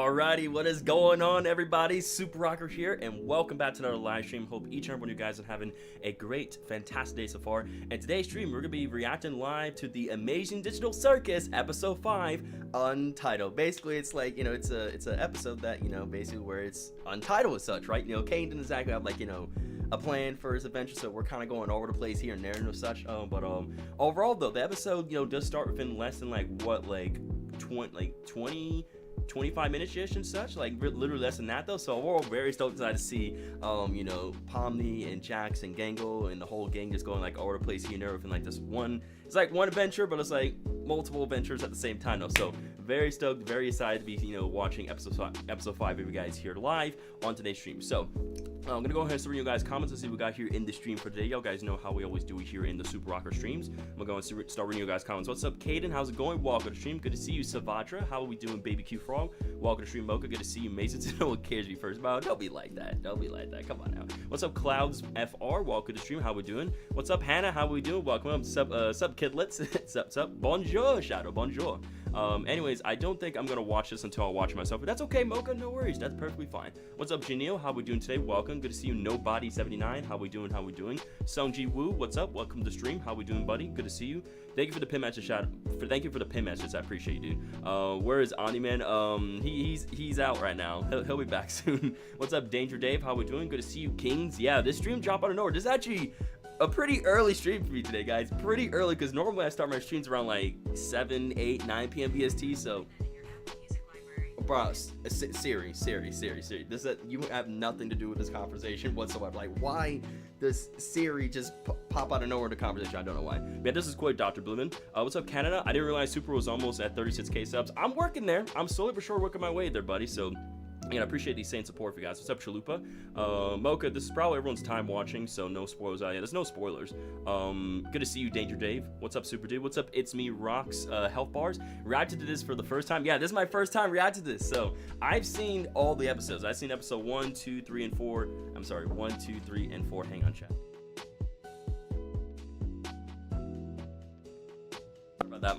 Alrighty, what is going on, everybody? Super Rocker here, and welcome back to another live stream. Hope each and every one of you guys are having a great, fantastic day so far. And today's stream, we're gonna be reacting live to the Amazing Digital Circus episode 5, Untitled. Basically, it's like, it's an episode that, basically where it's untitled as such, right? Kane didn't exactly have a plan for his adventure, so we're kind of going all over the place here and there and such. But overall though, the episode, does start within less than 25 minutes-ish and such, literally less than that though. So we're all very stoked to see Pomni and Jax and Gangle and the whole gang just going all over the place here and there within this one. It's one adventure, but it's multiple adventures at the same time though. So very stoked, very excited to be watching episode 5 of you guys here live on today's stream. So I'm gonna go ahead and start reading you guys comments and see what we got here in the stream for today. Y'all guys know how we always do it here in the Super Rocker streams. I'm gonna go and start reading you guys comments. What's up, Caden? How's it going? Welcome to the stream. Good to see you, Savadra. How are we doing, Baby Q Frog? Welcome to stream, Mocha. Good to see you, Mason. No one cares you first. But don't be like that. Don't be like that. Come on now. What's up, Clouds FR? Welcome to the stream. How we doing? What's up, Hannah? How we doing? Welcome up. Sup, kidlets. sup. Bonjour, Shadow. Bonjour. Anyways, I don't think I'm gonna watch this until I watch it myself, but that's okay, Mocha. No worries. That's perfectly fine. What's up, Janelle? How we doing today? Welcome. Good to see you, Nobody79. How we doing? How we doing? Sungji Woo. What's up? Welcome to the stream. How we doing, buddy? Good to see you. Thank you for the pin message, Shadow. Thank you for the pin message. I appreciate you, dude. Where is Ani Man? He's out right now. He'll be back soon. What's up, Danger Dave? How we doing? Good to see you, Kings. Yeah, this stream dropped out of nowhere. This is actually a pretty early stream for me today, guys. Pretty early, because normally I start my streams around 7, 8, 9 p.m. BST. So, bro, Siri. This you have nothing to do with this conversation whatsoever. Why does Siri just pop out of nowhere in the conversation? I don't know why. Yeah, this is quite Dr. Blumen. What's up, Canada? I didn't realize Super was almost at 36k subs. I'm working there. I'm slowly but sure working my way there, buddy. So, I appreciate the same support for you guys. What's up, Chalupa? Mocha, this is probably everyone's time watching, so no spoilers out. Yeah, there's no spoilers. Good to see you, Danger Dave. What's up, Super Dude? What's up, It's Me Rocks Health Bars? Reacted to this for the first time. Yeah, this is my first time reacting to this. So I've seen all the episodes. I've seen episode 1, 2, 3, and 4. I'm sorry, 1, 2, 3, and 4. Hang on, chat. Sorry about that.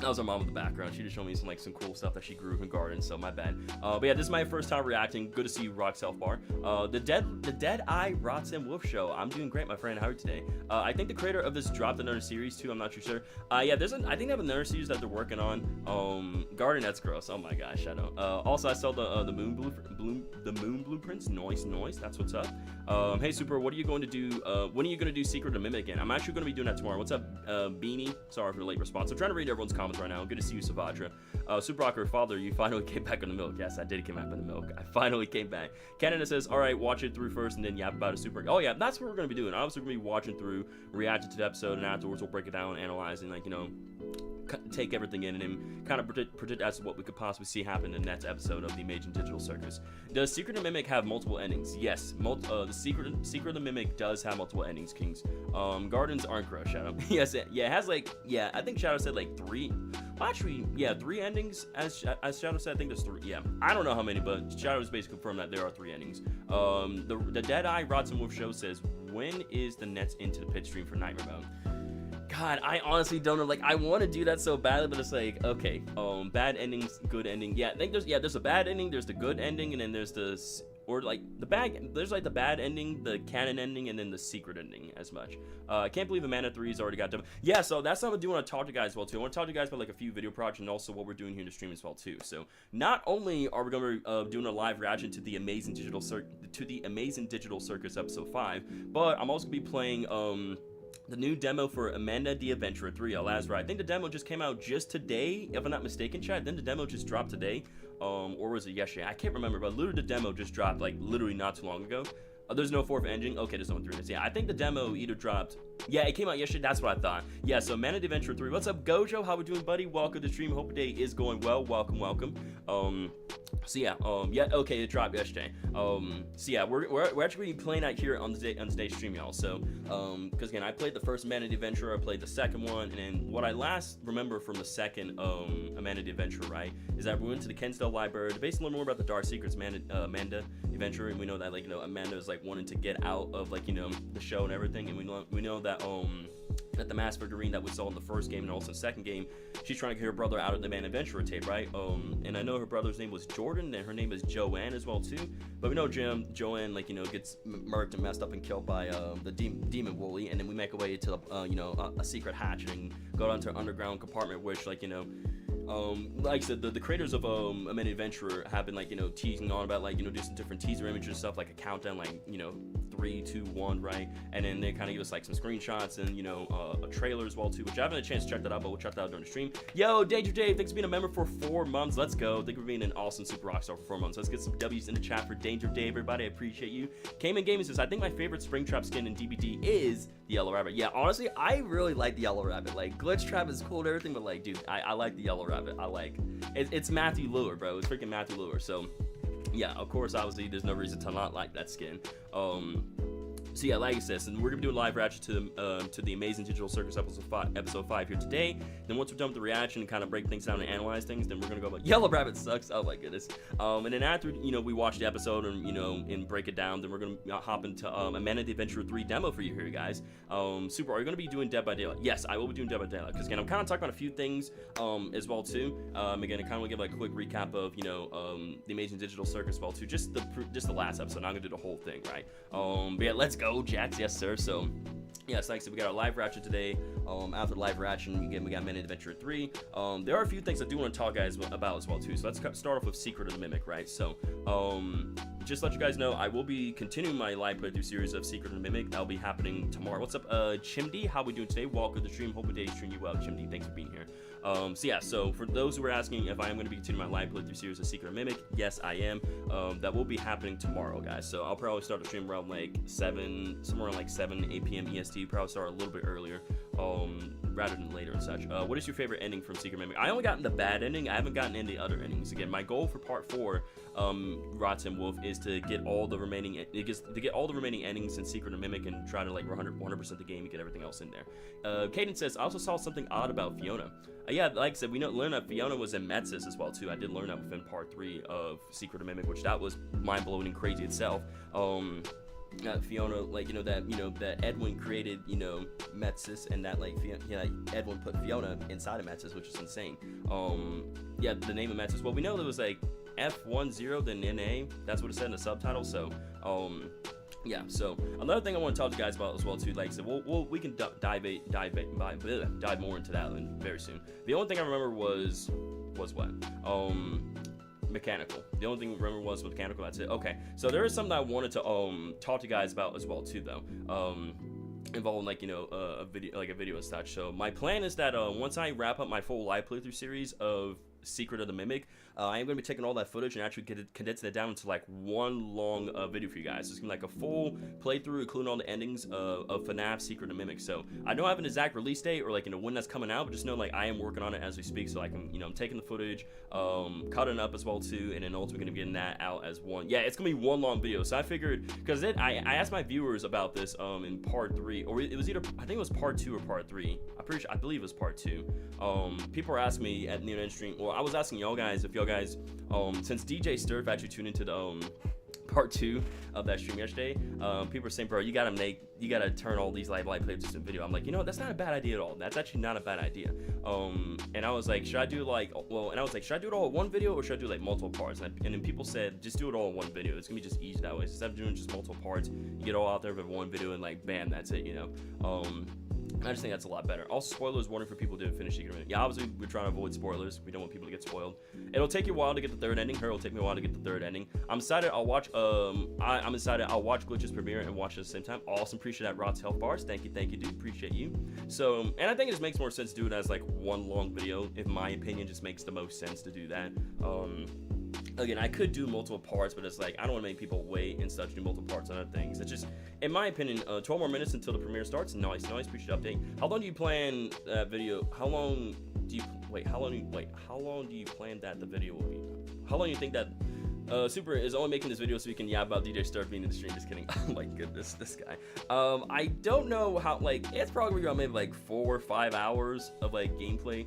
That was our mom in the background. She just showed me some cool stuff that she grew in garden, so my bad. But yeah, this is my first time reacting. Good to see you, Rock Self Bar. The Dead Eye Rots and Wolf Show. I'm doing great, my friend. How are you today? I think the creator of this dropped another series too. I'm not too sure. Yeah, I think they have another series that they're working on. Garden, that's gross. Oh my gosh, Shadow. Also, I saw the moon blueprints. Noise. That's what's up. Hey, Super, what are you going to do? When are you going to do Secret of Mimic again? I'm actually going to be doing that tomorrow. What's up, Beanie? Sorry for the late response. I'm trying to read everyone's comments right now. Good to see you, Savadra. Super Rocker Father, you finally came back on the milk. Yes, I did come back on the milk. I finally came back. Canada says, all right, watch it through first and then yap about a Super. Oh yeah, that's what we're going to be doing. Obviously, we're going to be watching through, reacting to the episode, and afterwards we'll break it down, analyze, and take everything in and then kind of predict as to what we could possibly see happen in the next episode of the Amazing Digital Circus. Does Secret of Mimic have multiple endings? Yes, the Secret of the Mimic does have multiple endings, Kings. Gardens aren't gross, Shadow. Yes, yeah, it has I think Shadow said 3. Well, actually, yeah, 3 endings. As Shadow said, I think there's 3. Yeah, I don't know how many, but Shadow's basically confirmed that there are 3 endings. The Dead Eye Rots and Wolf Show says, when is the next Into the Pit stream for Nightmare Mode? God, I honestly don't know. I want to do that so badly, but it's okay. Bad endings, good ending. Yeah, I think there's a bad ending, there's the good ending, and then there's there's the bad ending, the canon ending, and then the secret ending as much. I can't believe Amanda 3's already got done. Yeah, so that's something I do want to talk to you guys about too. I want to talk to you guys about a few video projects and also what we're doing here in the stream as well too. So not only are we going to be doing a live reaction to the Amazing Digital Circus episode 5, but I'm also going to be playing the new demo for Amanda the Adventurer 3, Lazra. I think the demo just came out just today, if I'm not mistaken, chat. Then the demo just dropped today, or was it yesterday? I can't remember, but literally the demo just dropped literally not too long ago. There's no 4th ending. Okay, there's no 3 minutes. Yeah, I think the demo either dropped. Yeah, it came out yesterday. That's what I thought. Yeah, so Amanda the Adventurer 3. What's up, Gojo? How we doing, buddy? Welcome to the stream. Hope your day is going well. Welcome. So yeah, okay, it dropped yesterday. So yeah, we're actually playing out here on today's stream, y'all. So, because again, I played the first Amanda the Adventurer, I played the second one, and then what I last remember from the second Amanda the Adventurer, right, is that we went to the Kensdale Library to basically learn more about the Dark Secrets Amanda the Adventurer, and we know that Amanda is wanting to get out of the show and everything, and we know that at the Mass figurine that we saw in the first game and also in the second game. She's trying to get her brother out of the Man Adventurer tape, right? And I know her brother's name was Jordan, and her name is Joanne as well too. But we know Joanne, like, you know, gets murked and messed up and killed by the demon Wooly, and then we make our way to you know, a secret hatch and go down to an underground compartment, which, like, you know, like I said, the creators of A Man Adventurer have been, like, you know, teasing on about, like, you know, do some different teaser images and stuff, like a countdown, like, you know, 3, 2, 1, right? And then they kind of give us like some screenshots and, you know, a trailer as well too, which I haven't had a chance to check that out, but we'll check that out during the stream. Yo, Danger Dave, thanks for being a member for 4 months. Let's go. Thank you for being an awesome Super Rockstar for 4 months. Let's get some W's in the chat for Danger Dave, everybody. I appreciate you. Cayman Gaming says, I think my favorite Springtrap skin in DBD is the Yellow Rabbit. Yeah, honestly, I really like the Yellow Rabbit. Like, Glitch Trap is cool and everything, but like, dude, I like the Yellow Rabbit. I like it's Matthew Lure, bro. It's freaking Matthew Lure. So yeah, of course, obviously, there's no reason to not like that skin. So yeah, like I said, and we're gonna do a live reaction to the Amazing Digital Circus episode 5 here today. Then once we're done with the reaction and kind of break things down and analyze things, then we're gonna go about Yellow Rabbit sucks. Oh my goodness. And then after, you know, we watch the episode and, you know, and break it down, then we're gonna hop into A Man Adventurer 3 demo for you here, guys. Super, are you gonna be doing Dead by Daylight? Yes, I will be doing Dead by Daylight, because again, I'm kind of talking about a few things as well too. Again, I kind of want to give like a quick recap of, you know, the Amazing Digital Circus as well too, just the last episode. Not gonna do the whole thing, right? But yeah, let's go, Jax. Yes, sir. So yes, like I said, we got our live reaction today. After the live reaction, again, we got Man Adventurer 3. There are a few things I do want to talk guys about as well too. So let's start off with Secret of the Mimic, right? So just to let you guys know, I will be continuing my live playthrough series of Secret of the Mimic. That'll be happening tomorrow. What's up, Chimdy? How we doing today? Welcome to the stream. Hope the day is treating you well, Chimdy. Thanks for being here. So yeah, so for those who are asking if I am going to be continuing my live playthrough series of Secret of Mimic, yes, I am. That will be happening tomorrow, guys. So I'll probably start the stream around like 8 p.m. EST. Probably start a little bit earlier, rather than later and such. What is your favorite ending from Secret Mimic? I only gotten the bad ending. I haven't gotten any other endings. Again, my goal for part 4, Rots and Wolf, is to get all the remaining endings in Secret of Mimic and try to like 100% the game and get everything else in there. Caden says, I also saw something odd about Fiona. Yeah, like I said, we learned that Fiona was in Metzis as well too. I did learn that within part 3 of Secret of Mimic, which that was mind-blowing and crazy itself. Fiona, like, you know, that Edwin created, you know, Metzis, and that like Edwin put Fiona inside of Metzis, which is insane. Yeah, the name of Metzis. Well, we know there was like F10 then NA. That's what it said in the subtitle. So yeah, so another thing I want to talk to you guys about as well too, like I said, we can dive more into that very soon. The only thing I remember was what? Mechanical. The only thing I remember was mechanical. That's it. Okay, so there is something I wanted to talk to you guys about as well too, though. Involving, like, you know, a video and such. So my plan is that once I wrap up my full live playthrough series of Secret of the Mimic, I am going to be taking all that footage and actually condensing it down into like one long video for you guys. So it's going to be like a full playthrough, including all the endings of FNAF Secret of the Mimic. So I don't have an exact release date or like, you know, when that's coming out, but just know like I am working on it as we speak. So I can, you know, I'm taking the footage, cutting it up as well too, and then ultimately going to be getting that out as one. Yeah, it's going to be one long video. So I figured, because I asked my viewers about this in part 3, or it was either, I think it was part 2 or part 3. I believe it was part 2. People were asking me at the end stream, well, I was asking y'all guys if y'all guys, since DJ Sturf actually tuned into the part 2 of that stream yesterday, people were saying, bro, you gotta turn all these live plays into video. I'm like, you know, that's not a bad idea at all. That's actually not a bad idea. And I was like, should I do like, should I do it all in one video or should I do like multiple parts? And then people said, just do it all in one video. It's gonna be just easy that way. Instead of doing just multiple parts, you get all out there with one video and like, bam, that's it, you know. I just think that's a lot better. Also, spoilers warning for people who didn't finish Secret of the Mimic. Yeah, obviously, we're trying to avoid spoilers. We don't want people to get spoiled. It'll take you a while to get the third ending. It'll take me a while to get the third ending. I'm excited. I'll watch I'll watch Glitch's premiere and watch it at the same time. Awesome. Appreciate that, Rots Health Bars. Thank you, dude. Appreciate you. So, and I think it just makes more sense to do it as like one long video. In my opinion, just makes the most sense to do that. Again, I could do multiple parts, but it's like, I don't want to make people wait and such, do multiple parts on other things. It's just, in my opinion, 12 more minutes until the premiere starts. Nice, appreciate the update. How long do you plan that video? How long do you plan that the video will be? How long do you think that Super is only making this video so we can yap about DJ Sturf being in the stream? Just kidding. Oh my goodness, this guy. I don't know how, like, it's probably around maybe like 4 or 5 hours of like gameplay.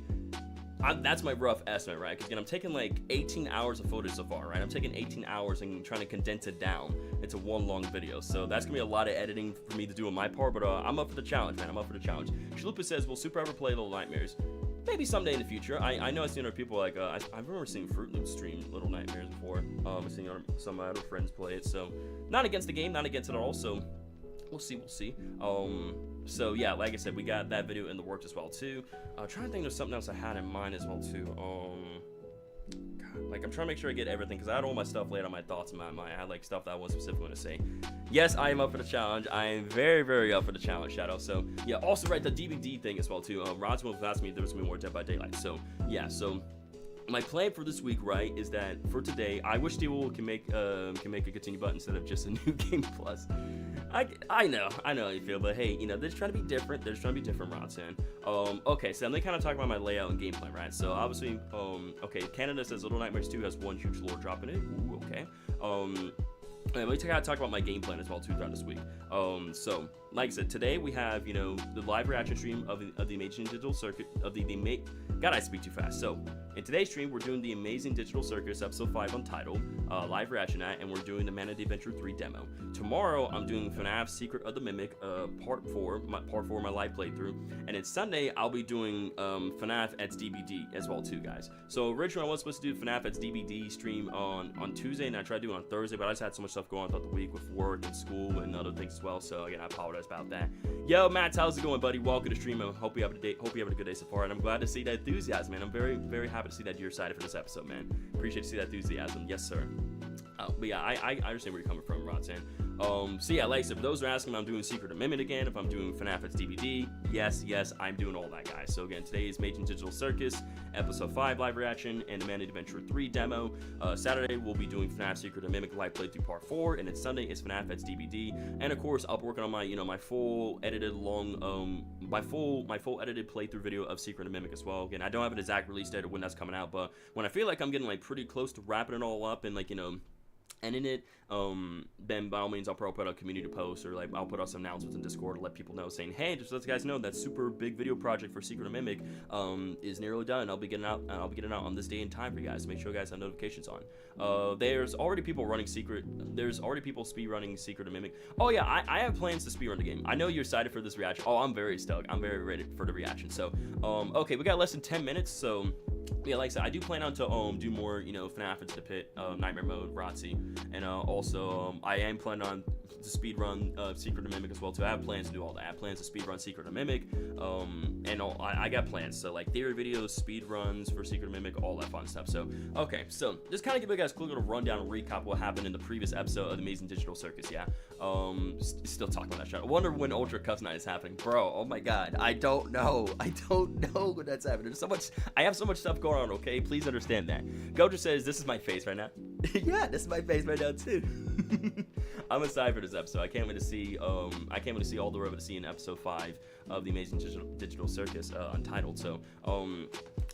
that's my rough estimate, right? Because again, I'm taking like 18 hours of footage so far, right? I'm taking 18 hours and trying to condense it down into one long video. So that's gonna be a lot of editing for me to do on my part, but I'm up for the challenge, man. I'm up for the challenge. Chalupa says, will Super ever play Little Nightmares? Maybe someday in the future. I know I've seen other people like, I remember seeing Fruit Loops stream Little Nightmares before. I've seen some of my other friends play it, so not against the game, not against it at all, so we'll see. So yeah, like I said, we got that video in the works as well too. Trying to think there's something else I had in mind as well too. God, like I'm trying to make sure I get everything because I had all my stuff laid on my thoughts in my mind. I had like stuff that I wasn't specifically going to say. Yes, I am up for the challenge. I am very, very up for the challenge, Shadow. So yeah, also right, the DVD thing as well too. Rodsman was asking me if there was going to be more Dead by Daylight. So yeah, so my plan for this week, right, is that for today, I wish Steel can make a continue button instead of just a new game plus. I know how you feel, but hey, you know, they're just trying to be different. They're just trying to be different, Rodson. Okay, so I'm gonna kind of talk about my layout and gameplay, right? So obviously, okay, Canada says Little Nightmares 2 has one huge lore drop in it. Ooh, okay. Let me talk about my game plan as well too throughout this week. So like I said, today we have, you know, the live reaction stream of the Amazing Digital Circuit God, I speak too fast. So in today's stream, we're doing the Amazing Digital Circus episode 5 Untitled live reaction at, and we're doing the Man of the Adventure 3 demo. Tomorrow, I'm doing FNAF Secret of the Mimic part 4, my live playthrough, and then Sunday I'll be doing FNAF X DBD as well too, guys. So originally I was supposed to do FNAF X DBD stream on Tuesday, and I tried to do it on Thursday, but I just had so much stuff going on throughout the week with work and school and other things as well. So again, I apologize about that. Yo, Matt, how's it going, buddy? Welcome to stream. I hope you have a good day so far, and I'm glad to see that enthusiasm, man. I'm very, very happy to see that you're excited for this episode, man. Appreciate to see that enthusiasm. Yes, sir. But yeah, I understand where you're coming from, Rodson. So yeah, like I said, for those who are asking, I'm doing Secret of the Mimic again. If I'm doing FNAF X DVD, yes, I'm doing all that, guys. So again, today is Amazing Digital Circus episode 5 live reaction and the Man of the Adventure 3 demo. Saturday we'll be doing FNAF Secret of the Mimic live playthrough part 4, and then Sunday is FNAF X DVD. And of course, I'll be working on my, you know, my full edited my full edited playthrough video of Secret of the Mimic as well. Again, I don't have an exact release date of when that's coming out, but when I feel like I'm getting like pretty close to wrapping it all up and like, you know, ending it, then by all means I'll probably put out a community post, or like I'll put out some announcements in Discord to let people know, saying, hey, just let you guys know that super big video project for Secret of Mimic is nearly done. I'll be getting out on this day and time for you guys, so make sure you guys have notifications on. There's already people speed running Secret of Mimic. Oh yeah, I have plans to speed run the game. I know you're excited for this reaction. Oh, I'm very stoked. I'm very ready for the reaction. So okay, we got less than 10 minutes, so yeah, like I said, I do plan on to do more, you know, FNAF Into the Pit, Nightmare Mode, ROTC, and also I am planning on to speed run Secret of Mimic as well too. I have plans to do all that. I have plans to speed run Secret of Mimic, and I got plans. So like theory videos, speed runs for Secret of Mimic, all that fun stuff. So okay, so just kind of give you guys a quick little rundown and recap of what happened in the previous episode of the Amazing Digital Circus. Yeah, still talking about that shot. I wonder when Ultra Cuss Night is happening, bro. Oh my God, I don't know when that's happening. There's so much. I have so much stuff going on. Okay, please understand that. Gojo says this is my face right now. Yeah, this is my face right now too. I'm excited for this episode. I can't wait to see. I can't wait to see all the way to see in episode 5 of the Amazing Digital Circus Untitled. So,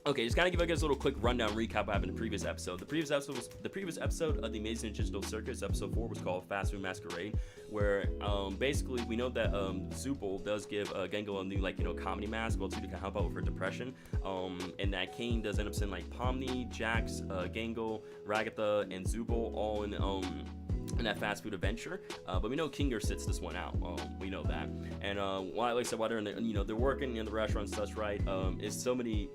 okay, just kind of give you guys a little quick rundown recap of what happened in the previous episode. The previous episode of the Amazing Digital Circus, episode 4, was called Fast Food Masquerade, where basically we know that Zupal does give Gengo a new, like, you know, comedy mask, well, to help out with her depression, and that Kane does end up sending like Pomni, Jax, Gengo, Ragatha, and Zupal all in that fast food adventure, but we know Kinger sits this one out. We know that, and like I said, while they're in the, you know, they're working in the restaurant and such, right? Is so many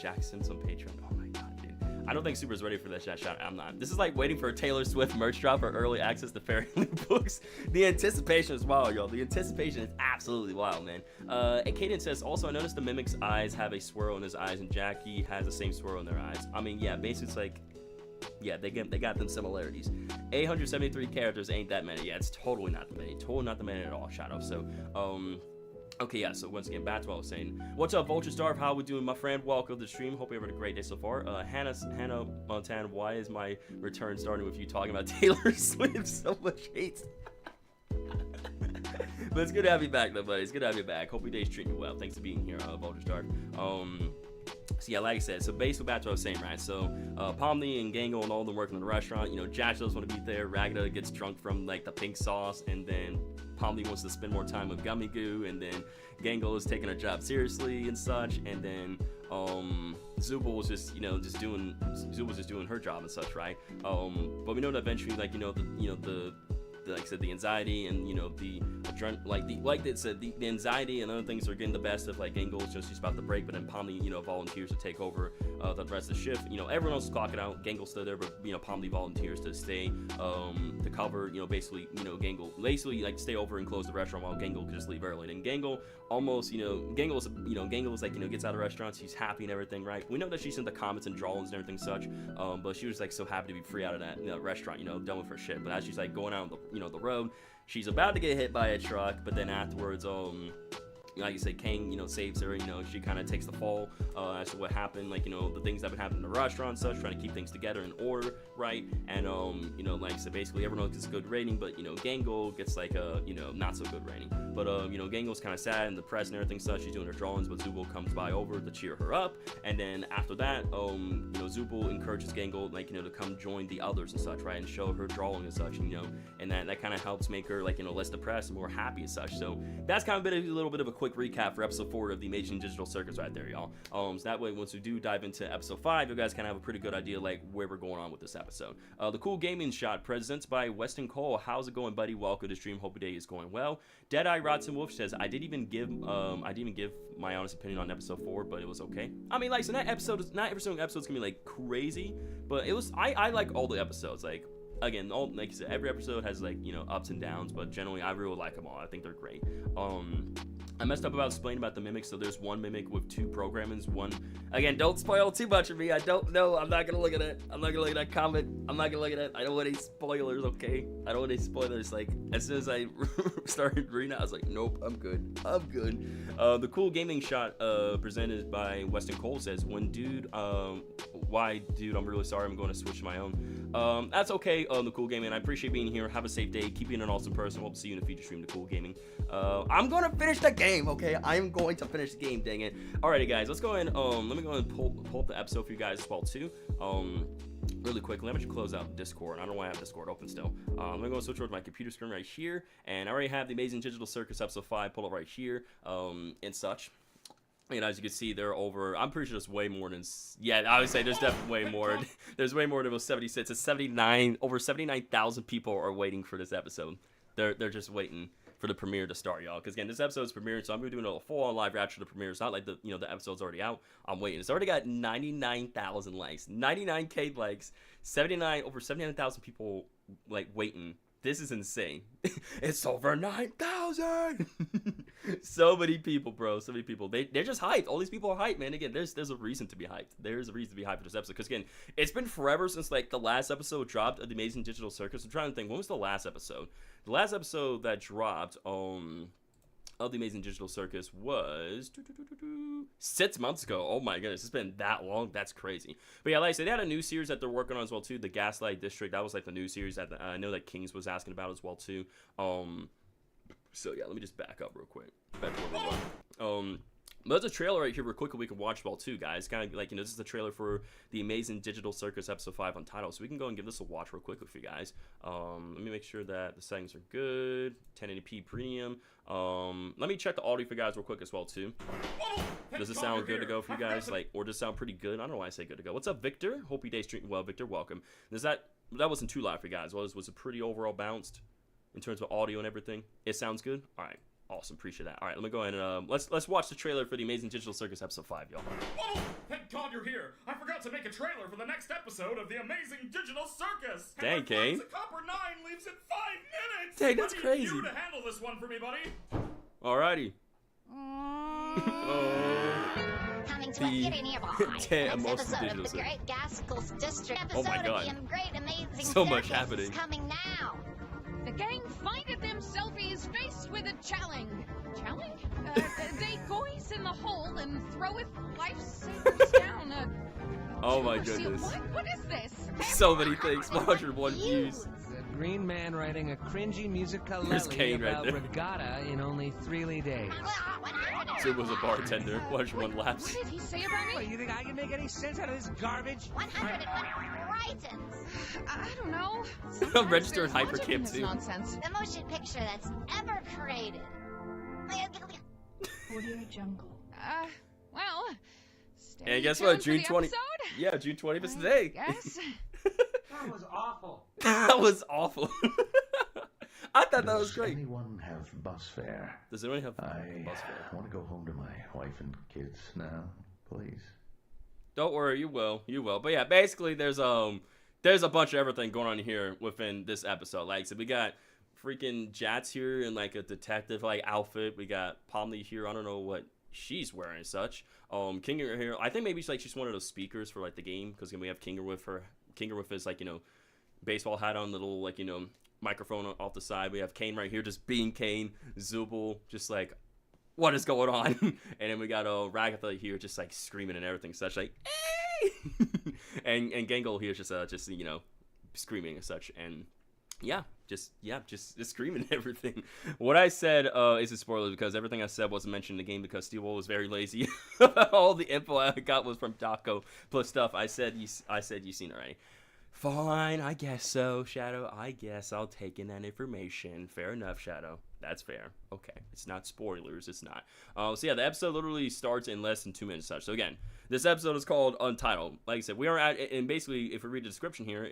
Jacksons on Patreon. Oh my God, dude! I don't think Super's ready for that shot. I'm not. This is like waiting for a Taylor Swift merch drop or early access to Fairy Loot books. The anticipation is wild, y'all. The anticipation is absolutely wild, man. And Kaden says, also, I noticed the Mimic's eyes have a swirl in his eyes, and Jackie has the same swirl in their eyes. I mean, yeah, basically it's like, yeah, they got them similarities. 873 characters ain't that many. Yeah, it's totally not that many. Totally not that many at all, Shadow. So, okay, yeah, so once again, back to what I was saying. What's up, Vulture Star? How we doing, my friend? Welcome to the stream. Hope you had a great day so far. Hannah Montana, why is my return starting with you talking about Taylor Swift? So much hate. But it's good to have you back, though, buddy. It's good to have you back. Hope your day's treating you well. Thanks for being here, Vulture Star. So yeah, like I said, so basically back to what I was saying, right? So Pomni and Gango and all of them working in the restaurant. You know, Jax doesn't want to be there. Ragda gets drunk from like the pink sauce, and then Pomni wants to spend more time with Gummy Goo, and then Gango is taking her job seriously and such, and then Zubul was just, Zubul was just doing her job and such, right? But we know that eventually, like, like I said, the anxiety and the anxiety and other things are getting the best of like Gangle's just she's about to break, but then Pomni volunteers to take over the rest of the shift. Everyone else is clocking out. Gangle's still there, but Pomni volunteers to stay to cover. Basically Gangle like stay over and close the restaurant while Gangle could just leave early. And Gangle almost Gangle's like gets out of the restaurant. She's happy and everything, right? We know that she's into comments and drawings and everything such. But she was like so happy to be free out of that restaurant. Done with her shit. But as she's like going out the road, she's about to get hit by a truck, but then afterwards like you said, Kang, saves her. She kind of takes the fall as to what happened, like, the things that have been happening in the restaurant and such, trying to keep things together in order, right? And, like I said, basically everyone gets a good rating, but, Gangle gets like a, not so good rating. But, Gangle's kind of sad and depressed and everything such. She's doing her drawings, but Zubul comes by over to cheer her up. And then after that, Zubul encourages Gangle, like, to come join the others and such, right? And show her drawing and such, and that kind of helps make her, like, less depressed and more happy and such. So that's kind of a little bit of a quick recap for episode 4 of the Amazing Digital Circus right there, y'all. So that way, once we do dive into episode 5, you guys kind of have a pretty good idea, like, where we're going on with this episode. The Cool Gaming Shot, presents by Weston Cole. How's it going, buddy? Welcome to the stream. Hope your day is going well. Deadeye Rots and Wolf says, I didn't even give my honest opinion on episode 4, but it was okay. I mean, like, so not every single episode's gonna be like crazy, but it was. I like all the episodes. Like, again, like you said, every episode has like ups and downs, but generally I really like them all. I think they're great. I messed up about explaining about the mimics. So there's one mimic with 2 programmings. One, again, don't spoil too much of me. I don't know. I'm not gonna look at it. I'm not gonna look at that comment. I'm not gonna look at it. I don't want any spoilers. Okay, I don't want any spoilers. Like, as soon as I started reading it, I was like, nope, I'm good. I'm good. The Cool Gaming Shot, presented by Weston Cole, says, why, dude? I'm really sorry. I'm going to switch to my own. That's okay. The Cool Gaming. I appreciate being here. Have a safe day. Keep being an awesome person. Hope to see you in a future stream. The Cool Gaming. I'm gonna finish the game. Okay, I am going to finish the game. Dang it. Alrighty, guys. Let's go ahead. Let me go ahead and pull up the episode for you guys as well too. Really quickly, let me just close out Discord. I don't know why I have Discord open still. I'm gonna go switch over to my computer screen right here, and I already have the Amazing Digital Circus episode 5 pulled up right here, and such. And as you can see, they're over. I'm pretty sure there's way more than. Yeah, I would say there's definitely way more. There's way more than those 76. It's 79. Over 79,000 people are waiting for this episode. They're just waiting for the premiere to start, y'all. Because again, this episode's premiering, so I'm gonna be doing a full-on live reaction to the premiere. It's not like the the episode's already out. I'm waiting. It's already got 99,000 likes, 99K likes, over 79,000 people like waiting. This is insane. It's over 9,000. So many people, bro. So many people. They're just hyped. All these people are hyped, man. Again, there's a reason to be hyped. There's a reason to be hyped for this episode. Because again, it's been forever since like the last episode dropped of the Amazing Digital Circus. I'm trying to think, when was the last episode? The last episode that dropped of the Amazing Digital Circus was 6 months ago. Oh my goodness, it's been that long. That's crazy. But yeah, like I said, they had a new series that they're working on as well too. The Gaslight District. That was like the new series that I know that Kings was asking about as well too. So yeah, let me just back up real quick. Back to where we were. But there's a trailer right here real quick we can watch well too, guys. Kind of like, this is the trailer for the Amazing Digital Circus episode 5 Untitled. So we can go and give this a watch real quick for you guys. Let me make sure that the settings are good. 1080p premium. Let me check the audio for you guys real quick as well too. Does it sound good to go for you guys? Like, or does it sound pretty good? I don't know why I say good to go. What's up, Victor? Hope your day's streaming well, Victor. Welcome. That wasn't too loud for you guys. Was it pretty overall bounced in terms of audio and everything? It sounds good. All right. Awesome, appreciate that. All right, let me go ahead and let's watch the trailer for the Amazing Digital Circus episode 5, y'all. Oh, thank God you're here! I forgot to make a trailer for the next episode of the Amazing Digital Circus. Dang, Kane. The Copper 9 leaves in 5 minutes. Dang, that's crazy. You to handle this one for me, buddy. Alrighty. Coming to a theater nearby. Next episode of the Great Gaskel's District. Oh my God. Of the Great Amazing So much Circus happening. is coming now. The gang findeth themselves faced with a challenge. Challenge? They goes in the hole and throweth lifesavers down. Oh my goodness. What is this? So many things. 101 views. The green man writing a cringy There's Kane musicality right about there. regatta in only 3 days. So was a bartender. 101 laps. What did he say about What, me? you think I can make any sense out of this garbage? 101 Tritons. I don't know. I'm registered Sometimes there's logic in hypercamp this too. Nonsense. The motion picture that's ever created. Audio Jungle. Well, And guess tuned what? for June the 20. episode? Yeah, June 20th is I today. guess. That was awful. That was awful. I thought that was great. Does anyone have bus fare? Does anyone have I bus fare? want to go home to my wife and kids now, please. Don't worry, you will. You will. But yeah, basically there's a bunch of everything going on here within this episode. Like, so we got freaking Jats here in like a detective like outfit. We got Pomley here. I don't know what she's wearing and such. Kinger here. I think maybe she's one of those speakers for like the game, because we have Kinger with her. Kinger with his like, you know, baseball hat on, little like, you know, microphone off the side. We have Kane right here just being Kane. Zubul just like, what is going on? And then we got Ragatha here just like screaming and everything such, like, hey! and Gangle here just you know, screaming and such. And just screaming and everything. What I said is a spoiler, because everything I said wasn't mentioned in the game, because Steel was very lazy. All the info I got was from Taco plus stuff I said you've seen already. Fine, I guess so, Shadow. I guess I'll take in that information. Fair enough, Shadow. That's fair. Okay, it's not spoilers. It's not. So yeah, the episode literally starts in less than 2 minutes. Such. So again, this episode is called Untitled. Like I said, we are at, and basically, if we read the description here,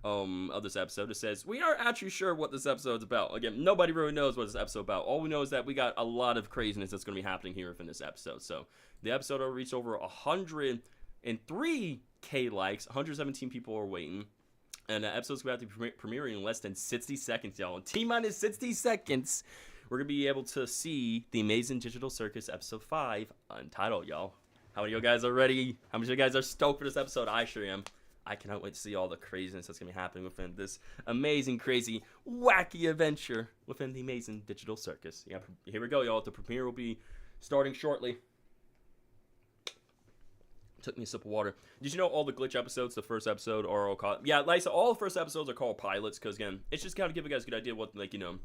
of this episode, it says we aren't actually sure what this episode's about. Again, nobody really knows what this episode's about. All we know is that we got a lot of craziness that's going to be happening here within this episode. So the episode will reach over 103K likes. 117 people are waiting. And the episode's about to be premiering in less than 60 seconds, y'all. In T-minus 60 seconds, we're going to be able to see The Amazing Digital Circus Episode 5, Untitled, y'all. How many of you guys are ready? How many of you guys are stoked for this episode? I sure am. I cannot wait to see all the craziness that's going to be happening within this amazing, crazy, wacky adventure within The Amazing Digital Circus. Yeah, here we go, y'all. The premiere will be starting shortly. Took me a sip of water. Did you know all the glitch episodes, the first episode, are all called... Yeah, like, so all the first episodes are called pilots, because, again, it's just kind of give you guys a good idea what, like, you know,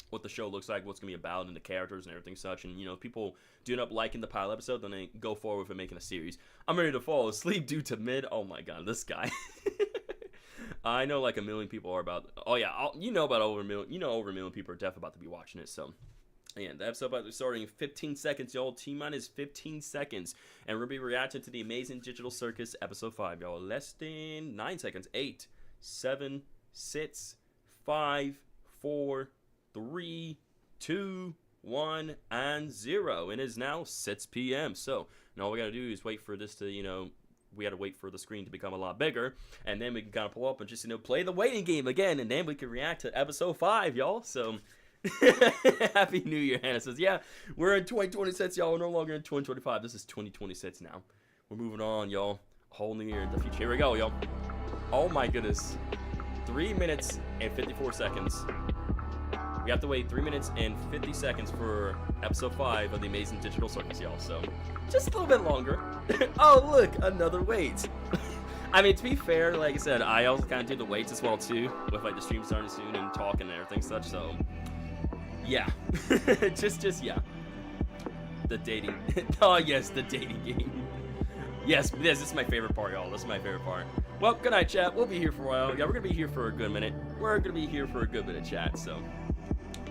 what the show looks like, what's going to be about, and the characters and everything such. And, you know, if people do end up liking the pilot episode, then they go forward with making a series. I'm ready to fall asleep due to mid... Oh, my God, this guy. I know, like, a million people are about... Oh, yeah, you know about over a million... You know over a million people are definitely about to be watching it, so... And the episode about to be starting in 15 seconds, y'all. T-minus 15 seconds. And we're going to be reacting to The Amazing Digital Circus Episode 5, y'all. Less than 9 seconds. 8, 7, 6, 5, 4, 3, 2, 1, and 0. And it is now 6 p.m. So, and all we got to do is wait for this to, you know, we got to wait for the screen to become a lot bigger. And then we can kind of pull up and just, you know, play the waiting game again. And then we can react to Episode 5, y'all. So... Happy New Year, Hannah says. Yeah, we're in 2026, y'all. We're no longer in 2025. This is 2026 now. We're moving on, y'all. A whole new year in the future. Here we go, y'all. Oh my goodness. 3 minutes and 54 seconds. We have to wait 3 minutes and 50 seconds for episode 5 of The Amazing Digital Circus, y'all. So, just a little bit longer. Oh, look, another wait. I mean, to be fair, like I said, I also kind of do the waits as well, too, with like the stream starting soon and talking and everything such, so... Yeah, just yeah. The dating. Oh yes, the dating game. Yes, this is my favorite part, y'all. This is my favorite part. Well, good night, chat. We'll be here for a while. Yeah, we're gonna be here for a good minute. We're gonna be here for a good bit of chat. So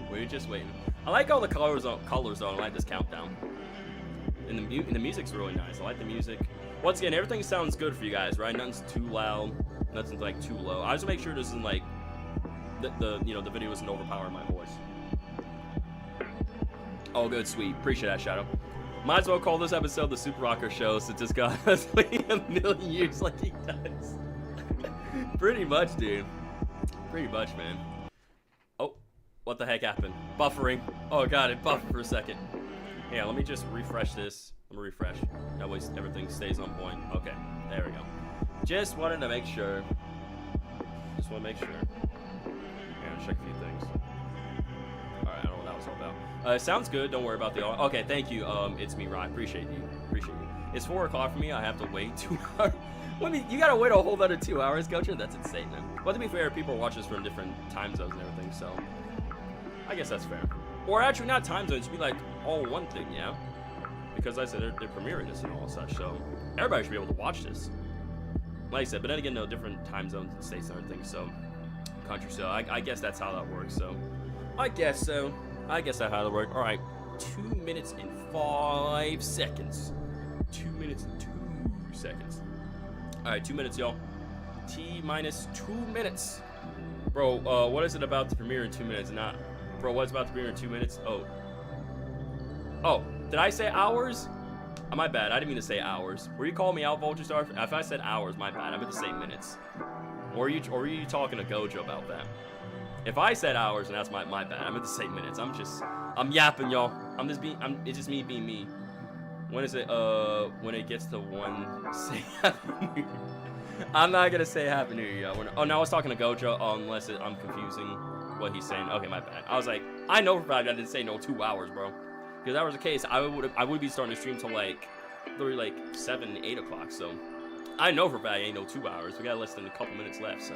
we're just waiting. I like all the colors on. I like this countdown. And the music's really nice. I like the music. Once again, everything sounds good for you guys, right? Nothing's too loud. Nothing's like too low. I just make sure this isn't like the video isn't overpowering my voice. Oh, good, sweet. Appreciate that, Shadow. Might as well call this episode the Super Rocker Show, since this guy has waiting a million years like he does. Pretty much, dude. Pretty much, man. Oh, what the heck happened? Buffering. Oh, God, it buffered for a second. Yeah, let me just refresh this. Let me refresh. That way everything stays on point. Okay, there we go. Just wanted to make sure. Just want to make sure. Yeah, check a few things. All right, I don't know what that was all about. Sounds good. Don't worry about the audio. Okay, thank you. It's me, Ryan. Appreciate you. It's 4 o'clock for me. I have to wait 2 hours. You gotta wait a whole other 2 hours, Coach? That's insane, man. But to be fair, people watch this from different time zones and everything, so I guess that's fair. Or actually, not time zones. It should be like all one thing, yeah? Because like I said, they're premiering this and all such, so everybody should be able to watch this. Like I said, but then again, no, different time zones and states and everything, so country. So I guess that's how that works. So I guess so. I guess that's how that works. All right, 2 minutes and 5 seconds. 2 minutes and 2 seconds. All right, 2 minutes, y'all. T minus 2 minutes. Bro, what is it about to premiere in 2 minutes? Not, bro, what's about to premiere in 2 minutes? Oh, did I say hours? Oh, my bad, I didn't mean to say hours. Were you calling me out, Vulture Star? If I said hours, my bad, I meant to say minutes. Or were you talking to Gojo about that? If I said hours, and that's my bad, I meant to say minutes. I'm yapping, y'all. It's just me being me. When is it, when it gets to 1, say Happy New Year. I'm not gonna say Happy New Year, y'all. Oh, no, I was talking to Gojo, unless I'm confusing what he's saying. Okay, my bad. I was like, I know for a fact I didn't say no 2 hours, bro. Because if that was the case, I would be starting to stream till like, literally like 7, 8 o'clock, so. I know for a fact ain't no 2 hours. We got less than a couple minutes left, so.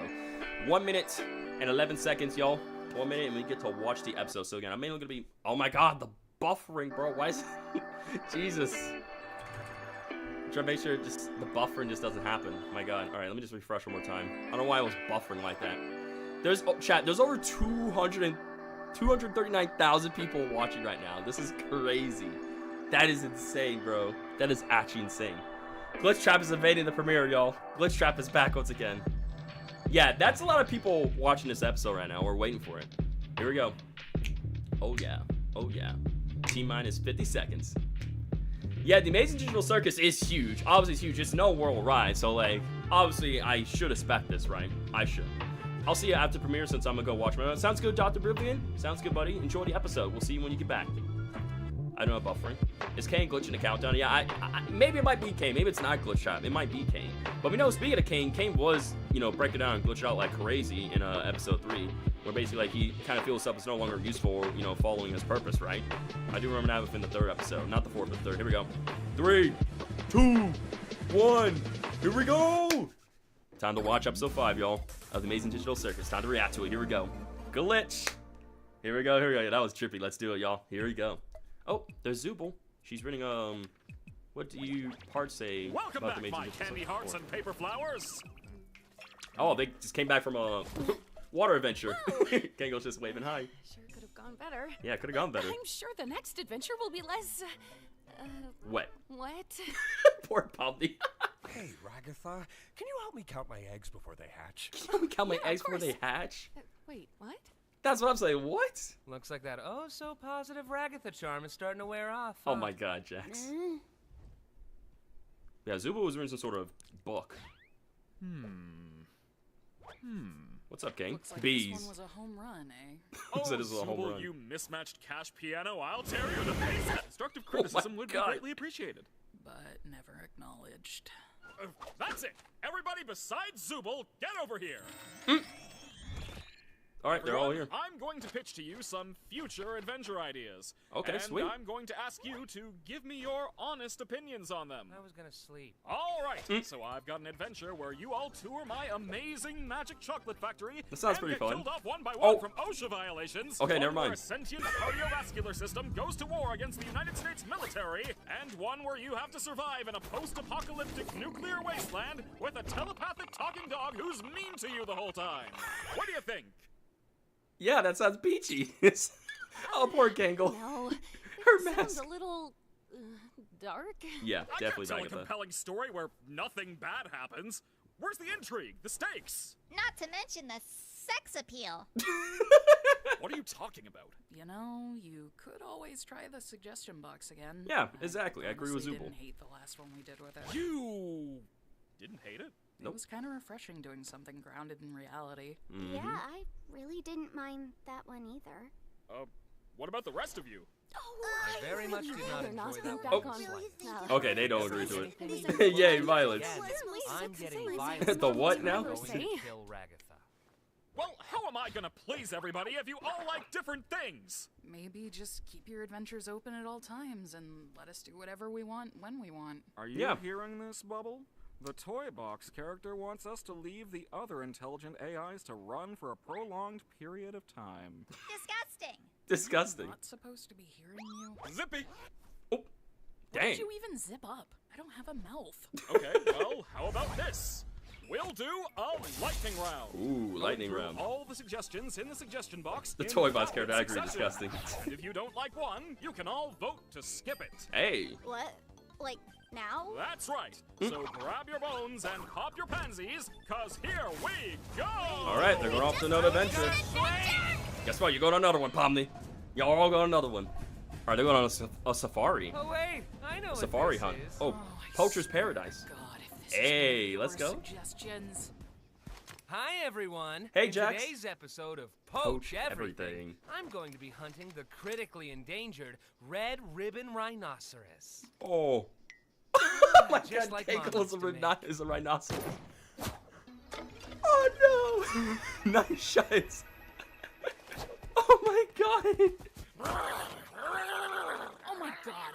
1 minute and 11 seconds, y'all. 1 minute, and we get to watch the episode. So again, I'm mainly gonna be, oh my god, the buffering, bro. Why is Jesus. I'm trying to make sure just the buffering just doesn't happen. My god. All right, let me just refresh one more time. I don't know why it was buffering like that. There's over 239,000 people watching right now. This is crazy. That is insane, bro. That is actually insane. Glitch Trap is invading the premiere, y'all. Glitch Trap is back once again. Yeah, that's a lot of people watching this episode right now. We're waiting for it. Here we go. Oh yeah. Oh yeah. T-minus 50 seconds. Yeah, the Amazing Digital Circus is huge. Obviously, it's huge. It's no worldwide, so like, obviously, I should expect this, right? I should. I'll see you after premiere since I'm gonna go watch my. Sounds good, Dr. Brilliant. Sounds good, buddy. Enjoy the episode. We'll see you when you get back. I don't know buffering. Is Kane glitching the countdown? Yeah, maybe it might be Kane. Maybe it's not Glitch Trap. It might be Kane. But we know, speaking of Kane, Kane was, you know, breaking down and glitching out like crazy in episode 3, where basically like he kind of feels stuff is no longer useful, you know, following his purpose, right? I do remember that within the 3rd episode, not the 4th, but the 3rd. Here we go. 3, 2, 1. Here we go. Time to watch episode 5, y'all, of the Amazing Digital Circus. Time to react to it. Here we go. Glitch. Here we go. Here we go. Yeah, that was trippy. Let's do it, y'all. Here we go. Oh, there's Zubul. She's reading, what do you parts say Welcome about back, the my Amazing candy Digital hearts Circus? and paper flowers. Oh, they just came back from a water adventure. Kango's just waving hi. Sure could have gone better. Yeah, could have gone better. I'm sure the next adventure will be less, Wet. wet. Poor Pompey. Hey, Ragatha, can you help me count my eggs before they hatch? Can you help me count my Yeah, of eggs before they course. hatch? Wait, what? That's what I'm saying. What? Looks like that oh-so-positive Ragatha charm is starting to wear off. Oh my god, Jax. Yeah, Zubul was reading some sort of book. What's up, King? Looks like Bees. this one was a home run, eh? He said this was a home Zubul, run. you mismatched cash piano, I'll tear you to pieces. Constructive criticism would be God. greatly appreciated. But never acknowledged. That's it. Everybody besides Zubul, get over here. All right, they're all here. I'm going to pitch to you some future adventure ideas. Okay, and sweet. I'm going to ask you to give me your honest opinions on them. I was gonna sleep. All right, so I've got an adventure where you all tour my amazing magic chocolate factory. That sounds and pretty get fun. killed off one by Oh. one from OSHA violations. Okay, one never mind. Where a sentient cardiovascular system goes to war against the United States military, and one where you have to survive in a post-apocalyptic nuclear wasteland with a telepathic talking dog who's mean to you the whole time. What do you think? Yeah, that sounds peachy. Oh, poor Kangle. No, Her it sounds mask. a little dark. Yeah, I definitely can't tell back a at that. compelling story where nothing bad happens. Where's the intrigue? The stakes? Not to mention the sex appeal. What are you talking about? You know, you could always try the suggestion box again. Yeah, exactly. I agree with honestly Zubul. didn't hate the last one we did with it. You didn't hate it? It was kind of refreshing doing something grounded in reality. Mm-hmm. Yeah, I really didn't mind that one either. What about the rest of you? Oh, I very much did not enjoy that back one. on. No. Okay, they don't agree to it. Yay, violence. I'm getting violent. The what now? I'm going to kill Ragatha. Well, how am I gonna please everybody if you all like different things? Maybe just keep your adventures open at all times and let us do whatever we want when we want. Are you Yeah. hearing this, Bubble? The Toy Box character wants us to leave the other intelligent AIs to run for a prolonged period of time. Disgusting. Disgusting. I'm not supposed to be hearing you. Zippy! Why Dang. did you even zip up? I don't have a mouth. Okay, well, how about this? We'll do a lightning round. Ooh, Going lightning through round. All the suggestions in the suggestion box. The in Toy Box balanced character, I agree, succession. disgusting. And if you don't like one, you can all vote to skip it. Hey. What? Like, now? That's right. So grab your bones and pop your pansies, cause here we go! Alright, they're going off to another adventure. Guess what? You're going on another one, Pomni. Y'all all going on another one. Alright, they're going on a safari. Oh wait, I know Safari what hunt. this is. Oh, Poacher's Paradise. God, if this Hey, is let's more go. Suggestions. Hi everyone. Hey, In Jax. today's episode of Poach Poach Everything, I'm going to be hunting the critically endangered red ribbon rhinoceros. Oh. Oh my Just god, like Keiko Mom used to make. is a rhinoceros. Oh no! Nice shots. Oh my god. Oh my god.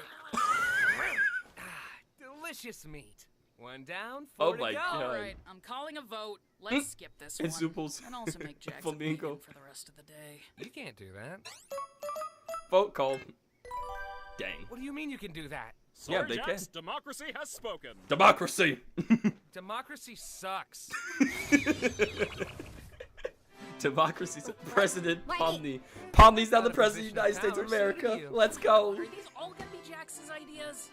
Delicious meat. One down, Oh 4 to my go. God. All right, I'm calling a vote. Let's skip this And one. Zooples. And also make Jackson Flamingo. vegan for the rest of the day. You can't do that. Vote called. Dang. What do you mean you can do that? Yeah, they Jax, can. democracy has spoken. Democracy. Democracy sucks. Democracy. President Wait. Pomni. Pomni's now the Got a president of the United position States of of power, so do America. you. Let's go. Are these all gonna be Jax's ideas?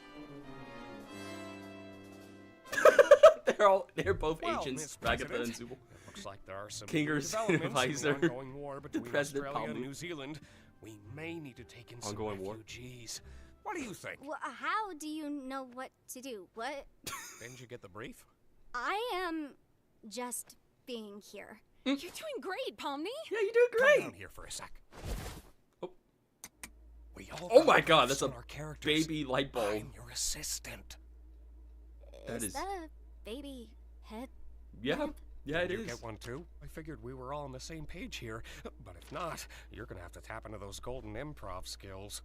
They're both Well, agents. Miss Agatha and President, Zubul. Looks like there are some Kinger's developments advisor, in the ongoing war between President Australia and Pomni. New Zealand. We may need to take in some Ongoing war. refugees. What do you think? Well, how do you know what to do? What? Didn't you get the brief? I am just being here. You're doing great, Pomni. Yeah, you do Come great. down here for a sec. Oh. We all Oh my got god, briefs that's a on our characters. baby light bulb. I'm your assistant. That is is- that a baby head? Yeah. Yeah, it Did you is. get one too? I figured we were all on the same page here, but if not, you're gonna have to tap into those golden improv skills.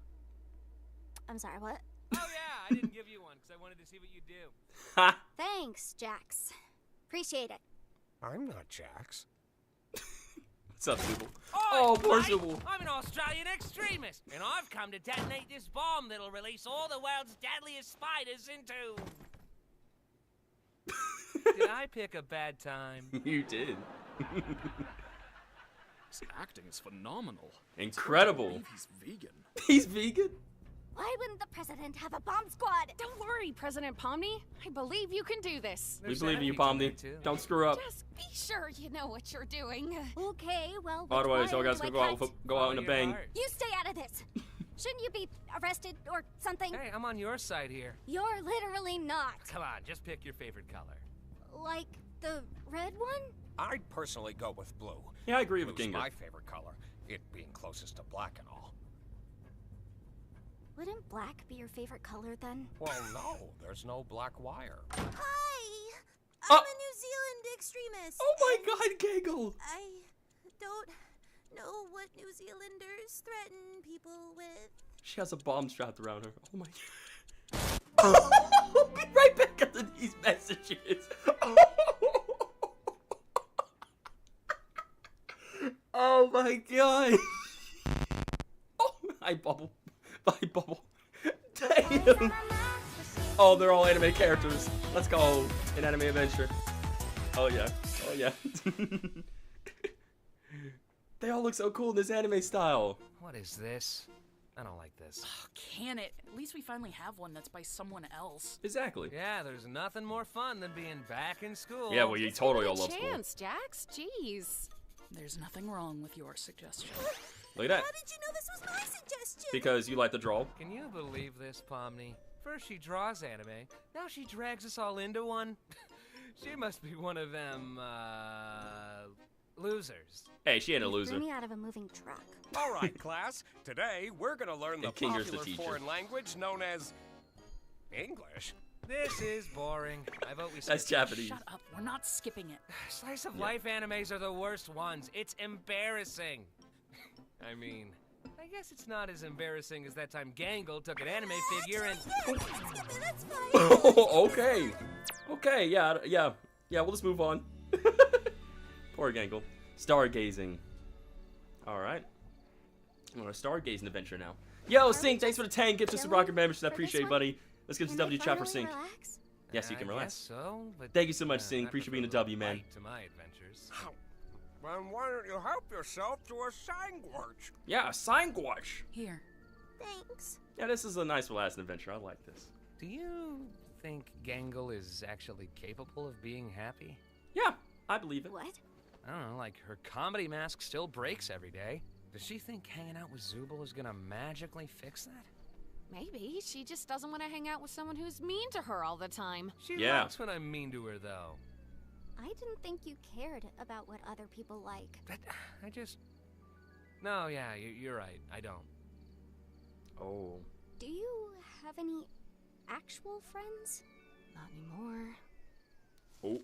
I'm sorry, what? Oh yeah, I didn't give you one because I wanted to see what you do. Ha. Thanks, Jax. Appreciate it. I'm not Jax. What's up, Zubul? Oi, Oh, poor mate, Zubul. I'm an Australian extremist, and I've come to detonate this bomb that'll release all the world's deadliest spiders into... Did I pick a bad time? You did. His acting is phenomenal. Incredible. He's vegan. He's vegan? Why wouldn't the president have a bomb squad? Don't worry, President Pomni. I believe you can do this. We There's believe in you, enemies in there, Pomni. too. Don't screw up. Just be sure you know what you're doing. Okay, well, By the way, which so one guys do I go out, cut? go out in a Follow your bang. heart. You stay out of this. Shouldn't you be arrested or something? Hey, I'm on your side here. You're literally not. Come on, just pick your favorite color. Like the red one? I'd personally go with blue. Yeah, I agree with Blue's Kinga. my favorite color, it being closest to black and all. Wouldn't black be your favorite color then? Well, no, there's no black wire. Hi! Oh. I'm a New Zealand extremist. Oh my and god, Gaggle! I don't know what New Zealanders threaten people with. She has a bomb strapped around her. Oh my. Oh, be right back after these messages. Oh my god. Oh, hi, Bubble. Bye, Bubble. Damn. Oh, they're all anime characters. Let's go. An anime adventure. Oh yeah. Oh yeah. They all look so cool in this anime style. What is this? I don't like this. Oh, can it? At least we finally have one that's by someone else. Exactly. Yeah, there's nothing more fun than being back in school. Yeah, well, you totally all Give love it a school. chance, Jax. Jeez. There's nothing wrong with your suggestion. Look at that. How did you know this was my suggestion? Because you like to draw. Can you believe this, Pomni? First she draws anime, now she drags us all into one. She must be one of them, losers. Hey, she ain't a You loser. threw me out of a moving truck. All right, class. Today we're gonna learn the And Kinger's the popular teacher. foreign language known as English. This is boring. I vote we That's skip it. Japanese. Shut up. We're not skipping it. Slice of life animes are the worst ones. It's embarrassing. I mean, I guess it's not as embarrassing as that time Gangle took an anime figure and... That's fine. Oh, okay. Okay, yeah. We'll just move on. Poor Gangle. Stargazing. Alright. I'm on a stargazing adventure now. Yo, Sing, thanks for the 10 gifts to Super Rockstar membership. I appreciate it, buddy. Let's get to W chat for Sing. Yes, you can I relax. guess so, but Thank you so much, Sing. Appreciate being a W, man. light to my adventures. Then why don't you help yourself to a sandwich? Yeah, a sign gouache. Here. Thanks. Yeah, this is a nice, relaxing adventure. I like this. Do you think Gangle is actually capable of being happy? Yeah, I believe it. What? I don't know, like her comedy mask still breaks every day. Does she think hanging out with Zubul is gonna magically fix that? Maybe she just doesn't want to hang out with someone who's mean to her all the time. She likes when I'm mean to her, though. I didn't think you cared about what other people like. I just... No, yeah, you're right. I don't. Oh. Do you have any actual friends? Not anymore. Oh.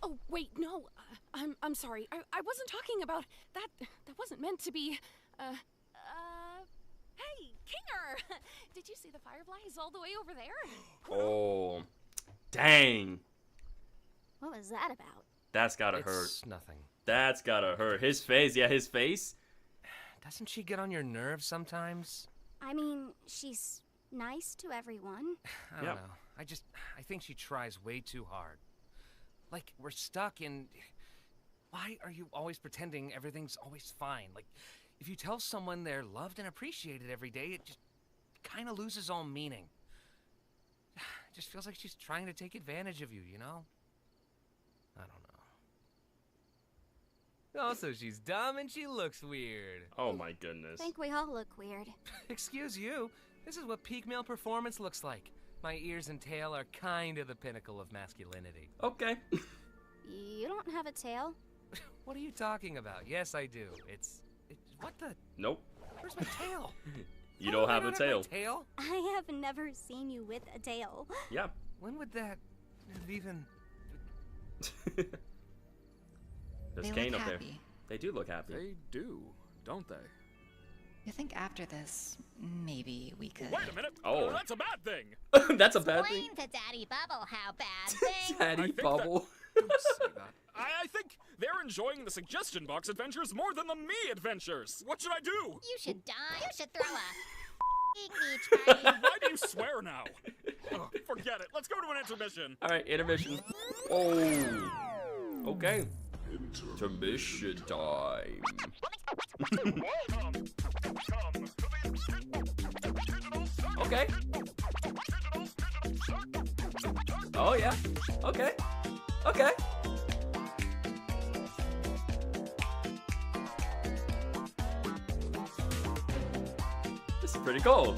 Oh, wait, no. I'm sorry. I wasn't talking about that. That wasn't meant to be. Hey, Kinger! Did you see the fireflies all the way over there? Oh. Dang. What was that about? That's gotta hurt. It's nothing. That's gotta hurt. His face, yeah, his face. Doesn't she get on your nerves sometimes? I mean, she's nice to everyone. I don't know. I think she tries way too hard. Like, we're stuck in... Why are you always pretending everything's always fine? Like, if you tell someone they're loved and appreciated every day, it just kind of loses all meaning. It just feels like she's trying to take advantage of you, you know? I don't know. Also, she's dumb and she looks weird. Oh my goodness. I think we all look weird. Excuse you. This is what peak male performance looks like. My ears and tail are kind of the pinnacle of masculinity. Okay. You don't have a tail. What are you talking about? Yes, I do. It's what the? Nope. Where's my tail? You don't have a tail. Tail? I have never seen you with a tail. Yeah. When would that have even... There's They Kane look up there. happy. They do look happy. They do, don't they? You think after this, maybe we could... Wait a minute! Oh. That's a bad thing! That's a bad thing. Explain to Daddy Bubble how bad thing. Daddy Bubble. Don't say that. I think they're enjoying the suggestion box adventures more than the me adventures. What should I do? You should die. You should throw a beach party. Why do you swear now? Oh, forget it. Let's go to an intermission. All right, intermission. Oh. Okay. Intermission time. Okay. Oh yeah. Okay. Okay. This is pretty cool.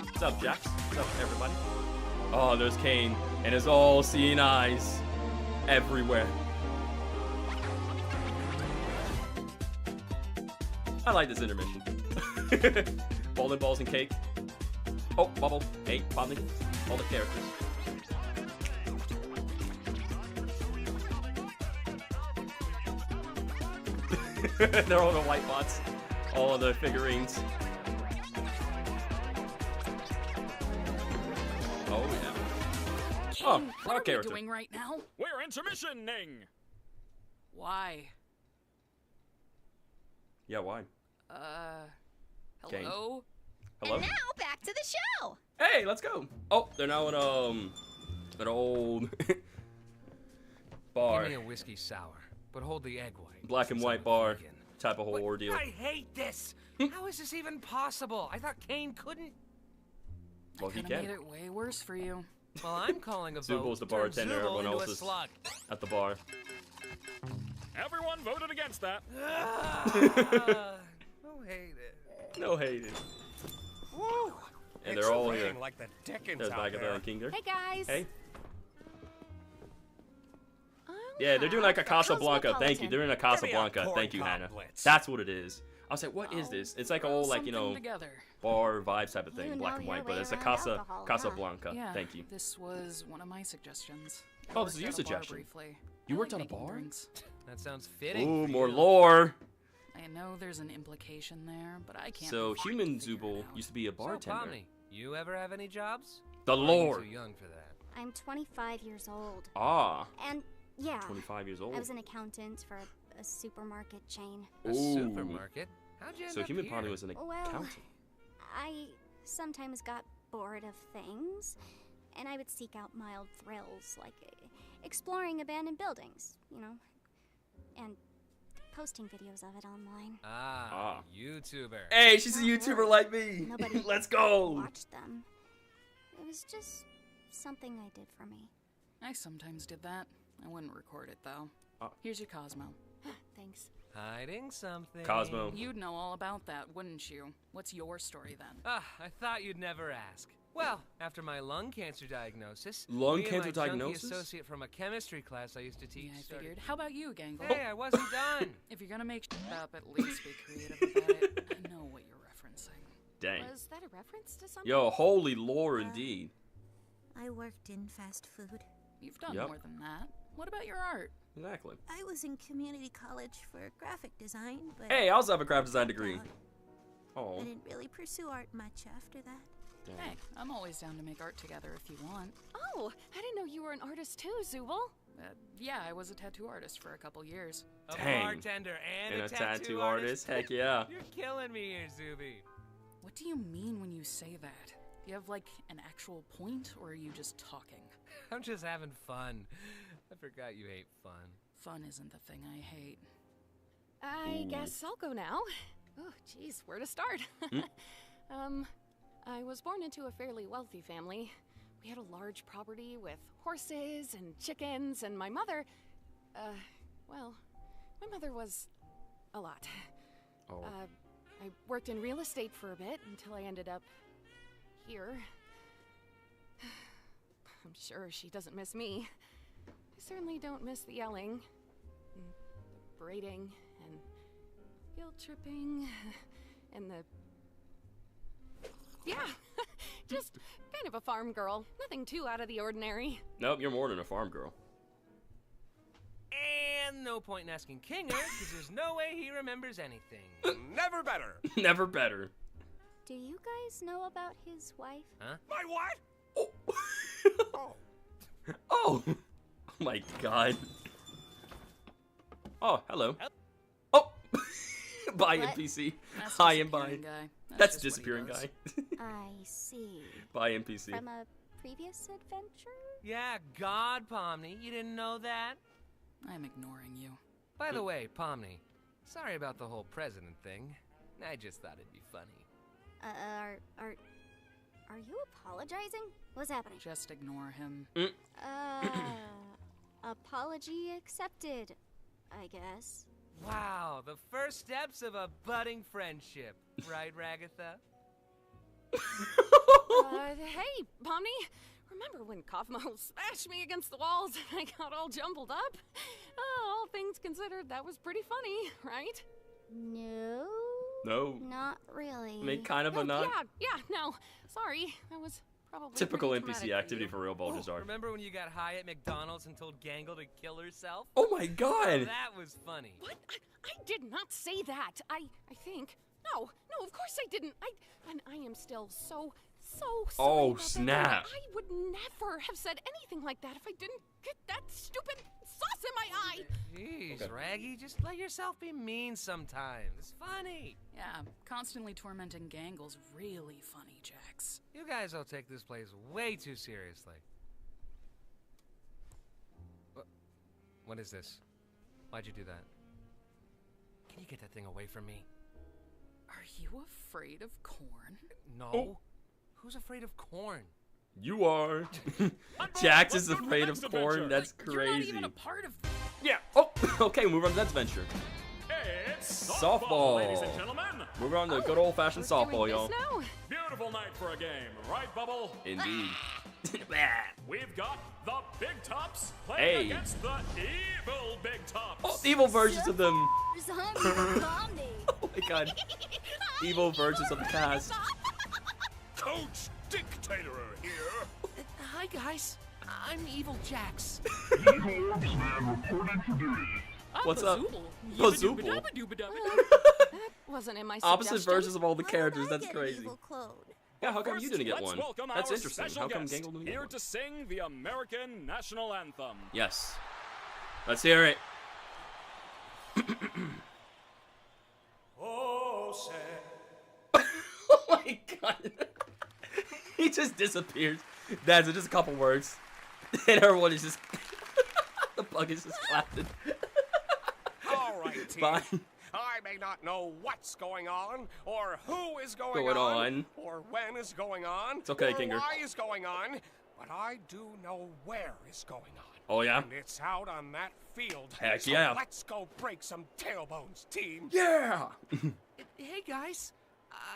What's up, Jax? What's up, everybody? Oh, there's Kane and his all-seeing eyes everywhere. I like this intermission. Bowling balls and cake. Oh, Bubble. Hey, Bobby. All the characters. They're all the white bots. All of the figurines. Oh, yeah. Kane, Oh, what our are character. we doing right now? We're intermissioning. Why? Yeah, why? Hello? Hello? And now back to the show. Hey, let's go. Oh, they're now in an old bar. Give me a whiskey sour, but hold the egg white. Black and since white I'm a bar vegan. type of whole What? ordeal. I hate this. How is this even possible? I thought Kane couldn't. Well, he Could've can. made it way worse for you. Well, I'm calling a vote. Zubul's the to turn bartender, Zubul everyone into else a is slug. at the bar. Everyone voted against that. No hate it. No hating. Woo! And It's they're all raining here. like the Dickens There's out Agatha there. and Kinger. Hey guys. Hey. Yeah, they're doing like a Casablanca. Thank you. They're in a Casablanca. corn Thank you, Hannah. cutlets. That's what it is. I was like, what is this? It's like Throw all like, you something know, together. bar vibes type of You thing, know black and your white, but way it's a around alcohol, huh? Casablanca. Yeah, Thank you. This was one of my suggestions. I Oh, this is worked your at a bar suggestion. briefly. You I worked like on a making bar? drinks. That sounds fitting. Ooh, for more you. lore. I know there's an implication there, but I can't. So be bothered human to figure it Zubul out. used to be a So, bartender. Pomni, you ever have any jobs? The Or are you lore. too young for that. I'm 25 years old. Ah, And yeah, 25 years I old. was an accountant for a supermarket chain. A Ooh. supermarket? How'd you end So up human here? Pomni was an Well, accountant. I sometimes got bored of things, and I would seek out mild thrills like exploring abandoned buildings, you know. And posting videos of it online. YouTuber. Hey, she's a YouTuber like me. Nobody Let's go. watched them. It was just something I did for me. I sometimes did that. I wouldn't record it, though. Here's your Cosmo. Thanks. Hiding something. Cosmo. You'd know all about that, wouldn't you? What's your story, then? I thought you'd never ask. Well, after my lung cancer diagnosis, Lung me cancer and my junkie diagnosis? associate from a chemistry class I used to teach. Yeah, I figured. How about you, Gangle? Hey, I wasn't done. If you're gonna make shit up, at least be creative about it. I know what you're referencing. Dang. Was that a reference to something? Yo, holy lore indeed. I worked in fast food. You've done Yep. more than that. What about your art? Exactly. I was in community college for graphic design, but Hey, I also have a graphic design degree. Oh. I didn't really pursue art much after that. Dang. Hey, I'm always down to make art together if you want. Oh, I didn't know you were an artist too, Zubul. Yeah, I was a tattoo artist for a couple years. A Dang. bartender and And a tattoo artist? Heck yeah. You're killing me here, Zuby. What do you mean when you say that? Do you have, like, an actual point, or are you just talking? I'm just having fun. I forgot you hate fun. Fun isn't the thing I hate. I guess I'll go now. Oh, jeez, where to start? I was born into a fairly wealthy family. We had a large property with horses and chickens, and my mother, well, my mother was a lot. Oh. I worked in real estate for a bit until I ended up here. I'm sure she doesn't miss me. I certainly don't miss the yelling, and the braiding, and guilt tripping, and the... Yeah, just kind of a farm girl. Nothing too out of the ordinary. Nope, you're more than a farm girl. And no point in asking Kinger, because there's no way he remembers anything. Never better. Never better. Do you guys know about his wife? Huh? My what? Oh. Oh my god. Oh, hello. Oh. Bye, What? NPC. That's Hi and disappearing bye. guy. That's just what he disappearing does. guy. I see. Bye, NPC. From a previous adventure? Yeah, God, Pomni, you didn't know that? I'm ignoring you. By the way, Pomni, sorry about the whole president thing. I just thought it'd be funny. Are you apologizing? What's happening? Just ignore him. Apology accepted, I guess. Wow, the first steps of a budding friendship, right, Ragatha? Hey, Pomni, remember when Kaufmo smashed me against the walls and I got all jumbled up? Oh, all things considered, that was pretty funny, right? No. No. Not really. I mean, kind of a nut. Yeah, no. Sorry, that was probably Typical pretty NPC traumatic activity you. for real Balthazar. Remember when you got high at McDonald's and told Gangle to kill herself? Oh my god. That was funny. What? I did not say that. I think. No, of course I didn't. And I am still so sorry Oh, about that. snap. I would never have said anything like that if I didn't get that stupid sauce in my eye. Jeez, Raggy, just let yourself be mean sometimes. It's funny. Yeah, constantly tormenting Gangle's really funny, Jax. You guys all take this place way too seriously. What is this? Why'd you do that? Can you get that thing away from me? Are you afraid of corn? No. Oh. Who's afraid of corn? You are. Jax is Let's go to the afraid next of corn. adventure. That's You're not crazy. even a part of. Yeah. Oh, okay, move on to the next adventure. It's Softball. ladies and gentlemen. Move on to good old-fashioned We're softball, doing y'all. this now? Beautiful night for a game, right, Bubble? Indeed. We've got the Big Tops playing Hey. against the evil Big Tops. Oh, evil versions of them. Oh Oh my god. Evil versions of the cast. Coach Dictator here. Hi, guys. I'm Evil Jax. What's up? Zubul. Oh, Zubul. That wasn't in my Opposite suggestion. versions of all the Why characters. would I That's get an crazy. evil clone? Yeah, how come First, you didn't get let's one? welcome That's our interesting. special How come guest Gangle didn't get here one? to sing the American National Anthem. Yes. Let's hear it. Oh, say. Oh my god. He just disappears. That's just a couple words. And everyone is just... the bug is just clapping. All right, right, team. Bye. I may not know what's going on, or who is going on, or when is going on, it's okay, or Kinger. why is going on, but I do know where is going on. Oh, yeah? And it's out on that field. Heck so yeah. let's go break some tailbones, team. Yeah! Hey, guys.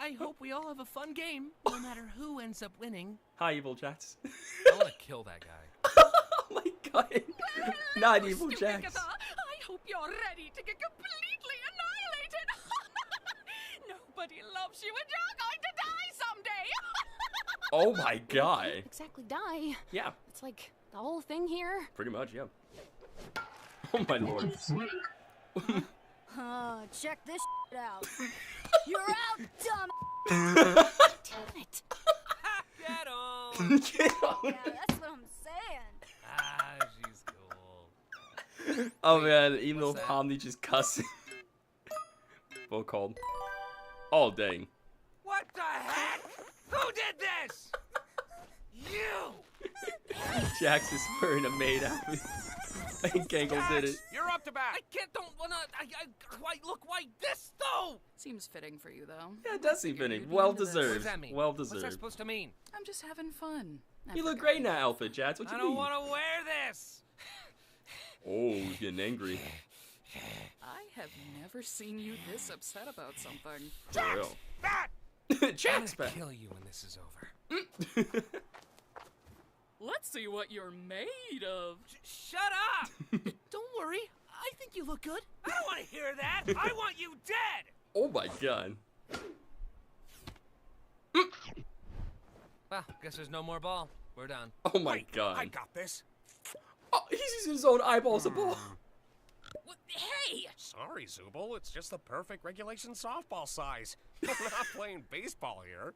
I hope we all have a fun game, no matter who ends up winning. Hi, Evil Jax. I want to kill that guy. Oh my god. Not Evil Jax. I hope you're ready to get completely annihilated. Nobody loves you and you're going to die someday. Oh my god. Exactly die. Yeah. It's like the whole thing here. Pretty much, yeah. Oh my lord. Check this out. You're out, dumb. Damn it. Get on. Get on. Yeah, that's what I'm saying. Ah, she's cool. Oh man, even though what's that? Pomni just cussing. Both called. Oh dang. What the heck? Who did this? You. Jax is wearing a maid outfit. I think Gangle did it. You're up to bat. I can't. Don't wanna. Why look? Why this though? Seems fitting for you, though. Yeah, it does seem fitting. You'd be Well into this. What deserved. does that mean? Well What's that deserved. supposed to mean? I'm just having fun. I You look forgot. great in that outfit, Jax. What you I mean? don't want to wear this. Oh, he's getting angry. I have never seen you this upset about something. For real. Bat. Jax I'm gonna back. kill you when this is over. Let's see what you're made of. Shut up! Don't worry. I think you look good. I don't want to hear that. I want you dead. Oh my god. Well, guess there's no more ball. We're done. Oh my Wait, god. I got this. Oh, he's using his own eyeballs as a ball. Hey! Sorry, Zubul. It's just the perfect regulation softball size. We're not playing baseball here.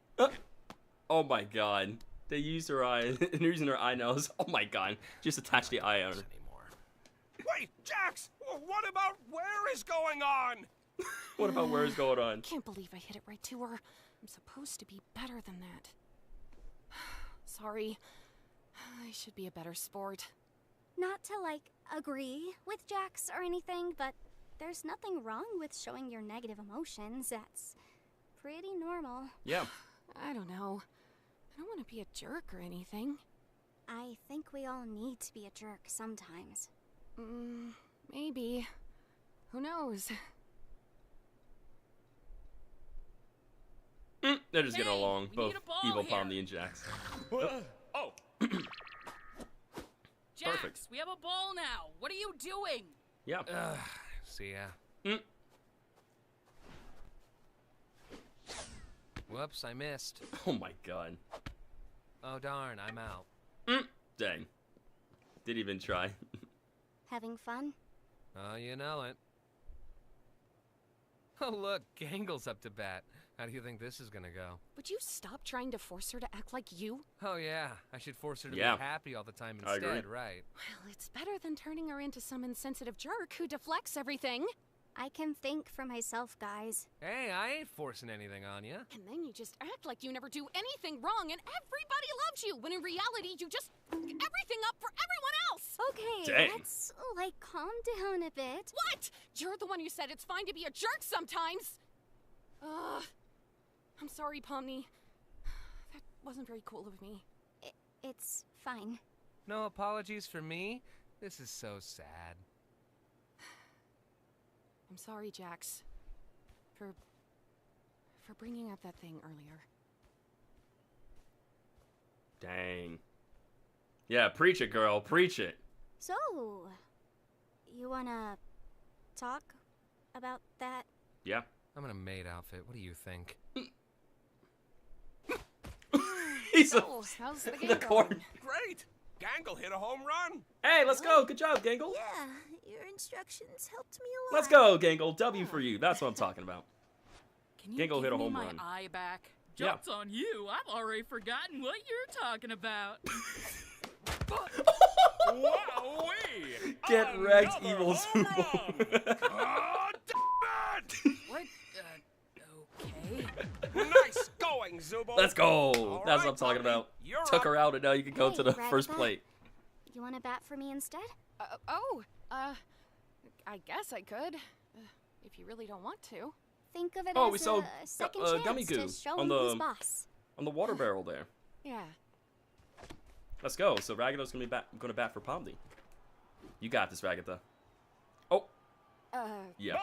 Oh my god. They used her eye. They're using her eye nails. Oh my god. Just attach the eye on her. Wait, Jax! What about where is going on? What about where is going on? Can't believe I hit it right to her. I'm supposed to be better than that. Sorry. I should be a better sport. Not to, like, agree with Jax or anything, but there's nothing wrong with showing your negative emotions. That's pretty normal. Yeah. I don't know. I don't want to be a jerk or anything. I think we all need to be a jerk sometimes. Maybe. Who knows? They're just getting Hey, along. we Both need a ball Evil here. Pomni and Jax. Oh. Jax, Perfect. we have a ball now. What are you doing? Yeah. See ya. Whoops, I missed. Oh my god. Oh darn, I'm out. Dang. Didn't even try. Having fun? Oh, you know it. Oh look, Gangle's up to bat. How do you think this is gonna go? Would you stop trying to force her to act like you? Oh yeah, I should force her to Yeah. be happy all the time I agree. instead, right? Well, it's better than turning her into some insensitive jerk who deflects everything. I can think for myself, guys. Hey, I ain't forcing anything on you. And then you just act like you never do anything wrong and everybody loves you, when in reality you just fuck everything up for everyone else. Okay, Dang. let's, like, calm down a bit. What? You're the one who said it's fine to be a jerk sometimes. I'm sorry, Pomni. That wasn't very cool of me. It's fine. No apologies for me? This is so sad. I'm sorry, Jax, for bringing up that thing earlier. Dang. Yeah, preach it, girl. Preach it. So, you wanna talk about that? Yeah. I'm in a maid outfit. What do you think? He's Oh, how's the the game corn. going? Great! Gangle hit a home run! Hey, let's go. Good job, Gangle. Yeah, your instructions helped me a lot. Let's go, Gangle. W for you. That's what I'm talking about. Can you Gangle give hit a me home my run. eye back? Yeah. Joke's on you. I've already forgotten what you're talking about. Wowee! Get wrecked, Another Evil home Zubul. run! Oh, damn What? Okay. it! Nice going, Zubul! Let's go. All That's right, what I'm talking Pomni, about. you're Took up. her out, and now you can go Hey, to the Ragatha. first plate. You wanna bat for me instead? I guess I could. if you really don't want to. Think of it Oh, as we saw a second chance Gummy Goo to show on him the who's boss. on the water barrel there. Yeah. Let's go. So Ragath's gonna be bat for Pomni. You got this, Ragatha. Oh. Yeah.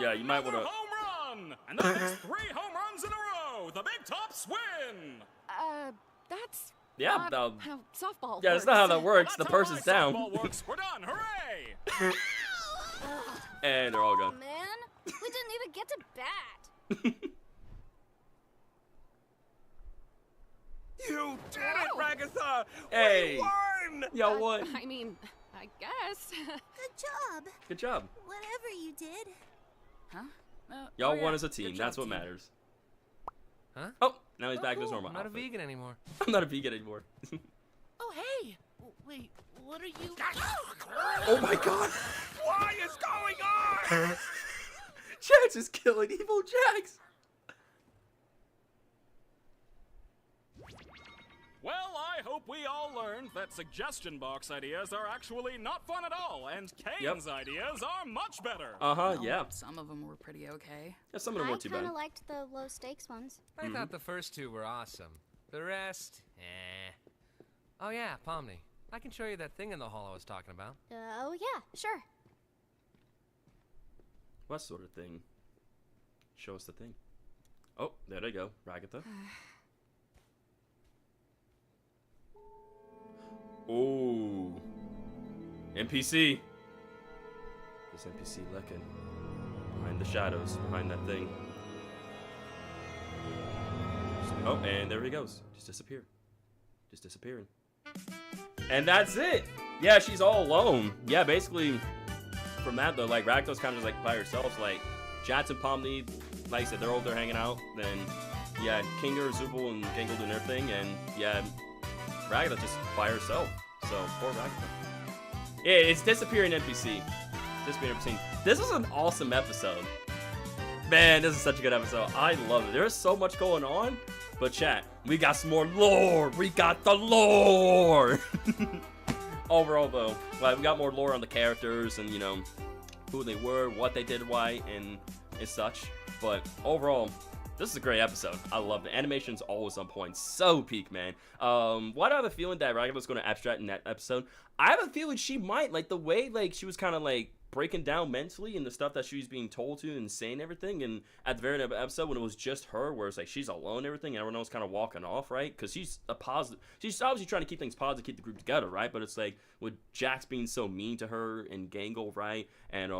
Yeah, you might wanna. Home run, and that makes 3 home runs in a row. The Big Tops win. That's Yeah. not how softball. Yeah, that's not how that works. The person's down. Softball works. We're done. Hooray! And they're all Oh, gone. man. We didn't even get to bat. You did it, Ragatha! Hey. We won! Y'all won. I mean, I guess. Good job. Good job. Whatever you did. Huh? Y'all yeah. won as a team. Good job, That's what team. matters. Huh? Oh, now he's back to his Cool. normal I'm not a outfit. vegan anymore. I'm not a vegan anymore. Oh, hey! Wait, what are you... Oh my god! What is going on? Jax is killing evil Jax! Well, I hope we all learned that suggestion box ideas are actually not fun at all, and Kane's ideas are much better. Well, yeah. Some of them were pretty okay. Yeah, some of them I weren't too bad. kind of liked the low stakes ones. I thought the first 2 were awesome. The rest, eh. Oh yeah, Pomni. I can show you that thing in the hall I was talking about. Oh, yeah, sure. What sort of thing? Show us the thing. Oh, there they go. Ragatha. Oh. NPC. There's NPC lurking behind the shadows, behind that thing. Oh, and there he goes. Just disappeared. Just disappearing. And that's it. Yeah, she's all alone. Yeah, basically, from that though, like Ragatha's kind of just like by herself. So, like Jax and Pomni, like I said, they're over there hanging out. Then yeah, Kinger, Zubul, and Gangle doing their thing, and yeah, Ragatha just by herself. So poor Ragatha. Yeah, it's disappearing NPC. Disappearing NPC. This is an awesome episode. Man, this is such a good episode. I love it. There's so much going on. But chat, we got some more lore. We got the lore. Overall, though, like, we got more lore on the characters and, you know, who they were, what they did, why, and such. But overall, this is a great episode. I love it. Animation's always on point. So peak, man. Why do I have a feeling that Ragatha's going to abstract in that episode? I have a feeling she might. Like, the way, like, she was kind of, like, breaking down mentally and the stuff that she was being told to and saying everything. And at the very end of the episode, when it was just her, where it's like she's alone and everything, and everyone else kind of walking off, right? Because she's a positive. She's obviously trying to keep things positive, keep the group together, right? But it's like with Jax being so mean to her and Gangle, right? And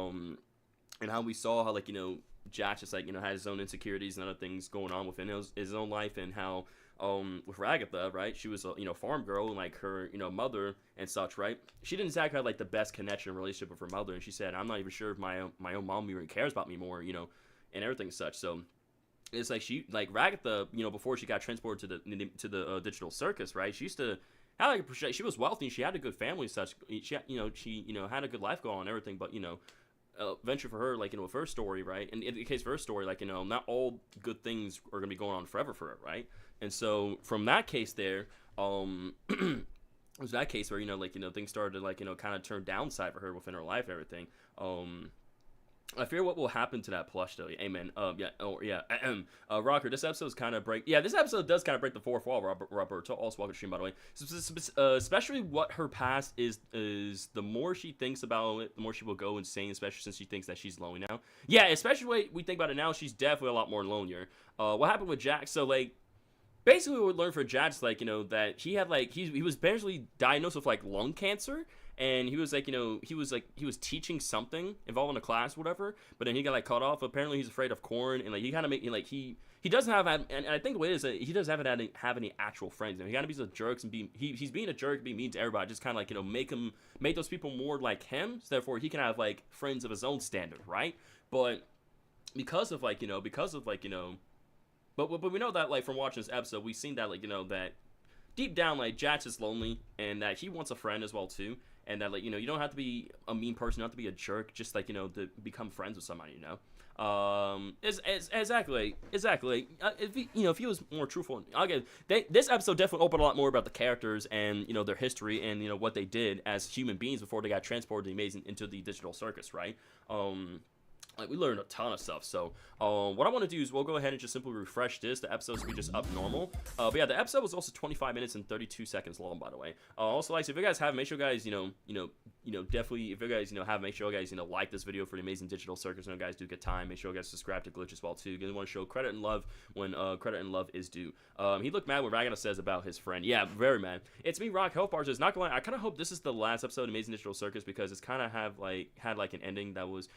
how we saw how, like, you know, Jax just, like, you know, had his own insecurities and other things going on within his own life, and how with Ragatha, right, she was a, you know, farm girl, and like her, you know, mother and such, right? She didn't exactly have like the best connection and relationship with her mother, and she said, I'm not even sure if my own mom even cares about me more, you know, and everything and such. So it's like she, like Ragatha, you know, before she got transported to the digital circus, right? She used to have like she was wealthy, she had a good family and such. She had a good life going on and everything, but you know, eventually for her, like, you know, with her story, right? And in the case of her story, like, you know, not all good things are gonna be going on forever for her, right? And so from that case there, it was that case where, you know, like, you know, things started to, like, you know, kind of turn downside for her within her life and everything. I fear what will happen to that plush though. Amen. Rocker, this episode's kind of this episode does kind of break the fourth wall, Robert. Also welcome to stream, by the way. Especially what her past is the more she thinks about it, the more she will go insane, especially since she thinks that she's lonely now. Yeah, especially the way we think about it now, she's definitely a lot more lonelier. What happened with Jax? So, like, basically what we learned for Jax, like, you know, that he had, like, he was basically diagnosed with, like, lung cancer. And he was like, you know, he was teaching something involving a class, whatever. But then he got like cut off. Apparently, he's afraid of corn, and like he kind of make like he doesn't have, and I think the way it is that he doesn't have any actual friends. And he kind of be jerks and he's being a jerk, being mean to everybody. Just kind of like, you know, make those people more like him. So therefore, he can have like friends of his own standard, right? But because of like, you know, but we know that like from watching this episode, we've seen that like, you know, that deep down like Jax is lonely and that he wants a friend as well too. And that, like, you know, you don't have to be a mean person, you don't have to be a jerk, just, like, you know, to become friends with somebody, you know? Exactly. If he was more truthful, again, this episode definitely opened a lot more about the characters and their history and what they did as human beings before they got transported into the digital circus, right? Like, we learned a ton of stuff. So what I want to do is we'll go ahead and just simply refresh this. The episode's gonna be just up normal. But yeah, the episode was also 25 minutes and 32 seconds long, by the way. Also, like, so if you guys have, make sure you guys definitely, if you guys have, make sure you guys like this video for the Amazing Digital Circus. And you guys do get time, make sure you guys subscribe to Glitch as well too. You want to show credit and love when credit and love is due. He looked mad when Ragana says about his friend. Yeah, very mad. It's me, Rock Health Bars. It's not going. I kind of hope this is the last episode of Amazing Digital Circus because it's kind of had like an ending that was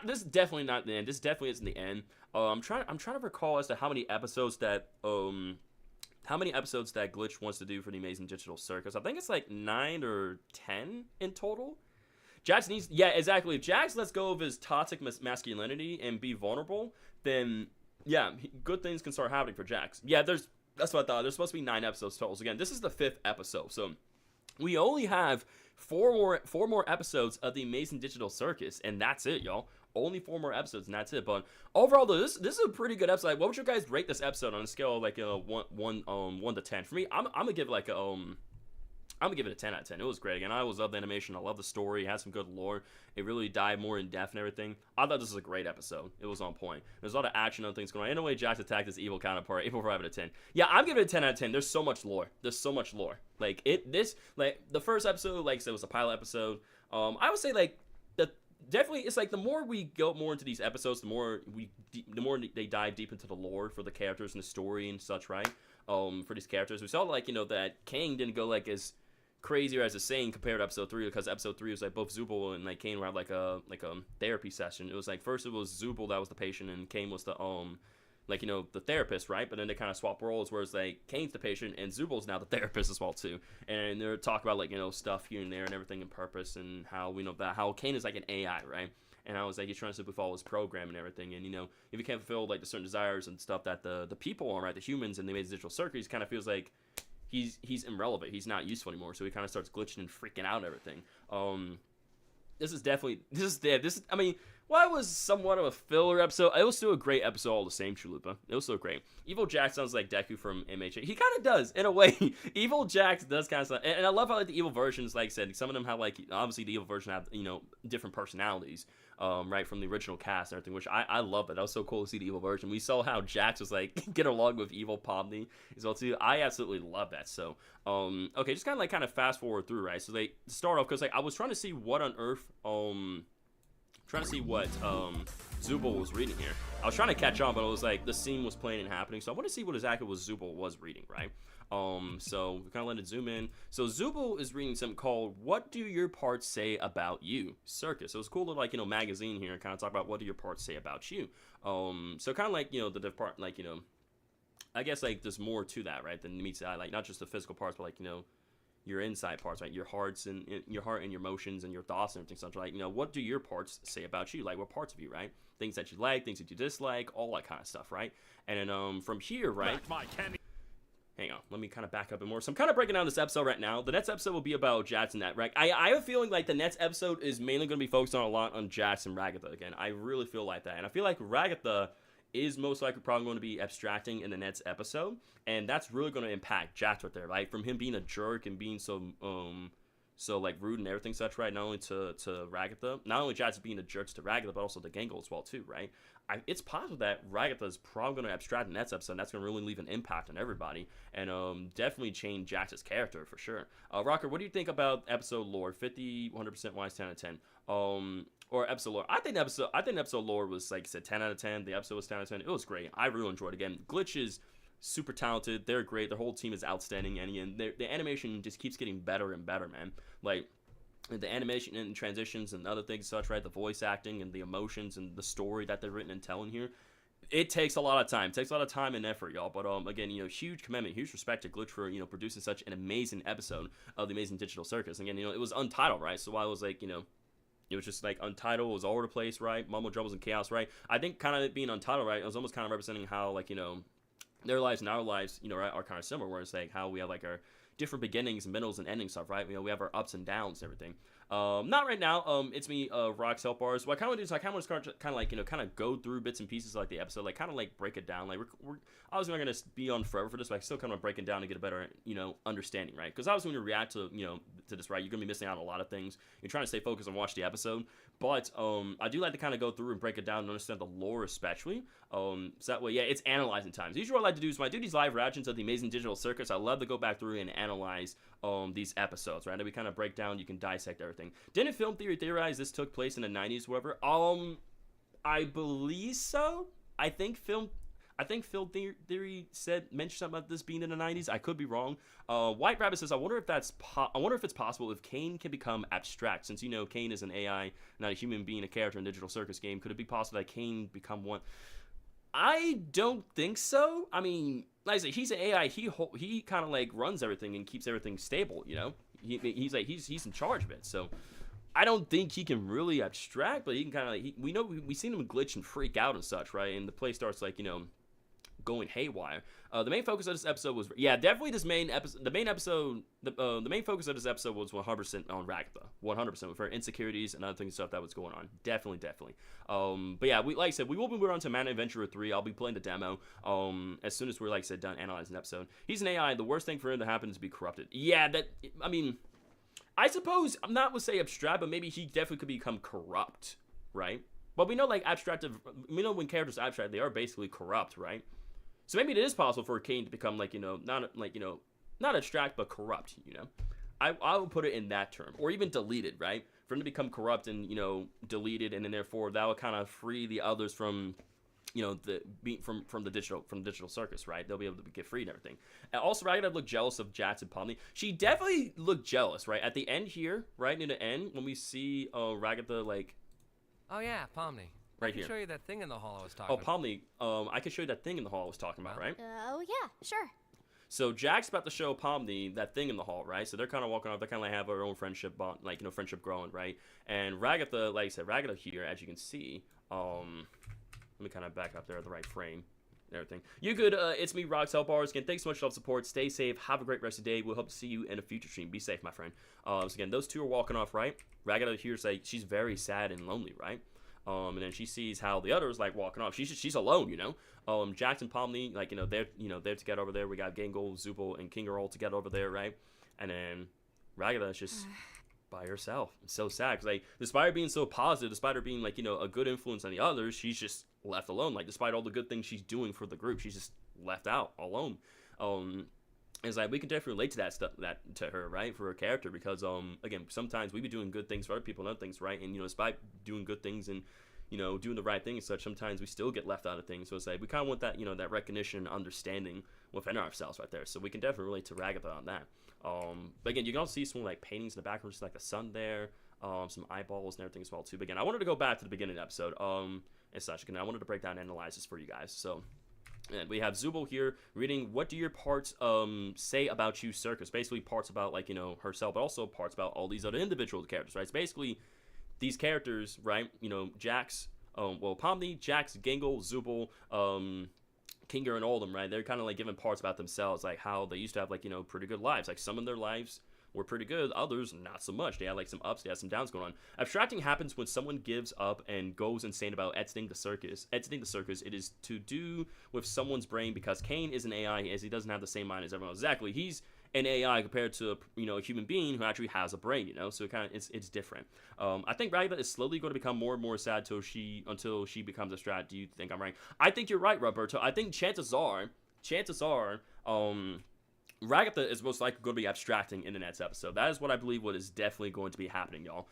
this is definitely not the end. This definitely isn't the end. I'm trying to recall as to how many episodes that Glitch wants to do for the Amazing Digital Circus. I think it's like 9 or 10 in total. Jax needs, yeah, exactly. If Jax lets go of his toxic masculinity and be vulnerable, then yeah, good things can start happening for Jax. Yeah, that's what I thought. There's supposed to be 9 episodes total. So again, this is the 5th episode, so we only have 4 more episodes of the Amazing Digital Circus, and that's it, y'all. Only 4 more episodes, and that's it. But overall, though, this is a pretty good episode. Like, what would you guys rate this episode on a scale of like 1 to 10? For me, I'm gonna give it like I'm gonna give it a 10 out of 10. It was great. Again, I always love the animation. I love the story. It had some good lore. It really dived more in depth and everything. I thought this was a great episode. It was on point. There's a lot of action and things going on. Anyway, Jax attacked his evil counterpart. April 5 out of 10. Yeah, I'm giving it a 10 out of 10. There's so much lore. Like the first episode, like I said, was a pilot episode. I would say like definitely it's like the more we go more into these episodes, the more they dive deep into the lore for the characters and the story and such, right? For these characters, we saw like that Kang didn't go like as crazier as a Sane compared to episode 3, because episode 3 was like both Zubul and like Kane were like a therapy session. It was like first it was Zubul that was the patient and Kane was the the therapist, right? But then they kind of swap roles, whereas like Kane's the patient and Zubul's now the therapist as well too. And they're talking about like stuff here and there and everything in purpose, and how we know that how Kane is like an AI, right? And I was like, he's trying to simply follow his program and everything. And if you can't fulfill like the certain desires and stuff that the people are, right, the humans and the Amazing Digital Circus, he kind of feels like he's irrelevant. He's not useful anymore. So he kind of starts glitching and freaking out and everything. I mean, while it was somewhat of a filler episode, it was still a great episode all the same, Chalupa. It was still great. Evil Jax sounds like Deku from MHA. He kind of does, in a way. Evil Jax does kind of sound, and I love how like the evil versions, like I said, some of them have like, obviously the evil version have, different personalities, right, from the original cast and everything, which I love it. That was so cool to see the evil version. We saw how Jax was like, get along with evil Pomni as well too. I absolutely love that. So, okay, just kind of fast forward through, right? So they start off, because like I was trying to see what on earth, Zubul was reading here. I was trying to catch on, but it was like the scene was playing and happening, so I want to see what exactly Zubul was reading, right? So we kind of let it zoom in. So Zubul is reading something called "What Do Your Parts Say About You?" CIRCUS. So it's a cool little like magazine here, and kind of talk about what do your parts say about you. So kind of like the part like I guess like there's more to that, right? Than meets the eye, like not just the physical parts, but like your inside parts, right? Your hearts and your heart and your emotions and your thoughts and everything. Such like, what do your parts say about you? Like, what parts of you, right? Things that you like, things that you dislike, all that kind of stuff, right? And then from here, right? Hang on, let me kind of back up a bit more. So I'm kind of breaking down this episode right now. The next episode will be about Jats and that, right? I have a feeling like the next episode is mainly going to be focused on a lot on Jats and Ragatha again. I really feel like that, and I feel like Ragatha is most likely probably going to be abstracting in the next episode, and that's really going to impact Jax right there, right? From him being a jerk and being so like rude and everything such, right? Not only to Ragatha, not only Jax being a jerk to Ragatha, but also to Gengo as well too, right? It's possible that Ragatha is probably going to abstract in the next episode, and that's going to really leave an impact on everybody, and definitely change Jax's character for sure. Rocker, what do you think about episode lore? 50, 100% wise, 10 out of 10. Or episode lore. I think episode lore was, like I said, 10 out of 10. The episode was 10 out of 10. It was great. I really enjoyed it. Again, Glitch is super talented. They're great. Their whole team is outstanding. And the animation just keeps getting better and better, man. Like, the animation and transitions and other things such, right? The voice acting and the emotions and the story that they're written and telling here. It takes a lot of time. It takes a lot of time and effort, y'all. But again, huge commitment, huge respect to Glitch for producing such an amazing episode of the Amazing Digital Circus. Again, it was Untitled, right? So I was like, it was just like Untitled, it was all over the place, right? Mumble Jumbles and Chaos, right? I think kind of it being Untitled, right? It was almost kind of representing how like their lives and our lives, right, are kind of similar. Where it's like how we have like our different beginnings, middles, and ending stuff, right? You know, we have our ups and downs and everything. Not right now. It's me, Rock Self Bars. What I kind of do is I kind of want to kind of like, you know, kind of go through bits and pieces of, like, the episode, like kind of like break it down. Like we're obviously not gonna be on forever for this, but I still kind of break it down to get a better, you know, understanding, right? Because obviously when you react to, you know, to this, right, you're gonna be missing out on a lot of things. You're trying to stay focused and watch the episode, but I do like to kind of go through and break it down and understand the lore, especially. So that way, yeah, it's analyzing times. Usually what I like to do is when I do these live reactions of the Amazing Digital Circus, I love to go back through and analyze these episodes, right? And we kind of break down, you can dissect everything. Didn't Film Theory theorize this took place in the 90s, whatever? I believe so. I think Film Theory mentioned something about this being in the 90s. I could be wrong. White Rabbit says, I wonder if it's possible if Kane can become abstract. Since, you know, Kane is an AI, not a human being, a character in a Digital Circus game. Could it be possible that Kane become one? I don't think so. I mean, like I said, he's an AI. He kind of like runs everything and keeps everything stable. You know, he's in charge of it. So I don't think he can really abstract, but he can kind of like we've seen him glitch and freak out and such, right? And the play starts like, you know, going haywire. The main focus of this episode was, yeah, definitely this main episode. The main focus of this episode was 100% on Ragatha, 100% with her insecurities and other things and stuff that was going on. Definitely. But yeah, like I said, we will be moving on to Mana Adventurer 3. I'll be playing the demo. As soon as we're, like I said, done analyzing the episode. He's an AI. The worst thing for him to happen is to be corrupted. Yeah, I mean, I suppose I'm not would say abstract, but maybe he definitely could become corrupt, right? But we know we know when characters are abstract, they are basically corrupt, right? So maybe it is possible for Kane to become like, you know, not abstract, but corrupt, you know. I would put it in that term, or even deleted, right? For him to become corrupt and, you know, deleted, and then therefore that would kind of free the others from, you know, from the digital circus, right? They'll be able to get free and everything. And also, Ragatha looked jealous of Jax and Pomni. She definitely looked jealous, right? At the end here, right near the end, when we see Ragatha like, oh yeah, Pomni. Right I can here. show you that thing in the hall I was talking about. Oh, Pomni, I can show you that thing in the hall I was talking about, right? Oh, yeah, sure. So Jack's about to show Pomni that thing in the hall, right? So they're kind of walking off. They kind of like have their own friendship bond, like, you know, friendship growing, right? And Ragatha, like I said, Ragatha here, as you can see, let me kind of back up there at the right frame and everything. You good? It's me, Rock Self Bars. Again, thanks so much for all the support. Stay safe. Have a great rest of the day. We'll hope to see you in a future stream. Be safe, my friend. So again, those two are walking off, right? Ragatha here's like, she's very sad and lonely, right? And then she sees how the others like walking off. She's alone, you know. Jax and Pomni, like, you know, they're together over there. We got Gangle, Zubul, and King are all together over there, right? And then Ragatha is just by herself. It's so sad because, like, despite her being so positive, despite her being, like, you know, a good influence on the others, she's just left alone. Like, despite all the good things she's doing for the group, she's just left out alone. It's like we can definitely relate to that to her, right, for her character, because again, sometimes we be doing good things for other people and other things, right, and, you know, despite doing good things and, you know, doing the right thing and such, sometimes we still get left out of things. So it's like we kind of want that, you know, that recognition and understanding within ourselves right there. So we can definitely relate to Ragatha on that. But again, you can also see some like paintings in the background, just like the sun there, some eyeballs and everything as well too. But again, I wanted to go back to the beginning of the episode and such. Again, I wanted to break down and analyze this for you guys. So. And we have Zubul here reading, what do your parts say about you, CIRCUS? Basically parts about, like, you know, herself, but also parts about all these other individual characters, right? It's basically these characters, right? You know, Jax, Pomni, Jax, Gangle, Zubul, Kinger, and all of them, right? They're kind of like giving parts about themselves, like how they used to have, like, you know, pretty good lives. Like some of their lives were pretty good, others not so much. They had like some ups, they had some downs going on. Abstracting happens when someone gives up and goes insane about exiting the circus. It is to do with someone's brain, because Kane is an AI, as he doesn't have the same mind as everyone else. Exactly, he's an AI compared to, you know, a human being who actually has a brain, you know, so it kind of it's different. I think Ragatha is slowly going to become more and more sad until she becomes abstract. Do you think I'm right? I think you're right, Roberto. I think chances are Ragatha is most likely going to be abstracting in the next episode. That is what I believe what is definitely going to be happening, y'all.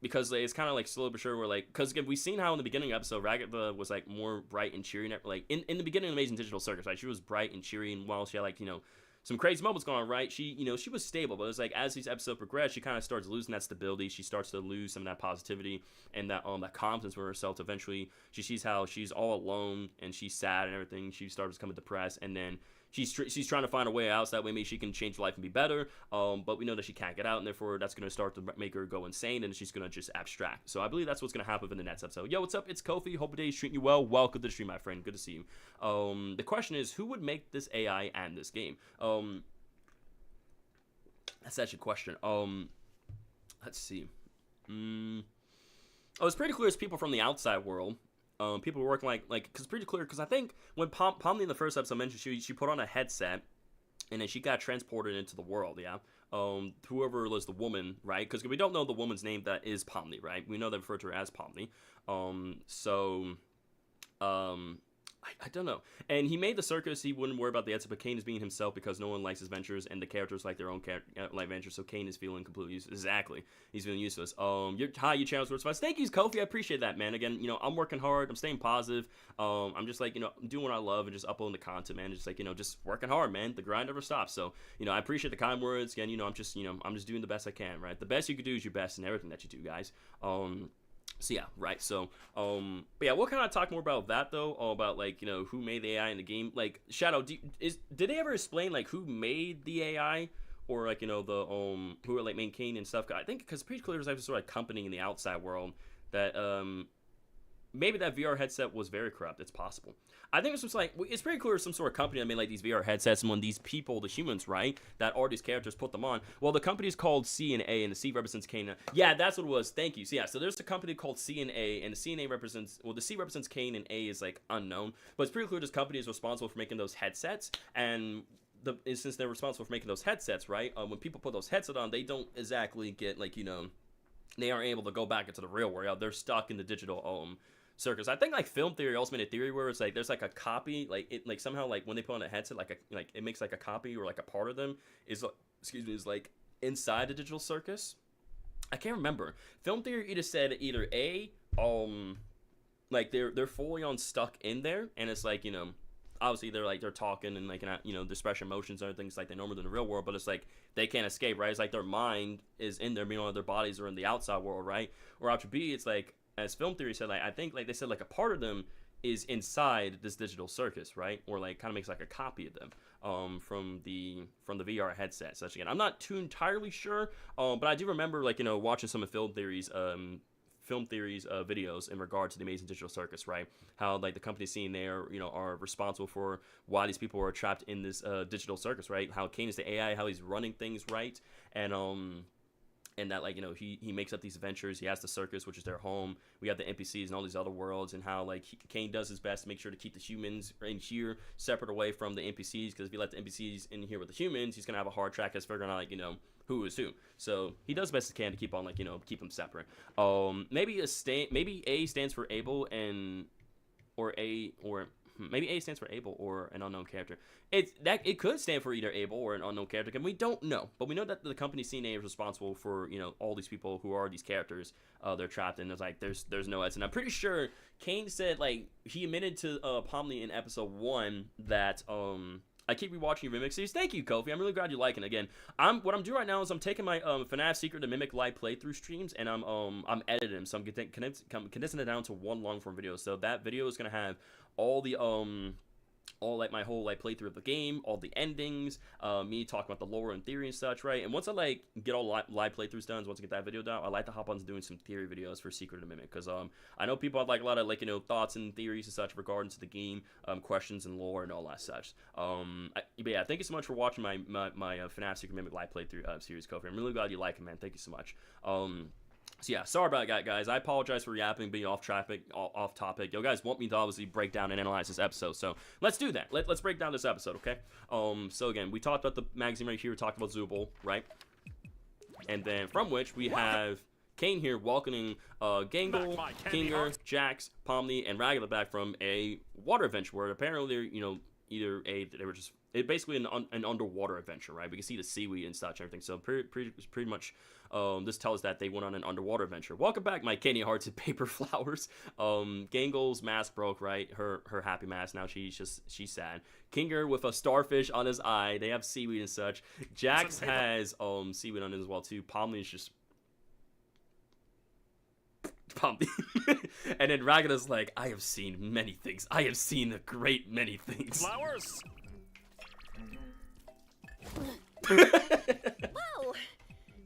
Because it's kind of like slow but sure. We're like, because again, we've seen how in the beginning of the episode, Ragatha was like more bright and cheery. Like in the beginning of Amazing Digital Circus, right? She was bright and cheery, and while she had, like, you know, some crazy moments going on, right? She, you know, she was stable, but it's like as these episodes progress, she kind of starts losing that stability. She starts to lose some of that positivity and that confidence for herself. Eventually, she sees how she's all alone and she's sad and everything. She starts becoming depressed, and then she's trying to find a way out, so that way maybe she can change her life and be better. But we know that she can't get out, and therefore that's going to start to make her go insane, and she's going to just abstract. So I believe that's what's going to happen in the next episode. Yo, what's up? It's Kofi. Hope today's treating you well. Welcome to the stream, my friend. Good to see you. The question is, who would make this AI and this game? That's actually a question. Let's see. Oh, it's pretty clear it's people from the outside world. People working like, cause it's pretty clear, cause I think when Pomni in the first episode mentioned she put on a headset, and then she got transported into the world, yeah. Whoever was the woman, right? Because we don't know the woman's name that is Pomni, right? We know they refer to her as Pomni. I don't know. And he made the circus. He wouldn't worry about the Etsa, but Kane is being himself because no one likes his ventures, and the characters like their own ventures. So Kane is feeling completely useless. Exactly, he's feeling useless. Your channel's worth spice. Thank you, Kofi. I appreciate that, man. Again, I'm working hard. I'm staying positive. I'm just like doing what I love and just uploading the content, man. Just like just working hard, man. The grind never stops. So I appreciate the kind words. Again, I'm just I'm just doing the best I can, right? The best you could do is your best in everything that you do, guys. So yeah, right. So, but yeah, we'll kind of talk more about that though, about like who made the AI in the game. Like Shadow, did they ever explain like who made the AI, or like the who are like main Kane and stuff? I think because pretty clear there's like sort of company in the outside world that maybe that VR headset was very corrupt. It's possible. I think it's pretty clear some sort of company that made like these VR headsets, and when these people, the humans, right, that are these characters, put them on. Well, the company is called C&A, and the C represents Kane. Yeah, that's what it was. Thank you. So yeah, so there's a company called C&A, and the C&A represents, well, the C represents Kane, and A is like unknown. But it's pretty clear this company is responsible for making those headsets, and since they're responsible for making those headsets, right, when people put those headsets on, they don't exactly get like they aren't able to go back into the real world. They're stuck in the digital circus. I think like Film Theory also made a theory where it's like there's like a copy, like it like somehow like when they put on a headset, like it makes like a copy or like a part of them is like inside the digital circus. I can't remember. Film Theory said either A, like they're fully on stuck in there, and it's like obviously they're talking and like their special emotions and things like they normally do in the real world, but it's like they can't escape, right? It's like their mind is in there, meanwhile their bodies are in the outside world, right? Or option B, it's like, as Film Theory said, like I think like they said like a part of them is inside this digital circus, right? Or like kind of makes like a copy of them from the VR headset. So again, I'm not too entirely sure, but I do remember like watching some of Film Theory's videos in regard to the Amazing Digital Circus, right? How like the companies seen there, are responsible for why these people are trapped in this digital circus, right? How Kane is the AI, how he's running things right, and that like he makes up these adventures. He has the circus, which is their home. We have the NPCs and all these other worlds, and how like Kane does his best to make sure to keep the humans in here separate away from the NPCs, because if you let the NPCs in here with the humans, he's gonna have a hard track as figuring out like who is who. So he does the best he can to keep on like keep them separate. Maybe A stands for Able, maybe A stands for Able or an unknown character. It could stand for either Able or an unknown character, and we don't know. But we know that the company CNA is responsible for all these people who are these characters. They're trapped, and there's no S. And I'm pretty sure Kane said like he admitted to Pomni in episode 1 that I keep rewatching your Mimic series. Thank you, Kofi. I'm really glad you like it. Again, what I'm doing right now is I'm taking my FNAF Secret to Mimic live playthrough streams, and I'm editing them. So I'm condensing it down to one long form video. So that video is gonna have all the like my whole like playthrough of the game, all the endings, me talking about the lore and theory and such, right? And once I like get all live playthroughs done, once I get that video down, I like to hop on to doing some theory videos for Secret of the Mimic, because I know people have like a lot of like thoughts and theories and such regarding to the game, questions and lore and all that such. But yeah, thank you so much for watching my FNAF Secret Mimic live playthrough series, Kofi. I'm really glad you like it, man. Thank you so much. So yeah, sorry about that, guys. I apologize for yapping, being off topic. You guys want me to obviously break down and analyze this episode, so let's do that. Let's break down this episode, okay? So again, we talked about the magazine right here. We talked about Zubul, right? And then from which we have Kane here welcoming Gangle, Kinger, Jax, Pomni, and Ragged back from a water adventure where apparently they were just basically an underwater adventure, right? We can see the seaweed and such and everything. So pretty much this tells us that they went on an underwater adventure. Welcome back, my candy hearts and paper flowers. Gangle's mask broke, right? Her happy mask. Now she's sad. Kinger with a starfish on his eye. They have seaweed and such. Jax has seaweed on it as well too. Pomni's just Pomni. And then Ragna's like, I have seen many things. I have seen a great many things. Flowers. Well,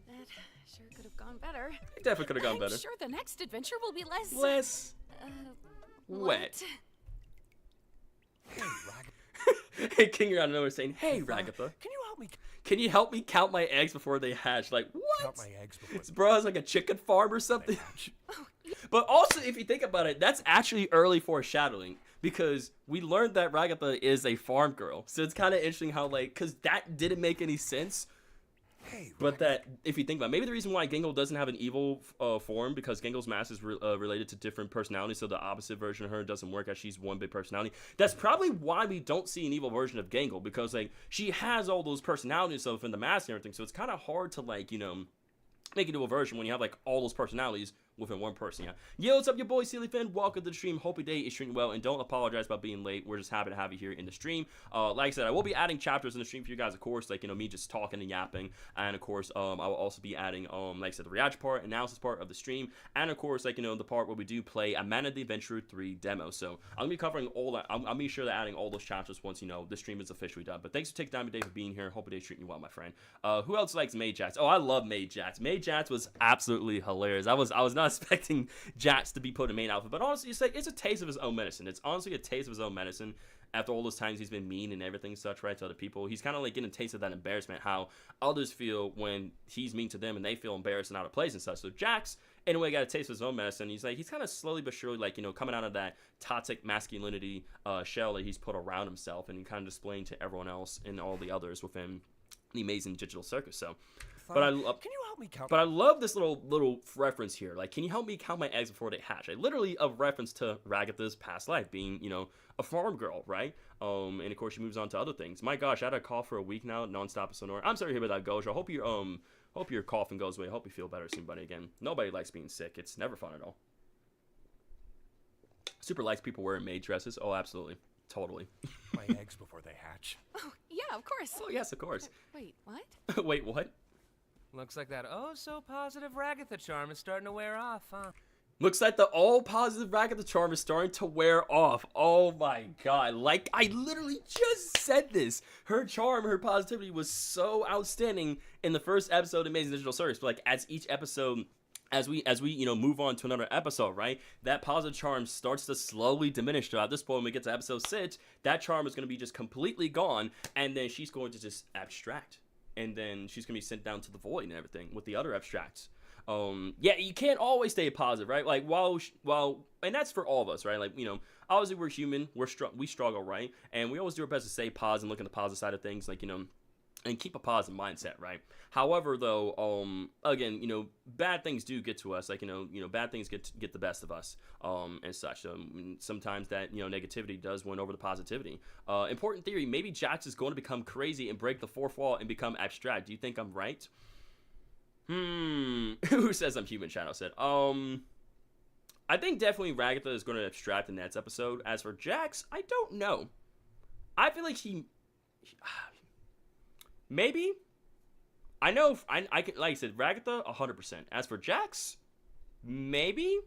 that sure could have gone better. It definitely could have gone better. I'm sure the next adventure will be less wet. Hey, Kinger out of nowhere saying, "Hey, Ragatha, can you help me? Can you help me count my eggs before they hatch? Like, what? Count my eggs before This bro has like a chicken farm or something. But also, if you think about it, that's actually early foreshadowing because we learned that Ragatha is a farm girl. So it's kind of interesting how, like, because that didn't make any sense. But that, if you think about it, maybe the reason why Gengal doesn't have an evil form because Gengal's mask is related to different personalities, so the opposite version of her doesn't work as she's one big personality. That's probably why we don't see an evil version of Gengal, because like she has all those personalities stuff in the mask and everything, so it's kind of hard to like, you know, make into a version when you have like all those personalities within one person. Yo, what's up, your boy Sealy Finn? Welcome to the stream. Hope your day is treating well, and don't apologize about being late. We're just happy to have you here in the stream. Like I said, I will be adding chapters in the stream for you guys, of course, like, you know, me just talking and yapping, and of course, I will also be adding, like I said, the reaction part, analysis part of the stream, and of course, like, you know, the part where we do play a Man of the Adventure 3 demo. So I'm gonna be covering all that. I'll be sure to adding all those chapters once, you know, the stream is officially done. But thanks for taking time today for being here. Hope your day's treating you well, my friend. Who else likes Maid Jax? Oh, I love Maid Jax. Maid Jax was absolutely hilarious. I was not expecting Jax to be put in main outfit, but honestly, it's a taste of his own medicine. It's honestly a taste of his own medicine. After all those times he's been mean and everything such, right, to other people, he's kind of like getting a taste of that embarrassment, how others feel when he's mean to them and they feel embarrassed and out of place and such. So Jax, in a way, got a taste of his own medicine. He's kind of slowly but surely, like, you know, coming out of that toxic masculinity shell that he's put around himself, and kind of displaying to everyone else and all the others within the amazing digital circus. So. But can you help me count? But I love this little reference here. Like, can you help me count my eggs before they hatch? Like, literally a reference to Ragatha's past life, being, you know, a farm girl, right? And of course she moves on to other things. My gosh, I had a cough for a week now, nonstop and sonora. I'm sorry to hear about that, Gojo. I hope your coughing goes away. I hope you feel better soon, buddy. Again, nobody likes being sick. It's never fun at all. Super likes people wearing maid dresses. Oh, absolutely. Totally. My eggs before they hatch. Oh, yeah, of course. Oh, yes, of course. Wait, what? Wait, what? Looks like that oh-so-positive Ragatha charm is starting to wear off, huh? Looks like the all-positive Ragatha charm is starting to wear off. Oh my god. Like, I literally just said this. Her charm, her positivity was so outstanding in the first episode of Amazing Digital Circus. But, like, as each episode... As we you know, move on to another episode, right, that positive charm starts to slowly diminish. So at this point, when we get to episode 6, that charm is going to be just completely gone, and then she's going to just abstract. And then she's going to be sent down to the void and everything with the other abstracts. Yeah, you can't always stay positive, right? Like, while and that's for all of us, right? Like, you know, obviously we're human, we struggle, right? And we always do our best to stay positive and look at the positive side of things, like, you know, and keep a positive mindset, right? However, though, again, you know, bad things do get to us. Like, you know, bad things get the best of us, and such. Sometimes that, you know, negativity does win over the positivity. Important theory: maybe Jax is going to become crazy and break the fourth wall and become abstract. Do you think I'm right? Who says I'm human? Shadow said. I think definitely Ragatha is going to abstract in the next episode. As for Jax, I don't know. I feel like he maybe. I know, I can, like I said, Ragatha, 100%. As for Jax, maybe.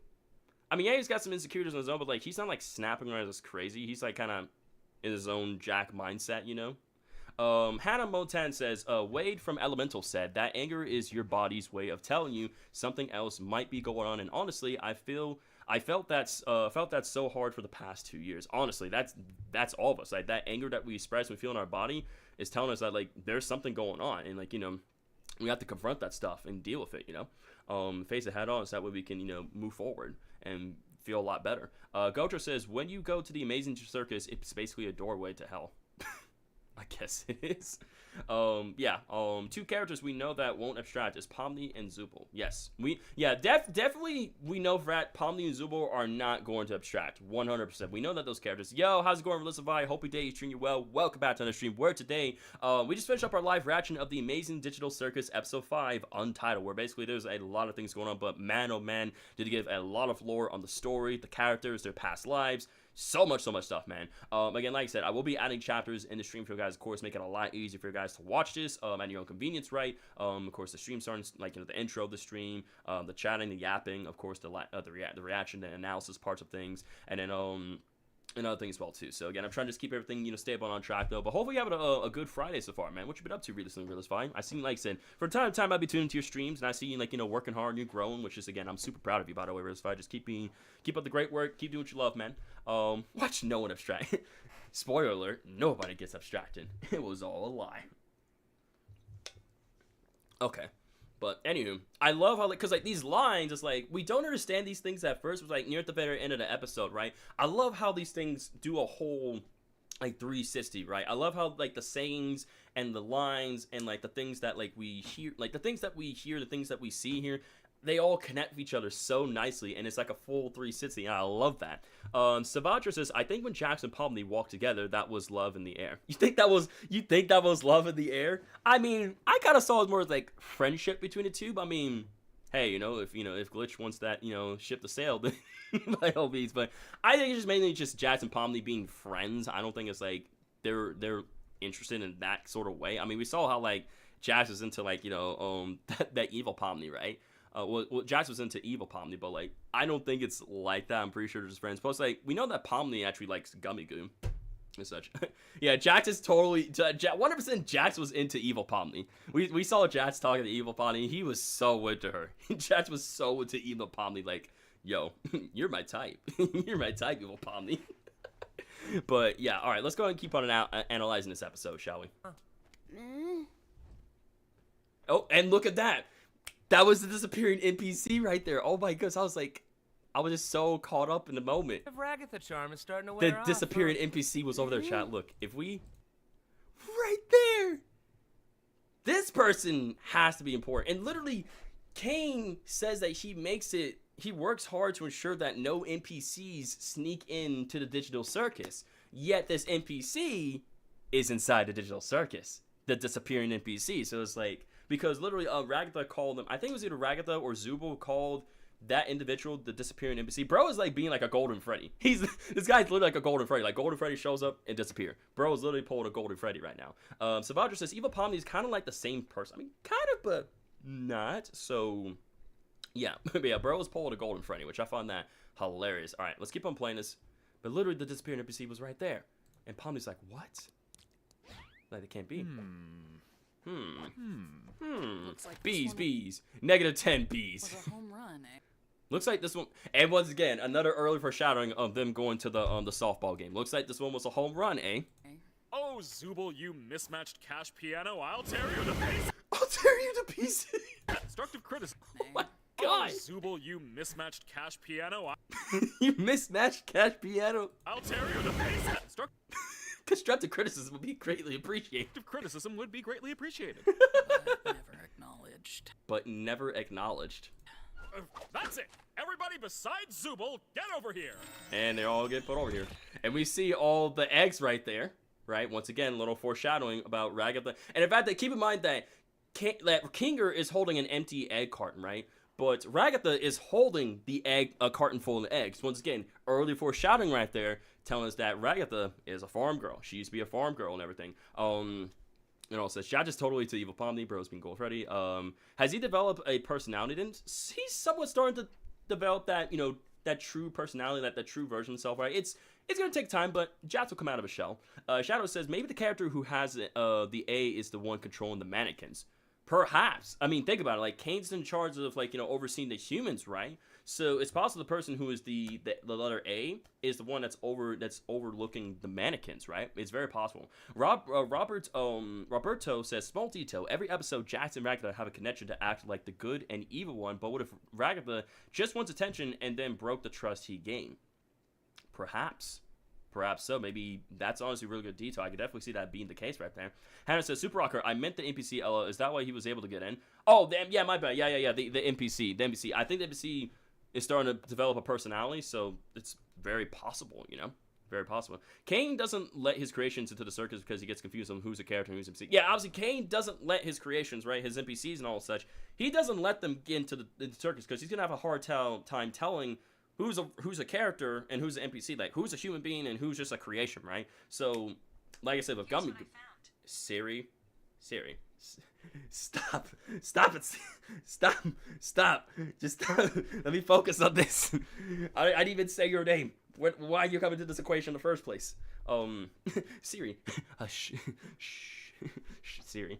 I mean, yeah, he's got some insecurities on his own, but, like, he's not, like, snapping around as crazy. He's, like, kind of in his own Jack mindset, you know? Hannah Motan says, Wade from Elemental said, that anger is your body's way of telling you something else might be going on, and honestly, I felt that so hard for the past 2 years. Honestly, that's all of us. Like, that anger that we express and we feel in our body is telling us that, like, there's something going on, and, like, you know, we have to confront that stuff and deal with it, you know, face it head on, so that way we can, you know, move forward and feel a lot better. Gojo says, when you go to the Amazing Circus, it's basically a doorway to hell. I guess it is. Yeah. Two characters we know that won't abstract is Pomni and Zubul. Yes. Definitely we know that Pomni and Zubul are not going to abstract. 100%. We know that those characters. Yo, how's it going, Melissa Vi? Hope your day is treating you well. Welcome back to another stream. Where today, we just finished up our live reaction of the Amazing Digital Circus episode 5, Untitled, where basically there's a lot of things going on, but man, oh man, did he give a lot of lore on the story, the characters, their past lives. So much stuff, man. Again, like I said, I will be adding chapters in the stream for you guys, of course, make it a lot easier for you guys to watch this at your own convenience, right? Of course, the stream starting, like, you know, the intro of the stream, the chatting, the yapping, of course, the reaction, the analysis parts of things, and then, and other things as well, too. So, again, I'm trying to just keep everything, you know, stable and on track, though. But hopefully you have a good Friday so far, man. What you been up to recently, Realist Vi? I see, like I said, from time to time, I'll be tuning into your streams, and I see you, like, you know, working hard and you're growing, which is, again, I'm super proud of you, by the way, Realist Vi. Just keep up the great work. Keep doing what you love, man. Watch no one abstract. Spoiler alert, nobody gets abstracted. It was all a lie. Okay. But anywho, I love how, like, because, like, these lines, it's like, we don't understand these things at first. It was, like, near at the very end of the episode, right? I love how these things do a whole, like, 360, right? I love how, like, the sayings and the lines and, like, the things that, like, we hear, like, the things that we hear, the things that we see here, they all connect with each other so nicely, and it's like a full 360, and I love that. Savatra says, I think when Jax and Pomni walked together, that was love in the air. You think that was love in the air? I mean, I kind of saw it more as, like, friendship between the two, but I mean, hey, if Glitch wants that, ship to sail, then by all means, but I think it's just mainly just Jax and Pomni being friends. I don't think it's, like, they're interested in that sort of way. I mean, we saw how, like, Jax is into, like, that evil Pomni, right? Well, Jax was into evil Pomni, but, like, I don't think it's like that. I'm pretty sure they're just friends. Plus, like, we know that Pomni actually likes Gummy Goo and such. Yeah, Jax is totally... 100% Jax was into evil Pomni. We saw Jax talking to evil Pomni. He was so into her. Jax was so into evil Pomni. Like, yo, you're my type. You're my type, evil Pomni. But, yeah, all right. Let's go ahead and keep on analyzing this episode, shall we? Oh, and look at that. That was the disappearing NPC right there. Oh my goodness, I was just so caught up in the moment. The Ragatha charm is starting to wear The off. disappearing NPC was over there, chat. Look, if we... Right there! This person has to be important. And literally, Kane says that he works hard to ensure that no NPCs sneak into the digital circus. Yet this NPC is inside the digital circus. The disappearing NPC. So it's like... Because literally, Ragatha called him. I think it was either Ragatha or Zubul called that individual the disappearing NPC. Bro is like being like a Golden Freddy. This guy's literally like a Golden Freddy. Like Golden Freddy shows up and disappear. Bro is literally pulling a Golden Freddy right now. Savadra says Evil Pomni is kind of like the same person. I mean, kind of, but not. So yeah, but yeah, bro is pulling a Golden Freddy, which I find that hilarious. All right, let's keep on playing this. But literally, the disappearing NPC was right there, and Pomni's like, what? Like it can't be. Looks like bees. -10 bees. Was a home run, eh? Looks like this one, and once again, another early foreshadowing of them going to the softball game. Looks like this one was a home run, eh? Oh, Zubul, you mismatched cash piano, I'll tear you to pieces. I'll tear you to pieces. Constructive criticism. Oh my god. Oh, Zubul, you mismatched cash piano. You mismatched cash piano. I'll tear you to pieces. Constructive criticism would be greatly appreciated. Constructive criticism would be greatly appreciated. But never acknowledged. That's it. Everybody besides Zubul, get over here. And they all get put over here. And we see all the eggs right there, right? Once again, a little foreshadowing about Ragatha. And in fact, keep in mind that Kinger is holding an empty egg carton, right? But Ragatha is holding a carton full of eggs. Once again, early foreshadowing right there, telling us that Ragatha is a farm girl. She used to be a farm girl and everything. Says Jax is totally to evil Pomni. Bro's being Gold Freddy. Has he developed a personality? Then he's somewhat starting to develop that, that true personality, that true version of himself, right? It's gonna take time, but Jax will come out of a shell. Shadow says maybe the character who has the A is the one controlling the mannequins. Perhaps. I mean, think about it. Like, Kane's in charge of, like, overseeing the humans, right? So it's possible the person who is the letter A is the one that's overlooking the mannequins, right? It's very possible. Roberto says, small detail. Every episode, Jax and Ragatha have a connection to act like the good and evil one. But what if Ragatha just wants attention and then broke the trust he gained? Perhaps so. Maybe that's honestly a really good detail. I could definitely see that being the case right there. Hannah says, Super Rocker, I meant the NPC, Ella. Is that why he was able to get in? Oh, damn, yeah, my bad. Yeah. The NPC. The NPC. I think the NPC is starting to develop a personality, so it's very possible, Very possible. Kane doesn't let his creations into the circus because he gets confused on who's a character and who's NPC. Yeah, obviously, Kane doesn't let his creations, right, his NPCs and all such, he doesn't let them get into the circus because he's going to have a hard time telling who's a character and who's an NPC, like who's a human being and who's just a creation, right? So, like I said, with Gummy, Siri, stop it, stop, just stop. Let me focus on this. I didn't even say your name. Why are you coming to this equation in the first place? Siri, Siri.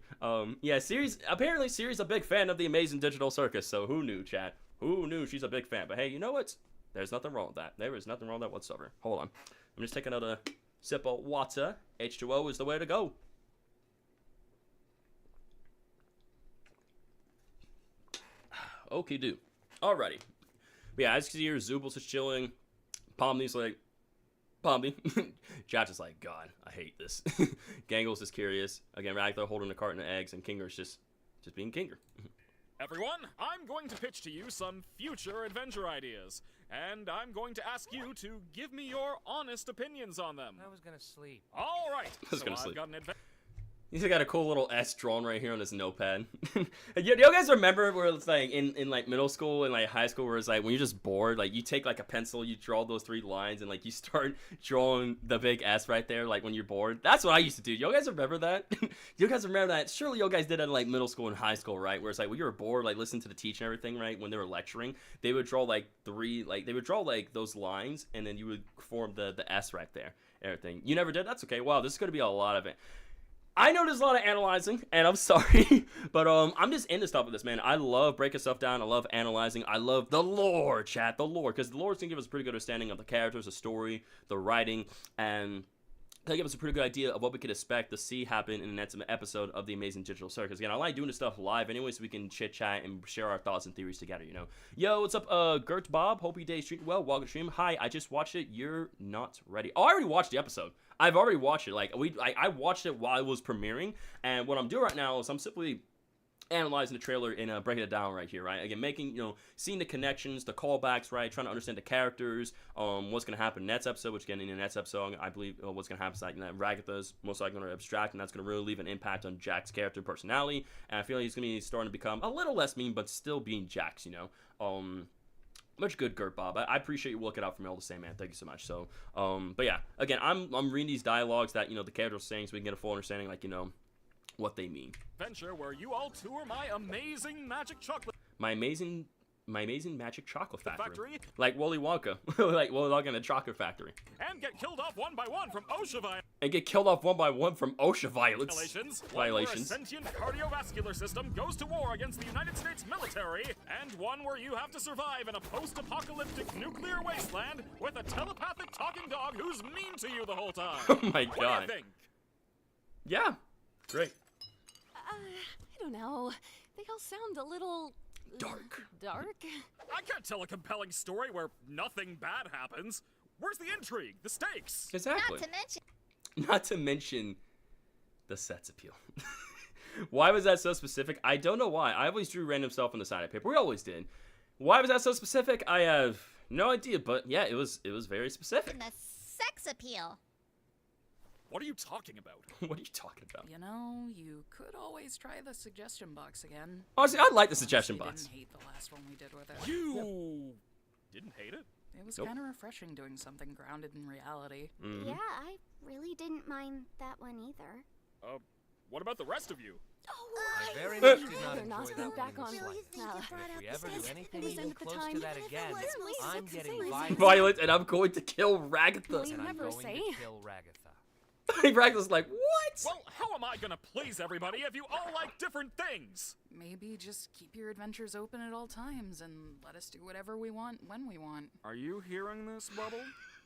Yeah, apparently Siri's a big fan of the Amazing Digital Circus. So who knew, chat? Who knew she's a big fan? But hey, you know what? There's nothing wrong with that. There is nothing wrong with that whatsoever. Hold on. I'm just taking another sip of water. H2O is the way to go. Okay, do. Alrighty. But yeah, as you can see here, Zubul's just chilling. Pomni's like, Pomni. Jax is like, God, I hate this. Gangle's just curious. Again, Ragnar holding a carton of eggs, and Kinger's just being Kinger. Everyone, I'm going to pitch to you some future adventure ideas, and I'm going to ask you to give me your honest opinions on them. I was gonna sleep. All right. I was gonna sleep. I've got an adventure. He's got a cool little S drawn right here on his notepad. You guys remember where it's like in like middle school and like high school where it's like when you're just bored, like you take like a pencil, you draw those 3 lines, and like you start drawing the big S right there, like when you're bored. That's what I used to do. You guys remember that? You guys remember that? Surely you guys did that in like middle school and high school, right? Where it's like when you were bored, like listening to the teacher and everything, right? When they were lecturing, they would draw like they would draw like those lines, and then you would form the S right there. Everything. You never did? That's okay. Wow, this is gonna be a lot of it. I know there's a lot of analyzing, and I'm sorry, but I'm just into stuff with this, man. I love breaking stuff down. I love analyzing. I love the lore, chat, the lore, because the lore is going to give us a pretty good understanding of the characters, the story, the writing, and that'll give us a pretty good idea of what we could expect to see happen in the next episode of the Amazing Digital Circus. Again, I like doing this stuff live anyway, so we can chit-chat and share our thoughts and theories together, you know. Yo, what's up, Gert Bob? Hope your day's treating well. Welcome to stream. Hi, I just watched it. You're not ready. Oh, I already watched the episode. I've already watched it. Like, I watched it while it was premiering, and what I'm doing right now is I'm simply analyzing the trailer and breaking it down right here, right? Again, making, seeing the connections, the callbacks, right? Trying to understand the characters, what's going to happen next episode, which again, in the next episode, I believe what's going to happen is like, Ragatha's most likely going to abstract, and that's going to really leave an impact on Jack's character and personality, and I feel like he's going to be starting to become a little less mean, but still being Jax, Much good, Gert Bob. I appreciate you looking out for me all the same, man. Thank you so much. So, but yeah, again, I'm reading these dialogues that, the characters are saying so we can get a full understanding, like, what they mean. Adventure where you all tour my amazing magic chocolate. My amazing magic chocolate factory. Like Willy Wonka. Like Willy Wonka in the chocolate factory. And get killed off one by one from OSHA violations. Violations. A sentient cardiovascular system goes to war against the United States military, and one where you have to survive in a post-apocalyptic nuclear wasteland with a telepathic talking dog who's mean to you the whole time. Oh my God. What do you think? Yeah. Great. I don't know. They all sound a little... dark. Dark? I can't tell a compelling story where nothing bad happens. Where's the intrigue? The stakes? Exactly. Not to mention the sets appeal. Why was that so specific? I don't know why. I always drew random stuff on the side of paper. We always did. Why was that so specific? I have no idea, but yeah, it was very specific. And the sex appeal. What are you talking about? What are you talking about? You could always try the suggestion box again. Honestly, I like the suggestion box. I didn't hate the last one we did with it. You didn't hate it? It was kind of refreshing doing something grounded in reality. Yeah, I really didn't mind that one either. What about the rest of you? I very much did not They're not enjoy that back one on. in the slightest. If we ever do anything even close to that again, I'm getting violent, and I'm going to kill Ragatha. You never say. Kill Ragatha. Ragatha's like, what? Well, how am I gonna please everybody if you all like different things? Maybe just keep your adventures open at all times and let us do whatever we want when we want. Are you hearing this, Bubble?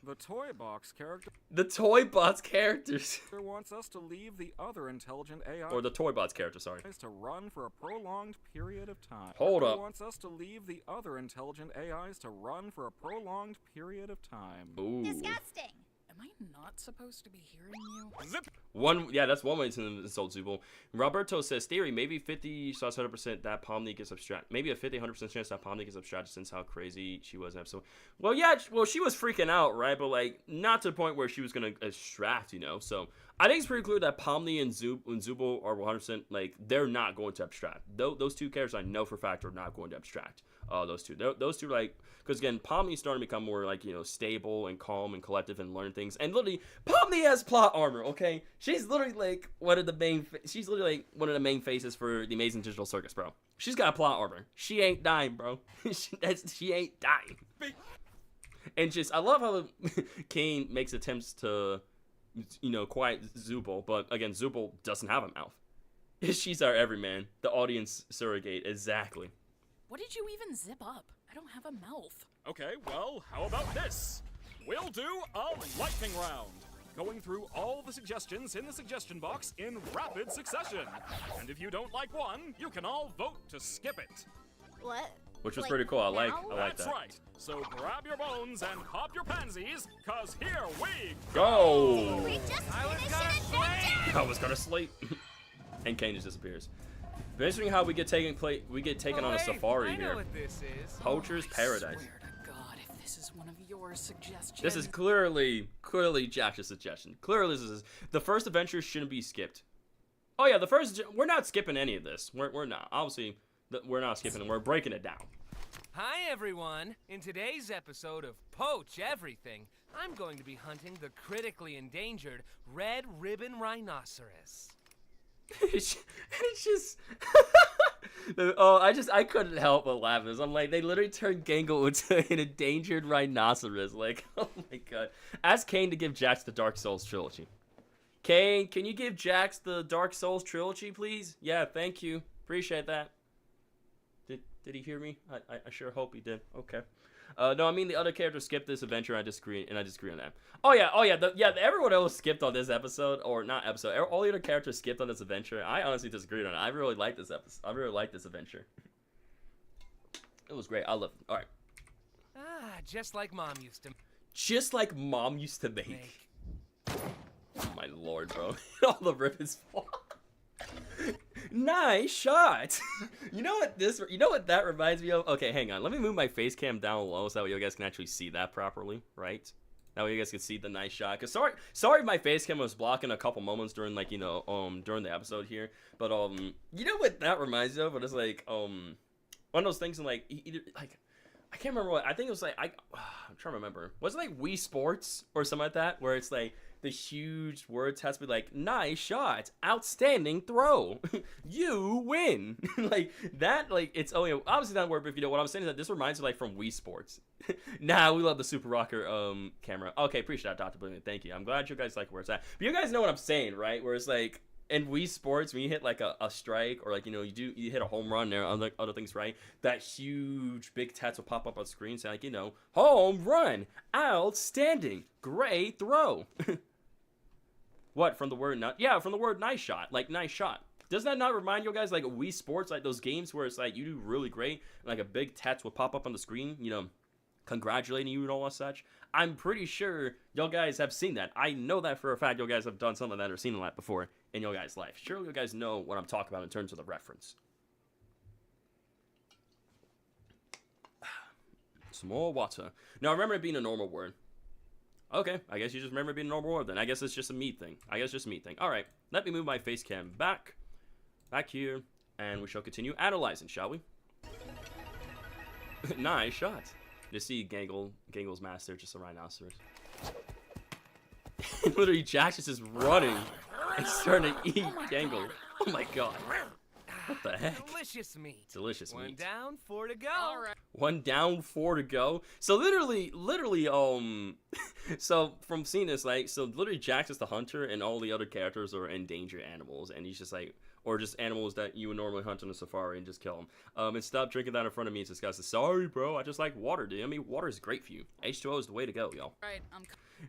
The Toy Box character... The Toy Bots characters. ...wants us to leave the other intelligent AI... Or the Toy Bots character, sorry. ...to run for a prolonged period of time. Hold up. ...wants us to leave the other intelligent AIs to run for a prolonged period of time. Ooh. Disgusting. Am I not supposed to be hearing you? Yeah, that's one way to insult Zubul. Roberto says, theory, maybe 50-100% that Pomni gets abstracted. Maybe a 50-100% chance that Pomni gets abstracted since how crazy she was in episode. Well, yeah, she was freaking out, right? But, like, not to the point where she was going to abstract, So, I think it's pretty clear that Pomni and Zubul are 100%, like, they're not going to abstract. Those two characters I know for a fact are not going to abstract. Those two, like, because again, Pomni's starting to become more, like, stable and calm and collective and learn things. And literally, Pomni has plot armor, okay? She's literally, like, one of the main faces for the Amazing Digital Circus, bro. She's got plot armor. She ain't dying, bro. she ain't dying. And just, I love how Kane makes attempts to, quiet Zubul, but again, Zubul doesn't have a mouth. She's our everyman, the audience surrogate, exactly. What did you even zip up? I don't have a mouth. Okay, well, how about this? We'll do a lightning round, going through all the suggestions in the suggestion box in rapid succession. And if you don't like one, you can all vote to skip it. What? which was pretty cool. I like That's that. right. So grab your bones and pop your pansies, cause here we Go! We just I was finished gonna an adventure! I was gonna sleep. And Kane just disappears. But interesting how we get taken on a safari I know here. what this is. Poacher's Paradise. Swear to God, if this is one of your suggestions. This is clearly Jack's suggestion. Clearly, this is the first adventure shouldn't be skipped. Oh yeah, we're not skipping any of this. We're not. Obviously, we're not skipping it. We're breaking it down. Hi everyone! In today's episode of Poach Everything, I'm going to be hunting the critically endangered red ribbon rhinoceros. It's just I couldn't help but laugh as I'm like, they literally turned Gangle into an endangered rhinoceros. Like, oh my god. Ask Kane to give Jax the Dark Souls trilogy. Kane, can you give Jax the Dark Souls trilogy, please? Yeah, thank you. Appreciate that. Did he hear me? I sure hope he did. Okay. No, I mean the other characters skipped this adventure. I disagree on that. Oh yeah. Everyone else skipped on this episode, or not episode. All the other characters skipped on this adventure. I honestly disagreed on it. I really like this episode. I really like this adventure. It was great. I love it. All right. Ah, just like Mom used to. Just like Mom used to make. Oh my lord, bro! All the ribbons fall. Nice shot. You know what that reminds me of? Okay, hang on. Let me move my face cam down low so that way you guys can actually see that properly, right? That way you guys can see the nice shot. Cause sorry my face cam was blocking a couple moments during during the episode here. But you know what that reminds me of? But it's like one of those things in like I can't remember what I think it was like I'm trying to remember. Was it like Wii Sports or something like that? Where it's like the huge words has to be like, nice shot, outstanding throw, you win. Like that, like it's obviously not a word, but if you know what I'm saying is that this reminds me like from Wii Sports. Nah, we love the Super Rocker camera. Okay, appreciate that, Dr. Brilliant. Thank you. I'm glad you guys like where it's at. But you guys know what I'm saying, right? Where it's like in Wii Sports, when you hit like a strike or like you hit a home run there, like other things, right? That huge big text will pop up on screen saying like home run, outstanding, great throw. What, from the word from the word nice shot, like nice shot. Does that not remind you guys like Wii Sports, like those games where it's like you do really great, and like a big text will pop up on the screen, congratulating you and all that such? I'm pretty sure y'all guys have seen that. I know that for a fact y'all guys have done something like that or seen that before in your guys' life. Sure, you guys know what I'm talking about in terms of the reference. Some more water. Now remember it being a normal word. Okay, I guess you just remember being a normal word then. I guess it's just a me thing. Alright, let me move my face cam back here, and we shall continue analyzing, shall we? Nice shot. You see Gangle's master, just a rhinoceros. Literally, Jax is just running and starting to eat Gangle. Oh my god. What the heck? Delicious meat. Delicious meat. One down, 4 to go. All right. One down, 4 to go. So literally, so from seeing this, like, so literally Jax is the hunter and all the other characters are endangered animals, and he's just like, or just animals that you would normally hunt on a safari and just kill them. And stop drinking that in front of me. It's disgusting. Sorry, bro. I just like water, dude. I mean, water is great for you. H2O is the way to go, y'all. Right,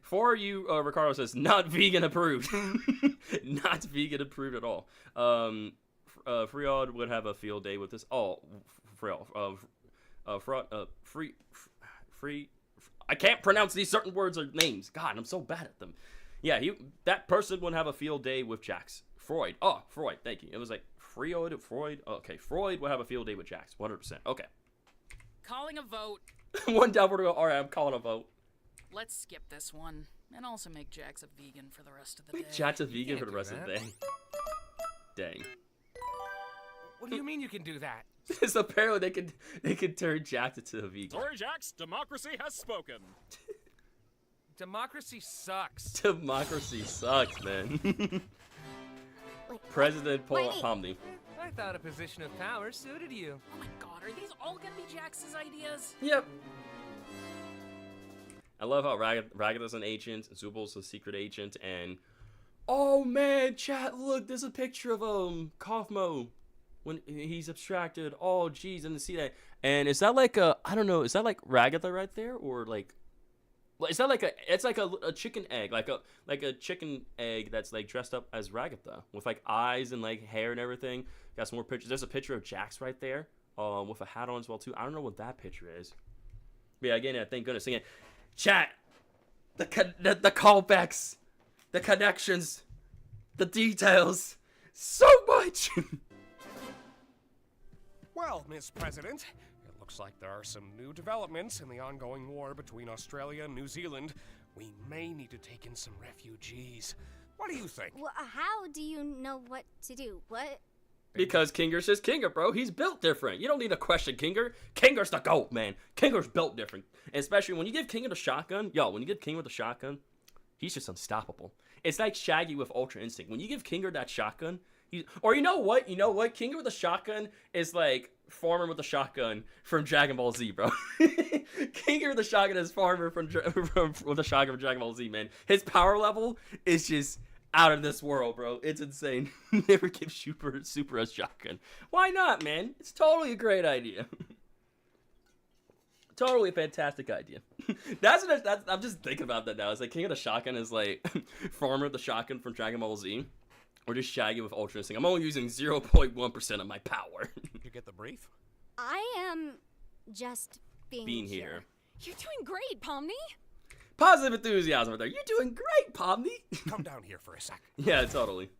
For you, Ricardo says, not vegan approved. Not vegan approved at all. Friod would have a field day with this. Oh, I can't pronounce these certain words or names. God, I'm so bad at them. Yeah, that person would have a field day with Jax. Freud. Oh, Freud. Thank you. It was like Freud. Okay, Freud would have a field day with Jax. 100%. Okay. Calling a vote. One down, 4 to go. All right, I'm calling a vote. Let's skip this one and also make Jax a vegan for the rest of the day. Make Jax a vegan for the rest of the day. Dang. What do you mean you can do that? Because apparently they could turn Jax into a vegan. Sorry, Jax. Democracy has spoken. Democracy sucks. Democracy sucks, man. President Paul Pomney. I thought a position of power suited you. Oh my god, are these all gonna be Jax's ideas? Yep. I love how Ragatha's an agent, Zubal's a secret agent, and oh man, chat, look, there's a picture of Kaufmo when he's abstracted. Oh geez, and to see that. And is that like I don't know, is that like Ragatha right there, or like? Is that like it's like a chicken egg, like a chicken egg that's like dressed up as Ragatha with like eyes and like hair and everything. Got some more pictures. There's a picture of Jax right there. with a hat on as well too. I don't know what that picture is. But yeah, again, thank goodness. Again, chat, the callbacks, the connections, the details, so much. Well, Miss President, it looks like there are some new developments in the ongoing war between Australia and New Zealand. We may need to take in some refugees. What do you think? Well, how do you know what to do? What? Because Kinger's just Kinger, bro. He's built different. You don't need to question Kinger. Kinger's the GOAT, man. Kinger's built different. And especially when you give Kinger the shotgun, when you give Kinger the shotgun, he's just unstoppable. It's like Shaggy with Ultra Instinct. When you give Kinger that shotgun, or you know what? Kinger with a shotgun is like Farmer with a shotgun from Dragon Ball Z, bro. Kinger with a shotgun is Farmer with a shotgun from Dragon Ball Z, man. His power level is just out of this world, bro. It's insane. Never give Super a shotgun. Why not, man? It's totally a great idea. Totally a fantastic idea. I'm just thinking about that now. It's like King of the Shotgun is like Farmer of the Shotgun from Dragon Ball Z. Or just Shaggy with Ultra Instinct. I'm only using 0.1% of my power. Did you get the brief? I am just being here. You're doing great, Pomni. Positive enthusiasm right there. You're doing great, Pomni. Come down here for a sec. Yeah, totally.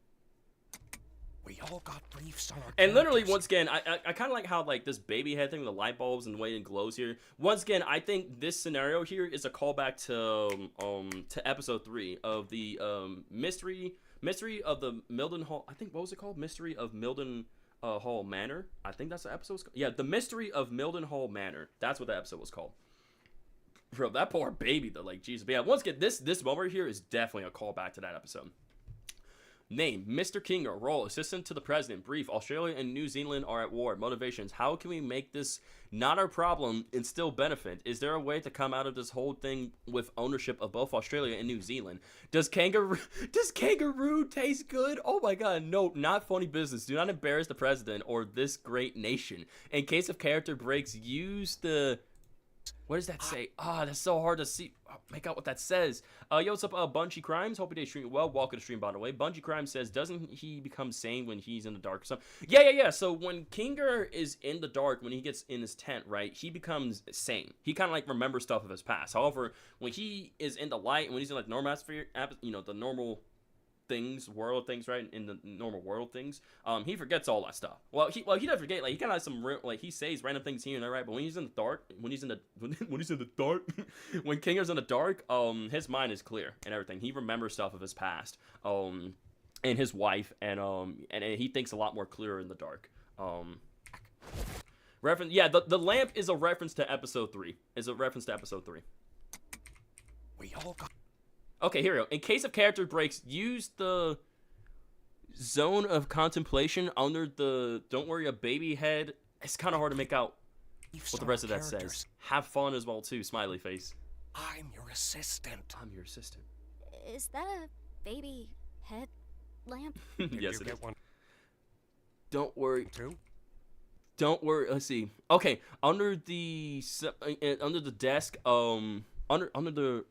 We all got briefs on our And literally, once again, I kind of like how like this baby head thing with the light bulbs and the way it glows here. Once again, I think this scenario here is a callback to episode 3 of the mystery of the Milden Hall. I think, what was it called? Mystery of Milden Hall Manor. I think that's the episode. Yeah, the Mystery of Milden Hall Manor. That's what the episode was called. Bro, that poor baby though, like Jesus. But yeah, once again, this moment here is definitely a callback to that episode. Name, Mr. Kinger. Role, assistant to the president. Brief, Australia and New Zealand are at war. Motivations, how can we make this not our problem and still benefit? Is there a way to come out of this whole thing with ownership of both Australia and New Zealand? Does kangaroo taste good? Oh my god, no, not funny business. Do not embarrass the president or this great nation. In case of character breaks, use the... What does that say? That's so hard to see. Make out what that says. Yo, what's up, Bungie Crimes? Hope you day streaming well. Welcome to stream, by the way. Bungie Crimes says, doesn't he become sane when he's in the dark or something? Yeah. So when Kinger is in the dark, when he gets in his tent, right, he becomes sane. He kind of like remembers stuff of his past. However, when he is in the light, when he's in like normal atmosphere, the normal world things, right, in the normal world things, he forgets all that stuff. Well, he doesn't forget, like he kind of has some he says random things here and there, right, but when he's in the dark, when Kinger's in the dark, his mind is clear and everything. He remembers stuff of his past, and his wife, and he thinks a lot more clearer in the dark. Reference, yeah, the lamp is a reference to episode 3. We all got... Okay, here we go. In case of character breaks, use the zone of contemplation under the don't worry a baby head. It's kind of hard to make out what the rest of that says. Have fun as well, too. Smiley face. I'm your assistant. Is that a baby head lamp? Yes, it is. Don't worry. Don't worry. Let's see. Okay, under the desk, under the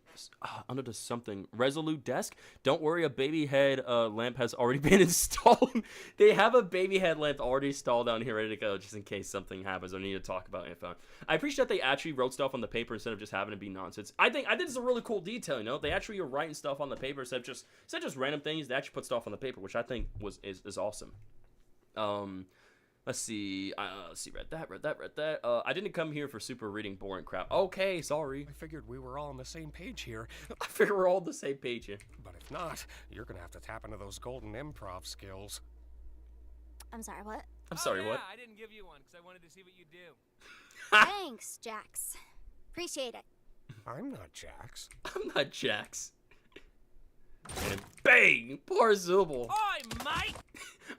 something resolute desk, don't worry, a baby head lamp has already been installed. They have a baby head lamp already installed down here ready to go just in case something happens or need to talk about info. I appreciate that they actually wrote stuff on the paper instead of just having it be nonsense. I think this is a really cool detail, you know. They actually are writing stuff on the paper instead of just random things. They actually put stuff on the paper, which I think is awesome. Let's see. Read that. I didn't come here for super reading boring crap. Okay, sorry. I figured we were all on the same page here. I figure we're all on the same page here. But if not, you're gonna have to tap into those golden improv skills. I'm sorry, what? I'm sorry, what? I didn't give you one because I wanted to see what you do. Thanks, Jax. Appreciate it. I'm not Jax. And bang! Poor Zubul. Oi, mate!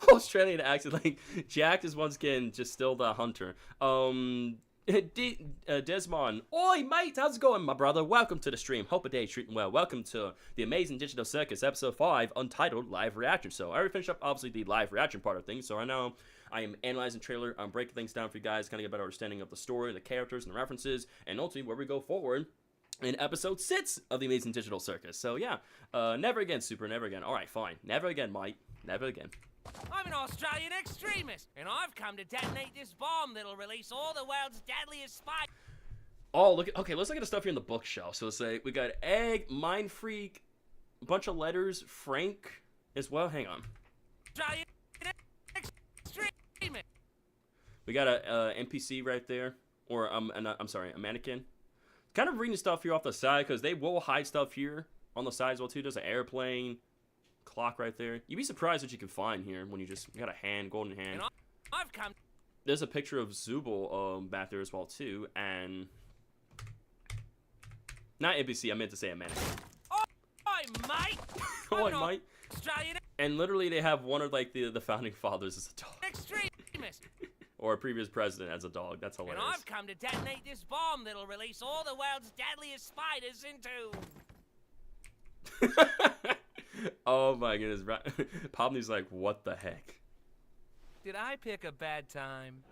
Australian accent, like Jack is once again just still the hunter. Desmond. Oi, mate! How's it going, my brother? Welcome to the stream. Hope a day treating well. Welcome to the Amazing Digital Circus, episode 5, Untitled Live Reaction. So I already finished up, obviously, the live reaction part of things. So right now, I am analyzing the trailer. I'm breaking things down for you guys, kind of get a better understanding of the story, the characters, and the references, and ultimately where we go forward in episode 6 of the Amazing Digital Circus. So yeah, never again, Super, never again. All right, fine. Never again, Mike. Never again. I'm an Australian extremist, and I've come to detonate this bomb that'll release all the world's deadliest spy. Oh, look at, okay, let's look at the stuff here in the bookshelf. So let's say we got Egg, Mind Freak, a bunch of letters, Frank as well. Hang on. Australian extremist. We got a NPC right there, or I'm sorry, a mannequin. Kind of reading stuff here off the side because they will hide stuff here on the side as well too. There's an airplane, clock right there. You'd be surprised what you can find here when you got a hand, golden hand. And I've come. There's a picture of Zubul back there as well too, and not NPC. I meant to say a mannequin. Oh, mate. Oh, mate. Australian And literally, they have one of like the founding fathers as a dog. extremist. Or a previous president as a dog. That's hilarious. And I've come to detonate this bomb that'll release all the world's deadliest spiders into. Oh my goodness. Pomni's like, what the heck? Did I pick a bad time?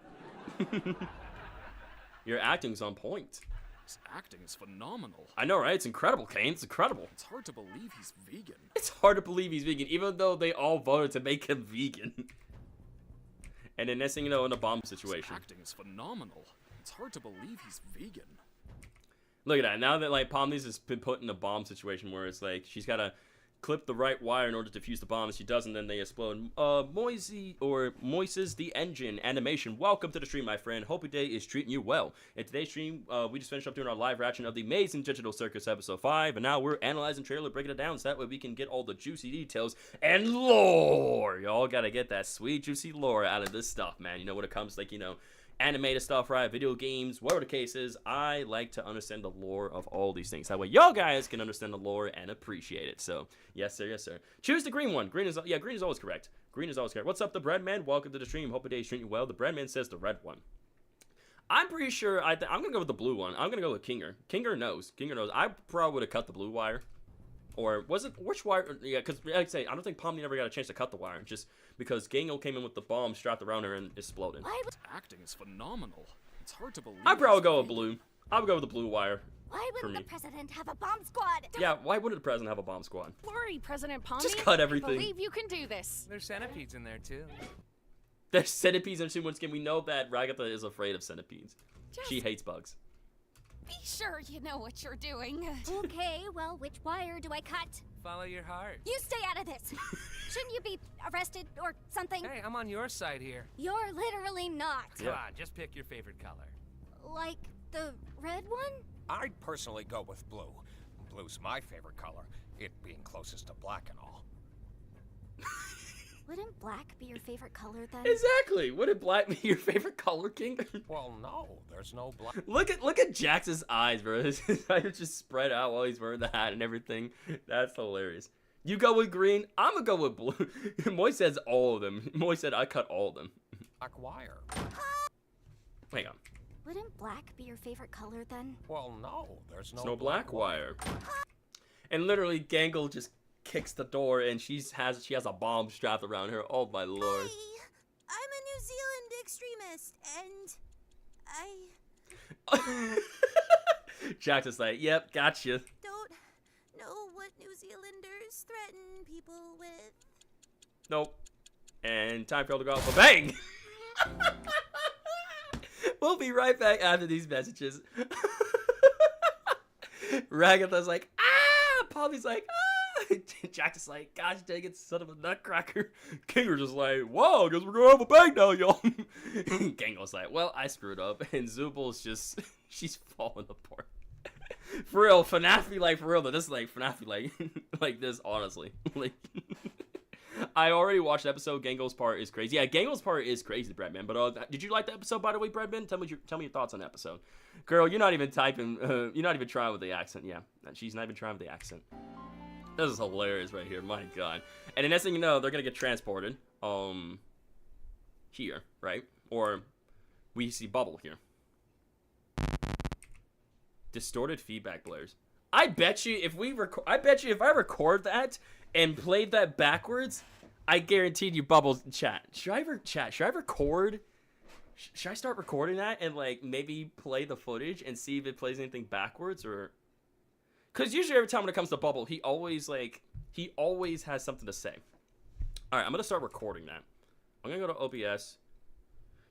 Your acting's on point. His acting is phenomenal. I know, right? It's incredible, Kane. It's incredible. It's hard to believe he's vegan. It's hard to believe he's vegan, even though they all voted to make him vegan. And then next thing you know, in a bomb situation. His acting is phenomenal. It's hard to believe he's vegan. Look at that. Now that like Pomni's has been put in a bomb situation where it's like she's gotta clip the right wire in order to defuse the bomb, and she doesn't, then they explode. Moises the Engine Animation. Welcome to the stream, my friend. Hope your day is treating you well. In today's stream, we just finished up doing our live reaction of the amazing Digital Circus episode 5, and now we're analyzing trailer, breaking it down, so that way we can get all the juicy details and lore. Y'all gotta get that sweet, juicy lore out of this stuff, man. You know, when it comes, like, you know, animated stuff, right? Video games, whatever the case is, I like to understand the lore of all these things. That way y'all guys can understand the lore and appreciate it. So, yes, sir, yes, sir. Choose the green one. Green is always correct. Green is always correct. What's up, the bread man? Welcome to the stream. Hope your day is treating you well. The bread man says the red one. I'm pretty sure, I'm going to go with the blue one. I'm going to go with Kinger. Kinger knows. Kinger knows. I probably would have cut the blue wire. Or was it, which wire? Yeah, because like I say, I don't think Pomni never got a chance to cut the wire, just because Gangle came in with the bomb strapped around her and exploded. His acting is phenomenal. It's hard to believe. I'd probably go with blue. I would go with the blue wire. Why wouldn't the president have a bomb squad? Yeah, why wouldn't the president have a bomb squad? Worry, President Pomni. Just cut everything. I believe you can do this. There's centipedes in there too. There's centipedes in the once again. We know that Ragatha is afraid of centipedes. She hates bugs. Be sure you know what you're doing. Okay, well, which wire do I cut? Follow your heart. You stay out of this. Shouldn't you be arrested or something? Hey, I'm on your side here. You're literally not. Come on, just pick your favorite color. Like the red one? I'd personally go with blue. Blue's my favorite color, it being closest to black and all. Wouldn't black be your favorite color then? Exactly. Wouldn't black be your favorite color, King? Well, no, there's no black. Look at Jax's eyes, bro. His eyes are just spread out while he's wearing the hat and everything. That's hilarious. You go with green. I'm gonna go with blue. Moy says all of them. Moy said I cut all of them. Black wire. Hang on. Wouldn't black be your favorite color then? Well, no, there's no black wire. And literally, Gangle just kicks the door, and she has a bomb strapped around her. Oh my lord! Hey, I'm a New Zealand extremist, and Jax is like, "Yep, gotcha." Don't know what New Zealanders threaten people with. Nope. And time for y'all to go out for bang. We'll be right back after these messages. Ragatha's like, ah! Poppy's like, ah! Jack is like, gosh dang it, son of a nutcracker. Kinger's just like, whoa, guess we're gonna have a bang now, y'all. Gangle's like, well, I screwed up. And Zubul's just, she's falling apart. For real, FNAF be like, for real, though, this is like FNAF be like, like this, honestly. Like, I already watched the episode. Gangle's part is crazy. Yeah, Gangle's part is crazy, Breadman. But did you like the episode, by the way, Breadman? Tell me your thoughts on the episode. Girl, you're not even typing. You're not even trying with the accent. Yeah, she's not even trying with the accent. This is hilarious right here. My God. And the next thing you know, they're gonna get transported. Here, right? Or we see Bubble here. Distorted feedback blares. I bet you if I record that and played that backwards, I guaranteed you Bubbles chat. Should I record? Should I start recording that and like maybe play the footage and see if it plays anything backwards or? Because usually every time when it comes to Bubble, he always has something to say. Alright, I'm gonna start recording that. I'm gonna go to OBS.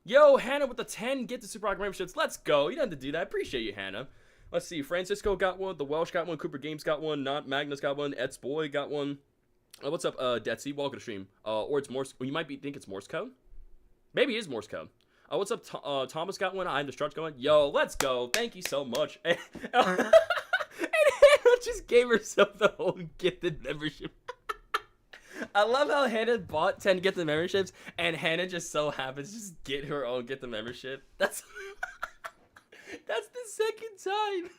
Yo, Hannah with the 10 get the Super Rock memberships. Let's go. You don't have to do that. I appreciate you, Hannah. Let's see. Francisco got one. The Welsh got one. Cooper Games got one. Not Magnus got one. Ed's Boy got one. What's up, Detsy? Welcome to stream. Or it's Morse. Well, you might think it's Morse code. Maybe it is Morse code. What's up, Thomas got one. I'm the Struts going. Yo, let's go. Thank you so much. And Hannah just gave herself the whole gifted membership. I love how Hannah bought 10 get the memberships, and Hannah just so happens to just get her own get the membership. That's that's the second time.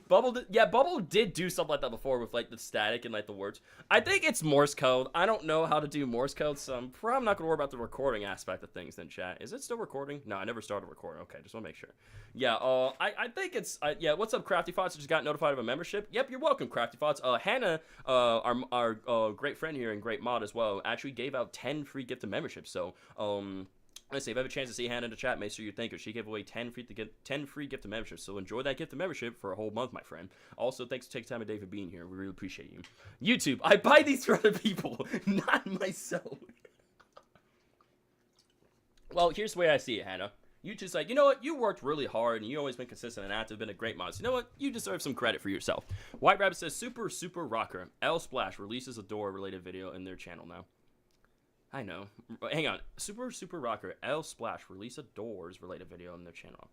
Bubble did do something like that before with like the static and like the words. I think it's Morse code. I don't know how to do Morse code, so I'm probably not gonna worry about the recording aspect of things then, chat. Is it still recording? No, I never started recording. Okay, just wanna make sure. Yeah, I think it's yeah, what's up, Crafty Thoughts? Just got notified of a membership. Yep, you're welcome, Crafty Thoughts. Hannah, our great friend here and great mod as well, actually gave out 10 free gifted memberships. So let's see, if I have a chance to see Hannah in the chat, make sure you thank her. She gave away 10 free gift of memberships, so enjoy that gift of membership for a whole month, my friend. Also, thanks for taking time of day for being here. We really appreciate you. YouTube, I buy these for other people, not myself. Well, here's the way I see it, Hannah. YouTube's like, you know what? You worked really hard, and you always been consistent and active, been a great mod. So you know what? You deserve some credit for yourself. White Rabbit says, Super Rocker. L Splash releases a door-related video in their channel now. I know. Hang on. Super Rocker, L Splash release a Doors related video on their channel.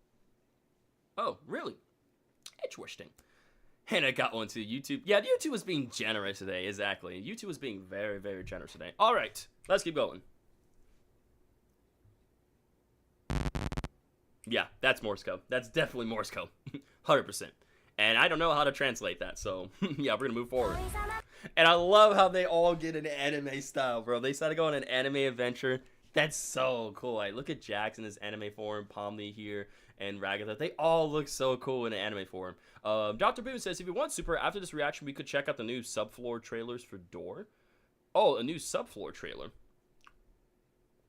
Oh, really? Interesting. Hannah got one to YouTube. Yeah, YouTube was being generous today. Exactly. YouTube was being very, very generous today. All right. Let's keep going. Yeah, that's Morse code. That's definitely Morse code. 100%. And I don't know how to translate that, so yeah, we're gonna move forward. And I love how they all get an anime style, bro. They decided to go on an anime adventure. That's so cool. Like, look at Jax in his anime form, Pomni here, and Ragatha. They all look so cool in an anime form. Dr. Boone says, if you want Super, after this reaction, we could check out the new subfloor trailers for Door. Oh, a new subfloor trailer.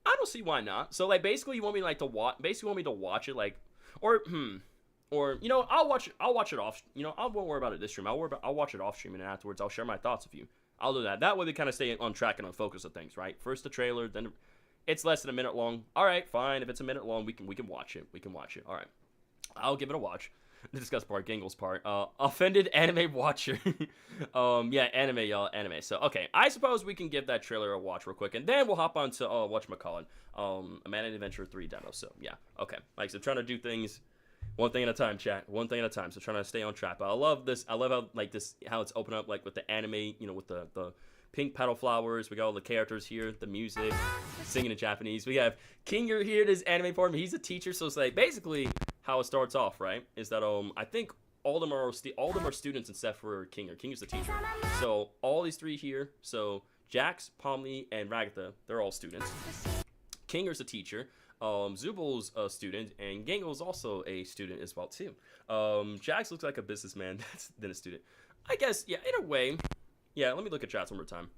I don't see why not. So, like, basically, you want me like to watch. Basically, want me to watch it, like, or you know, I'll watch it off. You know, I won't worry about it this stream. I'll watch it off stream, and then afterwards I'll share my thoughts with you. I'll do that. That way we kind of stay on track and on focus of things, right? First the trailer, then it's less than a minute long. All right, fine. If it's a minute long, we can watch it. We can watch it. All right, I'll give it a watch. The discuss part, Gangle's part. Offended anime watcher. Yeah, anime, y'all, anime. So okay, I suppose we can give that trailer a watch real quick, and then we'll hop on to whatchamacallit, A Man in Adventure 3 demo. So yeah, okay. Like I said, trying to do things one thing at a time, chat. One thing at a time. So trying to stay on track. But I love this. I love how like this, how it's opened up like with the anime. You know, with the pink petal flowers. We got all the characters here, the music, singing in Japanese. We have Kinger here in his anime form. He's a teacher, so it's like basically how it starts off, right? Is that I think all of them are students except for Kinger. Kinger's the teacher. So all these three here. So Jax, Pomni, and Ragatha, they're all students. Kinger's a teacher. Zubal's a student, and Gangle's also a student as well too. Jax looks like a businessman than a student. I guess, yeah, in a way. Yeah, let me look at chats one more time.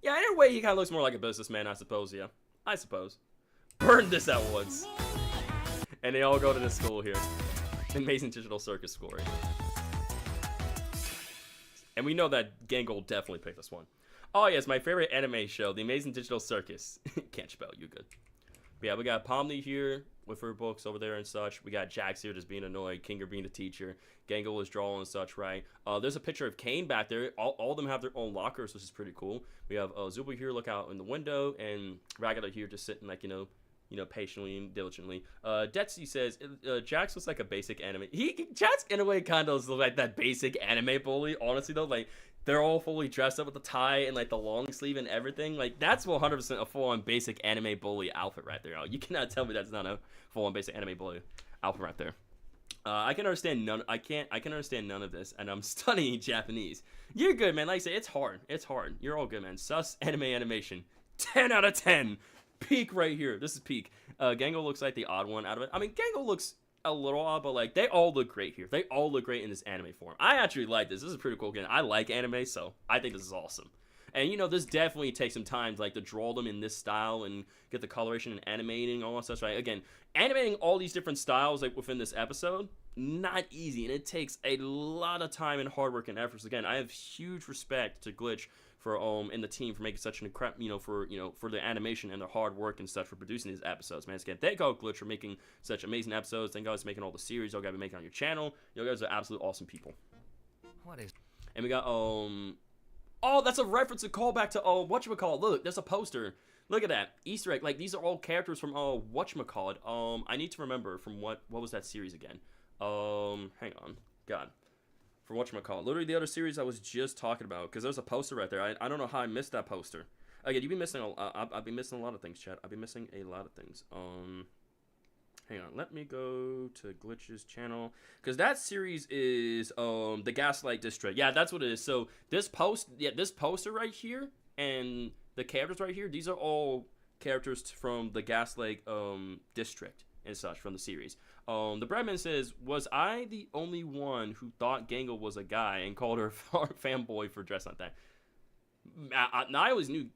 Yeah, in a way, he kind of looks more like a businessman, I suppose, yeah. I suppose. Burn this at once. And they all go to this school here. Amazing Digital Circus school, right? And we know that Gangle definitely picked this one. Oh, yes, my favorite anime show, The Amazing Digital Circus. Can't spell, you good. But yeah, we got Pomni here with her books over there and such. We got Jax here just being annoyed. Kinger being the teacher. Gangle is drawing and such, right? There's a picture of Kane back there. All of them have their own lockers, which is pretty cool. We have Zubul here look out in the window, and Ragatha here just sitting like, you know, patiently and diligently. Detsy says, Jax looks like a basic anime. Jax in a way kind of looks like that basic anime bully, honestly though. Like, they're all fully dressed up with the tie and like the long sleeve and everything. Like, that's 100% a full-on basic anime bully outfit right there. You cannot tell me that's not a full-on basic anime bully outfit right there. I can understand none of this, and I'm studying Japanese. You're good, man. Like I say, it's hard. It's hard. You're all good, man. Sus anime animation. 10 out of 10. Peak right here. This is peak. Gangle looks like the odd one out of it. I mean, Gangle looks a little odd, but like they all look great here. They all look great in this anime form. I actually like this. This is a pretty cool game. I like anime, so I think this is awesome. And you know, this definitely takes some time to, like, to draw them in this style and get the coloration and animating, all that stuff, right? Again, animating all these different styles like within this episode not easy, and it takes a lot of time and hard work and efforts. Again, I have huge respect to Glitch for and the team for making such an incredible, for the animation and the hard work and stuff for producing these episodes, man. Again, thank God, Glitch, for making such amazing episodes. Thank God for making all the series y'all got to be making on your channel. You guys are absolute awesome people. What is? And we got oh, that's a reference, a callback to whatchamacallit. Look, there's a poster. Look at that Easter egg. Like, these are all characters from whatchamacallit. I need to remember from what was that series again? Hang on, God. For whatchamacallit, literally the other series I was just talking about, because there's a poster right there. I don't know how I missed that poster. Again, you've been missing I've been missing a lot of things, chat. I've been missing a lot of things. Hang on, let me go to Glitch's channel, because that series is the Gaslight District. Yeah, that's what it is. So this poster right here and the characters right here, these are all characters from the Gaslight District and such from the series. The Breadman says, was I the only one who thought Gangle was a guy and called her fanboy for dressing like that? I always knew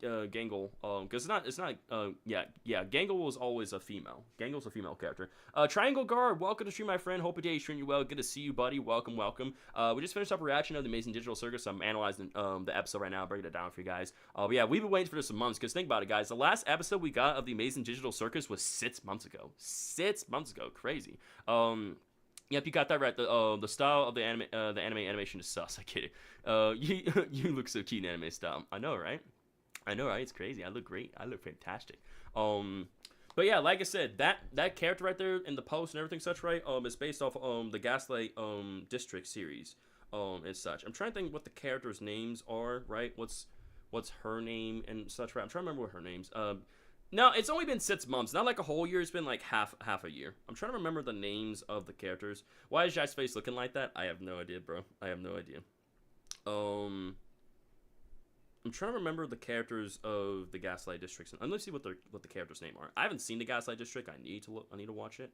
Gangle, because Gangle was always a female. Gangle's a female character. Triangle Guard, welcome to stream, my friend. Hope your day is treating you well. Good to see you, buddy. Welcome. We just finished up a reaction of the Amazing Digital Circus. So I'm analyzing the episode right now, breaking it down for you guys. But yeah, we've been waiting for this for months, because think about it, guys. The last episode we got of the Amazing Digital Circus was 6 months ago. 6 months ago. Crazy. Yep, you got that right. The style of the anime animation is sus. I kid it. You look so cute in anime style. I know, right? It's crazy. I look great. I look fantastic. But yeah, like I said, that character right there in the post and everything such, right, is based off the Gaslight District series and such. I'm trying to think what the characters' names are, right? What's her name and such, right? I'm trying to remember what her name's. No, it's only been 6 months. Not like a whole year. It's been like half a year. I'm trying to remember the names of the characters. Why is Jack's face looking like that? I have no idea, bro. I have no idea. I'm trying to remember the characters of the Gaslight District. And let's see what the characters' name are. I haven't seen the Gaslight District. I need to watch it.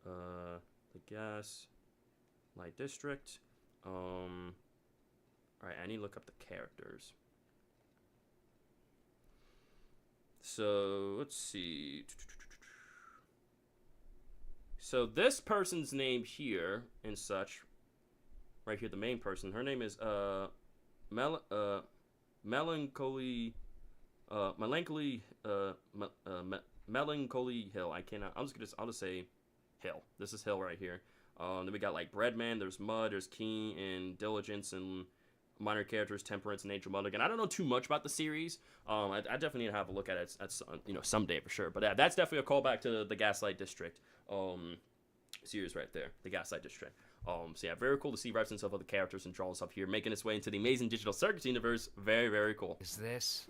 The Gaslight District. All right, I need to look up the characters. So let's see. So this person's name here and such, right here, the main person. Her name is Melancholy Hill. I'll just say Hill. This is Hill right here. Then we got like Breadman, there's Mud, there's Keen and Diligence and minor characters, Temperance and Angel Mulligan. I don't know too much about the series. I definitely need to have a look at it at someday for sure. But that's definitely a callback to the Gaslight District series right there, the Gaslight District. So yeah, very cool to see reference of all the characters and draw stuff here, making its way into the Amazing Digital Circus universe. Very, very cool. Is this?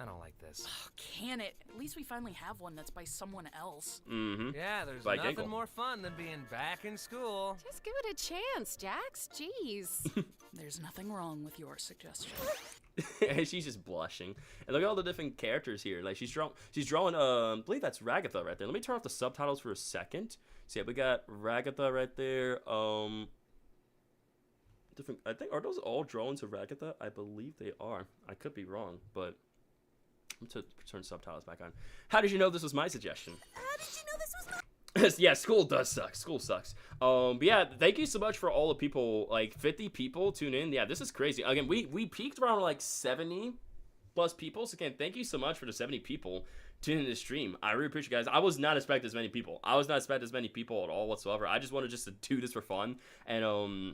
I don't like this. Oh, can it? At least we finally have one that's by someone else. Mm-hmm. Yeah, there's by nothing Gangle. More fun than being back in school. Just give it a chance, Jax. Jeez. There's nothing wrong with your suggestion. She's just blushing. And look at all the different characters here. Like she's drawing I believe that's Ragatha right there. Let me turn off the subtitles for a second. So yeah, we got Ragatha right there. I think, are those all drawings of Ragatha? I believe they are. I could be wrong, but I'm going to turn subtitles back on. How did you know this was my suggestion? How did you know this was my... Yeah, school does suck. School sucks. But yeah, thank you so much for all the people, like 50 people tune in. Yeah, this is crazy. Again, we peaked around like 70 plus people. So again, thank you so much for the 70 people tuning in the stream. I really appreciate you guys. I was not expecting as many people. I was not expecting as many people at all whatsoever. I just wanted just to do this for fun and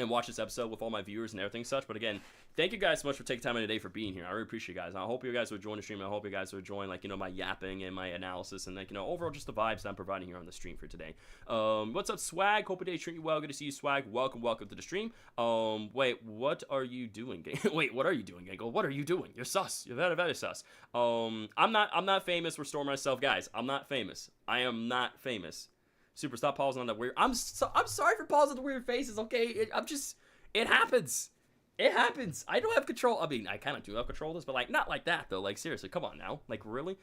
watch this episode with all my viewers and everything such. But again, thank you guys so much for taking time out of the day for being here. I really appreciate you guys. I hope you guys are enjoying the stream. I hope you guys are enjoying, like, my yapping and my analysis and, like, overall just the vibes that I'm providing here on the stream for today. What's up, Swag? Hope your day's treating you well. Good to see you, Swag. Welcome to the stream. Wait, what are you doing, Wait, what are you doing, Gangle? What are you doing? You're sus. You're very, very sus. I'm not famous. Restore myself, guys. I'm not famous. I am not famous. Super, stop pausing on that weird. I'm sorry for pausing the weird faces. Okay, it happens. It happens. I don't have control. I mean, I kind of do have control of this, but like not like that though. Like seriously, come on now. Like really,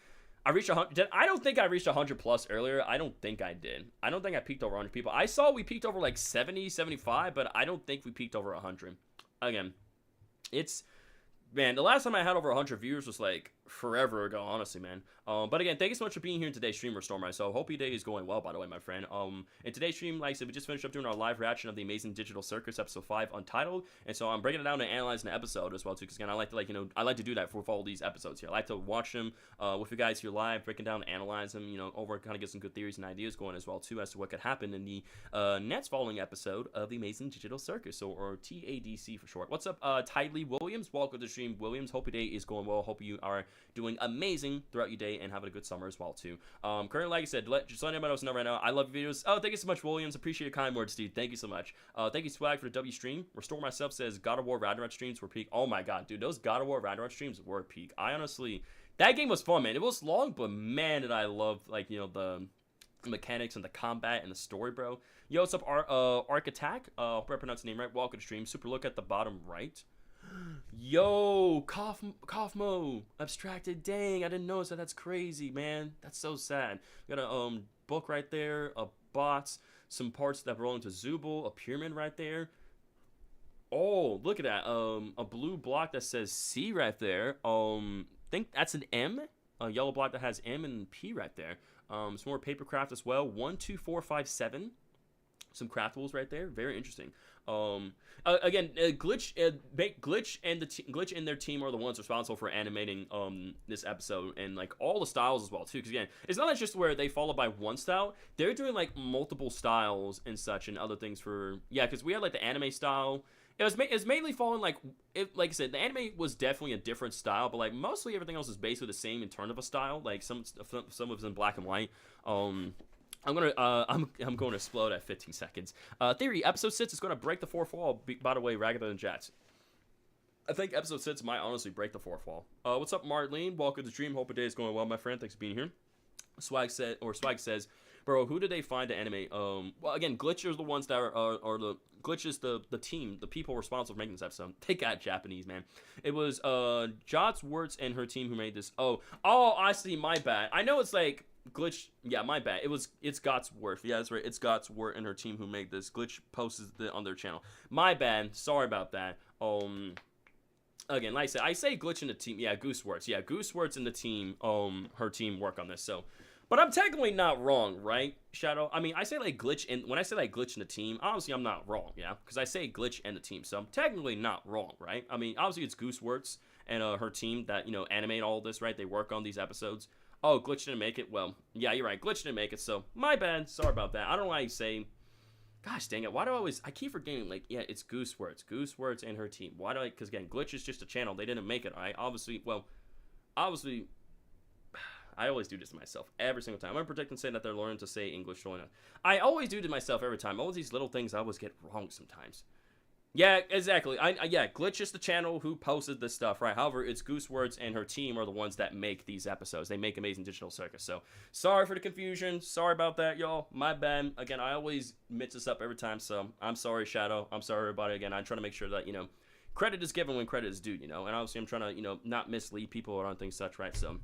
I reached 100. I don't think I reached 100 plus earlier. I don't think I did. I don't think I peaked over 100 people. I saw we peaked over like 70, 75, but I don't think we peaked over 100. Again, man, the last time I had over 100 viewers was like forever ago, honestly, man. But again, thank you so much for being here in today's stream, Restore Myself. Hope your day is going well, by the way, my friend. In today's stream, like I said, we just finished up doing our live reaction of the Amazing Digital Circus episode 5 Untitled, and so I'm breaking it down and analyzing the episode as well too, because again, I like to I like to do that for all these episodes here. I like to watch them with you guys here live, breaking down, analyze them, over, kind of get some good theories and ideas going as well too as to what could happen in the next following episode of the Amazing Digital Circus, or TADC for short. What's up, Tidley Williams? Welcome to the stream, Williams. Hope your day is going well. Hope you are doing amazing throughout your day and having a good summer as well too. Currently, like I said, just letting everybody else know right now, I love your videos. Oh, thank you so much, Williams. Appreciate your kind words, dude. Thank you so much. Thank you, Swag, for the W stream. Restore Myself says God of War Ragnarok streams were peak. Oh my god, dude, those God of War Ragnarok streams were peak. I honestly, that game was fun, man. It was long, but man, did I love, like, the mechanics and the combat and the story, bro. Yo, what's up, Arc Attack? Hope I pronounced the name right. Welcome to stream. Super look at the bottom right. Yo, Kaufmo abstracted. Dang, I didn't notice that. That's crazy, man. That's so sad. We got a book right there, a bots, some parts that roll into Zubul, a pyramid right there. Oh, look at that. A blue block that says C right there. Think that's an M. A yellow block that has M and P right there. Some more paper craft as well. 1, 2, 4, 5, 7. Some craftables right there. Very interesting. Again, Glitch and their team are the ones responsible for animating this episode, and like all the styles as well too. Because again, it's not just where they follow by one style; they're doing like multiple styles and such and other things for Because we had like the anime style. It's mainly following like I said, the anime was definitely a different style, but like mostly everything else is basically the same in terms of a style. Like some of it's in black and white. I'm going to explode at 15 seconds. Theory, episode 6 is going to break the fourth wall. By the way, Ragatha and Jats. I think episode 6 might honestly break the fourth wall. What's up, Marlene? Welcome to the stream. Hope your day is going well, my friend. Thanks for being here. Swag says, bro, who did they find to animate? Well, again, Glitch is the ones that are the Glitch is the team, the people responsible for making this episode. They got Japanese, man. It was Jots Wirtz and her team who made this. Oh, I see. My bad. I know it's like Glitch. Yeah, my bad. It's Gotsworth. Yeah, that's right. It's Gotsworth and her team who made this. Glitch posted it on their channel. My bad. Sorry about that. Again, like I say Glitch and the team. Yeah, Gooseworts. Yeah, Gooseworts and the team. Her team work on this. So. But I'm technically not wrong, right, Shadow? I mean, I say like Glitch, and when I say like Glitch in the team, obviously I'm not wrong, yeah? Because I say Glitch and the team, so I'm technically not wrong, right? I mean, obviously it's Gooseworts and her team that, animate all this, right? They work on these episodes. Oh, Glitch didn't make it? Well, yeah, you're right. Glitch didn't make it, so my bad. Sorry about that. I don't know why you say... Gosh dang it, why do I keep forgetting, like, yeah, it's Gooseworts and her team. Why do I... Because, again, Glitch is just a channel. They didn't make it, right? Obviously... I always do this to myself every single time. I'm predicting saying that they're learning to say English. I always do to myself every time. All these little things I always get wrong sometimes. Yeah, exactly. Yeah, Glitch is the channel who posted this stuff, right? However, it's Gooseworts and her team are the ones that make these episodes. They make Amazing Digital Circus. So, sorry for the confusion. Sorry about that, y'all. My bad. Again, I always mix this up every time, so I'm sorry, Shadow. I'm sorry, everybody. Again, I'm trying to make sure that, credit is given when credit is due, and obviously I'm trying to, not mislead people or on things such, right? So...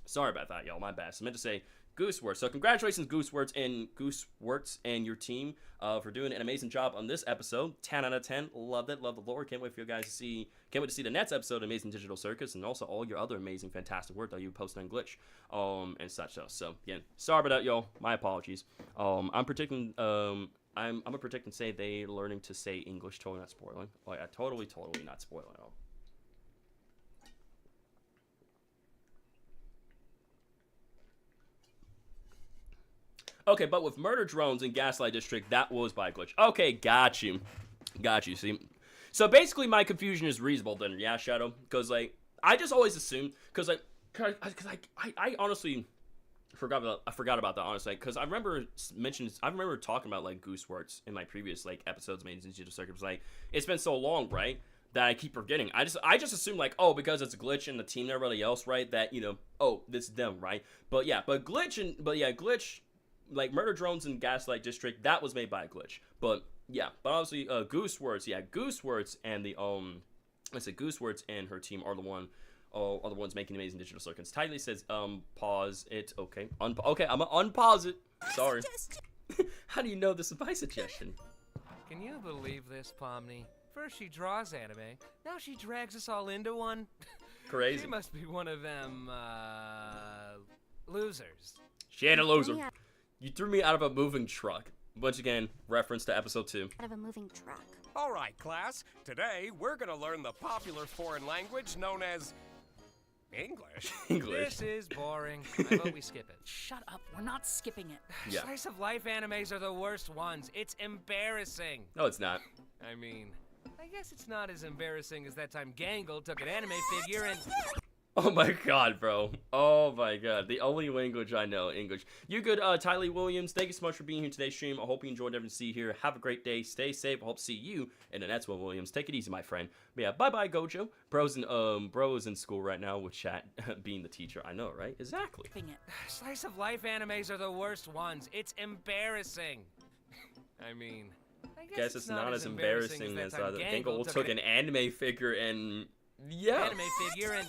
Sorry about that, y'all. My bad. So I meant to say Gooseworts. So congratulations, Gooseworts and your team for doing an amazing job on this episode. 10 out of 10. Loved it. Love the lore. Can't wait for you guys to see. Can't wait to see the next episode of Amazing Digital Circus and also all your other amazing, fantastic work that you posted on Glitch and such. So again, sorry about that, y'all. My apologies. I'm predicting. I'm gonna predict and say they learning to say English. Totally not spoiling. Oh yeah, totally not spoiling at all. Okay, but with Murder Drones in Gaslight District, that was by Glitch. Okay, got you. See, so basically my confusion is reasonable then, yeah, Shadow? Because, like, I just always assume, because I honestly forgot about that, honestly, because I remember talking about, like, Gooseworts in my previous, like, episodes of Amazing Digital Circus. Like, it's been so long, right, that I keep forgetting. I just assume, like, oh, because it's Glitch and the team and everybody else, right, that, oh, this is them, right? But Glitch, like, Murder Drones in Gaslight District, that was made by Glitch. But obviously, Gooseworts and the, Gooseworts and her team are the ones making Amazing Digital Circus. Tidley says, pause it, okay. Okay, I'm gonna unpause it. Sorry. How do you know this is my suggestion? Can you believe this, Pomni? First she draws anime, now she drags us all into one. Crazy. She must be one of them, losers. She ain't a loser. You threw me out of a moving truck. Once again, reference to episode 2. Out of a moving truck. All right, class. Today, we're gonna learn the popular foreign language known as English. This is boring. I vote we skip it. Shut up. We're not skipping it. Yeah. Slice of life animes are the worst ones. It's embarrassing. No, it's not. I mean, I guess it's not as embarrassing as that time Gangle took an anime figure and... Oh my god, bro. Oh my god. The only language I know, English. You good, Tylee Williams. Thank you so much for being here today's stream. I hope you enjoyed everything to see here. Have a great day. Stay safe. I hope to see you in the next one, Williams. Take it easy, my friend. But yeah, bye-bye, Gojo. Bro's in school right now with chat being the teacher. I know, right? Exactly. Slice of life animes are the worst ones. It's embarrassing. I mean, I guess it's not as embarrassing as the Gangle took an anime figure and... Yeah. Anime figure and...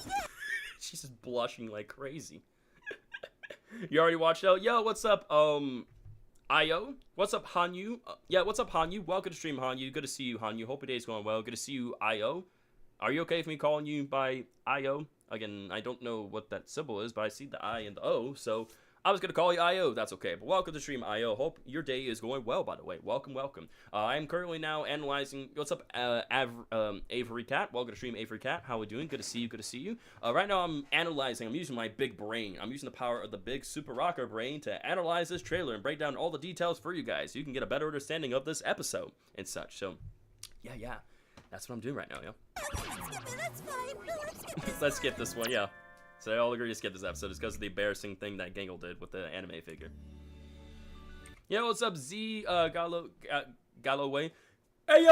She's just blushing like crazy. You already watched out? Yo, what's up, Io? What's up, Hanyu? Yeah, what's up, Hanyu? Welcome to stream, Hanyu. Good to see you, Hanyu. Hope your day's going well. Good to see you, Io. Are you okay with me calling you by Io? Again, I don't know what that symbol is, but I see the I and the O, so I was going to call you Io. That's okay. But welcome to stream, Io. Hope your day is going well, by the way. Welcome, welcome. I am currently now analyzing... What's up, Avery Cat? Welcome to stream, Avery Cat. How are we doing? Good to see you. Good to see you. Right now, I'm analyzing. I'm using my big brain. I'm using the power of the big Super Rocker brain to analyze this trailer and break down all the details for you guys so you can get a better understanding of this episode and such. So, yeah. That's what I'm doing right now, yo. That's fine. No, Let's skip this one, yeah. So I all agree to skip this episode just because of the embarrassing thing that Gangle did with the anime figure. Yo, what's up, Z Galloway? Hey yo!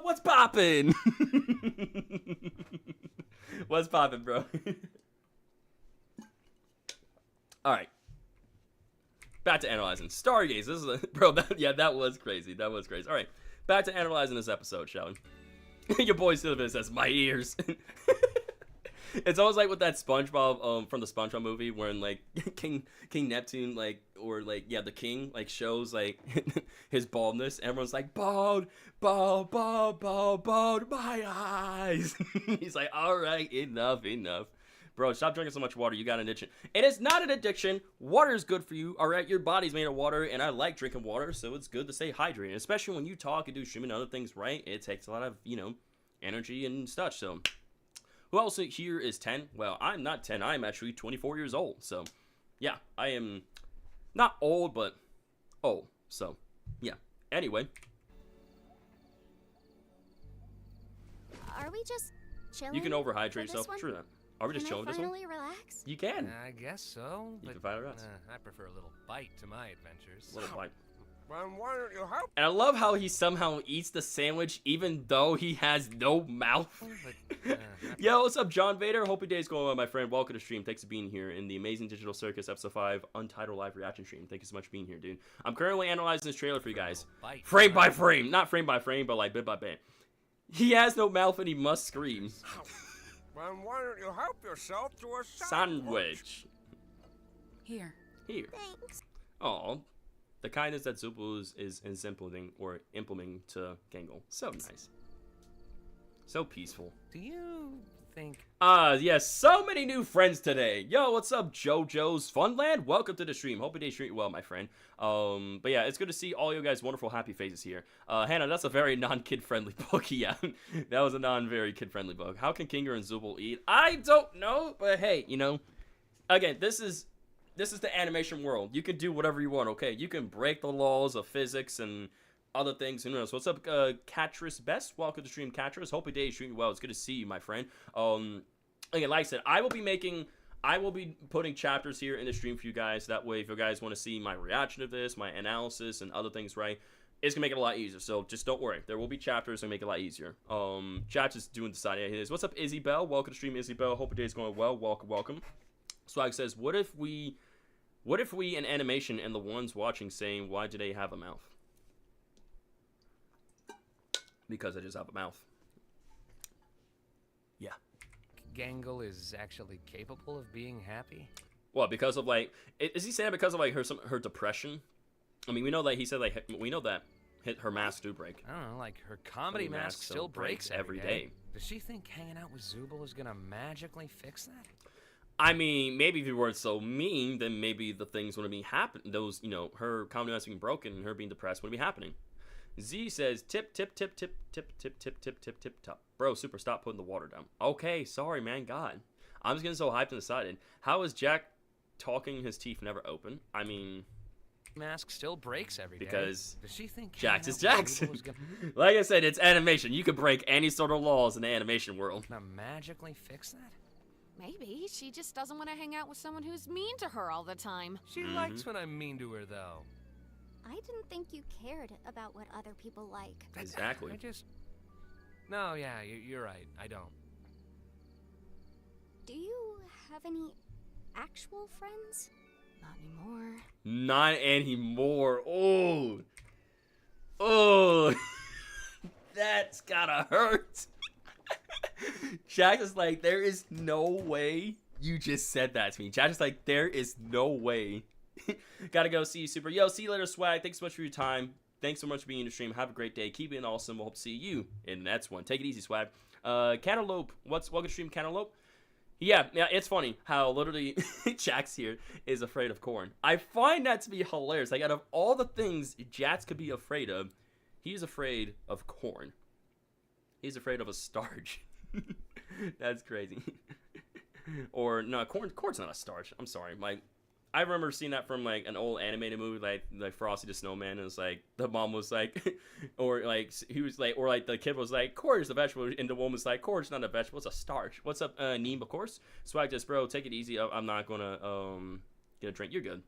What's poppin'? What's poppin', bro? All right. Back to analyzing Stargaze. This is bro. That was crazy. That was crazy. All right. Back to analyzing this episode, shall we? Your boy Sylvan says, my ears. It's almost like with that SpongeBob, from the SpongeBob movie, when, like, King Neptune, like, or, like, yeah, the king, like, shows, like, his baldness. Everyone's like, bald, my eyes. He's like, all right, enough. Bro, stop drinking so much water. You got an addiction. It is not an addiction. Water is good for you, all right? Your body's made of water, and I like drinking water, so it's good to stay hydrated. Especially when you talk and do streaming and other things, right? It takes a lot of, energy and such, so. Who else here is 10? Well, I'm not 10. I'm actually 24 years old, so. Yeah, I am not old, but old, so. Yeah. Anyway. Are we just chilling? You can overhydrate yourself. Sure that. Are we just chilling this one? Finally relax? You can. I guess so. You can finally relax. I prefer a little bite to my adventures. A little bite. Well, why don't you help? And I love how he somehow eats the sandwich even though he has no mouth. Yo, what's up, John Vader? Hope your day's going well, my friend. Welcome to stream. Thanks for being here in the Amazing Digital Circus Episode 5 Untitled Live Reaction Stream. Thank you so much for being here, dude. I'm currently analyzing this trailer for you guys. Frame by frame. Not frame by frame, but like bit by bit. He has no mouth and he must scream. Well, why don't you help yourself to a sandwich? Here. Thanks. Aw. The kindness that Zubu is implementing to Gangle. So nice. So peaceful. Do you think... yes, so many new friends today. Yo, what's up, JoJo's Funland? Welcome to the stream. Hope your day's treating you well, my friend. But yeah, it's good to see all you guys' wonderful happy faces here. Hannah, that's a very non-kid-friendly book. Yeah, that was a non-very kid-friendly book. How can Kinger and Zubul eat? I don't know, but hey, again, this is the animation world. You can do whatever you want, okay? You can break the laws of physics and other things. Who knows? What's up, Catris Best? Welcome to stream, Catris. Hope your day is treating you well. It's good to see you, my friend. Again, like I said, I will be putting chapters here in the stream for you guys. That way, if you guys want to see my reaction to this, my analysis, and other things, right, it's gonna make it a lot easier. So just don't worry. There will be chapters and make it a lot easier. Chat just doing the side. Yeah, what's up, Izzy Bell? Welcome to stream, Izzy Bell. Hope your day is going well. Welcome. Swag says, what if we in animation and the ones watching saying, why do they have a mouth? Because I just have a mouth. Yeah. Gangle is actually capable of being happy? Well, because of, like, is he saying because of, like, her depression? I mean, we know that he said, like, we know that her masks do break. I don't know, like her comedy mask still breaks every day. Does she think hanging out with Zubul is gonna magically fix that? I mean, maybe if you weren't so mean, then maybe the things wouldn't be happening. Those, you know, her comedy mask being broken and her being depressed wouldn't be happening. Z says, tip, tip, tip, tip, tip, tip, tip, tip, tip, tip, top. Bro, Super, stop putting the water down. Okay, sorry, man, God. I'm just getting so hyped and excited. How is Jack talking his teeth never open? I mean... Mask still breaks every day. Because does she think Jax is Jackson. Like I said, it's animation. You can break any sort of laws in the animation world. Gonna magically fix that? Maybe she just doesn't want to hang out with someone who's mean to her all the time. She likes when I'm mean to her, though. I didn't think you cared about what other people like. Exactly. No, yeah, you're right. I don't. Do you have any actual friends? Not anymore. Not anymore. Oh. Oh. That's gotta hurt. Jack is like, there is no way you just said that to me. Jack is like, there is no way. Gotta go. See you, Super. Yo, see you later, Swag. Thanks so much for your time. Thanks so much for being in the stream. Have a great day. Keep being awesome. We'll hope to see you in the next one. Take it easy, Swag. Cantaloupe. Welcome to stream, Cantaloupe. Yeah, it's funny how literally Jax here is afraid of corn. I find that to be hilarious. Like, out of all the things Jax could be afraid of, he's afraid of corn. He's afraid of a starch. That's crazy. Or, no, corn's not a starch. I'm sorry. I remember seeing that from, like, an old animated movie, like Frosty the Snowman, and it's like, the mom was like, or, like, he was like, or, like, the kid was like, corn is a vegetable, and the woman was like, corn's not a vegetable, it's a starch. What's up, Neem, of course? Swag just, bro, take it easy, I'm not gonna, get a drink, you're good.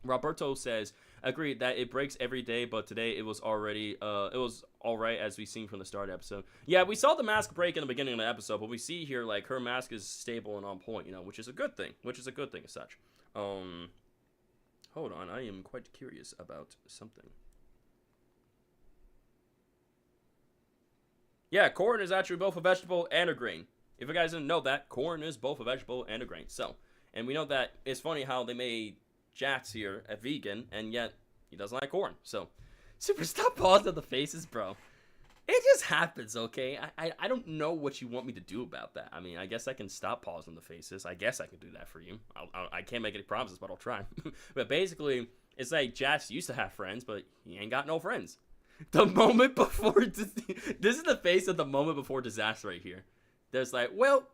Roberto says, agreed that it breaks every day, but today it was already, it was alright as we seen from the start of the episode. Yeah, we saw the mask break in the beginning of the episode, but we see here, like, her mask is stable and on point, you know, which is a good thing as such. Hold on, I am quite curious about something. Yeah, corn is actually both a vegetable and a grain. If you guys didn't know that, corn is both a vegetable and a grain. So, and we know that it's funny how they made Jax here a vegan, and yet he doesn't like corn. So, Super, stop pausing at the faces, bro. It just happens, okay? I don't know what you want me to do about that. I mean, I guess I can stop pausing the faces. I guess I can do that for you. I can't make any promises, but I'll try. But basically, it's like Jax used to have friends, but he ain't got no friends. The moment before... This is the face of the moment before disaster right here. There's like, well,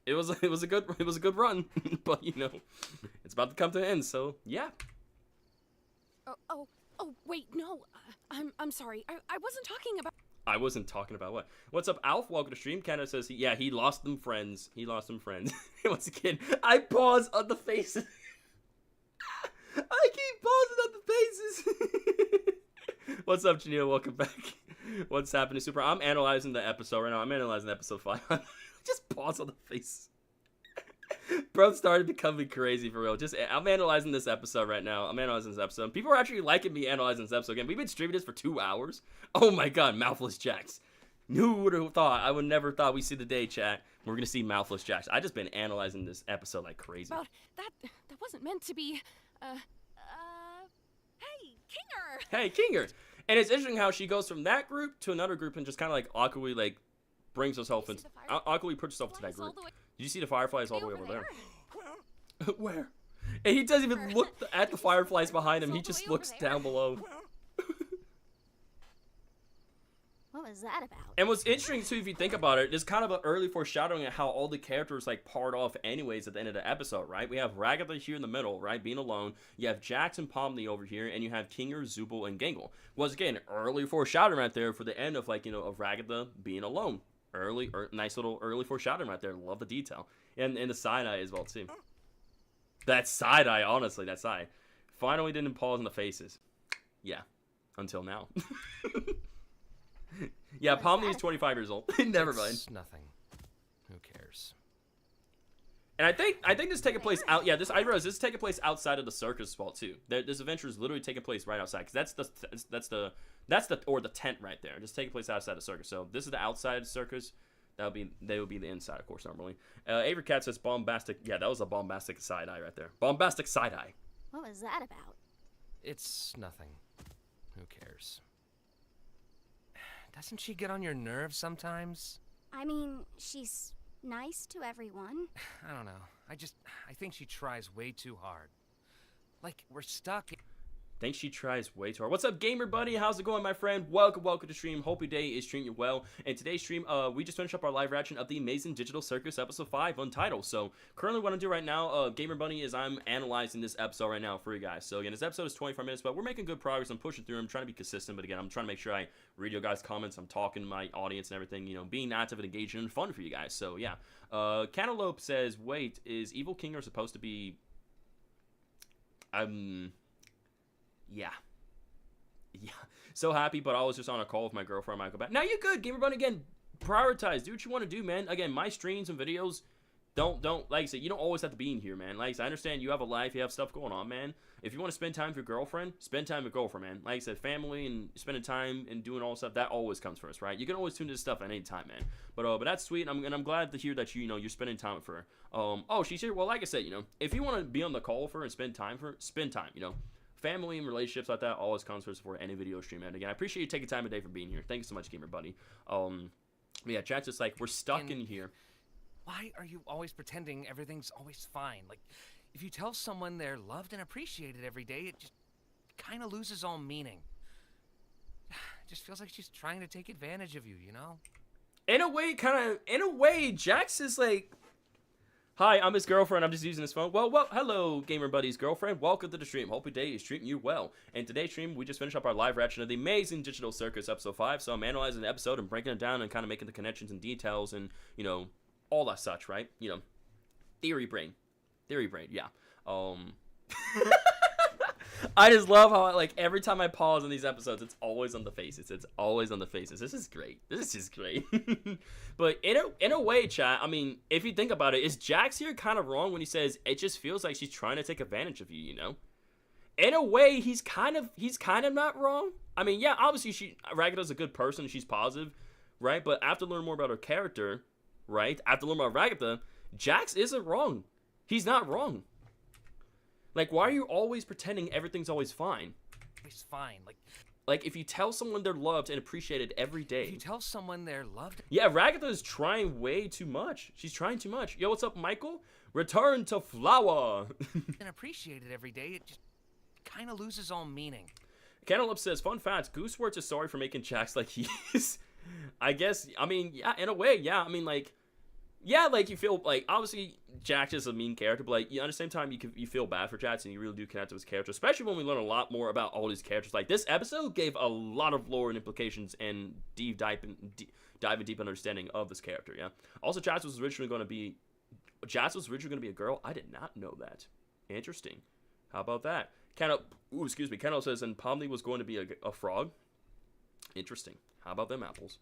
it was a good run, but, you know, it's about to come to an end, so, yeah. Oh, wait, no. I'm sorry. I wasn't talking about... I wasn't talking about what. What's up, Alf? Welcome to stream. Canada says, he lost them friends. Once again, I pause on the faces. I keep pausing on the faces. What's up, Janelle? Welcome back. What's happening, Super? I'm analyzing the episode right now. I'm analyzing episode 5. Just pause on the face. Bro started becoming crazy for real. I'm analyzing this episode right now. People are actually liking me analyzing this episode again. We've been streaming this for 2 hours. Oh my god, Mouthless Jax. Who would have thought? I would never thought we'd see the day, chat. We're gonna see Mouthless Jax. I just been analyzing this episode like crazy. About that wasn't meant to be. Hey, Kinger. And it's interesting how she goes from that group to another group and just kind of like awkwardly like brings herself into awkwardly puts herself to that group. Did you see the fireflies all the way over there? Where? And he doesn't even look at the fireflies behind him. He just looks down below. What was that about? And what's interesting too, if you think about it, is kind of an early foreshadowing of how all the characters like part off anyways at the end of the episode, right? We have Ragatha here in the middle, right, being alone. You have Jax and Pomni over here, and you have Kinger, Zubul, and Gangle. Once again, early foreshadowing right there for the end of like, you know, of Ragatha being alone. Nice little early foreshadowing right there. Love the detail. And the side eye as well too. That side eye, honestly, that side. Finally didn't pause in the faces. Yeah, until now. Yeah, Pomni is 25 years old. Never mind. It's nothing. Who cares? And I think this is taking place out. Yeah, I realize this is taking place outside of the circus as well too. This adventure is literally taking place right outside, because that's the tent right there. Just taking place outside the circus. So this is the outside circus. They would be the inside, of course, normally. Avery Cat says bombastic. Yeah, that was a bombastic side eye right there. Bombastic side eye. What was that about? It's nothing. Who cares? doesn't she get on your nerves sometimes? I mean, she's nice to everyone. I don't know. I think she tries way too hard. Like, we're stuck. Think she tries way too hard. What's up, gamer buddy? How's it going, my friend? Welcome to stream. Hope your day is treating you well. And today's stream, we just finished up our live reaction of the amazing Digital Circus episode 5, Untitled. So currently, what I'm doing right now, gamer buddy, is I'm analyzing this episode right now for you guys. So again, this episode is 25 minutes, but we're making good progress. I'm pushing through. I'm trying to be consistent, but again, I'm trying to make sure I read your guys' comments. I'm talking to my audience and everything. You know, being active and engaging and fun for you guys. So yeah, Cantaloupe says, "Wait, is Evil Kinger supposed to be?" Yeah. Yeah, so happy, but I was just on a call with my girlfriend. Michael back. Now you're good, gamer buddy. Again, prioritize. Do what you want to do, man. Again, my streams and videos don't like I said, you don't always have to be in here, man. Like I said, I understand you have a life, you have stuff going on, man. If you want to spend time with your girlfriend, spend time with your girlfriend, man. Like I said, family and spending time and doing all stuff, that always comes first, right? You can always tune to this stuff at any time, man. But that's sweet, and I'm glad to hear that you're spending time with her. Oh, she's here. Well, like I said, if you want to be on the call with her and spend time for her, spend time, Family and relationships like that always comes first for any video stream. And again, I appreciate you taking time of day for being here. Thank you so much, gamer buddy. Yeah, chat's just like, we're stuck in here. Why are you always pretending everything's always fine? Like, if you tell someone they're loved and appreciated every day, it just kind of loses all meaning. It just feels like she's trying to take advantage of you, you know? In a way, Jax is like, hi, I'm his girlfriend. I'm just using his phone. Well, hello, gamer buddy's girlfriend. Welcome to the stream. Hope your day is treating you well. And today's stream, we just finished up our live reaction of the amazing Digital Circus episode 5. So I'm analyzing the episode and breaking it down and kind of making the connections and details and, all that such, right? Theory brain, yeah. I just love how, like, every time I pause in these episodes, it's always on the faces. It's always on the faces. This is great. This is just great. But in a way, chat, I mean, if you think about it, is Jax here kind of wrong when he says it just feels like she's trying to take advantage of you, In a way, he's kind of not wrong. I mean, yeah, obviously, Ragatha's a good person. She's positive, right? But after learning more about her character, right? After learning about Ragatha, Jax isn't wrong. He's not wrong. Like, why are you always pretending everything's always fine? It's fine. Like, if you tell someone they're loved and appreciated every day. If you tell someone they're loved. Yeah, Ragatha is trying way too much. She's trying too much. Yo, what's up, Michael? Return to flower. And appreciated every day, it just kind of loses all meaning. Cantaloupe says, fun fact, Gooseworth is sorry for making Jax like he is. I guess, I mean, yeah, in a way, yeah. I mean, like, yeah, like, you feel, like, obviously, Jax is a mean character, but, like, at the same time, you feel bad for Jax, and you really do connect to his character, especially when we learn a lot more about all these characters. Like, this episode gave a lot of lore and implications and dive and deep understanding of this character, yeah. Also, Jax was originally going to be a girl. I did not know that. Interesting. How about that? Cantaloupe says, and Pomni was going to be a frog. Interesting. How about them apples?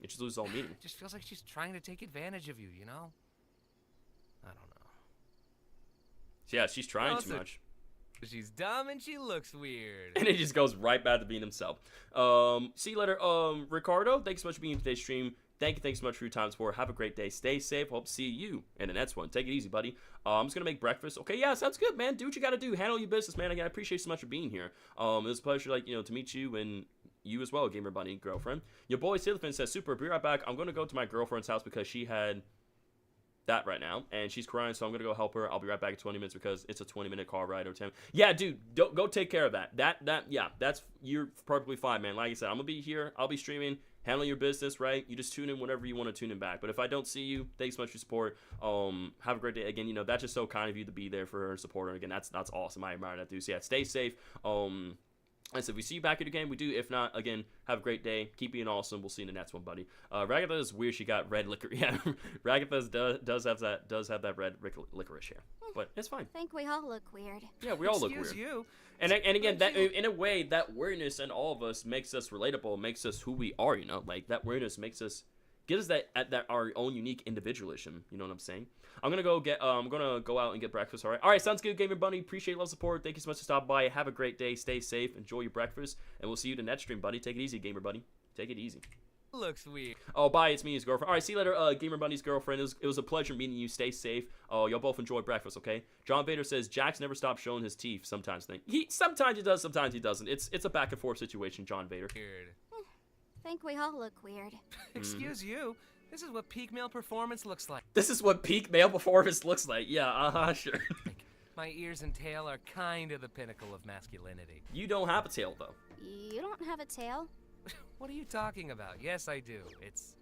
It just loses all meaning. It just feels like she's trying to take advantage of you, I don't know. Yeah, she's trying too much. She's dumb and she looks weird. And he just goes right back to being himself. See you later, Ricardo. Thanks so much for being in today's stream. Thank you so much for your time support. Have a great day. Stay safe. Hope to see you in the next one. Take it easy, buddy. I'm just going to make breakfast. Okay, yeah, sounds good, man. Do what you got to do. Handle your business, man. Again, I appreciate you so much for being here. It was a pleasure, to meet you and you as well, gamer buddy, girlfriend. Your boy Silverfin says, super, be right back. I'm going to go to my girlfriend's house because she had that right now, and she's crying, so I'm going to go help her. I'll be right back in 20 minutes because it's a 20-minute car ride or 10. Yeah, dude, go take care of that. You're perfectly fine, man. Like I said, I'm going to be here. I'll be streaming, handling your business, right? You just tune in whenever you want to tune in back. But if I don't see you, thanks so much for your support. Have a great day. Again, that's just so kind of you to be there for her and support her. Again, that's awesome. I admire that, dude. So yeah, stay safe. I said, we see you back at the game. We do. If not, again, have a great day. Keep being awesome. We'll see you in the next one, buddy. Ragatha is weird. She got red licorice. Yeah, Ragatha does have that red licorice hair, but it's fine. I think we all look weird. Yeah, we all look weird. You. And again, that in a way, that weirdness in all of us makes us relatable. Makes us who we are. Like that weirdness makes us. Gives us that our own unique individualism. You know what I'm saying? I'm gonna go out and get breakfast. All right, sounds good, gamer buddy. Appreciate love, support. Thank you so much for stopping by. Have a great day. Stay safe. Enjoy your breakfast, and we'll see you in the next stream, buddy. Take it easy, gamer buddy. Take it easy. Looks weird. Oh, bye. It's me, his girlfriend. All right, see you later, gamer buddy's girlfriend. It was a pleasure meeting you. Stay safe. Y'all both enjoy breakfast, okay? John Vader says Jax never stops showing his teeth. Sometimes he does. Sometimes he doesn't. It's a back and forth situation, John Vader. Weird. think we all look weird. Excuse you. This is what peak male performance looks like. This is what peak male performance looks like. Yeah, sure. My ears and tail are kind of the pinnacle of masculinity. You don't have a tail, though. You don't have a tail? What are you talking about? Yes, I do. It's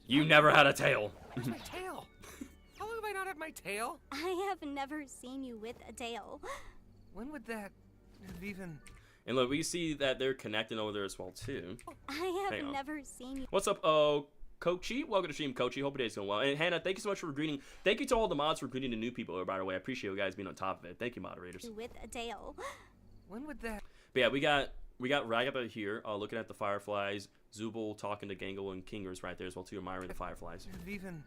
You never had a tail. Where's my tail? How long have I not had my tail? I have never seen you with a tail. When would that have even... And look, we see that they're connecting over there as well, too. I have never seen you. What's up, Kochi? Welcome to stream, Kochi. Hope your day's going well. And Hannah, thank you so much for greeting. Thank you to all the mods for greeting the new people, by the way. I appreciate you guys being on top of it. Thank you, moderators. With a tail. When would that... But yeah, we got Ragatha here, looking at the fireflies. Zubul talking to Gangle and Kingers right there as well, too, admiring the fireflies. Even...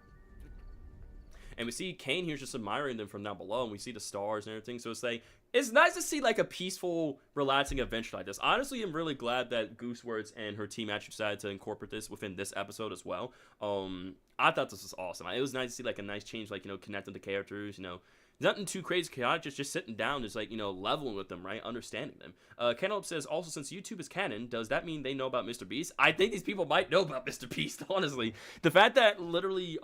And we see Kane here just admiring them from down below, and we see the stars and everything. So it's like, it's nice to see like a peaceful, relaxing adventure like this. Honestly, I'm really glad that Goosewords and her team actually decided to incorporate this within this episode as well. I thought this was awesome. It was nice to see like a nice change, like, you know, connecting the characters, you know. Nothing too crazy chaotic, just sitting down, just like, you know, leveling with them, right? Understanding them. Cantaloupe says, also, since YouTube is canon, does that mean they know about Mr. Beast? I think these people might know about Mr. Beast, honestly. The fact that literally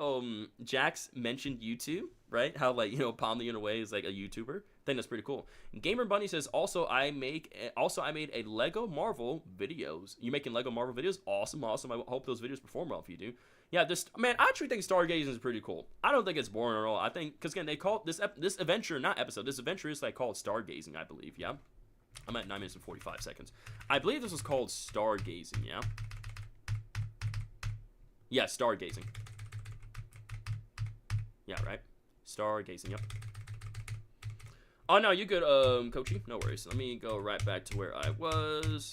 Jax mentioned YouTube, right? How, like, you know, Pomni in a way is like a YouTuber. I think that's pretty cool. Gamer Bunny says, also I made a Lego Marvel videos. You making Lego Marvel videos? Awesome. I hope those videos perform well if you do. Yeah, man, I actually think stargazing is pretty cool. I don't think it's boring at all. I think, because again, they call this adventure, not episode, this adventure is like called stargazing, I believe, yeah? I'm at 9 minutes and 45 seconds. I believe this was called stargazing, yeah? Yeah, stargazing. Yeah, right? Stargazing, yep. Oh, no, you good, Kochi? No worries. Let me go right back to where I was.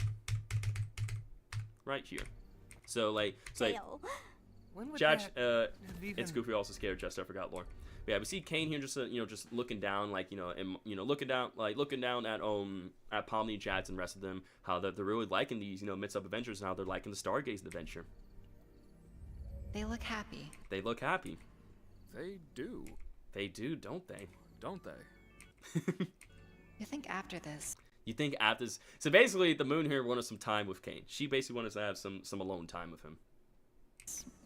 Right here. So, like, Judge, it's Goofy also scared Jester. I forgot lore. But yeah, we see Kane here just you know, just looking down, like, you know, and you know, looking down at Pomni, Jax, and the rest of them, how they're really liking these, you know, mix-up adventures, and how they're liking the Stargaze adventure. They look happy. They look happy. They do. They do, don't they? Don't they? You think after this? You think after this? So basically, the Moon here wanted some time with Kane. She basically wanted to have some alone time with him.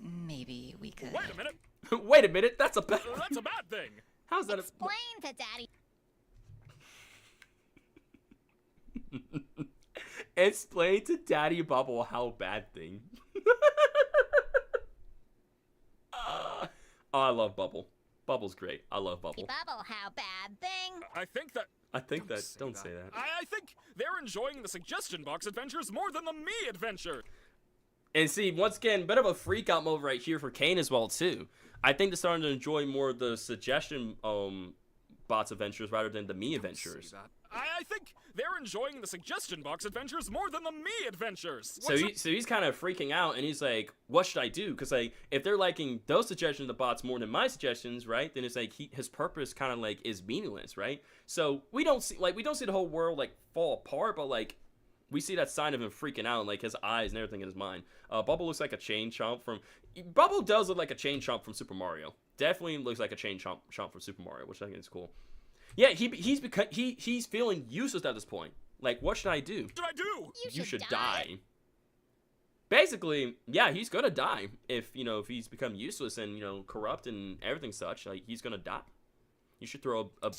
Maybe we could. Wait a minute. Wait a minute. That's a bad. That's a bad thing. How's that? Explain to Daddy. Explain to Daddy Bubble how bad thing. Oh, I love Bubble. Bubble's great. I love Bubble. Bubble, how bad thing? I think that. Don't say that. I think they're enjoying the suggestion box adventures more than the me adventure. And see, once again, bit of a freak out mode right here for Kane as well, too. I think they're starting to enjoy more of the suggestion bots adventures rather than the me adventures. I think they're enjoying the suggestion box adventures more than the me adventures. So he's kind of freaking out, and he's like, what should I do? Because, like, if they're liking those suggestions of the bots more than my suggestions, right, then it's like his purpose kind of, like, is meaningless, right? So we don't see the whole world, like, fall apart, but, like, we see that sign of him freaking out, like his eyes and everything in his mind. Bubble looks like a chain chomp from... Bubble does look like a chain chomp from Super Mario. Definitely looks like a chain chomp from Super Mario, which I think is cool. Yeah, he's feeling useless at this point. Like, what should I do? What should I do? You should die. Basically, yeah, he's gonna die if he's become useless and, you know, corrupt and everything such. Like, he's gonna die. You should throw a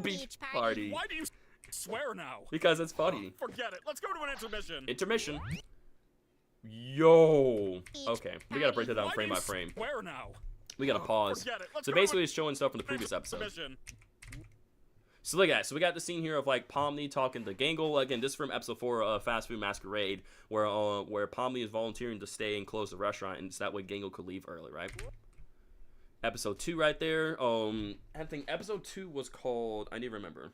beach party. Why do you swear now? Because it's funny. Forget it. Let's go to an intermission. Intermission. Yo. Okay, we gotta break that down frame by frame. Swear now. We gotta pause. So basically, it's showing stuff from the previous episode. So look at that. So we got the scene here of like Pomni talking to Gangle. Again, this is from episode 4 of Fast Food Masquerade, where Pomni is volunteering to stay and close the restaurant, and so that way Gangle could leave early, right? Episode 2 right there. I think episode 2 was called, I need to remember.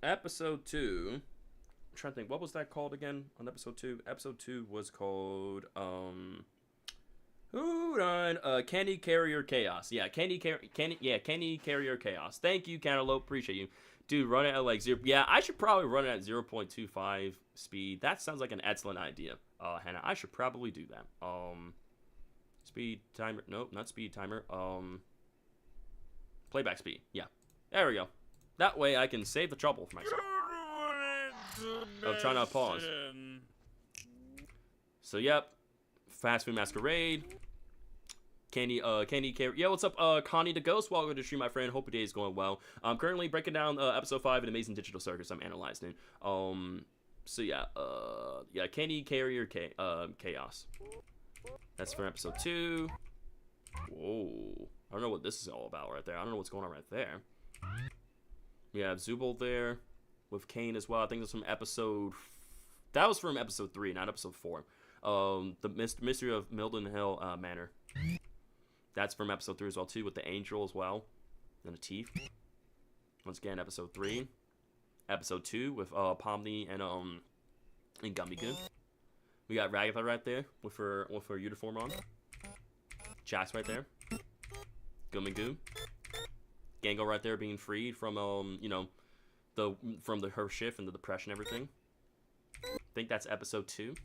Episode 2. I'm trying to think, what was that called again on episode 2? Episode 2 was called hold on, Candy Carrier Chaos. Yeah, Candy Carrier Chaos. Thank you, Cantaloupe. Appreciate you. Dude, run it at like 0. Yeah, I should probably run it at 0.25 speed. That sounds like an excellent idea, Hannah. I should probably do that. Speed timer. Nope, not speed timer. Playback speed. Yeah. There we go. That way I can save the trouble for myself. Oh, try not to pause. So, yep. Fast Food Masquerade. Candy, yeah, what's up, Connie the Ghost? Welcome to the stream, my friend. Hope your day is going well. I'm currently breaking down episode 5 of Amazing Digital Circus. I'm analyzing it. So yeah, Candy Carrier Chaos. That's for episode 2. Whoa, I don't know what this is all about right there. I don't know what's going on right there. We have Zubul there with Kane as well. I think that's from episode. That was from episode 3, not episode 4. The Mystery of Milden Hill Manor. That's from episode 3 as well too, with the angel as well, and the teeth. Once again, episode 3. Episode 2 with Pomni and Gummigoo. We got Ragatha right there with her uniform on. Jax right there. Gummigoo. Gango right there being freed from her shift and the depression and everything. I think that's episode 2.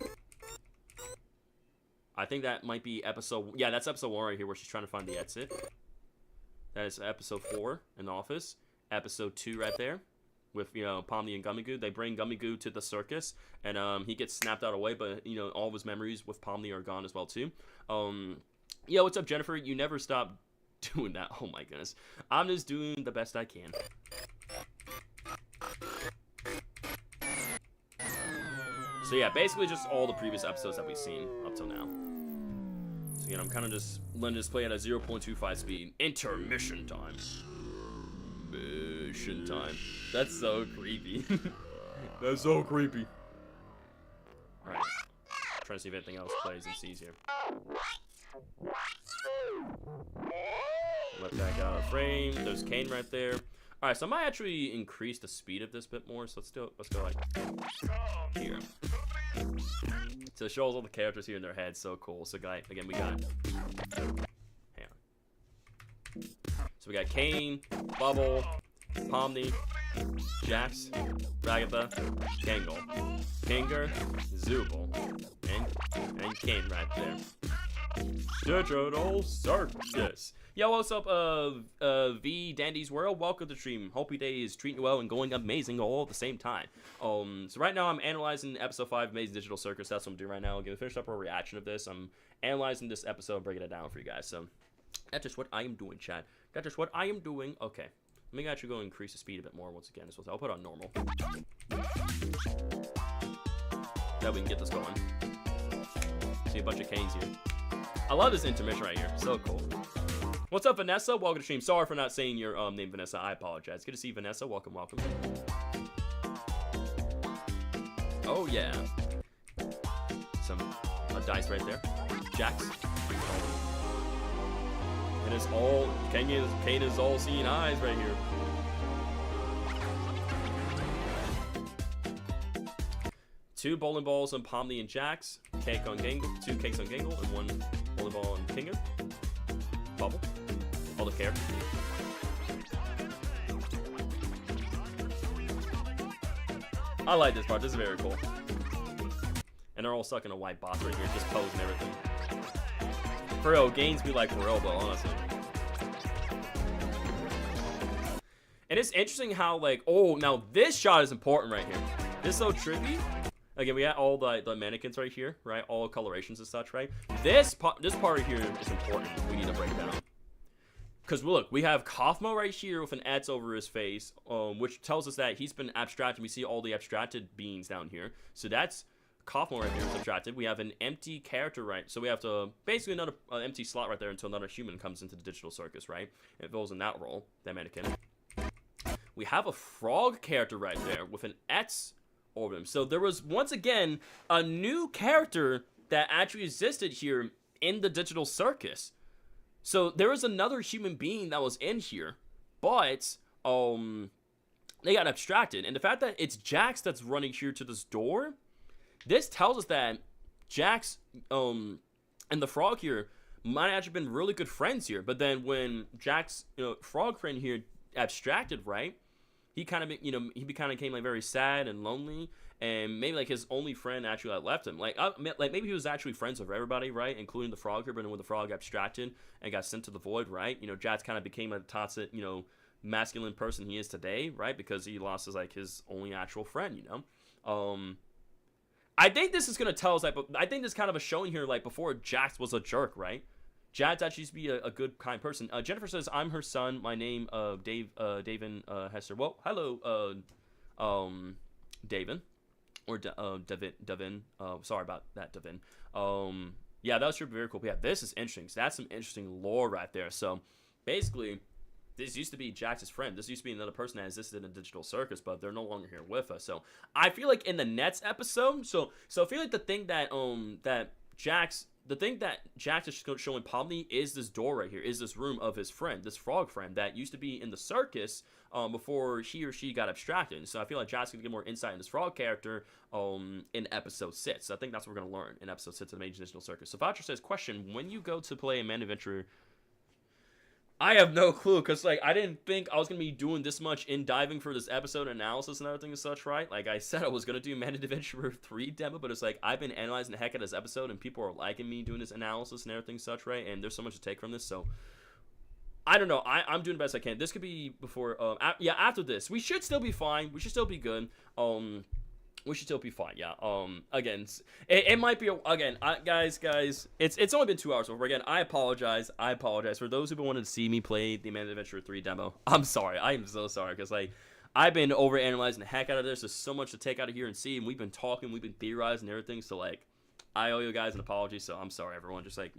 I think that might be episode... Yeah, that's episode 1 right here where she's trying to find the exit. That is episode 4 in the office. Episode 2 right there with, Pomni and Gummigoo. They bring Gummigoo to the circus, and he gets snapped out away, but, all of his memories with Pomni are gone as well, too. Yo, what's up, Jennifer? You never stop doing that. Oh, my goodness. I'm just doing the best I can. So yeah, basically just all the previous episodes that we've seen up till now. So again, I'm kind of just letting this play at a 0.25 speed. Intermission time. Mission time. That's so creepy. That's so creepy. Alright. Trying to see if anything else plays and sees here. Let that get out of frame. There's Kane right there. Alright, so I might actually increase the speed of this a bit more. So let's go like here. So it shows all the characters here in their heads. So cool. So again, we got... Hang on. So we got Kane, Bubble, Pomni, Jax, Ragatha, Gangle, Kinger, Zubul, and Kane right there. Digital Circus. Yo, what's up, V Dandy's World? Welcome to the stream. Hope your day is treating you well and going amazing all at the same time. So right now I'm analyzing episode 5 Amazing Digital Circus. That's what I'm doing right now. I'm gonna finish up a reaction of this. I'm analyzing this episode and breaking it down for you guys. So that's just what I am doing, chat. That's just what I am doing. Okay. Let me actually go increase the speed a bit more once again. So I'll put it on normal. That we can get this going. See a bunch of Kanes here. I love this intermission right here. So cool. What's up, Vanessa? Welcome to the stream. Sorry for not saying your name, Vanessa. I apologize. Good to see you, Vanessa. Welcome, welcome. Oh, yeah. A dice right there. Jax. And it's all... Kane is all seeing eyes right here. Two bowling balls on Pomni and Jax. Cake on Gangle. 2 cakes on Gangle. And 1 bowling ball on Kinger. Bubble. All the characters. I like this part. This is very cool. And they're all stuck in a white box right here, just posing everything. For real, games be like for real, though, honestly. And it's interesting how, like, oh, now this shot is important right here. This is so trippy. Again, we got all the mannequins right here, right? All colorations and such, right? This part right here is important. We need to break down. Because look, we have Kaufmo right here with an X over his face, which tells us that he's been abstracted. We see all the abstracted beings down here. So that's Kaufmo right here is abstracted. We have an empty character, right? So we have to basically another empty slot right there until another human comes into the digital circus, right? And it fills in that role, that mannequin. We have a frog character right there with an X over him. So there was once again a new character that actually existed here in the digital circus. So there was another human being that was in here, but they got abstracted. And the fact that it's Jax that's running here to this door, this tells us that Jax and the frog here might have actually been really good friends here. But then when Jax, frog friend here abstracted, right? He kind of, he kind of became like very sad and lonely, and maybe like his only friend actually like left him. Like maybe he was actually friends with everybody, right, including the frog here. But then when the frog abstracted and got sent to the void, right, Jax kind of became a toxic, masculine person he is today, right, because he lost his only actual friend, I think this is gonna tell us, like, I think this kind of a showing here, like, before Jax was a jerk, right? Jax actually used to be a good, kind person. Jennifer says, I'm her son. My name, Davin Hester. Well, hello, Davin. Or Devin. Sorry about that, Devin. Yeah, that was very cool. But yeah, this is interesting. So that's some interesting lore right there. So basically, this used to be Jax's friend. This used to be another person that existed in a digital circus, but they're no longer here with us. So I feel like in the next episode, so I feel like the thing that Jax is showing Pomni is this door right here, is this room of his friend, this frog friend that used to be in the circus before he or she got abstracted. So I feel like Jax can get more insight in this frog character in episode 6. So I think that's what we're going to learn in episode 6 of the Major Digital Circus. So Voucher says, question, when you go to play a Man Adventure, I have no clue, because, like, I didn't think I was going to be doing this much in diving for this episode analysis and everything and such, right? Like, I said I was going to do Man Adventure 3 demo, but it's like, I've been analyzing the heck out of this episode, and people are liking me doing this analysis and everything and such, right? And there's so much to take from this, so I don't know. I'm doing the best I can. This could be before, after this. We should still be fine. We should still be good. We should still be fine, yeah. Again, it might be, guys, it's only been 2 hours over. Again, I apologize for those who've been wanting to see me play the Man Adventure 3 demo. I'm sorry, I am so sorry, because, like, I've been overanalyzing the heck out of this. There's so much to take out of here and see, and we've been talking, we've been theorizing and everything, so, like, I owe you guys an apology, so I'm sorry, everyone. Just, like,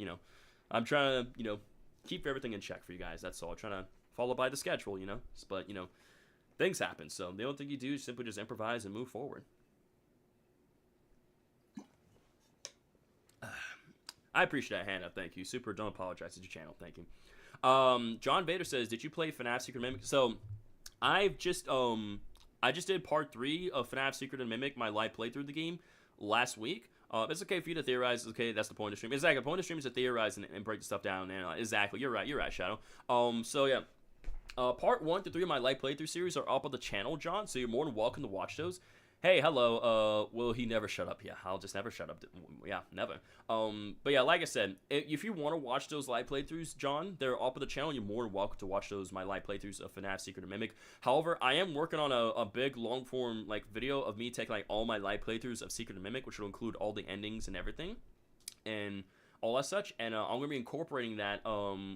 I'm trying to, keep everything in check for you guys, that's all. I'm trying to follow by the schedule, but, things happen, so the only thing you do is simply just improvise and move forward. I appreciate that, Hannah. Thank you. Super. Don't apologize to your channel. Thank you. John Vader says, "Did you play FNAF Secret Mimic?" So, I just did part 3 of FNAF Secret and Mimic, my live playthrough of the game last week. It's okay for you to theorize. It's okay. That's the point of stream. Exactly. The point of stream is to theorize and break the stuff down. And exactly. You're right, Shadow. So yeah. Part 1 to 3 of my live playthrough series are up on the channel, John. So you're more than welcome to watch those. Hey, hello, will he never shut up? Yeah, I'll just never shut up. Yeah, never. But yeah, like I said, if you want to watch those live playthroughs, John, they're up on the channel. You're more than welcome to watch those, my live playthroughs of FNAF Secret and Mimic. However, I am working on a big, long-form, like, video of me taking, like, all my live playthroughs of Secret and Mimic, which will include all the endings and everything, and all that such, and I'm going to be incorporating that,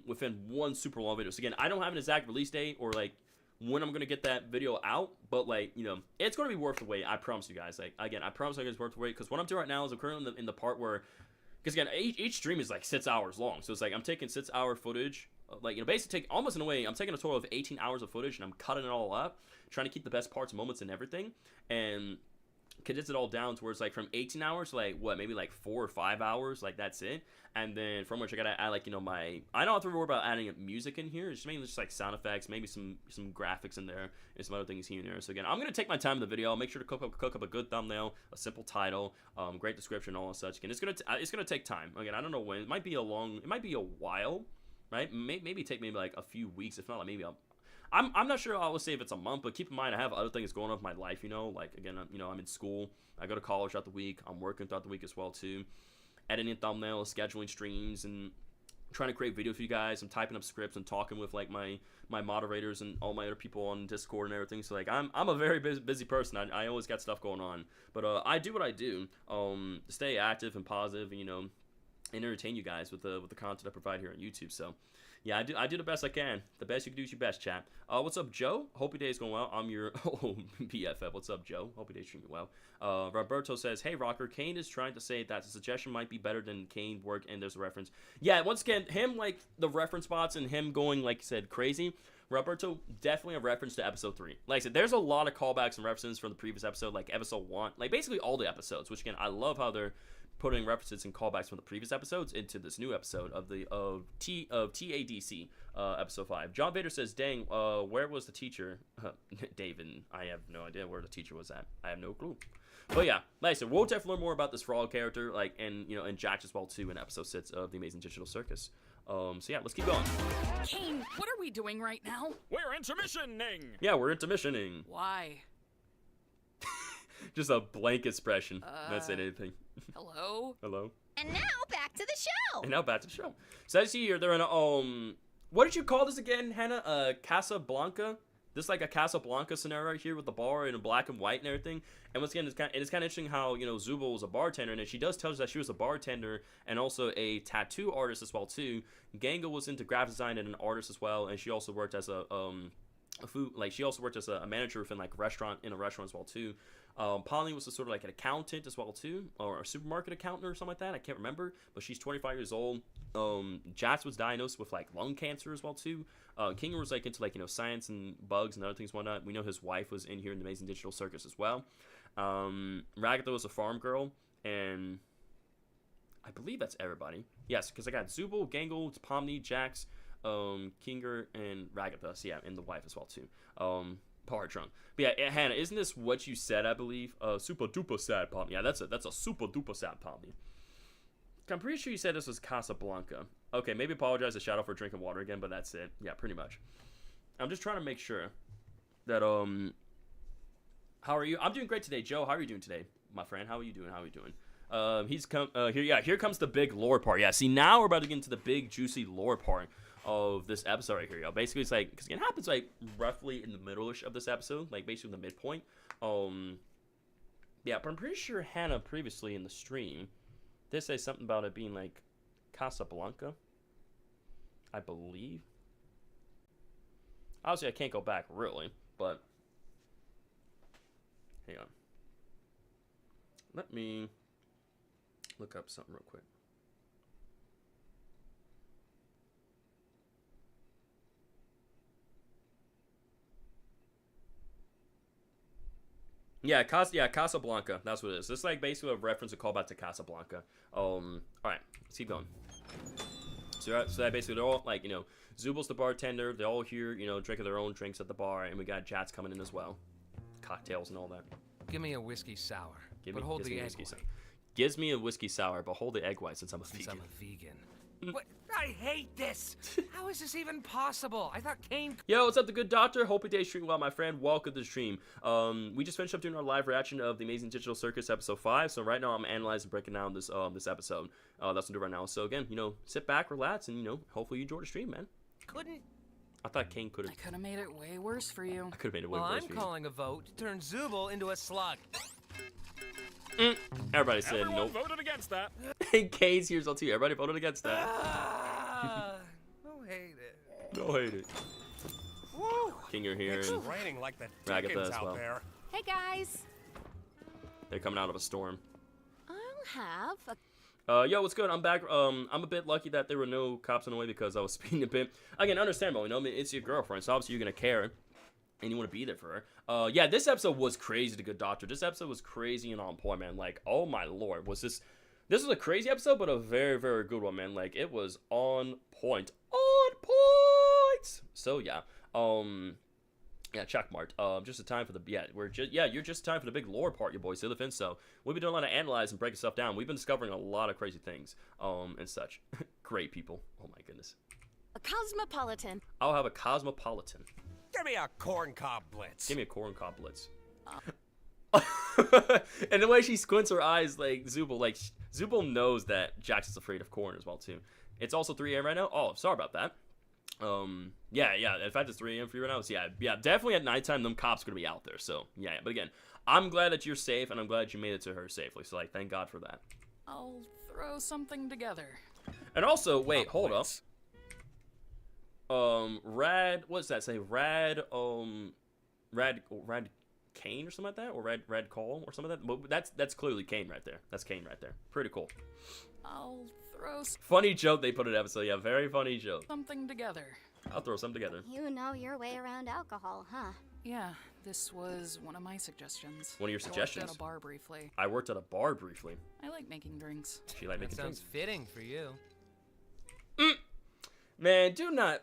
within one super long video. So again, I don't have an exact release date, or, like, when I'm going to get that video out, but, like, it's going to be worth the wait. I promise you guys. Like, again, I promise you guys it's worth the wait, because what I'm doing right now is I'm currently in the part where, because, again, each stream is, like, 6 hours long, so it's, like, I'm taking 6-hour footage, like, basically almost in a way, I'm taking a total of 18 hours of footage, and I'm cutting it all up, trying to keep the best parts, moments, and everything, and condense it all down to where it's, like, from 18 hours to, like, what, maybe, like, 4 or 5 hours, like, that's it. And then from which I gotta add, like, I don't have to worry about adding music in here. It's mainly just, like, sound effects, maybe some graphics in there, and some other things here and there. So again, I'm gonna take my time in the video. I'll make sure to cook up a good thumbnail, a simple title, great description, all and such. Again, it's gonna take time. Again, I don't know when. It might be a while, right? Maybe take like a few weeks, if not, like, maybe I'm not sure I will say if it's a month, but keep in mind I have other things going on with my life, like, again, I'm in school, I go to college throughout the week, I'm working throughout the week as well too, editing thumbnails, scheduling streams, and trying to create videos for you guys. I'm typing up scripts and talking with, like, my moderators and all my other people on Discord and everything. So, like, I'm a very busy person. I always got stuff going on, but I do what I do, to stay active and positive, and entertain you guys with the content I provide here on YouTube. So yeah, I do the best I can. The best you can do is your best, chat. What's up, Joe? Hope your day's going well. I'm your BFF. What's up, Joe? Hope your day's treating you well. Roberto says, hey, Rocker, Kane is trying to say that the suggestion might be better than Kane work, and there's a reference. Yeah, once again, him, like, the reference spots and him going, like I said, crazy. Roberto, definitely a reference to episode 3. Like I said, there's a lot of callbacks and references from the previous episode, like episode 1. Like, basically all the episodes, which, again, I love how they're putting references and callbacks from the previous episodes into this new episode of TADC episode 5. John Vader says, dang, where was the teacher? David, I have no idea where the teacher was at. I have no clue. But yeah, like I said, we'll definitely learn more about this frog character, like, and and Jax as well too in episode 6 of the Amazing Digital Circus. So yeah, let's keep going. Kane, what are we doing right now? We're intermissioning. Yeah, we're intermissioning. Why? Just a blank expression. Not saying anything. Hello? Hello? And now back to the show. So I see here they're in a, what did you call this again, Hannah? Casablanca? this like a Casablanca scenario right here with the bar in black and white and everything. And once again, it's kind of interesting how, you know, Zubul was a bartender, and she does tell us that she was a bartender and also a tattoo artist as well too. Gangle was into graphic design and an artist as well, and she also worked as a manager within like a restaurant as well too. Polly was a sort of like an accountant as well too, or a supermarket accountant or something like that. I can't remember, but she's 25 years old. Jax was diagnosed with like lung cancer as well too. Kinger was like into like, you know, science and bugs and other things and whatnot. We know his wife was in here in the Amazing Digital Circus as well. Ragatha was a farm girl, and I believe that's everybody. Yes, because I got Zubul, Gangle, Pomni, Jax, Kinger, and Ragatha. So yeah, and the wife as well too. Power drunk. But yeah, Hannah, isn't this what you said? I believe. Super duper sad Pomni. Yeah, that's a super duper sad Pomni. I'm pretty sure you said this was Casablanca. Okay, maybe apologize to Shadow for drinking water again, but that's it. Yeah, pretty much. I'm just trying to make sure that how are you? I'm doing great today, Joe. How are you doing today, my friend? How are you doing? He's come here. Yeah, here comes the big lore part. Yeah, see, now we're about to get into the big juicy lore part of this episode right here, yo. Basically, it's like, because it happens like roughly in the middle-ish of this episode, like basically the midpoint. Yeah, but I'm pretty sure Hannah previously in the stream did say something about it being like Casablanca, I believe. Obviously, I can't go back really, but hang on. Let me look up something real quick. Yeah, Casablanca. That's what it is. This is like basically a reference, a callback to Casablanca. All right, let's keep going. So that basically they're all like, you know, Zubul's the bartender. They're all here, you know, drinking their own drinks at the bar, and we got Jats coming in as well, cocktails and all that. Give me a whiskey sour. Hold the egg white. Gives me a whiskey sour, but hold the egg white since I'm a vegan. What? I hate this. How is this even possible? I thought Kane. Yo, what's up, the good doctor? Hope your day's streaming well, my friend. Welcome to the stream. We just finished up doing our live reaction of the Amazing Digital Circus episode 5. So right now I'm analyzing, breaking down this episode. That's what I'm doing right now. So again, you know, sit back, relax, and you know, hopefully you enjoy the stream, man. I thought Kane could have. I could have made it way worse for you. I could have made it way worse for you. I'm calling a vote to turn Zubul into a slug. Everybody said Everyone nope. voted against that. Kane's here too. Everybody voted against that. Don't hate it. Don't hate it. Woo! Kinger here It's and raining like the Ragatha Dickens as out well. there. Hey guys. They're coming out of a storm. I'll have a Yo, what's good? I'm back. I'm a bit lucky that there were no cops on the way because I was speeding a bit. Again, understandable, you know, I mean, it's your girlfriend, so obviously you're gonna care, and you want to be there for her. Yeah, this episode was crazy, the good doctor. This episode was crazy and on point, man. Like, oh my lord, was this was a crazy episode, but a very, very good one, man. Like, it was on point. On point! So, yeah. Yeah, checkmarked. Just a time for the, you're just in time for the big lore part, your boy Silifin. So, we've been doing a lot of analyze and breaking stuff down. We've been discovering a lot of crazy things, and such. Great people. Oh my goodness. a cosmopolitan. I'll have a cosmopolitan. Give me a corncob blitz. Give me a corncob blitz. And the way she squints her eyes, like Zubul knows that Jax is afraid of corn as well too. It's also 3 a.m. right now. Oh, sorry about that. Yeah. In fact, it's 3 a.m. for you right now. So yeah, definitely at nighttime, them cops are gonna be out there. So yeah. But again, I'm glad that you're safe, and I'm glad you made it to her safely. So like, thank God for that. I'll throw something together. And also, wait, hold up. Rad, what does that say? Rad Kane or something like that, or Rad Call or something like that. But that's clearly Kane right there. That's Kane right there. Pretty cool. I'll throw funny joke they put in the episode. Yeah, very funny joke. Something together. I'll throw something together. You know your way around alcohol, huh? Yeah, this was one of my suggestions. One of your suggestions? I worked at a bar briefly. I worked at a bar briefly. I like making drinks. She like making drinks. Sounds fitting for you. Man, do not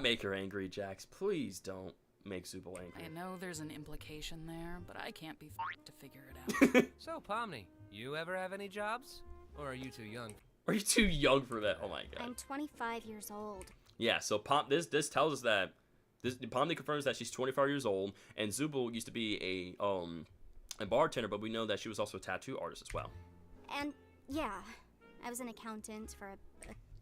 make her angry, Jax. Please don't make Zubul angry. I know there's an implication there, but I can't be to figure it out. So, Pomni, you ever have any jobs? Or are you too young? Are you too young for that? Oh my god. I'm 25 years old. Yeah, so this tells us that Pomni confirms that she's 25 years old, and Zubul used to be a bartender, but we know that she was also a tattoo artist as well. And yeah, I was an accountant for a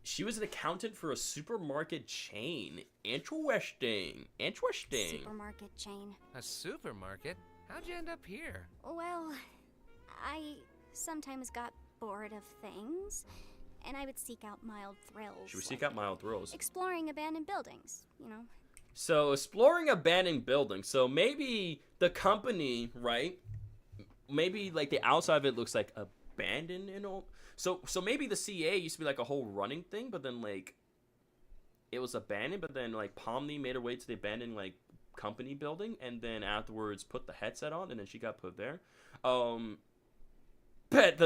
She was an accountant for a supermarket chain. Interesting. Supermarket chain. A supermarket? How'd you end up here? Well, I sometimes got bored of things, and I would seek out mild thrills. She would seek out mild thrills. Exploring abandoned buildings, you know. So, exploring abandoned buildings. So, maybe the company, right? Maybe, like, the outside of it looks, like, abandoned and all. So maybe the CA used to be, like, a whole running thing, but then, like, it was abandoned, but then, like, Pomni made her way to the abandoned, like, company building, and then afterwards put the headset on, and then she got put there. The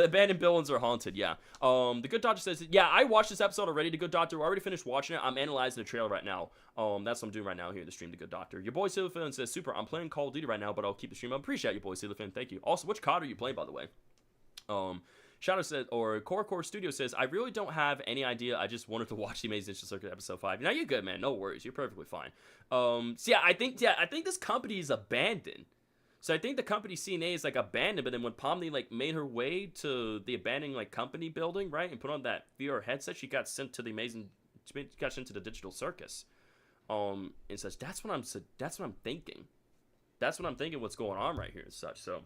abandoned buildings are haunted, yeah. The Good Doctor says, yeah, I watched this episode already. The Good Doctor, already finished watching it. I'm analyzing the trailer right now. That's what I'm doing right now here in the stream, The Good Doctor. Your boy Silverfin says, super, I'm playing Call of Duty right now, but I'll keep the stream up. Appreciate you, boy Silverfin. Thank you. Also, which COD are you playing, by the way? Shadow says, or Core Studio says, I really don't have any idea. I just wanted to watch the Amazing Digital Circuit episode 5. Now you're good, man. No worries. You're perfectly fine. So yeah, I think this company is abandoned. So I think the company CNA is like abandoned, but then when Pomni like made her way to the abandoned like company building, right, and put on that VR headset, she got sent to the Digital Circus. And such. That's what I'm thinking. That's what I'm thinking. What's going on right here and such. So.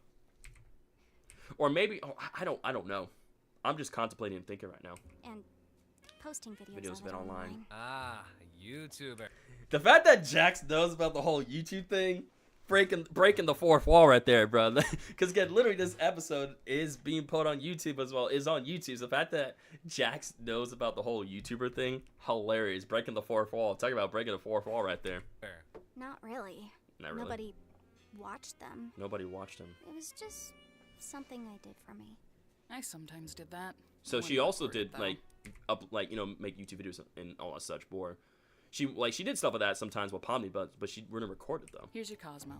Or maybe, I don't know. I'm just contemplating and thinking right now. And posting videos of it online. Ah, YouTuber. The fact that Jax knows about the whole YouTube thing, breaking the fourth wall right there, bro. Because again, literally this episode is being put on YouTube as well. Is on YouTube. So the fact that Jax knows about the whole YouTuber thing, hilarious. Breaking the fourth wall. Talk about breaking the fourth wall right there. Not really. Not really. Nobody watched them. Nobody watched them. It was just something I did for me. I sometimes did that. So she also did make YouTube videos and all that such. More, she did stuff like that sometimes with Pomni, but she wouldn't record it though. Here's your Cosmo.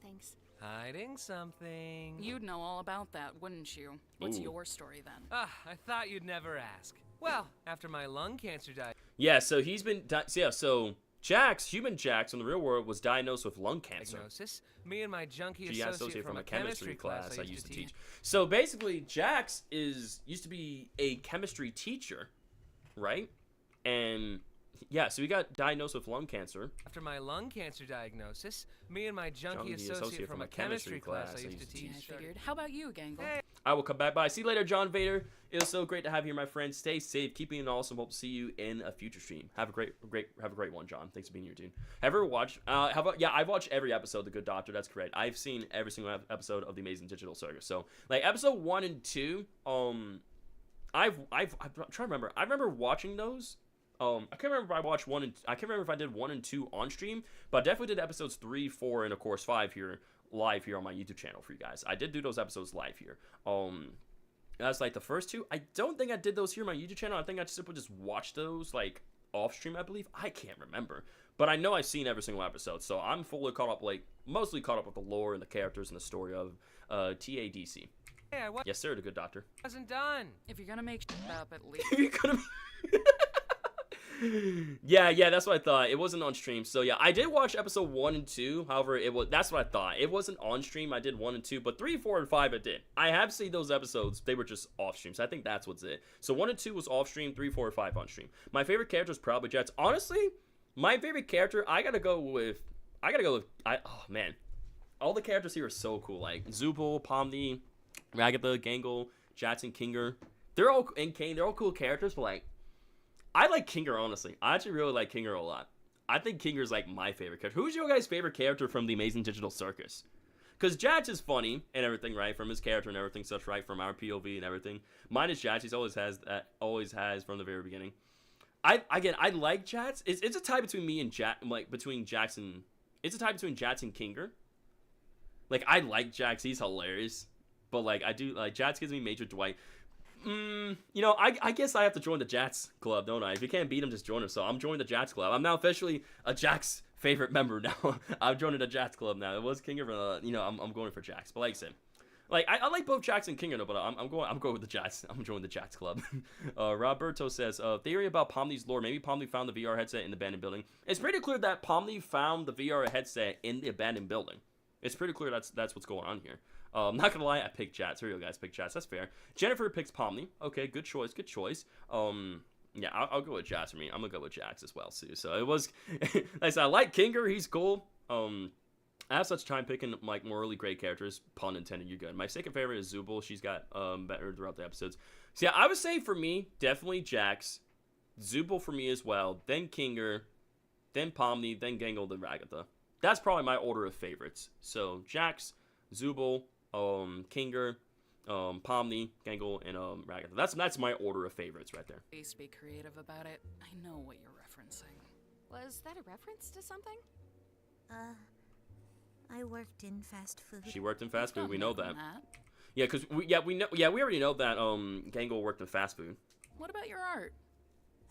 Thanks. Hiding something. You'd know all about that, wouldn't you? What's your story then? Ah, I thought you'd never ask. Well, after my lung cancer died. Yeah, so he's been so Jax, human Jax in the real world was diagnosed with lung cancer. Diagnosis. Me and my junkie associate from a chemistry class I used to teach. So basically, Jax used to be a chemistry teacher, right? And yeah, so he got diagnosed with lung cancer. After my lung cancer diagnosis, me and my junkie associate from a chemistry class I used to teach. I figured. How about you, Gangle? Hey. I will come back by. See you later, John Vader. It was so great to have you here, my friend. Stay safe, keep being awesome. Hope to see you in a future stream. Have a great one, John. Thanks for being here, dude. Have you ever watched? I've watched every epised of The Good Doctor. That's correct. I've seen every single episode of the Amazing Digital Circus. So like episode 1 and 2, I'm trying to remember. I remember watching those. I can't remember if I watched I can't remember if I did 1 and 2 on stream, but I definitely did episodes 3, 4, and of course 5 here live here on my YouTube channel for you guys. I did do those episodes live here. That's like the first 2. I don't think I did those here on my YouTube channel. I think I simply just watched those like off stream, I believe. I can't remember, but I know I've seen every single episode, so I'm fully caught up, like mostly caught up with the lore and the characters and the story of TADC. Hey, yes, sir, The Good Doctor. Wasn't done. If you're gonna make up, at least. If you're gonna. Yeah, that's what I thought. It wasn't on stream. So yeah, I did watch episode 1 and 2. However, that's what I thought. It wasn't on stream. I did 1 and 2, but 3, 4, and 5 I did. I have seen those episodes. They were just off stream. So I think that's what's it. So 1 and 2 was off stream, 3, 4, and 5 on stream. My favorite character is probably Jets. Honestly, my favorite character, I gotta go with oh man. All the characters here are so cool. Like Zubul, Pomni, Ragatha, Gangle, Jats, and Kinger. They're all cool characters, but like I like Kinger, honestly. I actually really like Kinger a lot. I think Kinger's like my favorite character. Who's your guys' favorite character from the Amazing Digital Circus? Because Jats is funny and everything, right? From his character and everything such, right? From our POV and everything. Mine is Jats. He's always has from the very beginning. I like Jats. It's a tie between me and between Jackson. It's a tie between Jats and Kinger. Like, I like Jax. He's hilarious. But like, I do like Jats gives me Major Dwight. I guess I have to join the Jats Club, don't I? If you can't beat him, just join him. So I'm joining the Jats Club. I'm now officially a Jax favorite member now. I'm joining the Jats Club now. It was Kinger, but I'm going for Jax. But like I said, like I like both Jax and Kinger, but I'm going with the Jats. I'm joining the Jats Club. Roberto says, theory about Pomni's lore. Maybe Pomni found the VR headset in the abandoned building. It's pretty clear that Pomni found the VR headset in the abandoned building. It's pretty clear that's what's going on here. I'm not gonna lie, I picked Jats. Here you go, guys. Pick Jats. That's fair. Jennifer picks Pomni. Okay, good choice. Yeah, I'll go with Jax for me. I'm gonna go with Jax as well too. So it was, like I said, I like Kinger. He's cool. I have such time picking like morally great characters. Pun intended. You're good. My second favorite is Zubul. She's got better throughout the episodes. So yeah, I would say for me, definitely Jax. Zubul for me as well. Then Kinger, then Pomni, then Gangle, then Ragatha. That's probably my order of favorites. So Jax, Zubul, Kinger, Pomni, Gangle, and Ragatha. That's my order of favorites right there. Please be creative about it. I know what you're referencing. Was that a reference to something? I worked in fast food. She worked in fast food. We know that. Yeah, because we already know that Gangle worked in fast food. What about your art?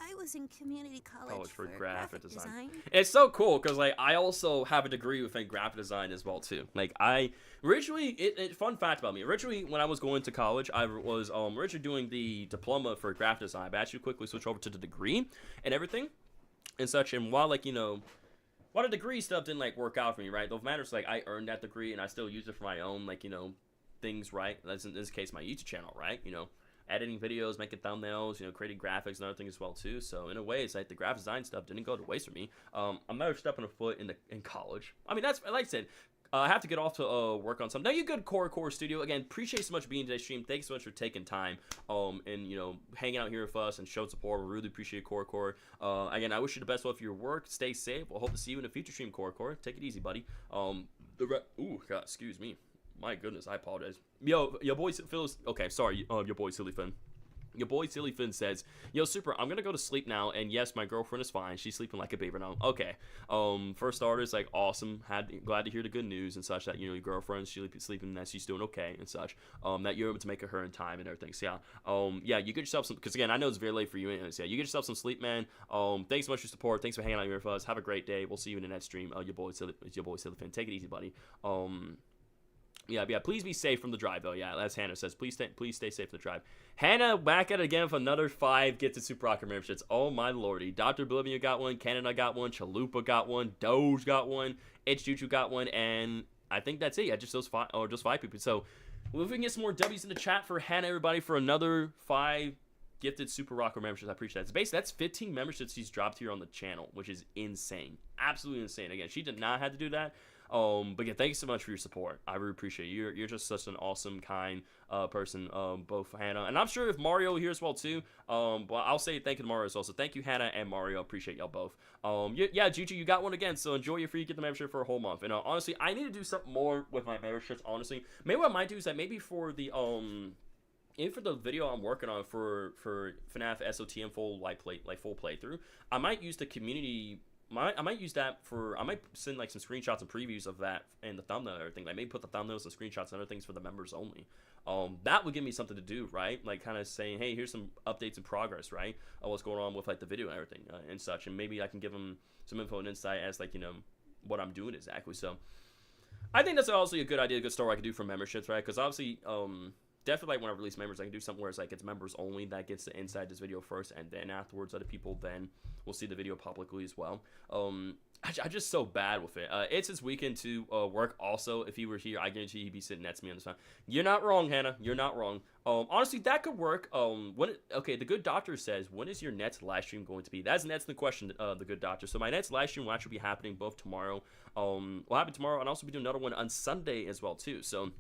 I was in community college for graphic design. design. It's so cool because like I also have a degree within graphic design as well too. Like I originally, fun fact about me. Originally, when I was going to college, I was originally doing the diploma for graphic design, but I actually quickly switched over to the degree and everything and such. And while like while the degree stuff didn't like work out for me, right? Those matters like I earned that degree and I still use it for my own like things, right? That's in this case my YouTube channel, right? Editing videos, making thumbnails, creating graphics and other things as well too. So in a way, it's like the graphic design stuff didn't go to waste for me. I'm never stepping a foot in college. I mean, that's like I said. I have to get off to work on something. Now, you good Core Studio. Again, appreciate so much being in today's stream. Thanks so much for taking time and hanging out here with us and showing support. We really appreciate Core. Again, I wish you the best of your work. Stay safe. We'll hope to see you in a future stream, Core. Take it easy, buddy. Ooh, God, excuse me. My goodness, I apologize. Yo, your boy Phil's. Okay, sorry. Your boy Silly Finn. Your boy Silly Finn says, "Yo, Super, I'm gonna go to sleep now, and yes, my girlfriend is fine. She's sleeping like a baby now." Okay. For starters, like awesome. Glad to hear the good news and such that your girlfriend's sleeping, that she's doing okay and such. That you're able to make her in time and everything. So yeah, you get yourself some. Because again, I know it's very late for you. Anyways, yeah, you get yourself some sleep, man. Thanks so much for your support. Thanks for hanging out here with us. Have a great day. We'll see you in the next stream. Your boy Silly Finn. Take it easy, buddy. Yeah, please be safe from the drive, though. Yeah, as Hannah says, please stay safe from the drive. Hannah, back at it again with another 5 Get to Super Rocker memberships. Oh, my lordy. Dr. Oblivion got one, Canada got one, Chalupa got one, Doge got one, Juju got one, and I think that's it. Yeah, just those 5, or just 5 people. So, if we can get some more W's in the chat for Hannah, everybody, for another 5 gifted Super Rocker memberships. I appreciate that. So basically, that's 15 memberships she's dropped here on the channel, which is insane. Absolutely insane. Again, she did not have to do that. But yeah, thank you so much for your support. I really appreciate you. You're just such an awesome, kind person, both Hannah, and I'm sure if Mario here as well too. But I'll say thank you to Mario as well. So thank you, Hannah and Mario. Appreciate y'all both. Yeah, Juju, you got one again. So enjoy your free get the membership for a whole month. And honestly, I need to do something more with my memberships. Honestly, maybe what I might do is that maybe for the even for the video I'm working on for FNAF SOTM full full playthrough, I might use the community. I might use that for. I might send like some screenshots and previews of that and the thumbnail and everything. Like maybe put the thumbnails and screenshots and other things for the members only. That would give me something to do, right? Like kind of saying, hey, here's some updates and progress, right? Of what's going on with like the video and everything and such. And maybe I can give them some info and insight as like what I'm doing exactly. So I think that's also a good idea, a good story I could do for memberships, right? Because obviously, definitely like when I release members, I can do something where it's like it's members only that gets the inside this video first, and then afterwards other people then will see the video publicly as well. I'm just so bad with it. It's his weekend to work also. If he were here, I guarantee he'd be sitting next to me on this phone. You're not wrong, Hannah. You're not wrong. Honestly, that could work. Okay, the good doctor says, when is your next live stream going to be? That's the question, the good doctor. So my next live stream will actually be happening both tomorrow. Will happen tomorrow, and also be doing another one on Sunday as well too. So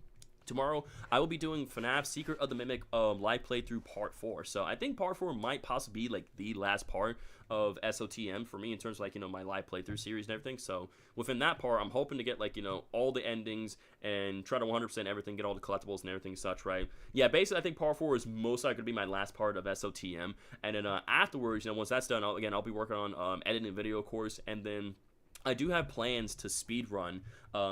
tomorrow, I will be doing FNAF Secret of the Mimic live playthrough part 4. So I think part 4 might possibly be like the last part of SOTM for me in terms of like, my live playthrough series and everything. So within that part, I'm hoping to get like, all the endings and try to 100% everything, get all the collectibles and everything such, right? Yeah, basically I think part 4 is most likely going to be my last part of SOTM. And then afterwards, once that's done, I'll be working on editing video, of course, and then I do have plans to speedrun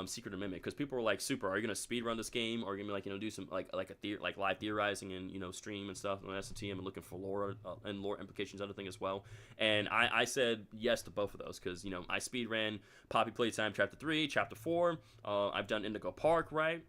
Secret of Mimic, because people were like, Super, are you gonna speedrun this game, or are you gonna do some like live theorizing and stream and stuff on SOTM and looking for lore and lore implications, other thing as well. And I said yes to both of those, because I speedran Poppy Playtime Chapter 3, Chapter 4. I've done Indigo Park, right?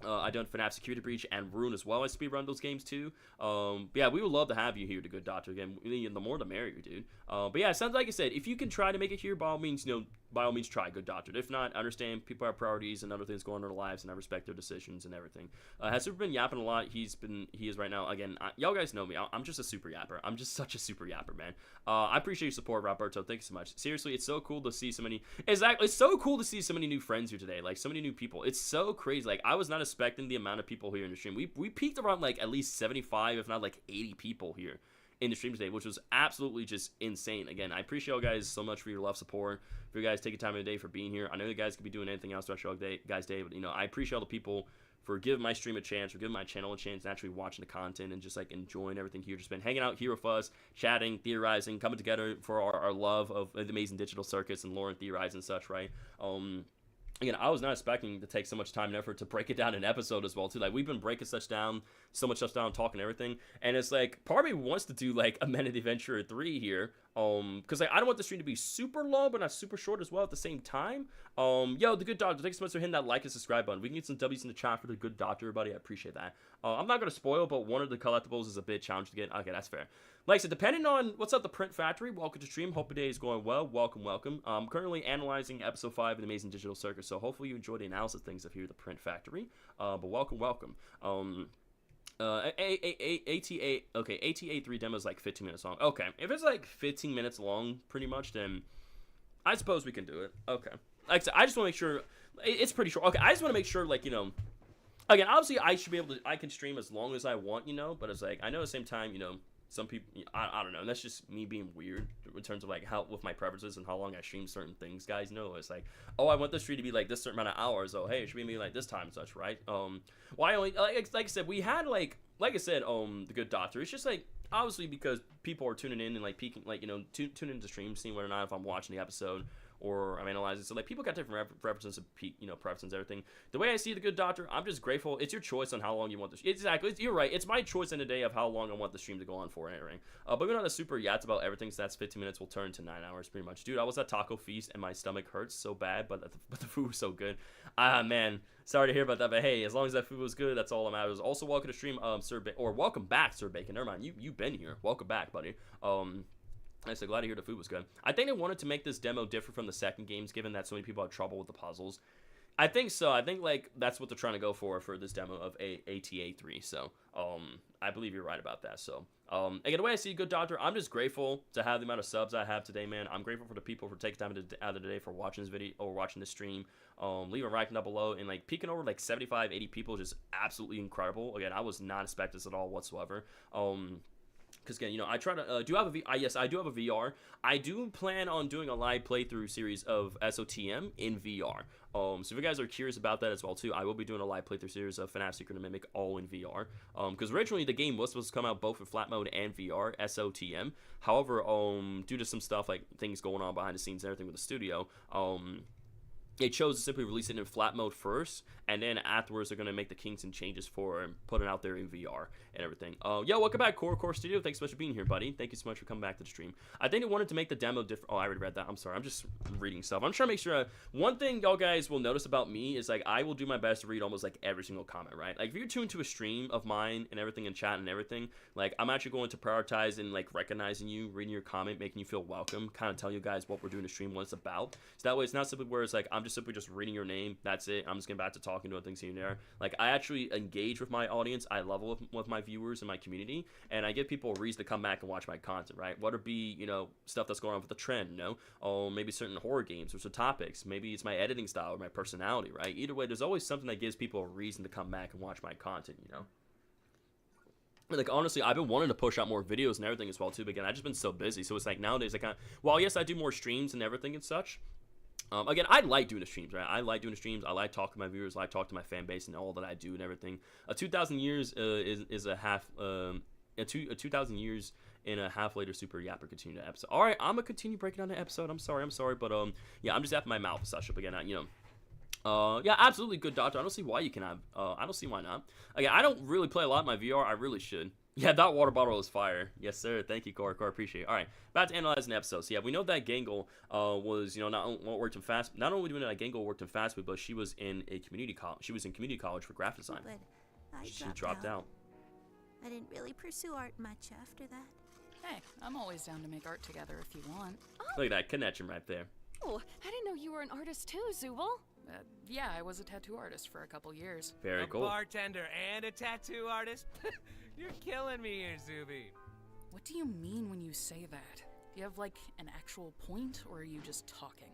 I've done FNAF Security Breach and Ruin as well. I speedrun those games too. But yeah, we would love to have you here, the Good Doctor. Again, the more the merrier, dude. But yeah, it sounds like I said, if you can try to make it here, by all means, by all means try, Good Doctor. If not, I understand people have priorities and other things going on in their lives, and I respect their decisions and everything. Has Super been yapping a lot? He is right now. Again, y'all guys know me. I'm just a super yapper. I'm just such a super yapper, man. I appreciate your support, Roberto. Thank you so much. Seriously, it's so cool to see so many. Exactly, it's so cool to see so many new friends here today. Like so many new people. It's so crazy. Like I was not expecting the amount of people here in the stream. We peaked around like at least 75, if not like 80 people here in the stream today, which was absolutely just insane. Again, I appreciate you guys so much for your love, support, for you guys taking time of the day for being here. I know you guys could be doing anything else throughout your guys' day, but I appreciate all the people for giving my stream a chance, for giving my channel a chance, and actually watching the content and just like enjoying everything here. Just been hanging out here with us, chatting, theorizing, coming together for our love of the amazing digital circus and lore and theorizing and such, right? Again, I was not expecting to take so much time and effort to break it down in an episode as well, too. Like, we've been breaking so much stuff down, talking everything, and it's like, part of me wants to do, like, a Men of the Adventurer 3 here, because, like, I don't want the stream to be super long, but not super short as well at the same time. Yo, the Good Doctor, thanks so much for hitting that like and subscribe button. We can get some W's in the chat for the Good Doctor, everybody. I appreciate that. I'm not going to spoil, but one of the collectibles is a bit challenging to get. Okay, that's fair. Like I said, depending on what's up, the Print Factory, welcome to stream. Hope your day is going well. Welcome, welcome. I'm currently analyzing episode 5 of the Amazing Digital Circus, so hopefully you enjoy the analysis things of here, the Print Factory. But welcome, welcome. ATA3 Demo is like 15 minutes long. Okay, if it's like 15 minutes long, pretty much, then I suppose we can do it. Okay. Like I said, I just want to make sure it's pretty short. Okay, I just want to make sure, like, again, obviously I should be able to, I can stream as long as I want, but it's like, I know at the same time, some people, I don't know, and that's just me being weird in terms of like how, with my preferences and how long I stream certain things, guys know. It's like, oh, I want this stream to be like this certain amount of hours, oh, hey, it should be like this time and such, right? Well, I only, like I said, we had like I said, the Good Doctor, it's just like, obviously because people are tuning in and like peeking, like, tune into stream, seeing whether or not if I'm watching the episode or I'm analyzing. So like people got different preferences of preferences, everything. The way I see the Good Doctor, I'm just grateful. It's your choice on how long you want this. Exactly, you're right. It's my choice in a day of how long I want the stream to go on for and everything. But we're on a super yats about everything. So that's 15 minutes will turn to 9 hours pretty much. Dude, I was at Taco Feast and my stomach hurts so bad, but the food was so good. Man, sorry to hear about that. But hey, as long as that food was good, that's all that matters. Also, welcome to stream, welcome back, Sir Bacon. Never mind, you've been here. Welcome back, buddy. I'm so glad to hear the food was good. I think they wanted to make this demo different from the second games, given that so many people had trouble with the puzzles. I think so. I think like that's what they're trying to go for this demo of ATA3. So I believe you're right about that. So again, the way I see Good Doctor, I'm just grateful to have the amount of subs I have today, man. I'm grateful for the people for taking time out of the day for watching this video or watching this stream. Leave a like down below, and like peeking over like 75, 80 people is just absolutely incredible. Again, I was not expecting this at all whatsoever. Because again, I try to do have a yes, I do have a VR. I do plan on doing a live playthrough series of SOTM in VR. So if you guys are curious about that as well too, I will be doing a live playthrough series of FNAF Secret and Mimic all in VR. Because originally the game was supposed to come out both in flat mode and VR, SOTM. However, due to some stuff like things going on behind the scenes and everything with the studio, they chose to simply release it in flat mode first, and then afterwards they're going to make the kinks and changes for and put it out there in VR and everything. Yo, welcome back, Core Studio. Thanks so much for being here, buddy. Thank you so much for coming back to the stream. I think they wanted to make the demo different. Oh, I already read that. I'm sorry. I'm just reading stuff. I'm trying to make sure. One thing y'all guys will notice about me is like I will do my best to read almost like every single comment, right? Like if you're tuned to a stream of mine and everything in chat and everything, like I'm actually going to prioritize and like recognizing you, reading your comment, making you feel welcome, kind of tell you guys what we're doing the stream, what it's about. So that way it's not simply where it's like I'm just simply just reading your name, that's it, I'm just getting back to talking to things here and there. Like I actually engage with my audience, I level with my viewers and my community, and I give people a reason to come back and watch my content, right? Whether it be stuff that's going on with the trend, maybe certain horror games or some topics, maybe it's my editing style or my personality, right? Either way, there's always something that gives people a reason to come back and watch my content. Like honestly, I've been wanting to push out more videos and everything as well too, but again, I've just been so busy. So it's like nowadays while yes, I do more streams and everything and such, again, I like doing the streams, right? I like doing the streams. I like talking to my viewers. I like talking to my fan base and all that I do and everything. 2,000 years is a half. 2,000 years in a half later super yapper continue the episode. All right, I'm gonna continue breaking down the episode. I'm sorry, but yeah, I'm just yapping my mouth and such up again. Yeah, absolutely Good Doctor. I don't see why you can have. I don't see why not. Again, I don't really play a lot in my VR. I really should. Yeah, that water bottle is fire. Yes, sir. Thank you, Core. Appreciate it. All right, back to analyzing the episode. So yeah, we know that Gangle was, you know, not only do we know that Gangle worked in fast food, but she was in a community college. She was in community college for graphic design. But She dropped out. I didn't really pursue art much after that. Hey, I'm always down to make art together if you want. Look at that connection right there. Oh, I didn't know you were an artist too, Zubul. Yeah, I was a tattoo artist for a couple years. Very cool. A bartender and a tattoo artist? You're killing me here, Zuby. What do you mean when you say that? Do you have, like, an actual point, or are you just talking?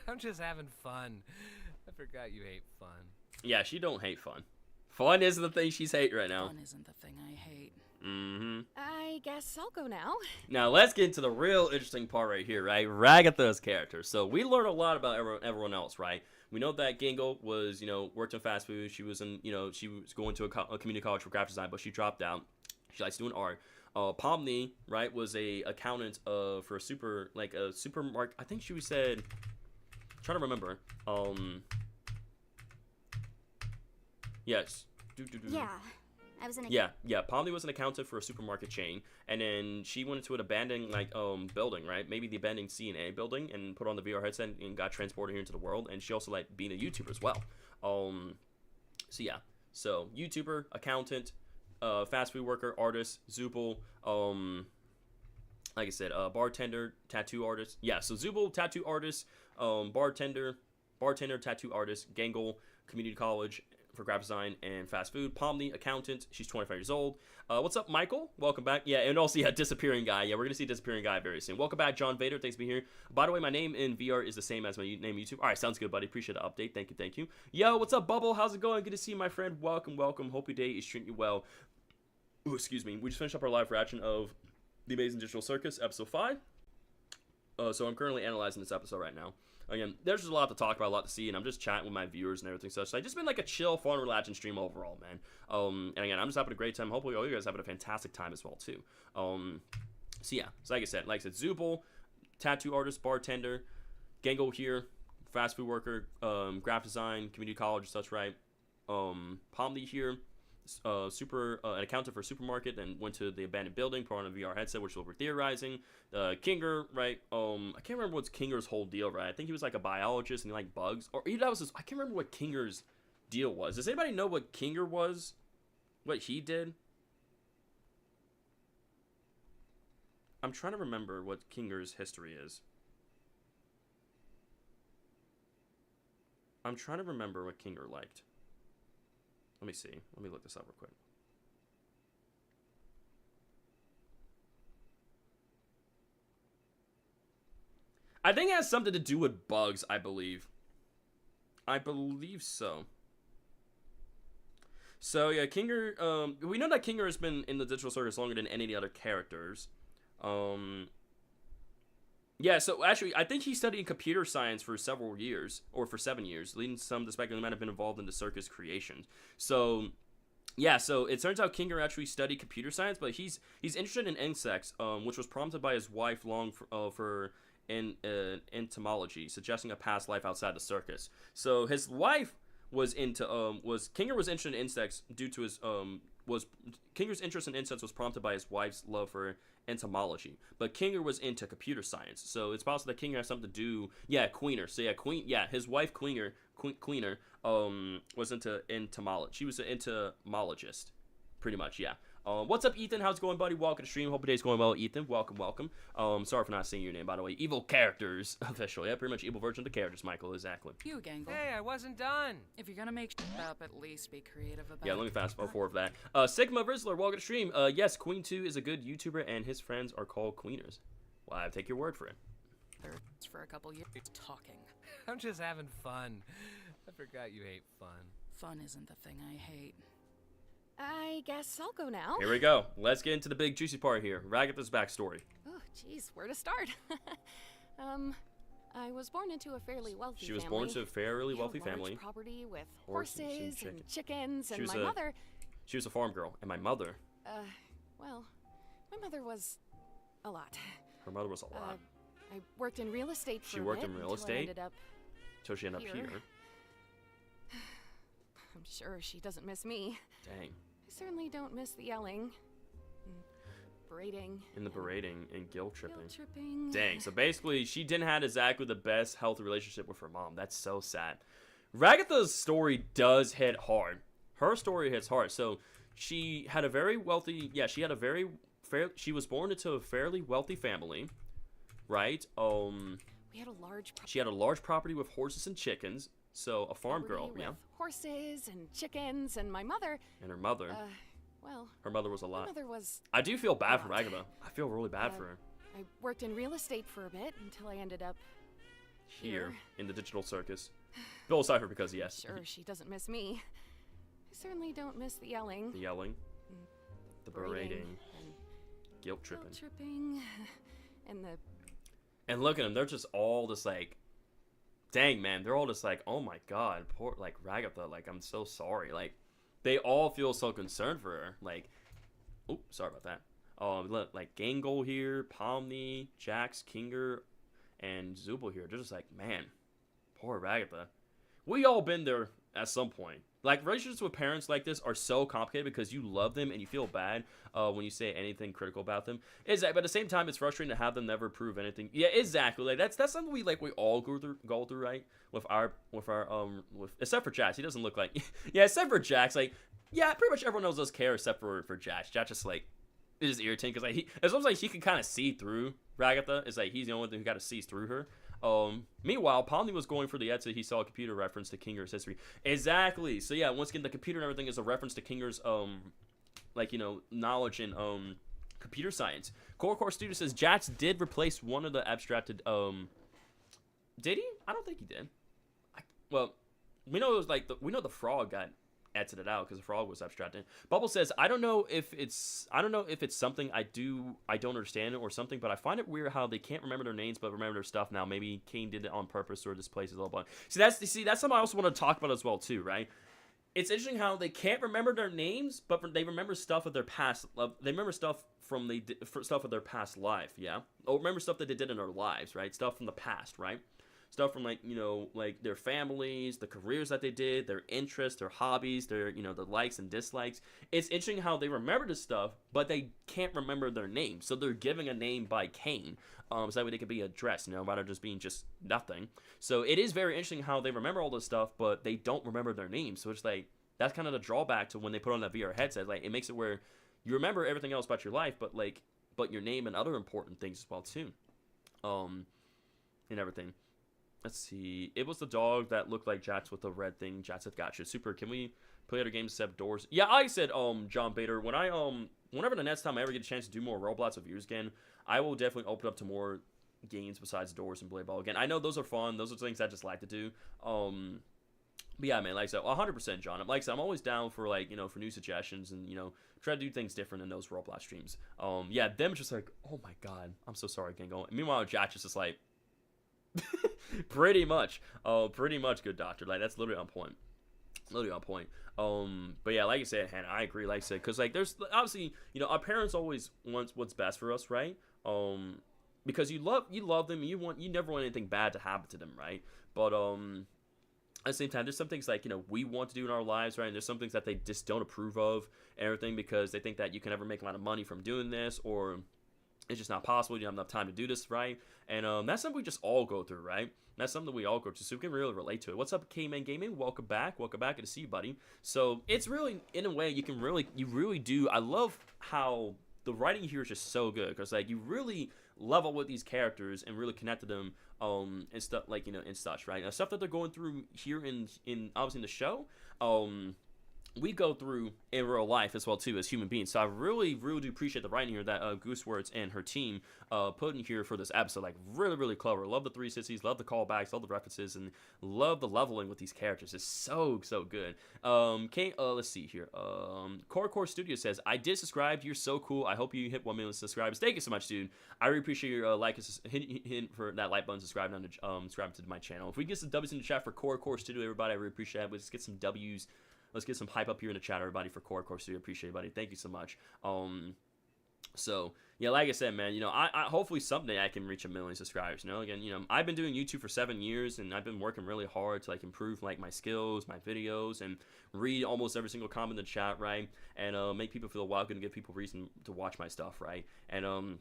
I'm just having fun. I forgot you hate fun. Yeah, she don't hate fun. Fun isn't the thing she's hating right now. Fun isn't the thing I hate. Mm-hmm. I guess I'll go now. Now, let's get into the real interesting part right here, right? Ragatha's character. So, we learned a lot about everyone else, right? We know that Gangle was, you know, worked in fast food. She was in, you know, she was going to a community college for graphic design, but she dropped out. She likes doing art. Pomni, right, was a accountant for a supermarket. I think she said, I'm trying to remember. Yes. Yeah. I was in a yeah. Pomni was an accountant for a supermarket chain, and then she went into an abandoned building, right? Maybe the abandoned C&A building, and put on the VR headset and got transported here into the world. And she also liked being a YouTuber as well. So yeah, so YouTuber, accountant, fast food worker, artist, Zubul, like I said, bartender, tattoo artist. Yeah, so Zubul, tattoo artist, bartender, tattoo artist, Gangle, community college for graphic design and fast food. Pomni, accountant. She's 25 years old. What's up, Michael? Welcome back. Yeah, and also, yeah, disappearing guy. Yeah, we're gonna see disappearing guy very soon. Welcome back, John Vader. Thanks for being here. By the way, my name in VR is the same as my name YouTube. All right, sounds good, buddy. Appreciate the update. Thank you. Yo, what's up, Bubble? How's it going? Good to see you, my friend. Welcome. Hope your day is treating you well. Ooh, excuse me. We just finished up our live reaction of The Amazing Digital Circus, episode 5. So I'm currently analyzing this episode right now. Again, there's just a lot to talk about, a lot to see, and I'm just chatting with my viewers and everything such. So I just been like a chill, fun, relaxing stream overall, man. And again, I'm just having a great time. Hopefully, all you guys having a fantastic time as well too. So yeah, so like I said, Zubul, tattoo artist, bartender, Gangle here, fast food worker, graphic design, community college, such right. Pomni here, an accountant for a supermarket, then went to the abandoned building, put on a VR headset, which is what we're theorizing. Kinger, right? I can't remember what's Kinger's whole deal, right? I think he was like a biologist and he liked bugs, or either that was his, I can't remember what Kinger's deal was. Does anybody know what Kinger was? What he did? I'm trying to remember what Kinger's history is. I'm trying to remember what Kinger liked. Let me see. Let me look this up real quick. I think it has something to do with bugs, I believe. I believe so. So, yeah, Kinger, we know that Kinger has been in the Digital Circus longer than any of the other characters. Yeah, so actually, I think he studied computer science for several years, or for 7 years, leading some to speculate he might have been involved in the circus creation. So, yeah, so it turns out Kinger actually studied computer science, but he's interested in insects, which was prompted by his wife long for entomology, suggesting a past life outside the circus. So his wife was Kinger was interested in insects due to his Kinger's interest in insects was prompted by his wife's love for entomology, but Kinger was into computer science, so it's possible that Kinger has something to do. Yeah, Queener. So yeah, his wife Queener was into entomology. She was an entomologist, pretty much. Yeah. What's up, Ethan? How's it going, buddy? Welcome to stream. Hope your day's going well, Ethan. Welcome. Sorry for not saying your name, by the way. Evil Characters official. Yeah, pretty much evil version of the characters, Michael. Exactly. You, Gangle. Hey, I wasn't done. If you're gonna make shit up, at least be creative about it. Yeah, let me fast forward for that. Sigma Rizzler, welcome to stream. Yes, Queen 2 is a good YouTuber, and his friends are called Queeners. Well, I take your word for it. For a couple years, talking. I'm just having fun. I forgot you hate fun. Fun isn't the thing I hate. I guess I'll go now. Here we go. Let's get into the big juicy part here. Ragatha's backstory. Oh, jeez, where to start? I was born into a fairly wealthy family. She was born into a fairly wealthy family. Property with horses and chickens, and my mother. She was a farm girl, and my mother. Well, my mother was a lot. Her mother was a lot. I worked in real estate for She worked in real estate until she ended up here. I'm sure she doesn't miss me. Dang. I certainly don't miss the yelling. berating. In the berating and guilt tripping. Guilt tripping. Dang. So basically, she didn't have exactly the best healthy relationship with her mom. That's so sad. Ragatha's story does hit hard. Her story hits hard. So she had a very wealthy. Yeah, she had a very fair. She was born into a fairly wealthy family, right? We had a large. She had a large property with horses and chickens. So a farm girl, yeah. Horses and chickens, and my mother. And her mother. Well. Her mother was a lot. My mother was. I do feel bad for Ragatha. I feel really bad for her. I worked in real estate for a bit until I ended up here in the digital circus. Bill Cipher because yes. Sure, she doesn't miss me. I certainly don't miss the yelling. The yelling. The berating. Guilt tripping. Guilt tripping. And the. And look at them. They're just all just like. Dang, man. They're all just like, oh my god, poor like Ragatha. Like, I'm so sorry. Like, they all feel so concerned for her. Like, oh, sorry about that. Look, like Gangle here, Pomni, Jax, Kinger, and Zubul here. They're just like, man, poor Ragatha. We all been there at some point. Like, relationships with parents like this are so complicated because you love them and you feel bad when you say anything critical about them. But at the same time, it's frustrating to have them never prove anything. Yeah, exactly. Like that's something we all go through, right? With except for Jax, he doesn't look like. Yeah, except for Jax, like yeah, pretty much everyone knows does care except for Jax. Jax just like it is irritating because like it's almost like he can kind of see through Ragatha. It's like he's the only one who got to see through her. Meanwhile, Pomni was going for the ETA. He saw a computer reference to Kinger's history. Exactly. So yeah, once again, the computer and everything is a reference to Kinger's knowledge in computer science. Core Studio says Jax did replace one of the abstracted. Did he? I don't think he did. Well, we know it was like the frog got edited out because the frog was abstracted. Bubble says I don't know if it's something I don't understand or something, but I find it weird how they can't remember their names but remember their stuff now. Maybe Kane did it on purpose or this place is all about. That's something I also want to talk about as well too, right? It's interesting how they can't remember their names, but they remember stuff of their past. They remember stuff stuff of their past life, yeah. Or remember stuff that they did in their lives, right? Stuff from the past, right? Stuff from like their families, the careers that they did, their interests, their hobbies, their the likes and dislikes. It's interesting how they remember this stuff, but they can't remember their name. So they're giving a name by Kane, so that way they can be addressed, rather than just being just nothing. So it is very interesting how they remember all this stuff, but they don't remember their names. So it's like that's kind of the drawback to when they put on that VR headset. Like it makes it where you remember everything else about your life, but your name and other important things as well too, and everything. Let's see. It was the dog that looked like Jax with the red thing. Jax said, "Gotcha. Super. Can we play other games except Doors?" Yeah, I said, John Bader. When whenever the next time I ever get a chance to do more Roblox reviews again, I will definitely open up to more games besides Doors and Blade Ball again. I know those are fun. Those are things I just like to do. But yeah, man, like I said, 100%, John. Like I said, I'm always down for for new suggestions and try to do things different in those Roblox streams. Yeah, them just like, oh my god, I'm so sorry, Gango. Meanwhile, Jax is just like. pretty much good doctor. Like that's literally on point. But yeah, like I said, Hannah, I agree. Like I said, because there's obviously our parents always want what's best for us, right? Because you love them, and you never want anything bad to happen to them, right? But at the same time, there's some things we want to do in our lives, right? And there's some things that they just don't approve of and everything because they think that you can never make a lot of money from doing this, or it's just not possible. You don't have enough time to do this, right? And that's something we just all go through, right? That's something we all go through, so we can really relate to it. What's up, K-Man Gaming? Welcome back. Good to see you, buddy. So it's really, in a way, you really do. I love how the writing here is just so good because you really level with these characters and really connect to them and stuff and such, right? Now, stuff that they're going through here in obviously in the show. We go through in real life as well too as human beings. So I really do appreciate the writing here that Goosewords and her team put in here for this episode. Really clever. Love the 360s, love the callbacks, love the references, and love the leveling with these characters. It's so good. Let's see here. Core Studio says, I did subscribe. You're so cool. I hope you hit 1 million subscribers. Thank you so much, dude. I really appreciate your hit for that like button, subscribing to my channel. If we get some W's in the chat for Core Studio, everybody, I really appreciate it. Let's get some W's. Let's get some hype up here in the chat, everybody, for Core Studio. Appreciate it, buddy. Thank you so much. So yeah, like I said, man, you know, I hopefully someday I can reach 1 million subscribers. You know, again, you know, I've been doing YouTube for 7 years, and I've been working really hard to like improve like my skills, my videos, and read almost every single comment in the chat, right? And make people feel welcome and give people reason to watch my stuff, right? And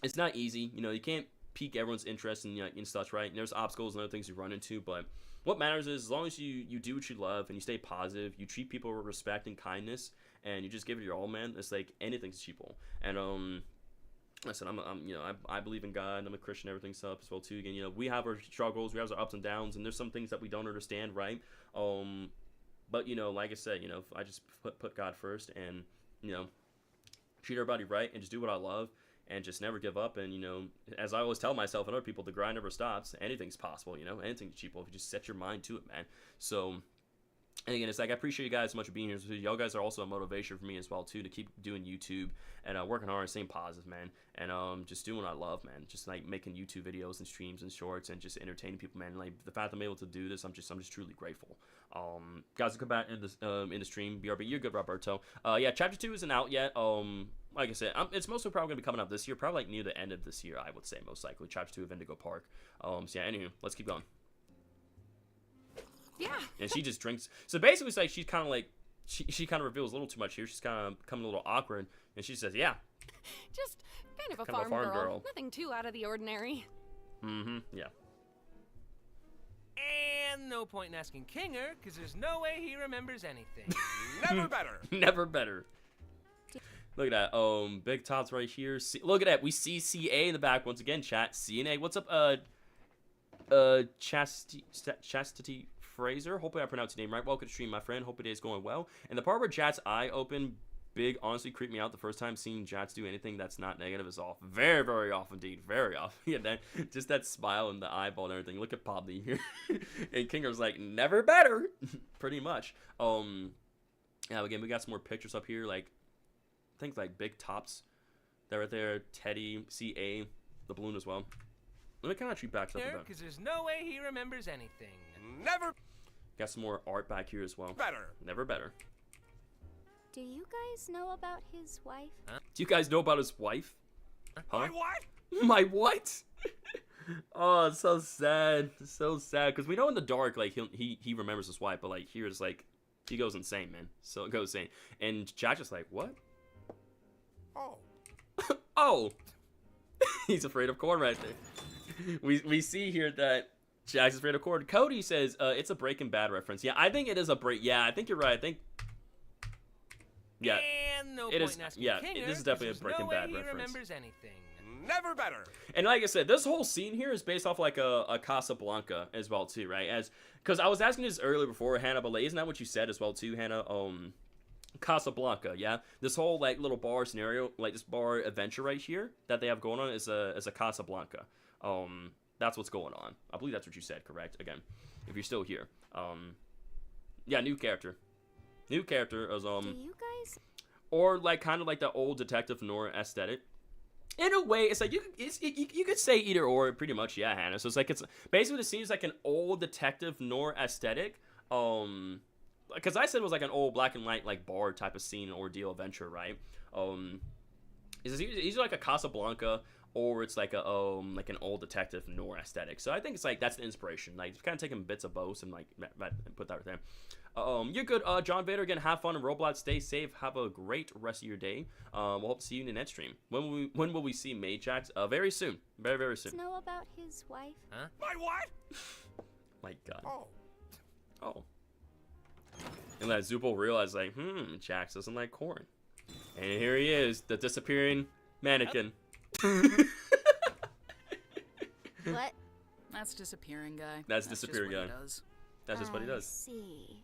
it's not easy. You know, you can't pique everyone's interest in such, right? And there's obstacles and other things you run into, but what matters is as long as you do what you love and you stay positive, you treat people with respect and kindness, and you just give it your all, man. It's like anything's achievable. And listen, you know, I believe in God, and I'm a Christian, everything's up as well too. Again, you know, we have our struggles, we have our ups and downs, and there's some things that we don't understand, right? But you know, like I said, you know, I just put God first, and you know, treat everybody right, and just do what I love, and just never give up. And you know, as I always tell myself and other people, the grind never stops. Anything's possible, you know, anything's achievable if you just set your mind to it, man. So. And again, it's like I appreciate you guys so much for being here. So y'all guys are also a motivation for me as well too, to keep doing YouTube and working hard and staying positive, man. And just doing what I love, man. Just like making YouTube videos and streams and shorts and just entertaining people, man. Like the fact that I'm able to do this, I'm just truly grateful. Guys, come back in the stream. BRB, you're good, Roberto. Yeah, chapter 2 isn't out yet. Like I said, it's mostly probably gonna be coming out this year, probably like near the end of this year, I would say most likely. Chapter 2 of Indigo Park. So yeah, anywho, let's keep going. Yeah. And she just drinks. So basically, it's like she's kind of like, she kind of reveals a little too much here. She's kind of becoming a little awkward. And she says, yeah. Just kind of a Kind of farm a farm girl. Nothing too out of the ordinary. Mm-hmm, yeah. And no point in asking Kinger, because there's no way he remembers anything. Never better. Never better. Look at that. Big Top's right here. Look at that. We see CA in the back once again, chat. CNA. What's up, Chastity Fraser? Hopefully I pronounced your name right. Welcome to stream, my friend. Hope it is going well. And the part where Jat's eye opened, big, honestly creeped me out. The first time seeing Jats do anything that's not negative is off. Very, very off indeed. Very off. Yeah, just that smile and the eyeball and everything. Look at Poppy here. And Kinger's like, never better. Pretty much. Yeah, again, we got some more pictures up here. Like, things like Big Tops. They're right there. Teddy, CA, the balloon as well. Let me kind of treat back stuff about. Because there's no way he remembers anything. Never. Got some more art back here as well. Better. Never better. Do you guys know about his wife? Huh? Do you guys know about his wife? Huh? My what? My what? Oh, it's so sad. It's so sad. Because we know in the dark, like, he remembers his wife, but, like, here it's like, he goes insane, man. So it goes insane. And Jack's just like, what? Oh. Oh. He's afraid of corn right there. We see here that Jack's afraid of corn. Cody says it's a Breaking Bad reference. Yeah, I think it is a break. Yeah, I think you're right. I think. Yeah, and no it is. Yeah, Kinger, this is definitely a Breaking Bad he reference. Remembers anything. Never better. And like I said, this whole scene here is based off like a Casablanca as well too, right? Because I was asking this earlier before, Hannah, but like, isn't that what you said as well too, Hannah? Casablanca, yeah. This whole like little bar scenario, like this bar adventure right here that they have going on is a Casablanca. That's what's going on. I believe that's what you said, correct? Again, if you're still here. Yeah, new character as Do you guys? or like kind of like the old detective noir aesthetic. In a way, it's like you could say either or, pretty much, yeah, Hannah. So it's like, it's basically, it seems like an old detective noir aesthetic. Because I said it was like an old black and white like bar type of scene, ordeal, adventure, right? It's either like a Casablanca or it's like a like an old detective noir aesthetic. So I think it's like that's the inspiration. Like kind of taking bits of both and like put that right there. You're good, John Vader. Again, have fun in Roblox. Stay safe. Have a great rest of your day. We'll hope to see you in the next stream. When will we see Mayjax? Very soon. Very, very soon. Know about his wife? Huh? My what? My God. Oh. And that Zupo realized, like, Jax doesn't like corn. And here he is, the disappearing mannequin. What? That's disappearing guy. That's disappearing just guy. What he does. That's just what he does. I see.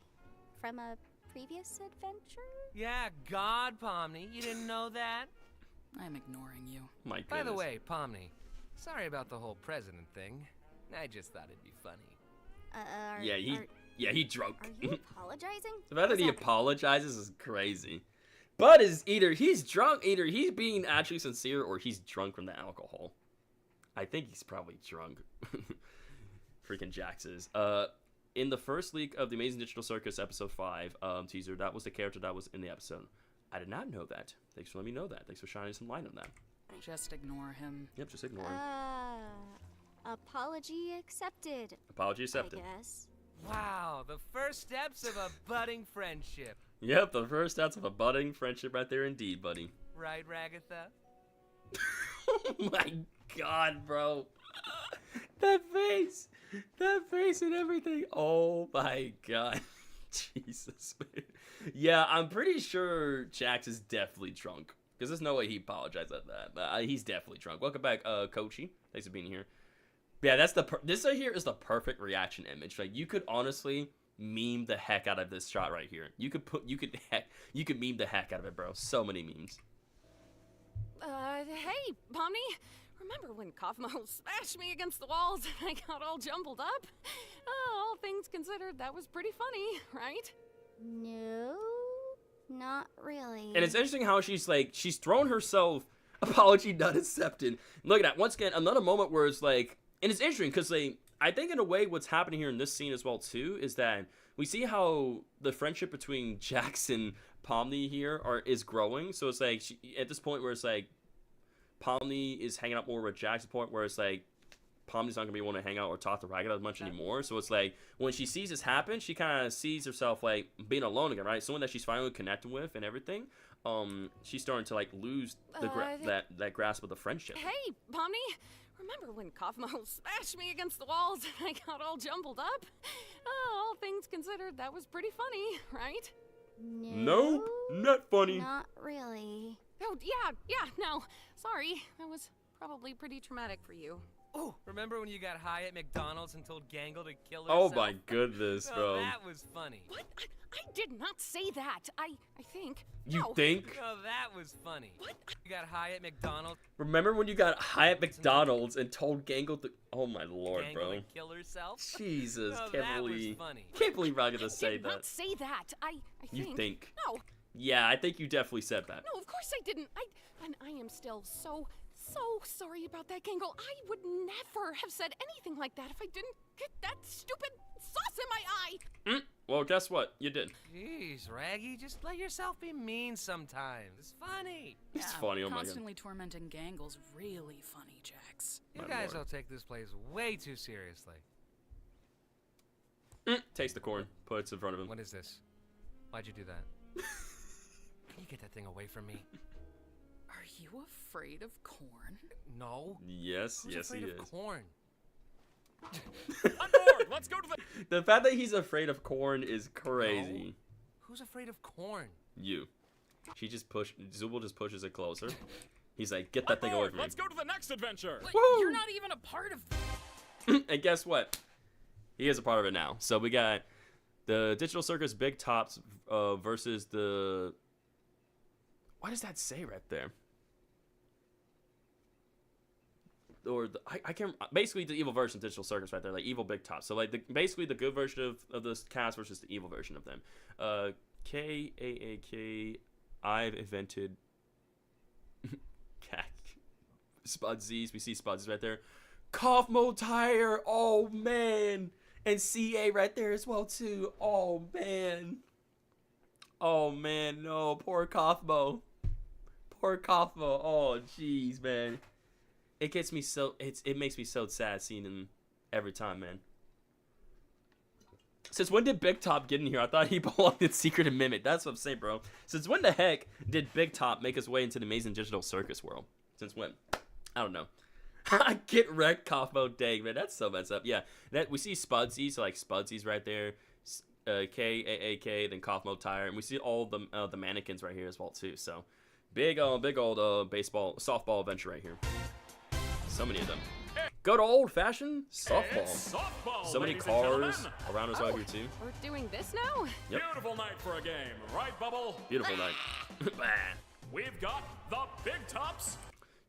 From a previous adventure? Yeah, God, Pomni, you didn't know that? I'm ignoring you. My goodness. By the way, Pomni, sorry about the whole president thing. I just thought it'd be funny. Yeah, he drunk. Are you apologizing? The fact that he apologizes is crazy. But is either he's drunk, either he's being actually sincere, or he's drunk from the alcohol. I think he's probably drunk. Freaking Jax is. In the first leak of the Amazing Digital Circus episode 5 teaser, that was the character that was in the episode. I did not know that. Thanks for letting me know that. Thanks for shining some light on that. Just ignore him. Yep, just ignore him. Apology accepted. Apology accepted. I guess. Wow, the first steps of a budding friendship. Yep, the first steps of a budding friendship right there indeed, buddy. Right, Ragatha? Oh my god, bro. That face and everything. Oh my god. Jesus, man. Yeah, I'm pretty sure Jax is definitely drunk. Because there's no way he apologized at that. But he's definitely drunk. Welcome back, Kochi. Thanks for being here. Yeah, that's this right here is the perfect reaction image. Like, you could honestly meme the heck out of this shot right here. You could meme the heck out of it, bro. So many memes. Hey, Pomni. Remember when Kaufmo smashed me against the walls and I got all jumbled up? All things considered, that was pretty funny, right? No, not really. And it's interesting how she's thrown herself, apology not accepted. Look at that. Once again, another moment where it's like, and it's interesting because I think in a way what's happening here in this scene as well too is that we see how the friendship between Jax and Pomni here is growing. So it's like at this point where it's like Pomni is hanging out more with Jax, to the point where it's like Pomni's not gonna be able to hang out or talk to Ragatha as much anymore. So it's like when she sees this happen, she kind of sees herself like being alone again, right? Someone that she's finally connecting with and everything. She's starting to like lose that grasp of the friendship. Hey, Pomni. Remember when Kaufmo smashed me against the walls and I got all jumbled up? All things considered, that was pretty funny, right? No, not funny. Not really. Oh, yeah, no. Sorry, that was probably pretty traumatic for you. Oh, remember when you got high at McDonald's and told Gangle to kill Oh herself? my goodness, bro. Oh, that was funny. What? I did not say that. I think. You no. think? No, that was funny. What? You got high at McDonald's. Remember when you got high at McDonald's and told Gangle to... Oh my lord, Gangle bro. to kill herself? Jesus, No, can't that believe... was funny. Can't believe I'm gonna say I did that. not say that. I think. You think? No. Yeah, I think you definitely said that. No, of course I didn't. And I am still so sorry about that, Gangle. I would never have said anything like that if I didn't get that stupid sauce in my eye. Well, guess what? You did. Jeez, Raggy, just let yourself be mean sometimes. It's funny. It's funny, oh my god. Constantly tormenting Gangle's really funny, Jax. You guys all take this place way too seriously. Takes the corn, puts it in front of him. What is this? Why'd you do that? Can you get that thing away from me? Are you afraid of corn? No. Yes, Who's yes afraid he of is. corn? On board! Let's go to The fact that he's afraid of corn is crazy. No. Who's afraid of corn? You. Zubul just pushes it closer. He's like, get that thing away from me. Let's go to the next adventure. Wait, you're not even a part of And guess what? He is a part of it now. So we got the Digital Circus Big Tops versus the... What does that say right there? Or I can't... Basically, the evil version of Digital Circus right there. Like, evil Big Tops. So, like, basically the good version of this cast versus the evil version of them. K-A-A-K... I've invented... Spudsies. We see Spudsies right there. Kaufmo Tire. Oh, man. And CA right there as well, too. Oh, man. Oh, man. No. Poor Kaufmo. Poor Kaufmo. Oh, jeez, man. It gets me so... It makes me so sad seeing him every time, man. Since when did Big Top get in here? I thought he belonged in Secret and Mimic. That's what I'm saying, bro. Since when the heck did Big Top make his way into the amazing Digital Circus world? Since when? I don't know. I get wrecked, Kaufmo. Dang, man. That's so messed up. Yeah, we see Spudsies, so like Spudsies right there. K-A-A-K, then Kaufmo Tire. And we see all the mannequins right here as well, too. So, big old softball adventure right here. So many of them. Go to old-fashioned softball. So many cars around us out here, too. We're doing this now? Yep. Beautiful night for a game, right, Bubble? Beautiful night. We've got the Big Tops.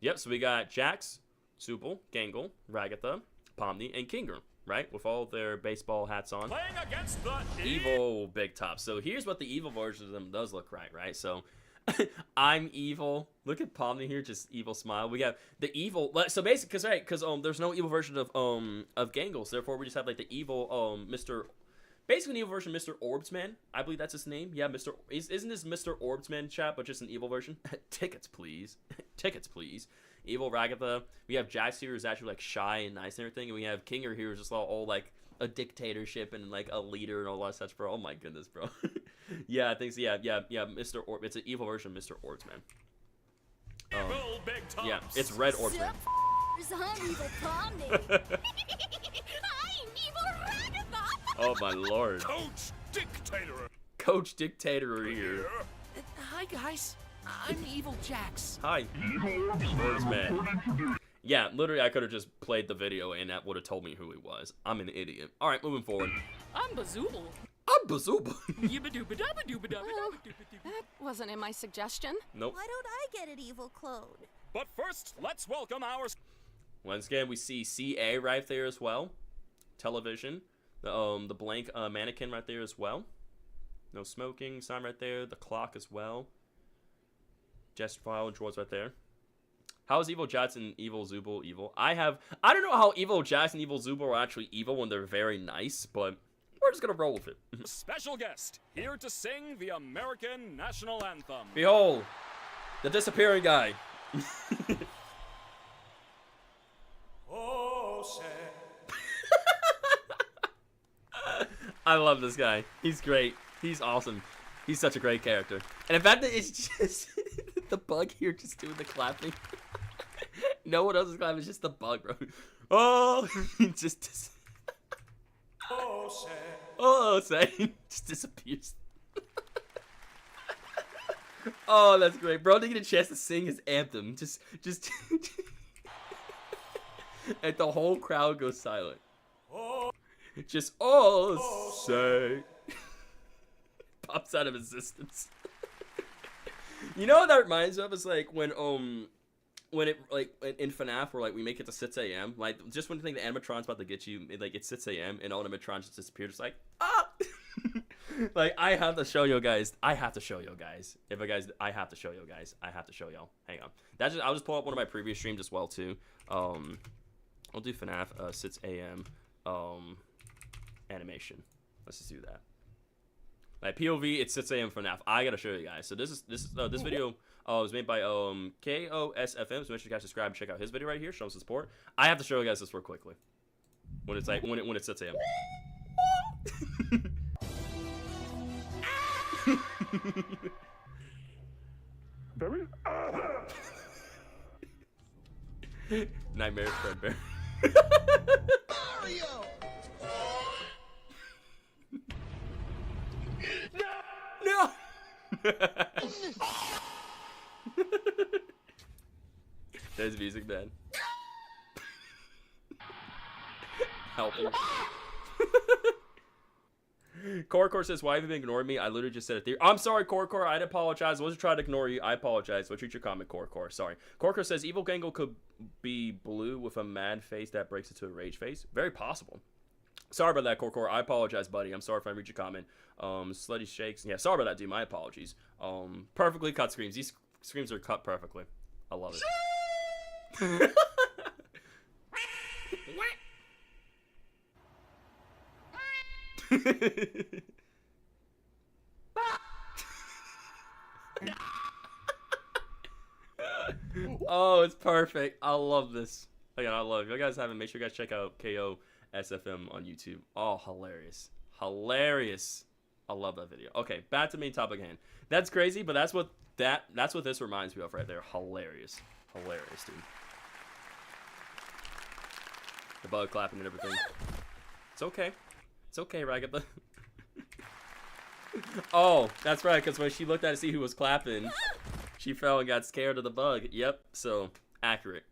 Yep, so we got Jax, Zubul, Gangle, Ragatha, Pomni, and Kinger, right? With all their baseball hats on. Playing against the evil Big Top. So here's what the evil version of them does look right? So I'm evil. Look at Pomni here, just evil smile. We got the evil. So basically, because there's no evil version of Gangle, so therefore we just have like the evil Mr. Basically, an evil version of Mr. Orbsman. I believe that's his name. Yeah, isn't this Mr. Orbsman, chat, but just an evil version? Tickets, please. Tickets, please. Evil Ragatha. We have Jax here who's actually like shy and nice and everything, and we have Kinger here who's just all like a dictatorship and like a leader and all that such, bro. Oh my goodness, bro. Yeah, I think so. Yeah, Mr. Orb. It's an evil version of Mr. Orbs, man. Yeah, it's Red Orbs, man. I'm evil Pomni. I'm evil Ragatha. Oh my lord. Coach Dictator. Coach Dictator here. Hi, guys. I'm Evil Jax. Hi. Orbs, man. Yeah, literally, I could have just played the video and that would have told me who he was. I'm an idiot. All right, moving forward. I'm Bazooble. I'm Bazooble. That wasn't in my suggestion. Nope. Why don't I get an evil clone? But first, let's welcome our... Once again, we see CA right there as well. Television. The blank mannequin right there as well. No smoking sign right there. The clock as well. Gesture file and drawers right there. How is Evil Jax and Evil Zooble evil? I don't know how Evil Jax and Evil Zooble are actually evil when they're very nice, but we're just gonna roll with it. Special guest, here to sing the American National Anthem. Behold, the disappearing guy. Oh, say. I love this guy. He's great. He's awesome. He's such a great character. And in fact, it's just the bug here just doing the clapping. No one else is clapping. It's just the bug, bro. Oh, just say, just disappears. Oh, that's great, bro. Didn't get a chance to sing his anthem. Just, and the whole crowd goes silent. Just say. Pops out of existence. You know what that reminds me of? Is like when it like in FNAF where like we make it to 6 a.m. Like just when you think the animatron's about to get you, it's 6 a.m. and all the animatrons just disappear, just like like I have to show you guys. I have to show you guys. I have to show you guys. I have to show y'all. Hang on. I'll just pull up one of my previous streams as well too. I'll do FNAF 6 a.m. Animation. Let's just do that. Like POV, it's 6 a.m. FNAF. I gotta show you guys. So this video was made by KOSFM. So make sure you guys subscribe and check out his video right here. Show him support. I have to show you guys this real quickly. When it's like when it's 6 a.m. Nightmare Fredbear. Mario! No! There's music, man. Help me. Korkor says, why have you been ignoring me? I literally just said it there. I'm sorry, Korkor. I'd apologize. I wasn't trying to ignore you. I apologize. So treat your comment, Korkor. Sorry. Korkor says, Evil Gangle could be blue with a mad face that breaks into a rage face. Very possible. Sorry about that, Korkor. I apologize, buddy. I'm sorry if I read your comment. Slutty Shakes. Yeah, sorry about that, dude. My apologies. Perfectly cut screams. These screams are cut perfectly. I love it. Oh, it's perfect. I love this. Again, I love it. If you guys haven't, make sure you guys check out KO SFM on YouTube. Oh, hilarious. Hilarious. I love that video. Okay, back to the main topic again. That's crazy, but that's what this reminds me of right there. Hilarious. Hilarious, dude. The bug clapping and everything. It's okay. It's okay, Ragatha. Oh, that's right, because when she looked at to see who was clapping, she fell and got scared of the bug. Yep, so accurate.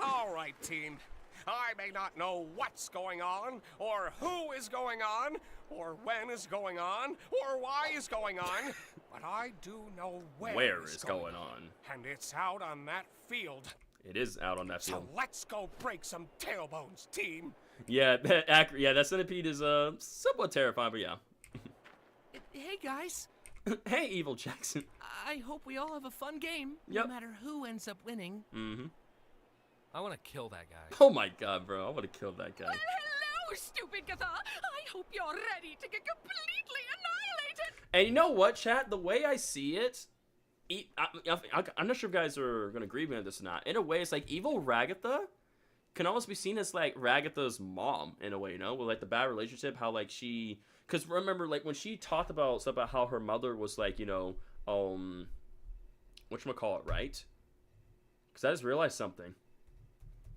All right, team. I may not know what's going on, or who is going on, or when is going on, or why is going on, but I do know where is going on. And it's out on that field. It is out on that field. So let's go break some tailbones, team. Yeah, that centipede is somewhat terrifying, but yeah. Hey, guys. Hey, Evil Jackson. I hope we all have a fun game, no matter who ends up winning. Mm-hmm. I want to kill that guy. Oh my god, bro. I want to kill that guy. Hello, stupid Gatha. I hope you're ready to get completely annihilated. And you know what, chat? The way I see it, I'm not sure if you guys are gonna agree with me on this or not. In a way, it's like evil Ragatha can almost be seen as like Ragatha's mom in a way, you know, with like the bad relationship, how like she, because remember like when she talked about stuff about how her mother was like, you know, whatchamacallit, right? Because I just realized something.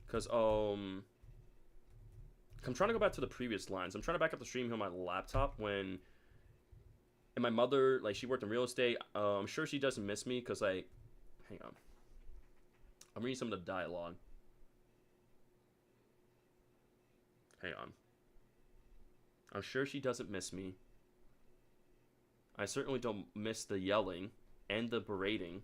Because I'm trying to go back to the previous lines. I'm trying to back up the stream here on my laptop when. And my mother, like, she worked in real estate. I'm sure she doesn't miss me because, like, hang on. I'm reading some of the dialogue. Hang on. I'm sure she doesn't miss me. I certainly don't miss the yelling and the berating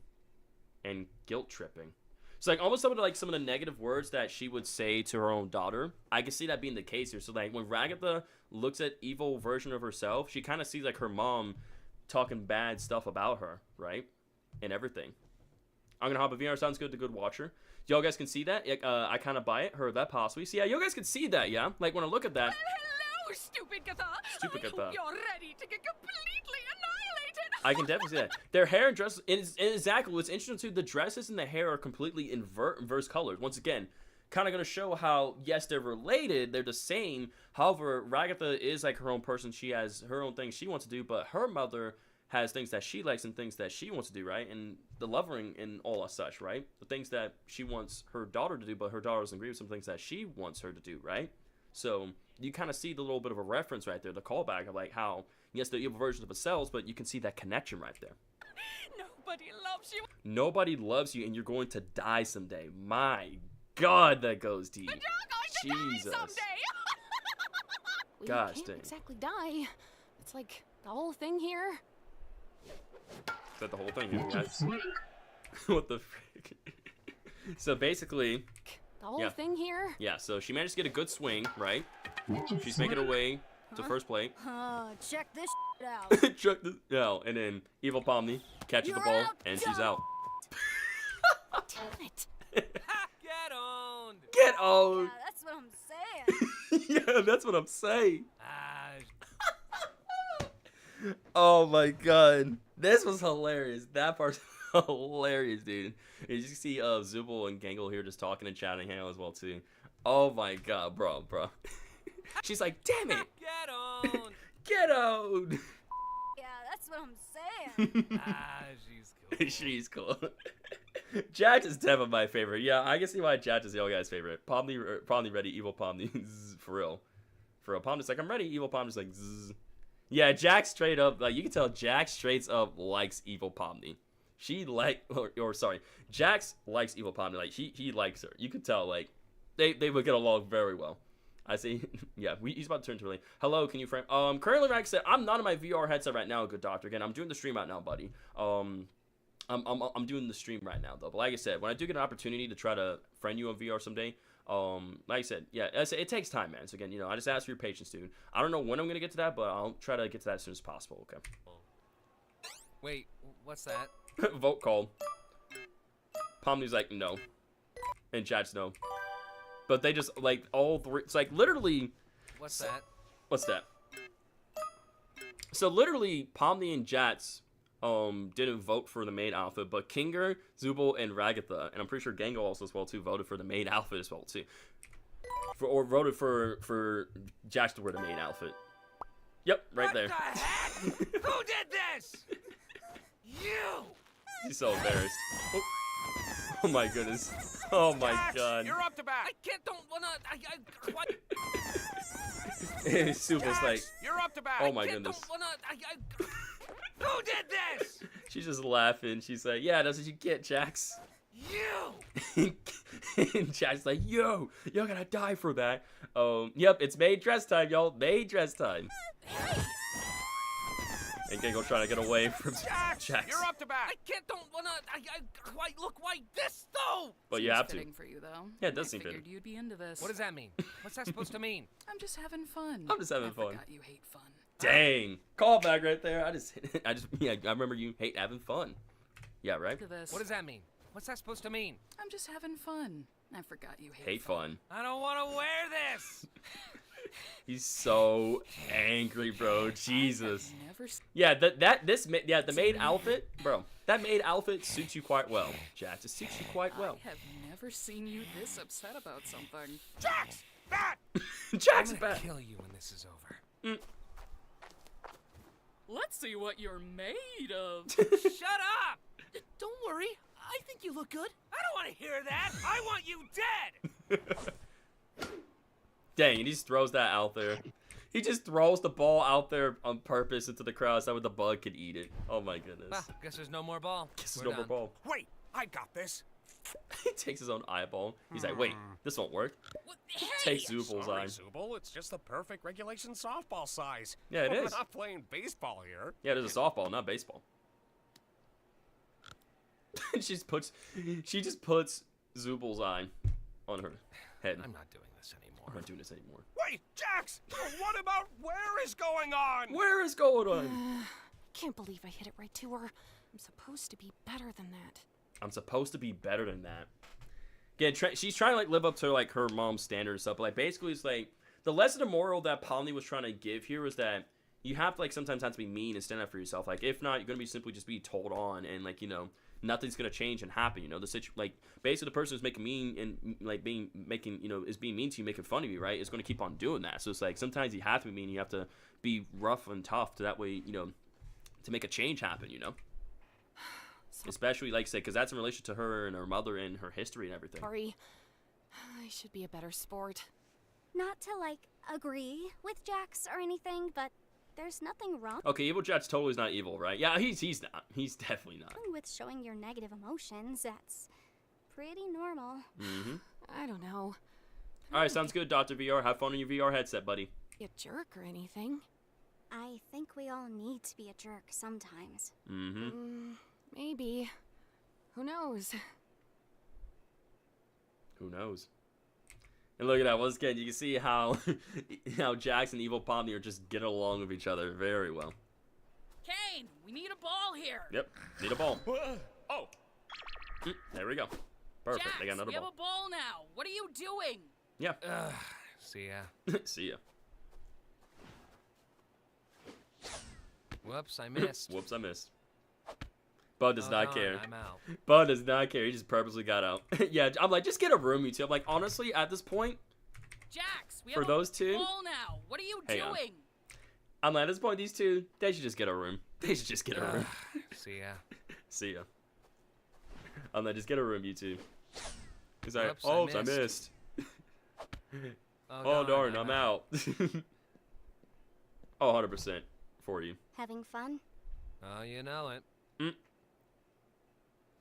and guilt tripping. So, like, almost some of the negative words that she would say to her own daughter, I can see that being the case here. So, like, when Ragatha looks at evil version of herself, she kind of sees, like, her mom talking bad stuff about her, right? And everything. I'm going to hop a VR. Sounds good to good watcher. Y'all guys can see that? I kind of buy it. Heard that possibly. So, yeah, you guys can see that, yeah? Like, when I look at that. Hello, stupid Gatha. Stupid Gatha. I hope you're ready to get completely annihilated. I can definitely see that. Their hair and dress, exactly. What's interesting too, the dresses and the hair are completely inverse colors. Once again, kind of going to show how, yes, they're related, they're the same. However, Ragatha is like her own person. She has her own things she wants to do, but her mother has things that she likes and things that she wants to do, right? And the lovering and all as such, right? The things that she wants her daughter to do, but her daughter doesn't agree with some things that she wants her to do, right? So you kind of see the little bit of a reference right there, the callback of like how, yes, the evil version of themselves, but you can see that connection right there. Nobody loves you. Nobody loves you, and you're going to die someday. My God, that goes deep. Jesus. We Gosh can't dang. exactly die. It's like the whole thing here. Is that the whole thing here, guys? What the frick? So basically, The whole thing here. Yeah, so she managed to get a good swing, right? She's making her way to first plate. Check this out. Check this out. And then Evil Pomni catches the ball, and she's out. Damn it. Get owned. Get owned. Yeah, that's what I'm saying. Yeah, that's what I'm saying. Oh my God, this was hilarious. That part's hilarious, dude. And you see Zubul and Gangle here just talking and chatting here as well too. Oh my God, bro. She's like, damn it. Get owned. Get owned. Yeah, that's what I'm saying. She's cool. She's cool. Jax is definitely my favorite. Yeah, I can see why Jax is y'all guys' favorite. Pomni ready, Evil Pomni. For real. Pomni's like, I'm ready. Evil Pomni's like, zzz. Yeah, Jax straight up, like, you can tell Jax straight up likes Evil Pomni. Jax likes Evil Pomni. Like, he likes her. You could tell, like, they would get along very well. I see. Yeah, he's about to turn to really. Hello, can you frame? Currently, like I said, I'm not on my VR headset right now, good doctor. Again, I'm doing the stream right now, buddy. I'm doing the stream right now, though. But like I said, when I do get an opportunity to try to friend you on VR someday, like I said, yeah, it takes time, man. So again, you know, I just ask for your patience, dude. I don't know when I'm gonna get to that, but I'll try to get to that as soon as possible. Okay. Wait, what's that? Vote called. Pomni's like no, and Jax no, but they just like all three. It's like literally. What's that? What's that? So literally, Pomni and Jax didn't vote for the main outfit, but Kinger, Zubul, and Ragatha, and I'm pretty sure Gango also as well too, voted for the main outfit as well too. Or voted for Jax to wear the main outfit. Yep, right there. What the heck? Who did this? You! He's so embarrassed. Oh my goodness. Oh my Jax, God. You're up to bat. I can't, don't wanna, what? Zubul's like, You're up to bat. oh my goodness. Don't wanna, who did this? She's just laughing. She's like, yeah, that's what you get, Jax. You! And Jack's like, yo, you're gonna die for that. Yep, it's May dress time, y'all. May dress time. And Gango trying to get away from Jax. You're up to bat. I can't, don't wanna, why this though? But you Seems have to. fitting for you, though. Yeah, it does seem figured fitting. you'd be into this. What does that mean? What's that supposed to mean? I'm just having fun. I'm just having I fun. forgot you hate fun. Dang. Callback right there. I remember you hate having fun. Yeah, right? Look at this. What does that mean? What's that supposed to mean? I'm just having fun. I forgot you Hate fun. I don't want to wear this. He's so angry, bro. Jesus. Never Yeah, the maid outfit, bro. That maid outfit suits you quite well, Jax. It suits you quite well. I have never seen you this upset about something. Jax! Bat! Jax, I'm gonna bat! kill you when this is over. Let's see what you're made of. Shut up! Don't worry. I think you look good. I don't want to hear that. I want you dead. Dang, he just throws that out there. He just throws the ball out there on purpose into the crowd so that the bug could eat it. Oh my goodness. Well, guess there's no more ball. Guess We're there's no more done. ball. Wait, I got this. He takes his own eyeball. He's like, wait, this won't work. Hey! Takes Zubal's Sorry, eye. Zubal, it's just the perfect regulation softball size. Yeah, it We're is. not playing baseball here. Yeah, there's a softball, not baseball. she just puts Zubal's eye on her head. I'm not doing this anymore. I'm not doing this anymore. Wait, Jax! What about where is going on? Where is going on? Can't believe I hit it right to her. I'm supposed to be better than that. I'm supposed to be better than that. Again, she's trying to like live up to like her mom's standards and stuff. But, like basically, it's like the lesson of moral that Polly was trying to give here was that you have to like sometimes have to be mean and stand up for yourself. Like if not, you're gonna be simply just be told on and like nothing's gonna change and happen. Like basically the person who's making mean and like is being mean to you, making fun of you, right? Is gonna keep on doing that. So it's like sometimes you have to be mean. You have to be rough and tough to that way to make a change happen. Especially, like I said, because that's in relation to her and her mother and her history and everything. Sorry. I should be a better sport. Not to, like, agree with Jax or anything, but there's nothing wrong Okay, evil Jax totally is not evil, right? Yeah, he's not. He's definitely not. with showing your negative emotions. That's pretty normal. Mm-hmm. I don't know. All right, sounds good, Dr. VR. Have fun on your VR headset, buddy. Be a jerk or anything. I think we all need to be a jerk sometimes. Mm-hmm. Maybe. Who knows? Who knows? And look at that. Once again, you can see how Jax and Evil Pomni are just getting along with each other very well. Kane, we need a ball here. Yep. Need a ball. Oh. There we go. Perfect. Jax, They got another we have ball. a ball now. What are you doing? Yeah. See ya. See ya. Whoops, I missed. Whoops, I missed. Bud does not care. I'm out. Bud does not care. He just purposely got out. Yeah, I'm like, just get a room, you two. I'm like, honestly, at this point, Jax, we for have those a two, ball now. What are you hang on. doing? I'm like, at this point, these two, they should just get a room. They should just get a room. See ya. See ya. I'm like, just get a room, you two. He's like, Whoops, oh, I I missed. Oh, darn, I'm out. Oh, 100% for you. Having fun? Oh, you know it. Mm.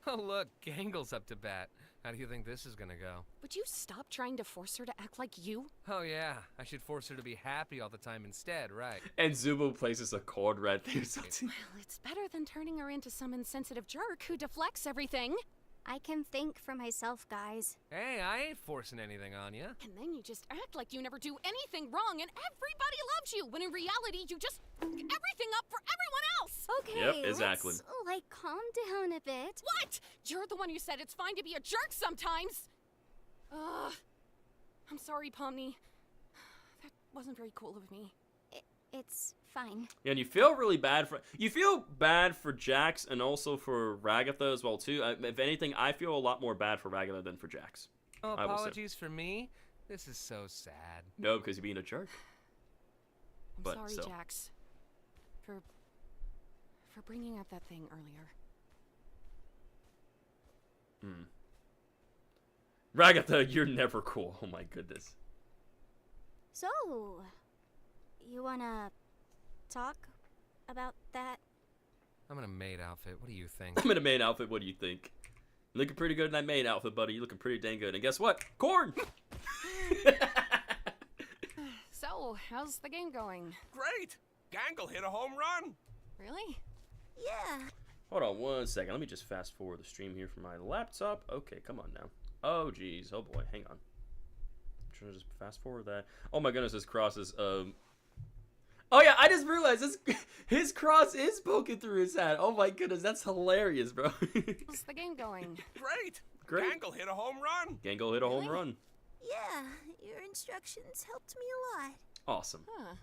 Oh, look, Gangle's up to bat. How do you think this is gonna go? Would you stop trying to force her to act like you? Oh, yeah. I should force her to be happy all the time instead, right? And Zubo places a chord right there. So Well, it's better than turning her into some insensitive jerk who deflects everything. I can think for myself, guys. Hey, I ain't forcing anything on you. And then you just act like you never do anything wrong and everybody loves you, when in reality you just fuck everything up for everyone else. Okay, Yep, exactly. let's, like, calm down a bit. What? You're the one who said it's fine to be a jerk sometimes. Ugh. I'm sorry, Pomni. That wasn't very cool of me. It's fine. Yeah, and you feel really bad for Jax and also for Ragatha as well too. If anything, I feel a lot more bad for Ragatha than for Jax. Oh, I will say. apologies for me? This is so sad. No, because you're being a jerk. I'm But sorry, still. Jax. For bringing up that thing earlier. Ragatha, you're never cool. Oh my goodness. So, you wanna talk about that? I'm in a maid outfit. What do you think? I'm in a maid outfit. What do you think? Looking pretty good in that maid outfit, buddy. You're looking pretty dang good. And guess what? Corn! So, how's the game going? Great! Gangle hit a home run! Really? Yeah. Hold on one second. Let me just fast forward the stream here from my laptop. Okay, come on now. Oh, geez. Oh, boy. Hang on. I'm trying to just fast forward that. Oh, my goodness. This cross is, Oh, yeah. I just realized his cross is poking through his hat. Oh, my goodness. That's hilarious, bro. How's the game going? Great! Great. Gangle hit a home run! Gangle hit a home run. Yeah, you're instructions helped me a lot. Awesome. Huh.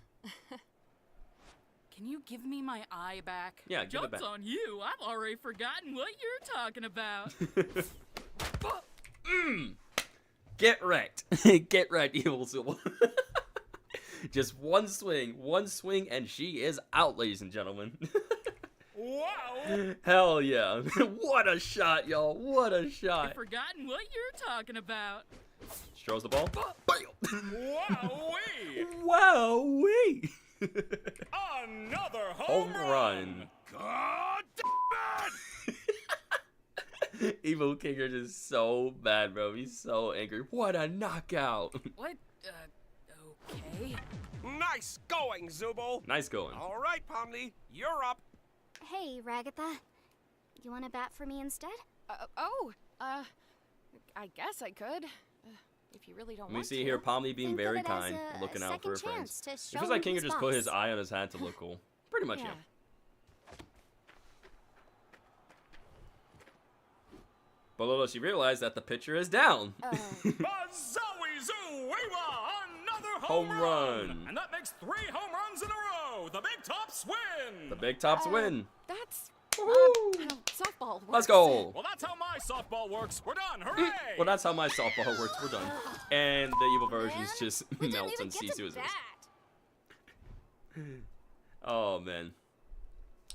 Can you give me my eye back? Yeah, give it Joke's back. on you. I've already forgotten what you're talking about. Get wrecked. Get wrecked, evil Zubo. Just one swing, and she is out, ladies and gentlemen. Wow! Hell yeah. What a shot, y'all. What a shot. I've forgotten what you're talking about. She throws the ball. Wow-wee! Wow-wee. Another Home run. God damn it! Evil Kinger is so bad, bro. He's so angry. What a knockout. What? Okay. Nice going, Zubo. Nice going. All right, Pomni, you're up. Hey, Ragatha. You want to bat for me instead? I guess I could. If you really don't We want see to. here Pomni being Think of very it as kind, a looking out for her second friends. chance to It show feels like him Kinger who's just put his boss. eye on his hat to look cool. Pretty much, yeah. But little she realized that the pitcher is down. Mazowie Zoo-wee-wah! Another Home run. And that makes 3 home runs in a row! The Big Tops win! The Big Tops win. That's how softball works. Let's go. Well, that's how my softball works. We're done. Hooray! Well, that's how my softball works. We're done. And the evil versions just melt and cease to exist. Oh, man.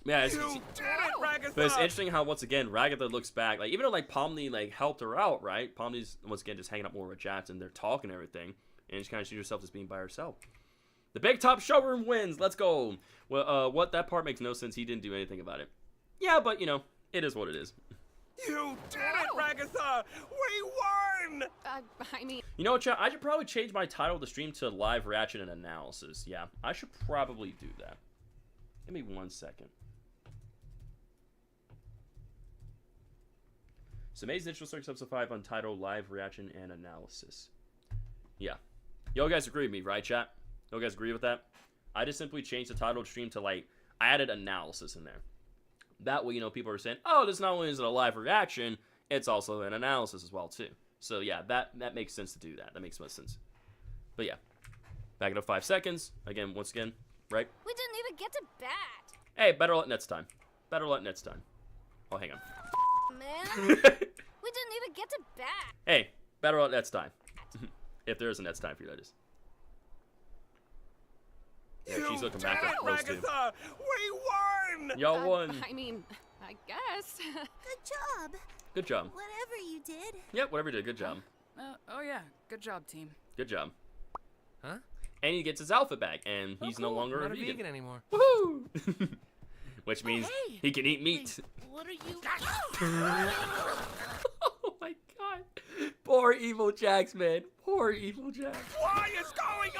Yeah, it's, You did it, Ragatha! but it's interesting how, once again, Ragatha looks back. Like, even though, like, Pomni, like, helped her out, right? Pomni's, once again, just hanging out more with Jackson. They're talking and everything. And she kind of sees herself as being by herself. The Big Top Showroom wins. Let's go. Well, what? That part makes no sense. He didn't do anything about it. Yeah, but, you know, it is what it is. You did it, Ragatha! We won! I mean... You know what, chat? I should probably change my title of the stream to Live Reaction and Analysis. Yeah, I should probably do that. Give me 1 second. So Amazing Digital Circus Episode 5 Untitled Live Reaction and Analysis. Yeah. Y'all guys agree with me, right, chat? Y'all guys agree with that? I just simply changed the title of the stream to, like, I added analysis in there. That way, you know, people are saying, oh, this not only is it a live reaction, it's also an analysis as well, too. So, yeah, that makes sense to do that. That makes most sense. But, yeah. Back it up 5 seconds. Again, once again, right? We didn't even get to bat. Hey, better luck next time. Better luck next time. Oh, hang on. Man, we didn't even get to bat. Hey, better luck next time. If there is a next time for you, that is. Yeah, she's looking back at those two. Ragatha! We won! Y'all won. I mean, I guess. Good job. Good job. Whatever you did. Yep, whatever you did. Good job. Oh yeah, good job, team. Good job. Huh? And he gets his outfit back, and he's no longer Not a a vegan anymore. Woohoo! Which means hey. he can eat meat. What are you? Oh my god. Poor evil Jax, man. Poor evil Jax. What is going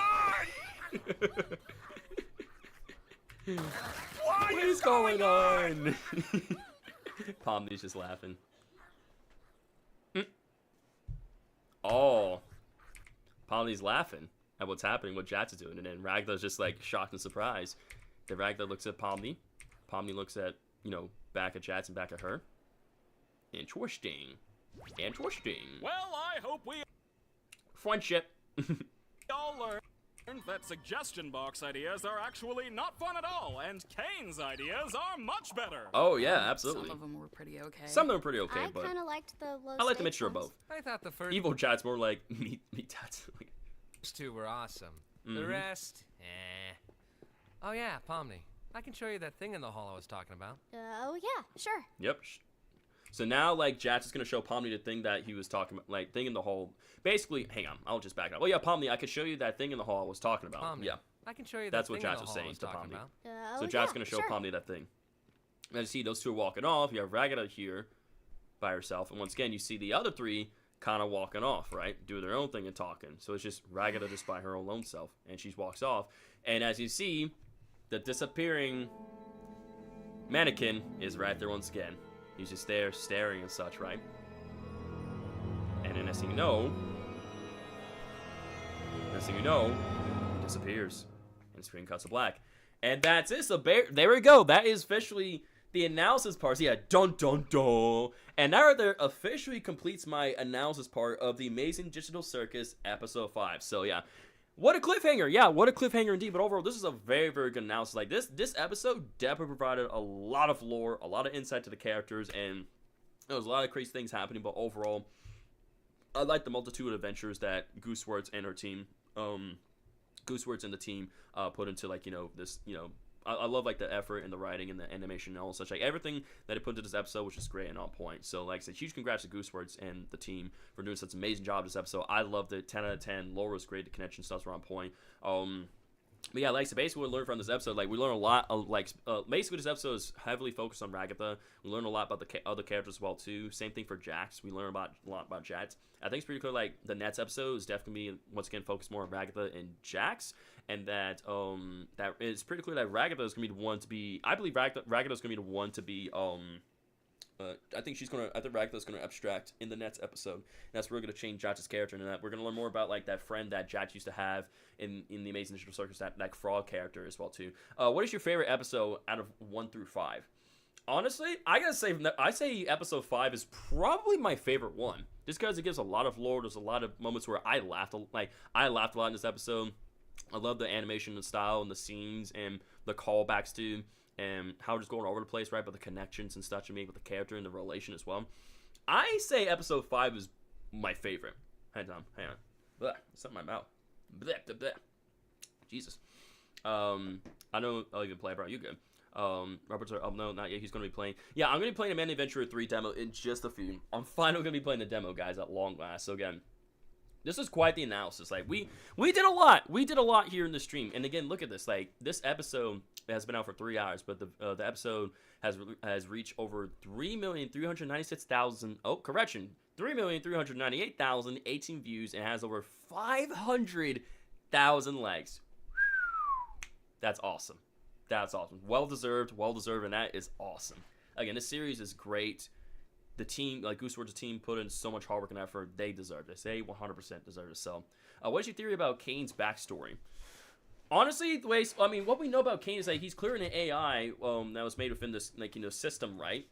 on? What is going on? Pomni's just laughing. Oh. Pomni's laughing at what's happening, what Jax is doing, and then Ragdar's just like shocked and surprised. Then Ragnar looks at Pomni. Pomni looks at, you know, back at Jax and back at her. Interesting. Interesting. Well, I hope we Friendship. all learned that suggestion box ideas are actually not fun at all, and Kane's ideas are much better. Oh yeah, absolutely. Some of them were pretty okay. Some of them are pretty okay, I but kind of liked the low I like the stakes mixture of ones. both. I thought the first Evil Chat's more like meat tats. two were awesome. The Mhm. rest, eh. Oh yeah, Pomni. I can show you that thing in the hall I was talking about. Oh yeah, sure. Yep. So now, like, Jax is gonna show Pomni the thing that he was talking about, like, thing in the hall. Basically, hang on, I'll just back it up. Oh yeah, Pomni, I could show you that thing in the hall I was talking about. Pomni, Yeah. I can show you That's that what thing in Jax the was hall I saying was to talking Pomni. about. So Oh, Jax yeah, is gonna show sure. Pomni that thing. And you see those two are walking off. You have Ragada here by herself, and once again, you see the other three kind of walking off, right, doing their own thing and talking. So it's just Ragada just by her own lone self, and she walks off. And as you see, the disappearing mannequin is right there once again. He's just there staring and such, right? And then next thing you know, he disappears. And the screen cuts to black. And that's it. So there we go. That is officially the analysis part. So yeah, dun dun dun. And that right there officially completes my analysis part of the Amazing Digital Circus episode 5. So yeah, what a cliffhanger. Yeah, what a cliffhanger indeed. But overall, this is a very, very good analysis. Like this episode definitely provided a lot of lore, a lot of insight to the characters, and there was a lot of crazy things happening. But overall, I like the multitude of adventures that Gooseworks and her team, Gooseworks and the team put into, like, you know, this, you know, I love, like, the effort and the writing and the animation and all such. Like, everything that it put into this episode was just great and on point. So, like I said, huge congrats to Gooseworks and the team for doing such an amazing job this episode. I loved it. 10 out of 10. Lore was great. The connection stuff were on point. But yeah, like, so basically what we learned from this episode, like, we learned a lot of, basically this episode is heavily focused on Ragatha. We learned a lot about the other characters as well, too. Same thing for Jax. We learned a lot about Jax. I think it's pretty clear, like, the next episode is definitely going to be, once again, focused more on Ragatha and Jax. And that, that it's pretty clear that Ragatha is going to be the one to be, I believe Ragatha is going to be the one to be, I think Ragatha is going to abstract in the next episode. And that's where we're going to change Jax's character, and that we're going to learn more about, like, that friend that Jax used to have in the Amazing Digital Circus, that frog character as well, too. What is your favorite episode out of 1 through 5? Honestly, I gotta say, I say episode 5 is probably my favorite one. Just because it gives a lot of lore. There's a lot of moments where I laughed a lot in this episode. I love the animation, the style, and the scenes, and the callbacks to, and how it's going all over the place, right? But the connections and stuff you make with the character and the relation as well. I say episode 5 is my favorite. Hang on. Blah, it's in my mouth. Blah, blah, blah. Jesus. I know I'll even play, bro. You good? Robert's, no, not yet. He's going to be playing. Yeah, I'm going to be playing a Man Adventure 3 demo in just a few. I'm finally going to be playing the demo, guys, at long last. So again, this is quite the analysis. Like, we did a lot. We did a lot here in the stream. And again, look at this. Like, this episode has been out for 3 hours, but the episode has reached over 3,396,000. Oh, correction. 3,398,018 views and has over 500,000 likes. That's awesome. That's awesome. Well deserved, and that is awesome. Again, this series is great. The team, like Gooseworks' team, put in so much hard work and effort. They deserve this. They 100% deserve this. So, what's your theory about Kane's backstory? Honestly, what we know about Kane is that he's clearly an AI that was made within this, like, you know, system, right?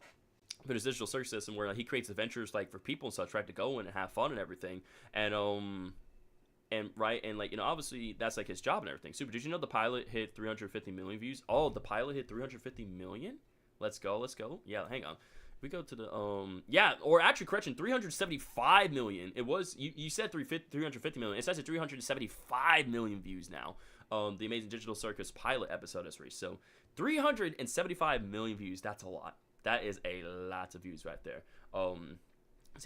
But his digital search system where he creates adventures, like, for people and such, right, to go in and have fun and everything. And right, and, like, you know, obviously that's, like, his job and everything. Super, did you know the pilot hit 350 million views? Oh, the pilot hit 350 million? Let's go. Yeah, hang on. We go to the, yeah, or actually, correction, 375 million. It was, you said 350 million. It says at 375 million views now. The Amazing Digital Circus pilot episode has reached. So, 375 million views, that's a lot. That is a lot of views right there. So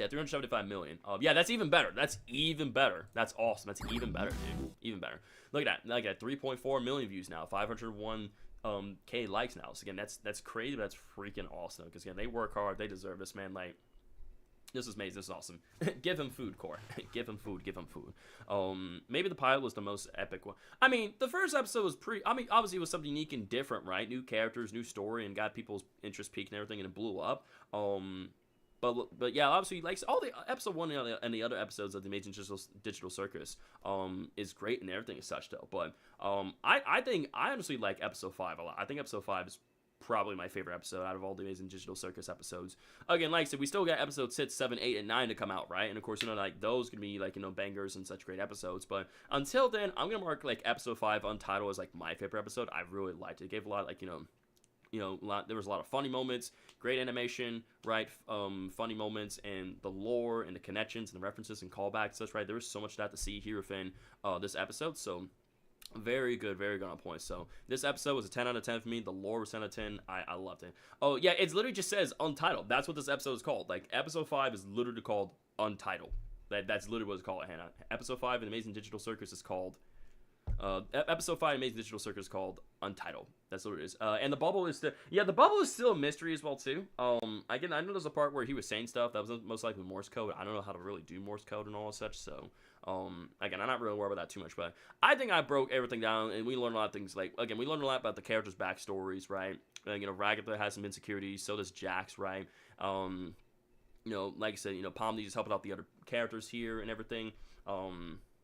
yeah, 375 million. Yeah, that's even better. That's awesome. That's even better, dude. Even better. Look at that. Look at that. 3.4 million views now. 501 K likes now. So again, that's crazy, but that's freaking awesome. Because again, they work hard. They deserve this, man. Like, this is amazing. This is awesome. Give him food, Core. Give him food. Maybe the pilot was the most epic one. I mean, the first episode was obviously it was something unique and different, right? New characters, new story, and got people's interest peaked and everything, and it blew up. But yeah, obviously, like, all the episode 1 and the other episodes of the Amazing Digital Circus is great and everything is such, though. But I honestly like episode 5 a lot. I think episode 5 is probably my favorite episode out of all the Amazing Digital Circus episodes. Again, like I said, we still got episodes 6, 7, 8, and 9 to come out, right? And of course, you know, like, those could be, like, you know, bangers and such great episodes. But until then, I'm gonna mark, like, episode 5 Untitled as, like, my favorite episode. I really liked it. It gave a lot, like, there was a lot of funny moments, great animation, right? Funny moments, and the lore and the connections and the references and callbacks and such, right? There was so much of that to see here within this episode. So very good on point. So this episode was a 10 out of 10 for me. The lore was 10 out of 10. I loved it. Oh yeah, it literally just says Untitled. That's what this episode is called. Like, episode 5 is literally called Untitled. That's literally what it's called, Hannah. Episode 5 in Amazing Digital Circus is called episode 5 Amazing Digital Circus is called Untitled. That's what it is. And the bubble is still a mystery as well, too. Again, I know there's a part where he was saying stuff that was most likely Morse code. I don't know how to really do Morse code and all such, so again, I'm not really worried about that too much, but I think I broke everything down, and we learned a lot of things. Like, again, we learned a lot about the characters' backstories, right? And, you know, Ragatha has some insecurities, so does Jax, right? You know, like I said, you know, Palm needs helping out the other characters here and everything.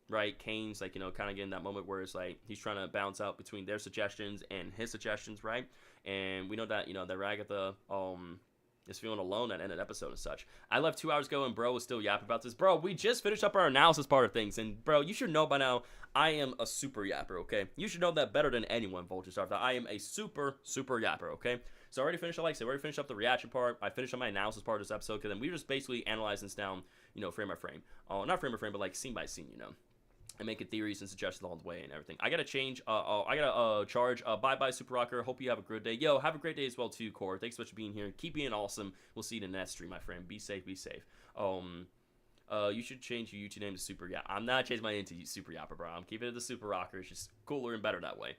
right? Kane's like, you know, kind of getting that moment where it's like he's trying to bounce out between their suggestions and his suggestions, right? And we know that, you know, that Ragatha is feeling alone at the end of the episode and such. I left 2 hours ago and bro was still yapping about this. Bro, we just finished up our analysis part of things, and bro, you should know by now I am a super yapper, okay? You should know that better than anyone, Vulture Star, that I am a super yapper, okay? So I already finished, like I said, we already finished up the reaction part. I finished up my analysis part of this episode, because then we were just basically analyzing this down, you know, frame by frame. Not frame by frame, but like scene by scene, you know, and making theories and suggestions along the way and everything. I gotta change, I gotta charge. Bye-bye, Super Rocker. Hope you have a good day. Yo, have a great day as well, too, Core. Thanks so much for being here. Keep being awesome. We'll see you in the next stream, my friend. Be safe, be safe. You should change your YouTube name to Super Yap. I'm not changing my name to Super Yapper, bro. I'm keeping it the Super Rocker. It's just cooler and better that way.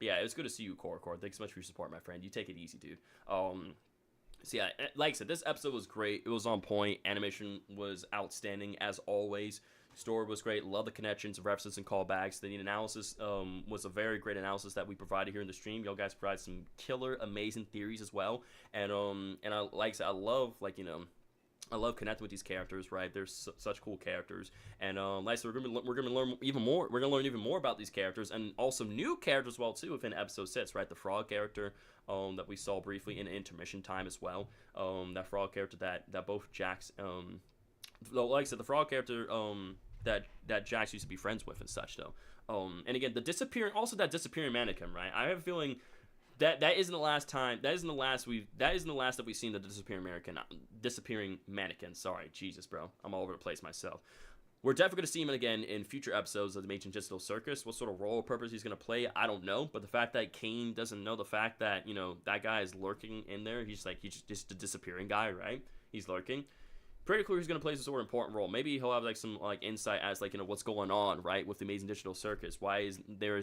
Yeah, it was good to see you, Core. Thanks so much for your support, my friend. You take it easy, dude. So yeah, like I said, this episode was great. It was on point. Animation was outstanding as always. Story was great. Love the connections, references, and callbacks. The analysis was a very great analysis that we provided here in the stream. Y'all guys provided some killer, amazing theories as well. And I like I said, I love, like, you know, I love connecting with these characters, right? They're such cool characters, and like I said, we're gonna learn even more. We're gonna learn even more about these characters, and also new characters as well too within episode 6, right? The frog character that we saw briefly in intermission time as well. That frog character that both Jax, like I said, the frog character that Jax used to be friends with and such though. And again, that disappearing mannequin, right? I have a feeling that isn't the last time. That isn't the last that we've seen the disappearing mannequin. Sorry, Jesus, bro, I'm all over the place myself. We're definitely going to see him again in future episodes of the Ancient Digital Circus. What sort of role or purpose he's going to play, I don't know. But the fact that Kane doesn't know the fact that, you know, that guy is lurking in there, he's just a disappearing guy, right? He's lurking. Pretty clear he's going to play some sort of important role. Maybe he'll have like some like insight as like, you know, what's going on, right, with the Amazing Digital Circus. Why isn't there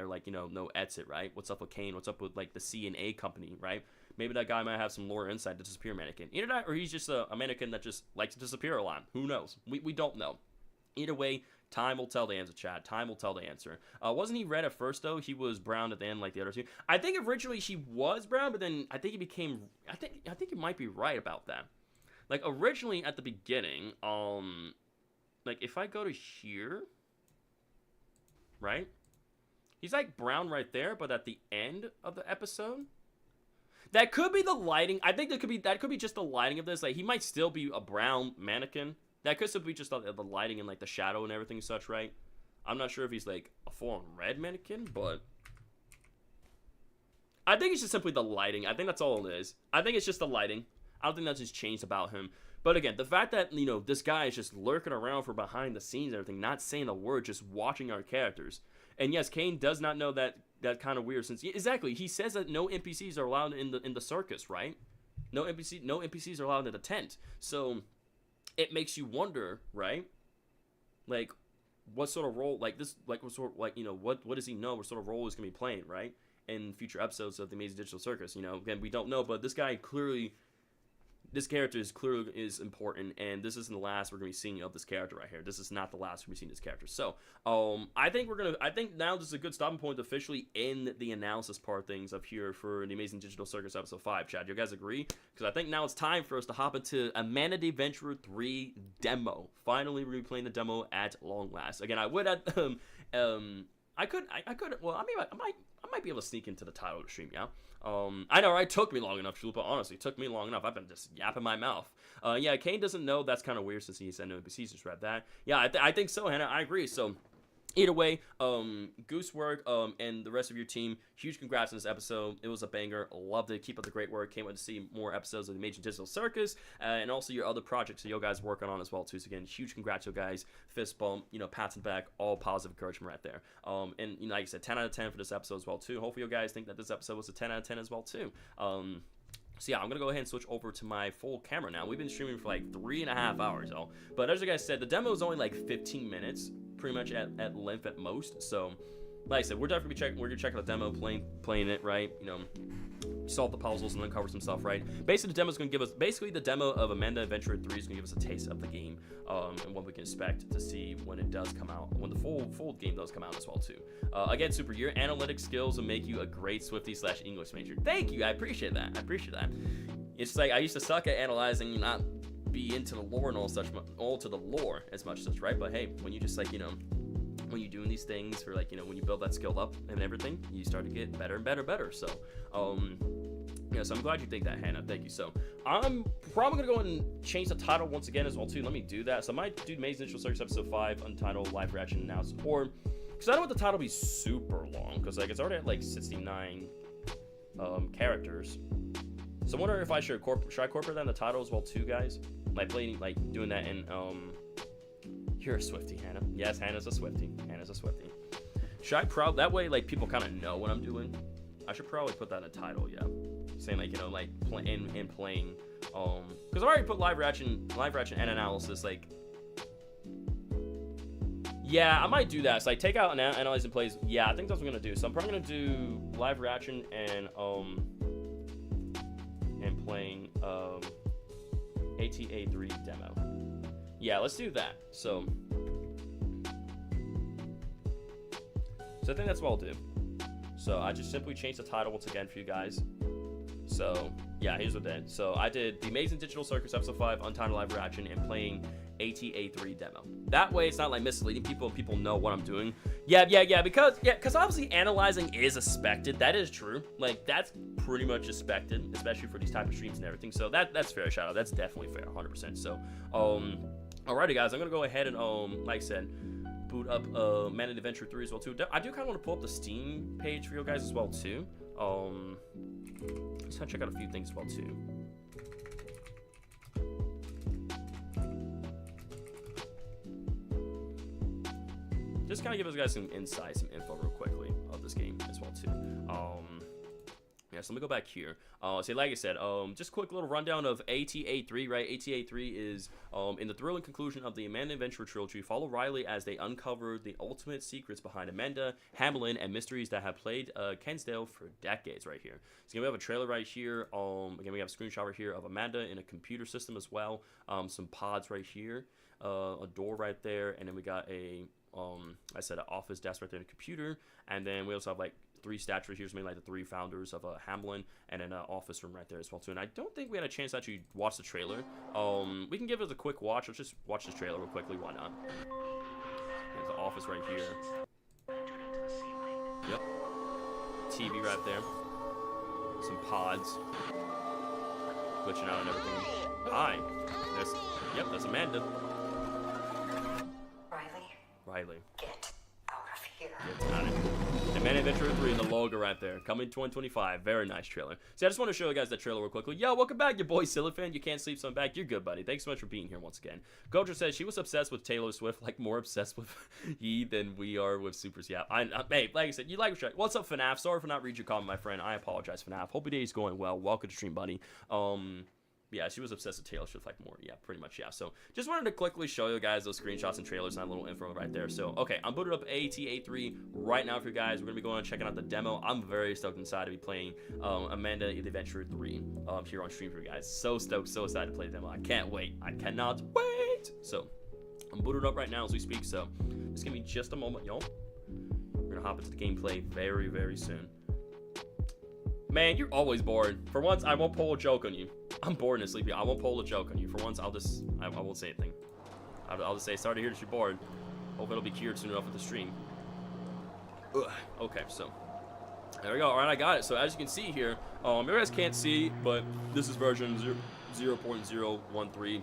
like, you know, no exit, right? What's up with Kane? What's up with like the C&A company, right? Maybe that guy might have some lore insight to disappear mannequin. Either that, or he's just a mannequin that just likes to disappear a lot. Who knows? We don't know. Either way, time will tell the answer, Chad. Time will tell the answer. Wasn't he red at first, though? He was brown at the end like the other two. I think originally he was brown, but then I think he became... I think you might be right about that. Like, originally, at the beginning, like, if I go to here, right? He's, like, brown right there, but at the end of the episode... That could be the lighting. I think that could be just the lighting of this. Like, he might still be a brown mannequin. That could still be just the lighting and, like, the shadow and everything such, right? I'm not sure if he's, like, a full-on red mannequin, but... I think it's just simply the lighting. I think that's all it is. I think it's just the lighting. I don't think that's just changed about him. But again, the fact that, you know, this guy is just lurking around for behind the scenes and everything, not saying a word, just watching our characters. And yes, Kane does not know that kind of weird since... Exactly, he says that no NPCs are allowed in the circus, right? No NPCs are allowed in the tent. So... it makes you wonder, right? Like, what sort of role, like this, like what sort, like, you know, what does he know? What sort of role he's gonna be playing, right? In future episodes of the Amazing Digital Circus, you know, again, we don't know, but this character is important, and this isn't the last we're gonna be seeing of this character right here. This is not the last we're gonna be seeing this character. So, I think now this is a good stopping point to officially end the analysis part of things up here for the Amazing Digital Circus episode 5. Chad, you guys agree? Because I think now it's time for us to hop into Amanda the Adventurer 3 demo. Finally, we're gonna be playing the demo at long last. Again, I would add, I might be able to sneak into the title of the stream, yeah? I know, right? It took me long enough, but honestly, it took me long enough. I've been just yapping my mouth. Yeah, Kane doesn't know. That's kind of weird since he said no NPCs. Just read that. Yeah, I think so, Hannah. I agree. So, either way, Goosework, and the rest of your team, huge congrats on this episode. It was a banger. Loved it. Keep up the great work. Can't wait to see more episodes of the Amazing Digital Circus, and also your other projects that you guys working on as well too. So again, huge congrats, you guys. Fist bump, you know, pats on the back, all positive encouragement right there. And you know, like I said, 10 out of 10 for this episode as well too. Hopefully, you guys think that this episode was a 10 out of 10 as well too. So yeah, I'm gonna go ahead and switch over to my full camera now. We've been streaming for like 3.5 hours, y'all. But as you guys said, the demo is only like 15 minutes, pretty much at length at most. So, like I said, we're definitely gonna check out the demo, playing it, right? You know, solve the puzzles and uncover some stuff, right? Basically, the demo of Amanda Adventurer 3 is gonna give us a taste of the game, and what we can expect to see when it does come out, when the full game does come out as well too. Again, Super, your analytic skills will make you a great Swiftie/English major. Thank you, I appreciate that. It's like I used to suck at analyzing, not be into the lore and all to the lore as much as such, right? But hey, when you just like, you know, when you're doing these things for like, you know, when you build that skill up and everything, you start to get better and better. So, yeah, so I'm glad you think that, Hannah. Thank you. So I'm probably gonna go and change the title once again as well too. Let me do that. So I might do Amazing Digital Circus episode 5, Untitled Live Reaction Announced, or because I don't want the title to be super long, because like it's already at like 69 characters. So I wonder if I should incorporate that in the title as well too, guys. Like playing, like doing that in You're a Swiftie, Hannah. Yes, Hannah's a Swiftie. Hannah's a Swiftie. Should I probably that way like people kind of know what I'm doing? I should probably put that in the title, yeah. Saying like, you know, like playing because I already put live reaction and analysis, like, yeah, I might do that. So like take out and analyze and plays. Yeah, I think that's what I'm gonna do. So I'm probably gonna do live reaction and playing ATA3 Demo. Yeah, let's do that. So I think that's what I'll do. So I just simply changed the title once again for you guys. So yeah, here's what I did. So I did the Amazing Digital Circus episode 5 Untitled Live Reaction and playing ATA3 Demo. That way it's not like misleading people. People know what I'm doing. Yeah, because obviously analyzing is expected. That is true. Like that's pretty much expected, especially for these type of streams and everything. So that's fair, shout out. That's definitely fair, 100%. So alrighty guys, I'm gonna go ahead and like I said, boot up Man and Adventure 3 as well too. I do kind of want to pull up the Steam page for you guys as well too. Just gotta check out a few things as well too. Just kind of give us guys some insight, some info real quickly of this game as well too. Yeah, so let me go back here. So like I said, just quick little rundown of ATA3, right? ATA3 is in the thrilling conclusion of the Amanda Adventure trilogy. Follow Riley as they uncover the ultimate secrets behind Amanda, Hamlin, and mysteries that have plagued Kensdale for decades right here. So again, we have a trailer right here. Again, we have a screenshot right here of Amanda in a computer system as well. Some pods right here, a door right there, and then we got a I said an office desk right there in a computer, and then we also have like 3 statues here, something like the 3 founders of Hamlin, and then an office room right there as well too. And I don't think we had a chance to actually watch the trailer. We can give it a quick watch. Let's just watch this trailer real quickly. Why not? There's the office right here. Yep. TV right there. Some pods. Glitching out and everything. Hi. That's Amanda. Riley. Get out of here. Get out of here. And Man Adventure 3 and the logo right there. Coming 2025. Very nice trailer. See, I just want to show you guys that trailer real quickly. Yo, welcome back, your boy Sillyfan. You can't sleep, so I'm back. You're good, buddy. Thanks so much for being here once again. Gojo says she was obsessed with Taylor Swift, like more obsessed with Ye than we are with Supers. Yeah, hey, like I said, you like what? What's up, FNAF? Sorry for not reading your comment, my friend. I apologize, FNAF. Hope your day is going well. Welcome to stream, buddy. Yeah, she was obsessed with Taylor Swift, like more. Yeah, pretty much, yeah. So, just wanted to quickly show you guys those screenshots and trailers and that little info right there. So, okay, I'm booted up ATA3 right now for you guys. We're going to be going and checking out the demo. I'm very stoked inside to be playing Amanda the Adventure 3 here on stream for you guys. So stoked, so excited to play the demo. I can't wait. I cannot wait. So, I'm booted up right now as we speak. So, just give me just a moment, y'all. We're going to hop into the gameplay very, very soon. Man, you're always bored. For once, I won't pull a joke on you. I'm bored and sleepy. I won't pull a joke on you. For once, I won't say anything. I'll just say, sorry to hear that you're bored. Hope it'll be cured soon enough with the stream. Ugh. Okay, so there we go. All right, I got it. So as you can see here, you guys can't see, but this is version 0.013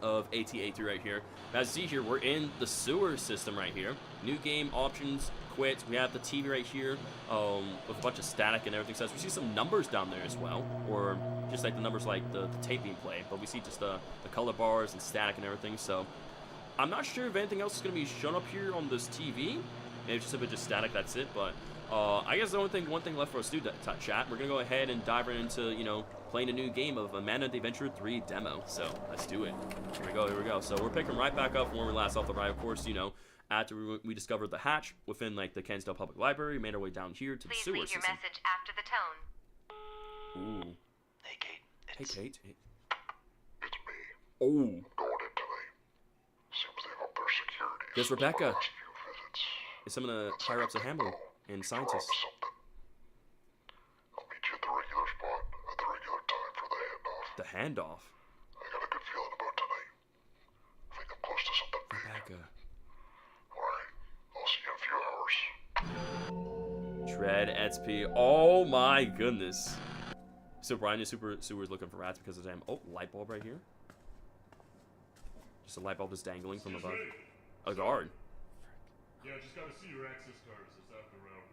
of ATA3 right here. As you see here, we're in the sewer system right here. New game options. Quit. We have the TV right here with a bunch of static and everything. So we see some numbers down there as well, or just like the numbers like the tape being played, but we see just the color bars and static and everything. So I'm not sure if anything else is going to be shown up here on this TV. Maybe it's just a bit just static, that's it. But I guess the one thing left for us to do, chat, we're going to go ahead and dive right into, you know, playing a new game of Amanda the Adventure 3 demo. So let's do it. Here we go. So we're picking right back up from where we last off the ride. Of course, you know, after we discovered the hatch within like the Kensdale Public Library, we made our way down here to the sewer system. Please leave your message after the tone. Ooh. Hey, Kate. Hey, Kate. It's me. Oh. Going in today. Seems they've upped their security. Yes, Rebecca. It's some of the higher-ups at Hamlin and scientists. I'll meet you at the regular spot at the regular time for the handoff. The handoff? I got a good feeling about Red XP. Oh my goodness. So Brian is sewer's looking for rats because of them. Oh, light bulb right here. Just a light bulb just dangling from above. A guard. Yeah, I just gotta see your access cards as after hours.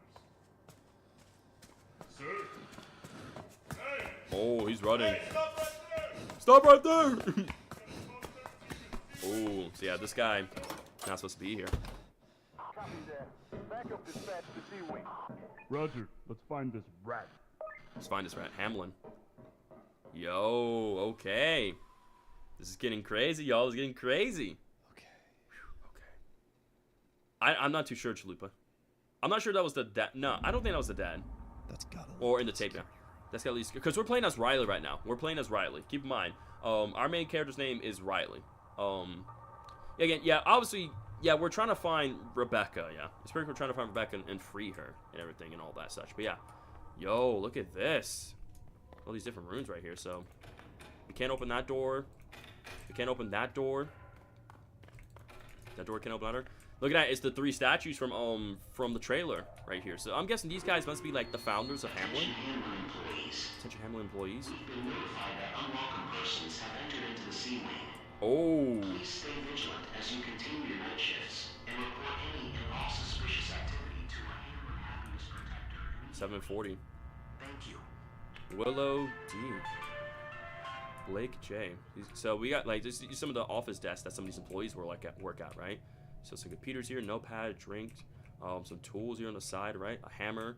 Sir? Hey! Oh, he's running. Hey, stop right there! Oh, so yeah, this guy not supposed to be here. Roger, let's find this rat. Let's find this rat. Hamlin. Yo, okay. This is getting crazy, y'all. It's getting crazy. Okay. I'm not too sure, Chalupa. I'm not sure that was the dad. No, I don't think that was the dad. That's gotta. Or in the tape, yeah. That's got at least, because we're playing as Riley right now. We're playing as Riley. Keep in mind, our main character's name is Riley. Again, yeah, obviously, yeah, we're trying to find Rebecca. Yeah, it's pretty cool trying to find Rebecca and free her and everything and all that such. But yeah, yo, look at this. All these different rooms right here. So we can't open that door. We can't open that door. That door can't open either. Look at that. It's the 3 statues from the trailer right here. So I'm guessing these guys must be like the founders of Hamlin. Attention Hamlin employees. Oh. Please stay vigilant as you continue your night shifts and report any and all suspicious activity to a Hamlin Happiness Protector. 740. Thank you. Willow D. Blake J. So we got like this, some of the office desks that some of these employees were like work at, right? So some computers here, notepad, drink, some tools here on the side, right? A hammer,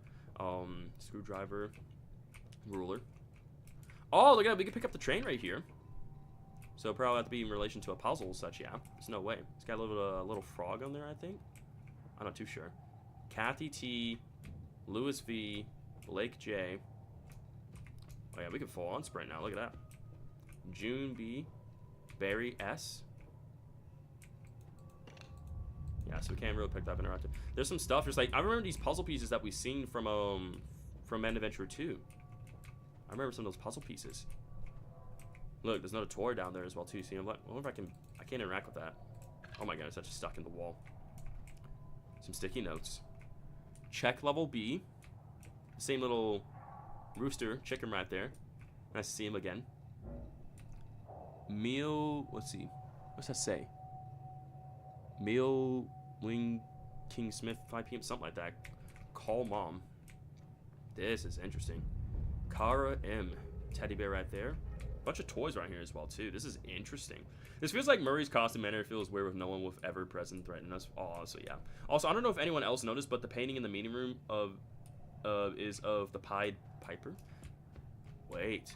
screwdriver, ruler. Oh, look at that. We can pick up the train right here. So probably have to be in relation to a puzzle or such, yeah. There's no way. It's got a little frog on there, I think. I'm not too sure. Kathy T, Lewis V, Blake J. Oh yeah, we can full on sprint now. Look at that. June B, Barry S. Yeah, so we can't really pick that up interactive. There's some stuff. There's like I remember these puzzle pieces that we've seen from Man Adventure 2. I remember some of those puzzle pieces. Look, there's another toy down there as well too. See, I'm like, I wonder if I can't interact with that. Oh my god, it's actually stuck in the wall. Some sticky notes. Check level B. Same little rooster chicken right there. Nice to see him again. Meal, let's see. What's that say? Meal Wing King Smith 5 p.m. something like that. Call mom. This is interesting. Kara M. Teddy bear right there. Bunch of toys right here as well too. This is interesting. This feels like Murray's costume manner feels weird with no one with ever present threaten us. Oh, so yeah. Also, I don't know if anyone else noticed, but the painting in the meeting room is of the Pied Piper. Wait,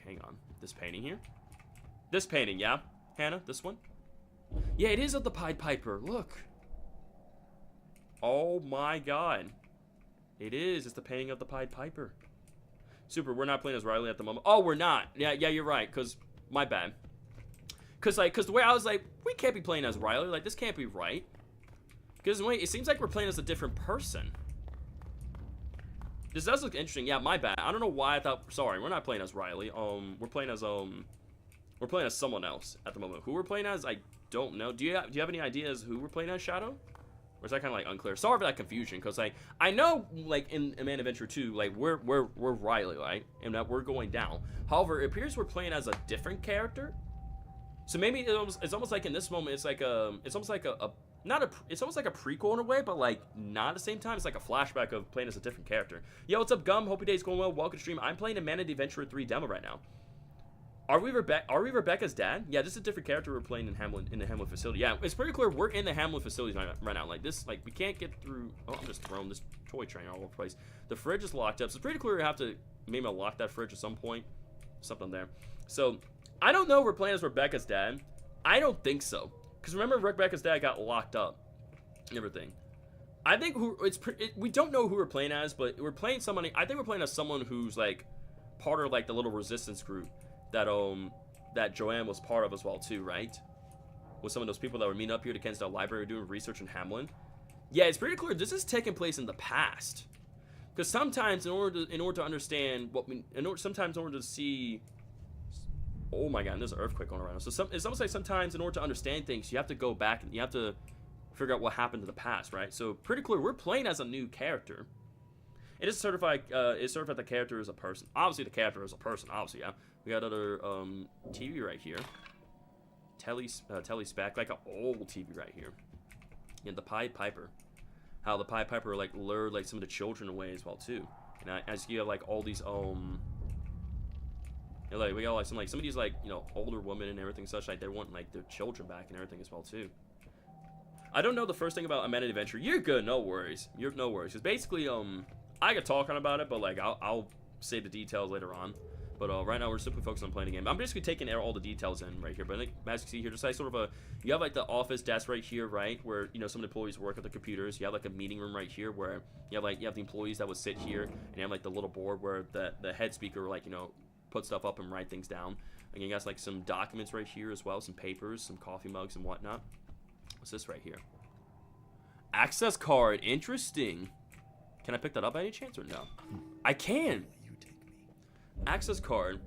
hang on. This painting here? This painting, yeah? Hannah, this one? Yeah, it is of the Pied Piper. Look. Oh my god. It is. It's the painting of the Pied Piper. Super, we're not playing as Riley at the moment. Oh, we're not. Yeah, you're right. Because, my bad. Because the way I was like, we can't be playing as Riley. Like, this can't be right. Because, wait, it seems like we're playing as a different person. This does look interesting. Yeah, my bad. I don't know why I thought, sorry, we're not playing as Riley. We're playing as someone else at the moment. Who we're playing as, I don't know. Do you have any ideas who we're playing as, Shadow? Or is that kind of like unclear? Sorry for that confusion, because like I know like in Man Adventure 2, like we're Riley, right, and that we're going down. However, it appears we're playing as a different character. So maybe it's almost like in this moment, it's like it's almost like it's almost like a prequel in a way, but like not at the same time. It's like a flashback of playing as a different character. Yo, what's up, Gum? Hope your day's going well. Welcome to stream. I'm playing a Man Adventure 3 demo right now. Are we Rebecca's dad? Yeah, this is a different character we're playing in the Hamlin facility. Yeah, it's pretty clear we're in the Hamlin facilities right now. Like this, like we can't get through. Oh, I'm just throwing this toy train all over the place. The fridge is locked up, so it's pretty clear we have to maybe lock that fridge at some point. Something there. So I don't know if we're playing as Rebecca's dad. I don't think so, because remember Rebecca's dad got locked up and everything. I think we don't know who we're playing as, but we're playing somebody. I think we're playing as someone who's like part of like the little resistance group that Joanne was part of as well too, right? With some of those people that were meeting up here to Kensdale Library doing research in Hamlin. Yeah, it's pretty clear this is taking place in the past. Because sometimes in order to understand sometimes in order to see, oh my god, there's an earthquake going around. So it's almost like sometimes in order to understand things, you have to go back and you have to figure out what happened to the past, right? So pretty clear, we're playing as a new character. It is certified. It's certified the character is a person. Obviously, the character is a person. Obviously, yeah. We got other TV right here. Telly spec, like an old TV right here. And the Pied Piper. How the Pied Piper like lured like some of the children away as well too. And as you have like all these you know, like we got like some of these like, you know, older women and everything such, like they want like their children back and everything as well too. I don't know the first thing about Amended Adventure. You're good, no worries. You're no worries. Cause basically I could talk on about it, but like I'll say the details later on. But right now we're simply focused on playing the game. I'm basically taking all the details in right here. But like, as you can see here, just like sort of you have like the office desk right here, right, where you know some of the employees work at the computers. You have like a meeting room right here where you have the employees that would sit here, and you have like the little board where the head speaker like, you know, put stuff up and write things down. And you got like some documents right here as well, some papers, some coffee mugs and whatnot. What's this right here? Access card. Interesting. Can I pick that up by any chance or no? I can. Access card.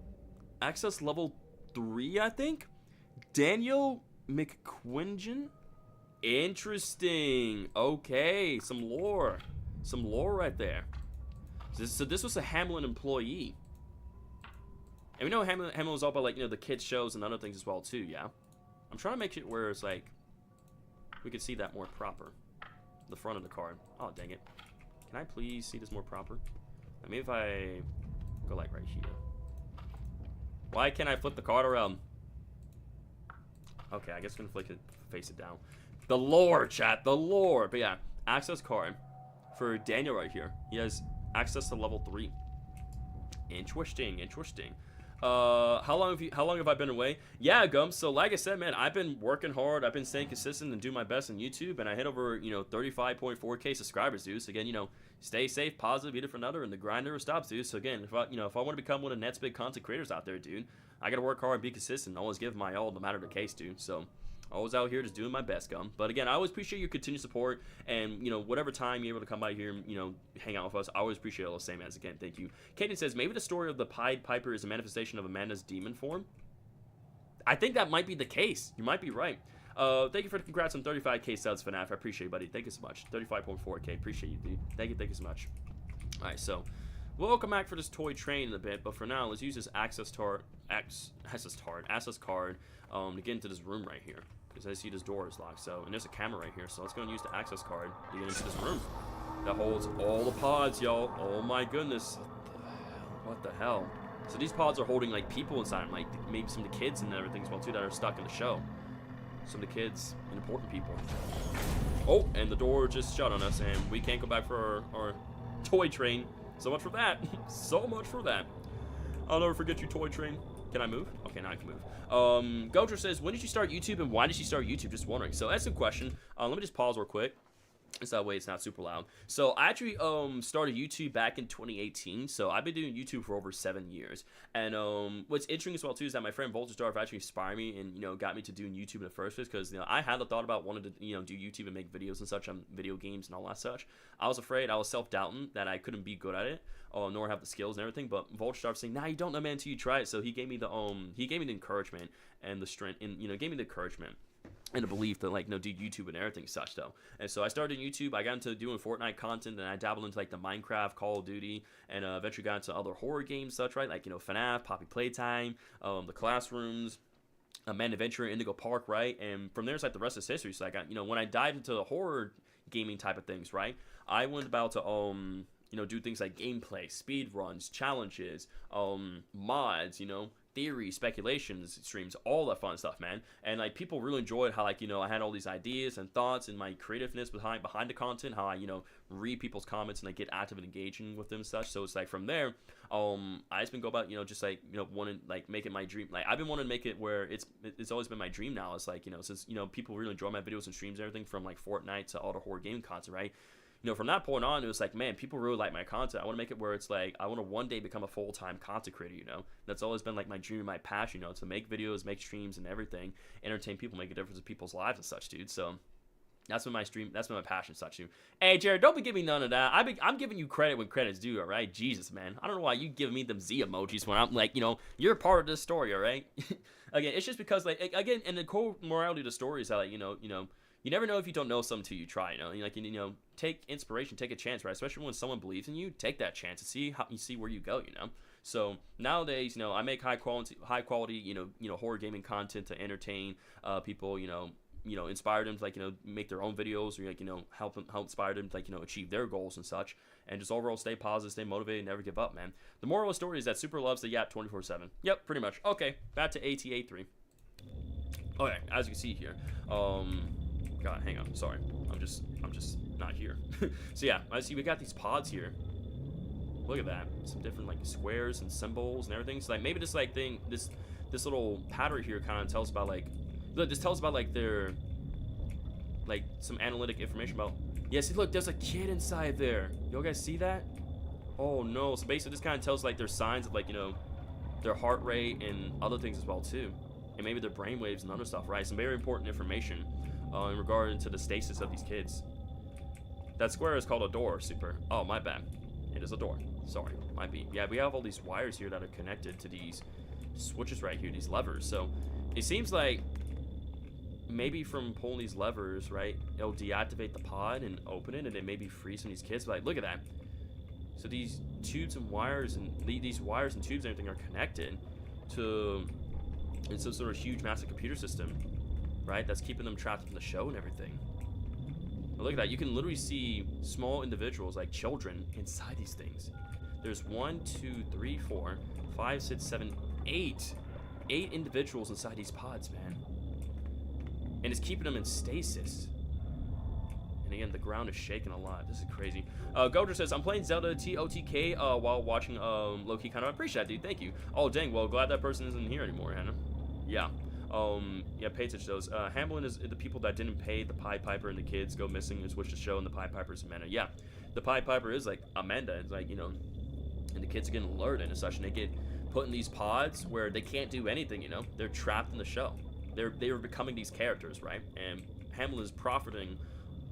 Access level 3, I think. Daniel McQuingen. Interesting. Okay, some lore. Some lore right there. So this was a Hamlin employee. And we know Hamlin was all about, like, you know, the kids shows and other things as well too, yeah? I'm trying to make it where it's like we could see that more proper. The front of the card. Oh, dang it. Can I please see this more proper? I mean, if I go like right here. Why can't I flip the card around? Okay, I guess I'm gonna face it down. The lore, chat, the lore. But yeah, access card for Daniel right here. He has access to level 3. Interesting, interesting. How long have I been away? Yeah, Gum. So like I said, man, I've been working hard. I've been staying consistent and doing my best on YouTube, and I hit over, you know, 35.4K subscribers, dude. So again, you know, stay safe, positive, eat it for another, and the grind never stops, dude. So again, if I want to become one of Net's big content creators out there, dude, I gotta work hard and be consistent. Always give my all, no matter the case, dude. So always out here just doing my best, Gum. But again, I always appreciate your continued support, and you know, whatever time you're able to come by here and, you know, hang out with us, I always appreciate all the same as. Again, thank you. Kaden says maybe the story of the Pied Piper is a manifestation of Amanda's demon form. I think that might be the case. You might be right. Thank you for the congrats on 35K subs, FNAF. I appreciate you, buddy. Thank you so much. 35.4K. Appreciate you, dude. Thank you so much. All right, so we'll come back for this toy train in a bit, but for now, let's use this access card to get into this room right here. Because I see this door is locked, so, and there's a camera right here, so let's go and use the access card to get into this room that holds all the pods, y'all. Oh my goodness. What the hell? So these pods are holding like people inside them, like maybe some of the kids and everything as well too that are stuck in the show. Some of the kids and important people. Oh, and the door just shut on us, and we can't go back for our toy train. So much for that. So much for that. I'll never forget you, toy train. Can I move? Okay, now I can move. Gojo says, when did you start YouTube and why did you start YouTube? Just wondering. So that's a good question. Let me just pause real quick. So that way it's not super loud. So I actually started YouTube back in 2018. So I've been doing YouTube for over 7 years. And what's interesting as well too is that my friend Voltastar actually inspired me and, you know, got me to doing YouTube in the first place, because, you know, I had the thought about wanting to, you know, do YouTube and make videos and such on video games and all that such. I was afraid, I was self-doubting that I couldn't be good at it, nor have the skills and everything. But Voltastar was saying, nah, you don't know, man, until you try it. So he gave me the encouragement and the strength, and, you know, gave me the encouragement and a belief that, like, no, do YouTube and everything such though. And so I started YouTube. I got into doing Fortnite content, and I dabbled into like the Minecraft, Call of Duty, and eventually got into other horror games such, right, like, you know, FNAF, Poppy Playtime, the Classrooms, Man Adventure, Indigo Park, right. And from there it's like the rest is history. So I got, you know, when I dived into the horror gaming type of things, right, I went about to you know, do things like gameplay, speed runs, challenges, mods, you know, theory, speculations, streams, all that fun stuff, man. And like people really enjoyed how, like, you know, I had all these ideas and thoughts and my creativeness behind the content, how I, you know, read people's comments and like get active and engaging with them and such. So it's like from there, I just been go about, you know, just like, you know, wanting, like, make it my dream. Like I've been wanting to make it where it's always been my dream now. It's like, you know, since, you know, people really enjoy my videos and streams and everything, from like Fortnite to all the horror game content, right? You know, from that point on, it was like, man, people really like my content. I want to make it where it's like, I want to one day become a full-time content creator, you know? That's always been like my dream and my passion, you know, to make videos, make streams and everything, entertain people, make a difference in people's lives and such, dude. So that's been my stream, that's been my passion and such, dude. Hey, Jared, don't be giving me none of that. I'm giving you credit when credit's due, all right? Jesus, man. I don't know why you give me them Z emojis when I'm like, you know, you're a part of this story, all right? Again, it's just because, like, again, and the core morality of the story is that, like, you know, you never know if you don't know something till you try, you know. And, like, you know, take inspiration, take a chance, right? Especially when someone believes in you, take that chance and see where you go, you know. So nowadays, you know, I make high quality, you know, horror gaming content to entertain people, you know, inspire them to, like, you know, make their own videos, or, like, you know, help inspire them to, like, you know, achieve their goals and such, and just overall stay positive, stay motivated, never give up, man. The moral of the story is that Super loves the Yap 24/7. Yep, pretty much. Okay, back to ATA3. Okay, as you can see here, God, hang on, sorry, I'm just not here. So yeah, I see we got these pods here. Look at that, some different, like, squares and symbols and everything. So, like, maybe this, like, thing, this little pattern here kind of tells about, like, look, this tells about, like, their, like, some analytic information about. Yeah, see, look, there's a kid inside there. Y'all guys see that? Oh no. So basically this kind of tells, like, their signs of, like, you know, their heart rate and other things as well too, and maybe their brain waves and other stuff, right? Some very important information in regard to the stasis of these kids. That square is called a door. Super. Oh, my bad. It is a door. Sorry, might be. Yeah, we have all these wires here that are connected to these switches right here, these levers. So it seems like maybe from pulling these levers, right, it'll deactivate the pod and open it, and then maybe free some of these kids. But, like, look at that. So these tubes and wires and these wires and tubes and everything are connected to some sort of huge, massive computer system, right? That's keeping them trapped in the show and everything. But look at that. You can literally see small individuals, like children, inside these things. There's 1, 2, 3, 4, 5, 6, 7, 8 individuals inside these pods, man. And it's keeping them in stasis. And again, the ground is shaking a lot. This is crazy. Goder says, I'm playing Zelda TOTK while watching low-key kind of. I appreciate that, dude. Thank you. Oh, dang. Well, glad that person isn't here anymore, Hannah. Yeah. Yeah, pay attention to those. Hamlin is the people that didn't pay the Pied Piper and the kids go missing, is which to show, and the Pied Piper is Amanda. Yeah. The Pied Piper is, like, Amanda. It's like, you know, and the kids are getting alerted and such, and they get put in these pods where they can't do anything, you know. They're trapped in the show. They are becoming these characters, right? And Hamlin is profiting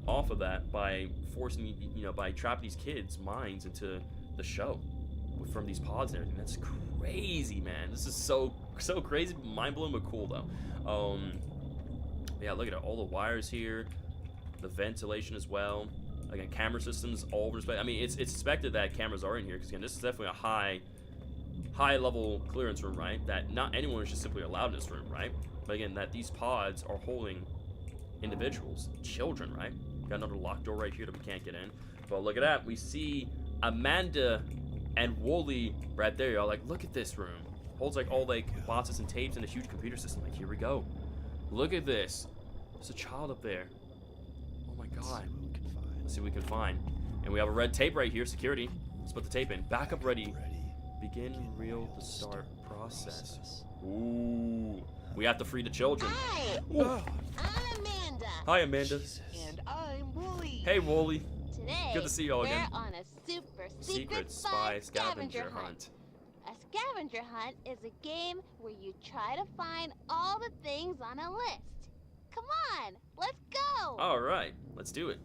off of that by forcing, you know, by trapping these kids' minds into the show from these pods and everything. That's crazy, man. This is so crazy, mind-blowing, but cool, though. Yeah, look at it. All the wires here, the ventilation as well. Again, camera systems all over the place. I mean, it's expected that cameras are in here, because, again, this is definitely a high-level clearance room, right? That not anyone is just simply allowed in this room, right? But again, that these pods are holding individuals, children, right? Got another locked door right here that we can't get in. But look at that. We see Amanda and Wooly right there, y'all. Like, look at this room. Holds, like, all, like, boxes and tapes and a huge computer system. Like, here we go. Look at this. There's a child up there. Oh my god. Let's see what we can find. And we have a red tape right here. Security. Let's put the tape in. Backup ready. Begin real to start process. Ooh. We have to free the children. Hi. I'm Amanda. Hi, Amanda. And I'm Wooly. Hey, Wooly. Today, good to see you all again. We're on a super secret spy scavenger hunt. A scavenger hunt is a game where you try to find all the things on a list. Come on, let's go. All right, let's do it.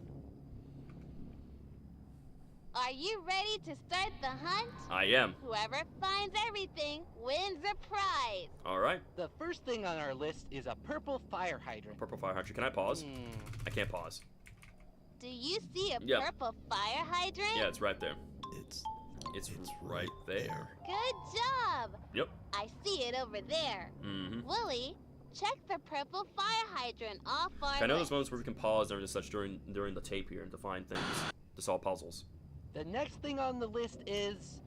Are you ready to start the hunt? I am. Whoever finds everything wins a prize. All right. The first thing on our list is a purple fire hydrant. Purple fire hydrant. Can I pause? I can't pause. Do you see a purple fire hydrant? Yeah, it's right there. It's right there. Good job. Yep. I see it over there. Mm-hmm. Willie, check the purple fire hydrant off our I know list. there's moments where we can pause and such during the tape here and to find things, to solve puzzles. The next thing on the list is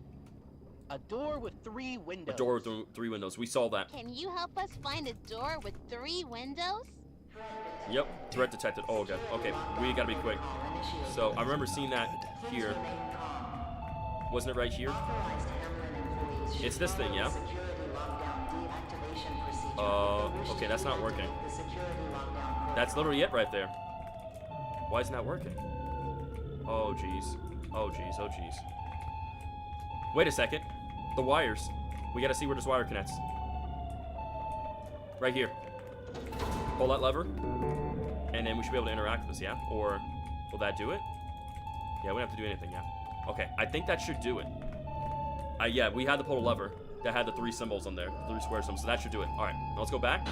a door with 3 windows. A door with 3 windows. We saw that. Can you help us find a door with 3 windows? Yep. Threat detected. Oh, God. Okay. We gotta be quick. So, I remember seeing that here. Wasn't it right here? It's this thing, yeah? Okay, that's not working. That's literally it right there. Why isn't that working? Oh, jeez. Oh, jeez. Oh, jeez. Wait a second. The wires. We gotta see where this wire connects. Right here. Pull that lever. And then we should be able to interact with this, yeah? Or will that do it? Yeah, we don't have to do anything, yeah. Okay, I think that should do it. Yeah, we had to pull a lever that had the 3 symbols on there. 3 square symbols, so that should do it. Alright, now let's go back.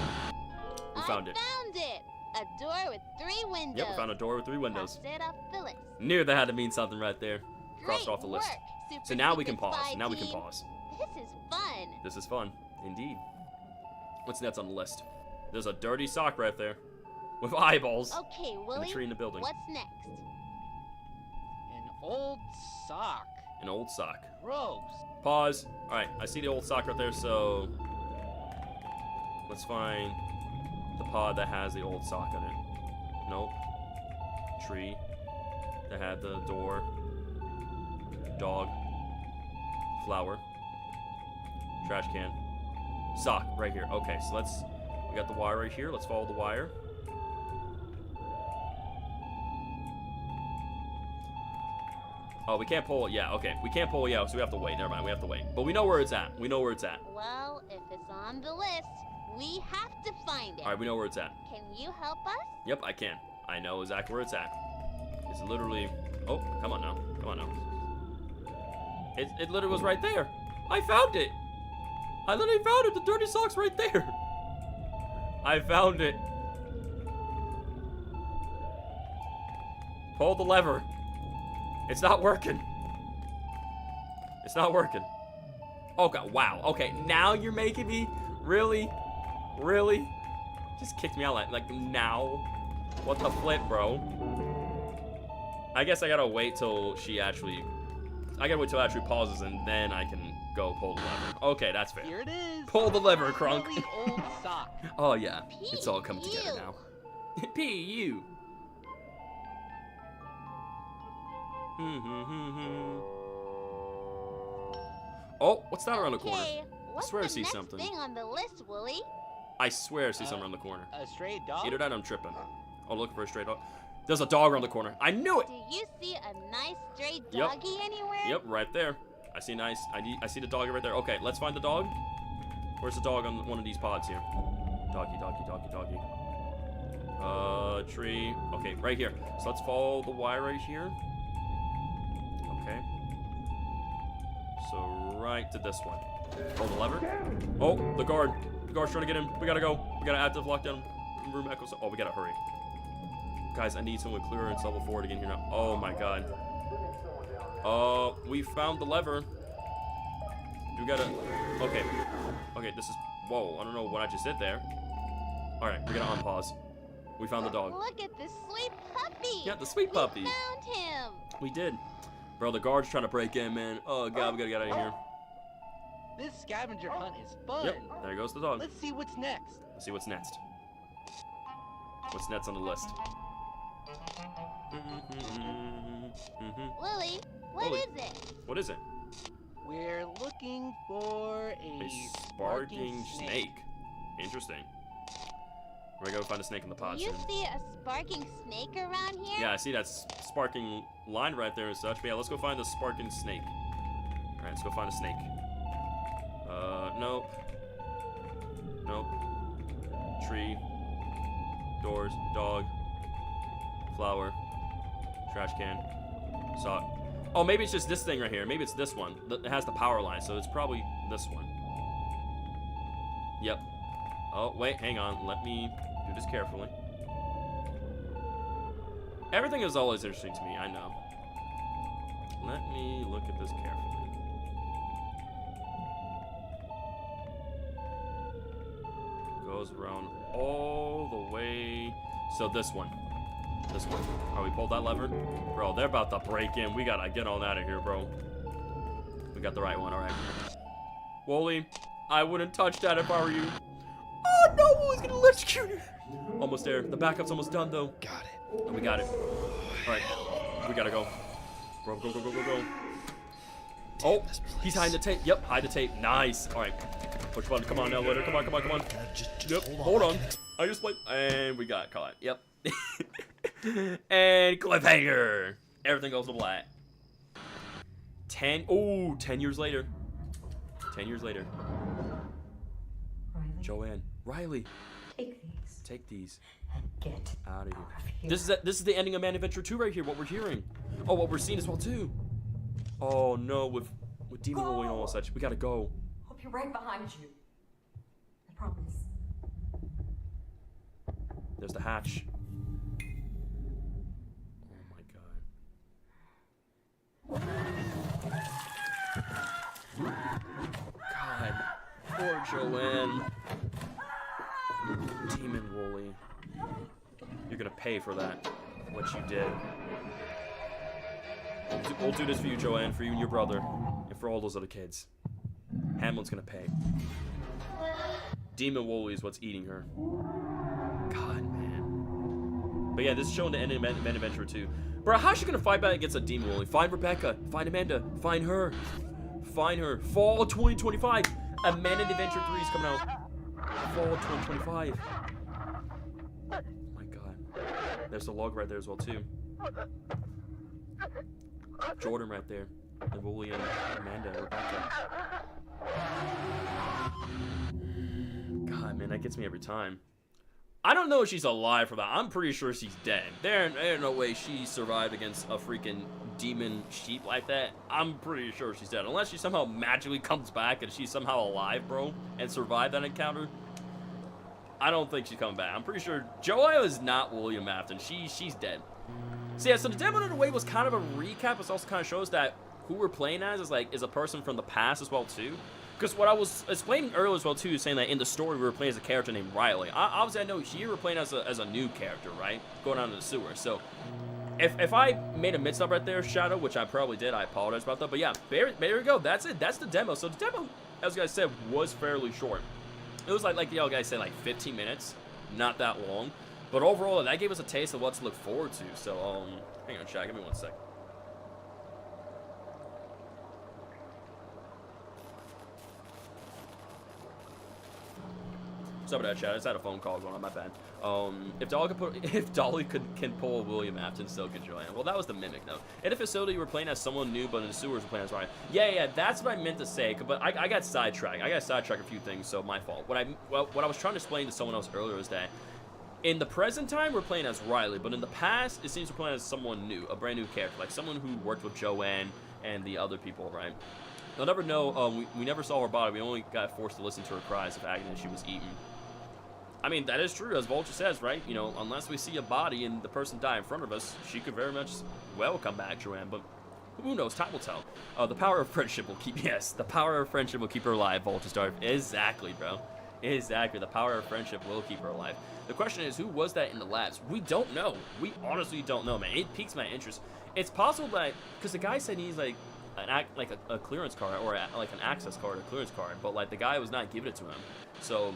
We found it. Found it! A A door with 3 windows. Yep, we found a door with 3 windows. Crossed it off the list. Knew that had to mean something right there. Crossed off the list. Work, Super So now we can Secret pause. Spy Now we can Team. pause. This is fun. This is fun, indeed. What's next on the list? There's a dirty sock right there, with eyeballs. Okay, And Willie. a tree in the building. What's next? An old sock. An old sock. Gross. Pause. All right, I see the old sock right there. So let's find the pod that has the old sock on it. Nope. Tree that had the door. Dog. Flower. Trash can. Sock right here. Okay, so we got the wire right here. Let's follow the wire. Oh, we can't pull it. Yeah, okay. We can't pull it out, so we have to wait. Never mind, we have to wait. But we know where it's at. We know where it's at. Well, if it's on the list, we have to find it. All right, we know where it's at. Can you help us? Yep, I can. I know exactly where it's at. It's literally... Oh, come on now. Come on now. It literally was right there. I found it. I literally found it. The dirty sock's right there. I found it. Pull the lever. It's not working. It's not working. Oh, God. Wow. Okay, now you're making me... Really? Really? Just kicked me out like now? What the flip, bro? I guess I gotta wait till she actually... I gotta wait till it actually pauses and then I can go pull the lever. Okay, that's fair. Here it is. Pull the lever, Crunk. Really old sock. Oh, yeah. It's all coming together now. P.U. Oh, what's that around the corner? Okay, I what's swear I the see next something. thing on the list, Willie? I swear I see something around the corner. A stray dog? Either that or I'm tripping. Oh, looking for a stray dog. There's a dog around the corner. I knew it! Do you see a nice stray Yep. doggy anywhere? Yep, right there. I see I see the dog right there. Okay, let's find the dog. Where's the dog on one of these pods here? Doggy, doggy, doggy, doggy. Tree. Okay, right here. So let's follow the wire right here. Okay. So right to this one. Pull the lever. Oh, the guard. The guard's trying to get him. We gotta go. We gotta active lockdown room echoes. Oh, we gotta hurry. Guys, I need someone clearer and level 4 to get in here now. Oh my god. We found the lever. We gotta... Okay. Okay, this is... Whoa, I don't know what I just did there. Alright, we gotta unpause. We found the dog. Look at this sweet puppy. Yeah, the sweet puppy. We found him. We did. Bro, the guard's trying to break in, man. Oh god, we gotta get out of here. This scavenger hunt is fun. Yep, there goes the dog. Let's see what's next. Let's see what's next. What's next on the list? Lily, what Lily. is it? What is it? We're looking for A sparking snake. Interesting. We're gonna go find a snake in the pod Do you soon. see a sparking snake around here? Yeah, I see that sparking line right there and such. But yeah, let's go find the sparking snake. Alright, let's go find a snake. Nope. Nope. Tree. Doors. Dog. Flower. Trash can. Sock. Oh, maybe it's just this thing right here. Maybe it's this one. It has the power line, so it's probably this one. Yep. Oh, wait, hang on. Let me do this carefully. Everything is always interesting to me, I know. Let me look at this carefully. Goes around all the way. So this one. This one. Alright, we pulled that lever. Bro, they're about to break in. We gotta get on out of here, bro. We got the right one, alright. Wooly, I wouldn't touch that if I were you. Oh no, Wooly's gonna electrocute you. Almost there. The backup's almost done though. Got it. Oh, we got it. Alright. We gotta go. Bro, go, go, go, go, go. Oh, he's hiding the tape. Yep, hide the tape. Nice. Alright. Push button. Come on now, later. Come on, come on, come on. Yep, hold on. I just played. And we got caught. Yep. And cliffhanger. Everything goes to black. 10 years later. 10 years later. Riley. Joanne. Riley. Take these. Take these. And get out of here. This is the ending of Man Adventure 2 right here. What we're hearing. Oh, what we're seeing as well too. Oh no, with demon rolling and all such. We gotta go. Hope you're right behind you. I promise. There's the hatch. Oh my god. God. Poor Joanne. Demon Wooly. You're gonna pay for that. What you did. We'll do this for you, Joanne, for you and your brother, and for all those other kids. Hamlin's gonna pay. Demon Wooly is what's eating her. God, man. But yeah, this is showing the end of Man Adventure 2. Bro, how's she gonna fight back against a Demon Wooly? Find Rebecca. Find Amanda. Find her. Find her. Fall 2025. A Man Adventure 3 is coming out. Fall 2025. Oh my god. There's the log right there as well, too. Jordan right there. And Wooly and Amanda and Rebecca. God, man, that gets me every time. I don't know if she's alive for that. I'm pretty sure she's dead. There ain't no way she survived against a freaking demon sheep like that. I'm pretty sure she's dead. Unless she somehow magically comes back and she's somehow alive, bro, and survived that encounter. I don't think she's coming back. I'm pretty sure Joelle is not William Afton. She's dead. So yeah, so the demo in a way was kind of a recap. It also kind of shows that who we're playing as is a person from the past as well too. Because what I was explaining earlier as well too is saying that in the story we were playing as a character named Riley. Obviously I know here we're playing as a new character, right? Going down to the sewer. So if I made a mix-up right there, Shadow, which I probably did, I apologize about that. But yeah, there we go. That's it. That's the demo. So the demo, as you guys said, was fairly short. It was like y'all guys said, like 15 minutes. Not that long. But overall, that gave us a taste of what to look forward to. So, hang on, chat. Give me 1 sec. Sorry about that, chat. I just had a phone call going on. My bad. If Dolly can pull a William Afton, so could Joanne. Well, that was the mimic, though. In the facility, we're playing as someone new, but in the sewers, we're playing as Ryan. Yeah, that's what I meant to say. But I got sidetracked. I got sidetracked a few things, so my fault. What I was trying to explain to someone else earlier is that in the present time, we're playing as Riley, but in the past, it seems we're playing as someone new, a brand new character, like someone who worked with Joanne and the other people, right? You'll never know. We never saw her body. We only got forced to listen to her cries of agony as she was eaten. I mean, that is true, as Vulture says, right? You know, unless we see a body and the person die in front of us, she could very much well come back, Joanne, but who knows? Time will tell. The power of friendship will keep, yes, the power of friendship will keep her alive, Vulture Star. Exactly, bro. Exactly, the power of friendship will keep her alive. The question is, who was that in the labs? We don't know. We honestly don't know, man. It piques my interest. It's possible that, because the guy said he's like a clearance card, or like an access card, a clearance card, but like the guy was not giving it to him. So,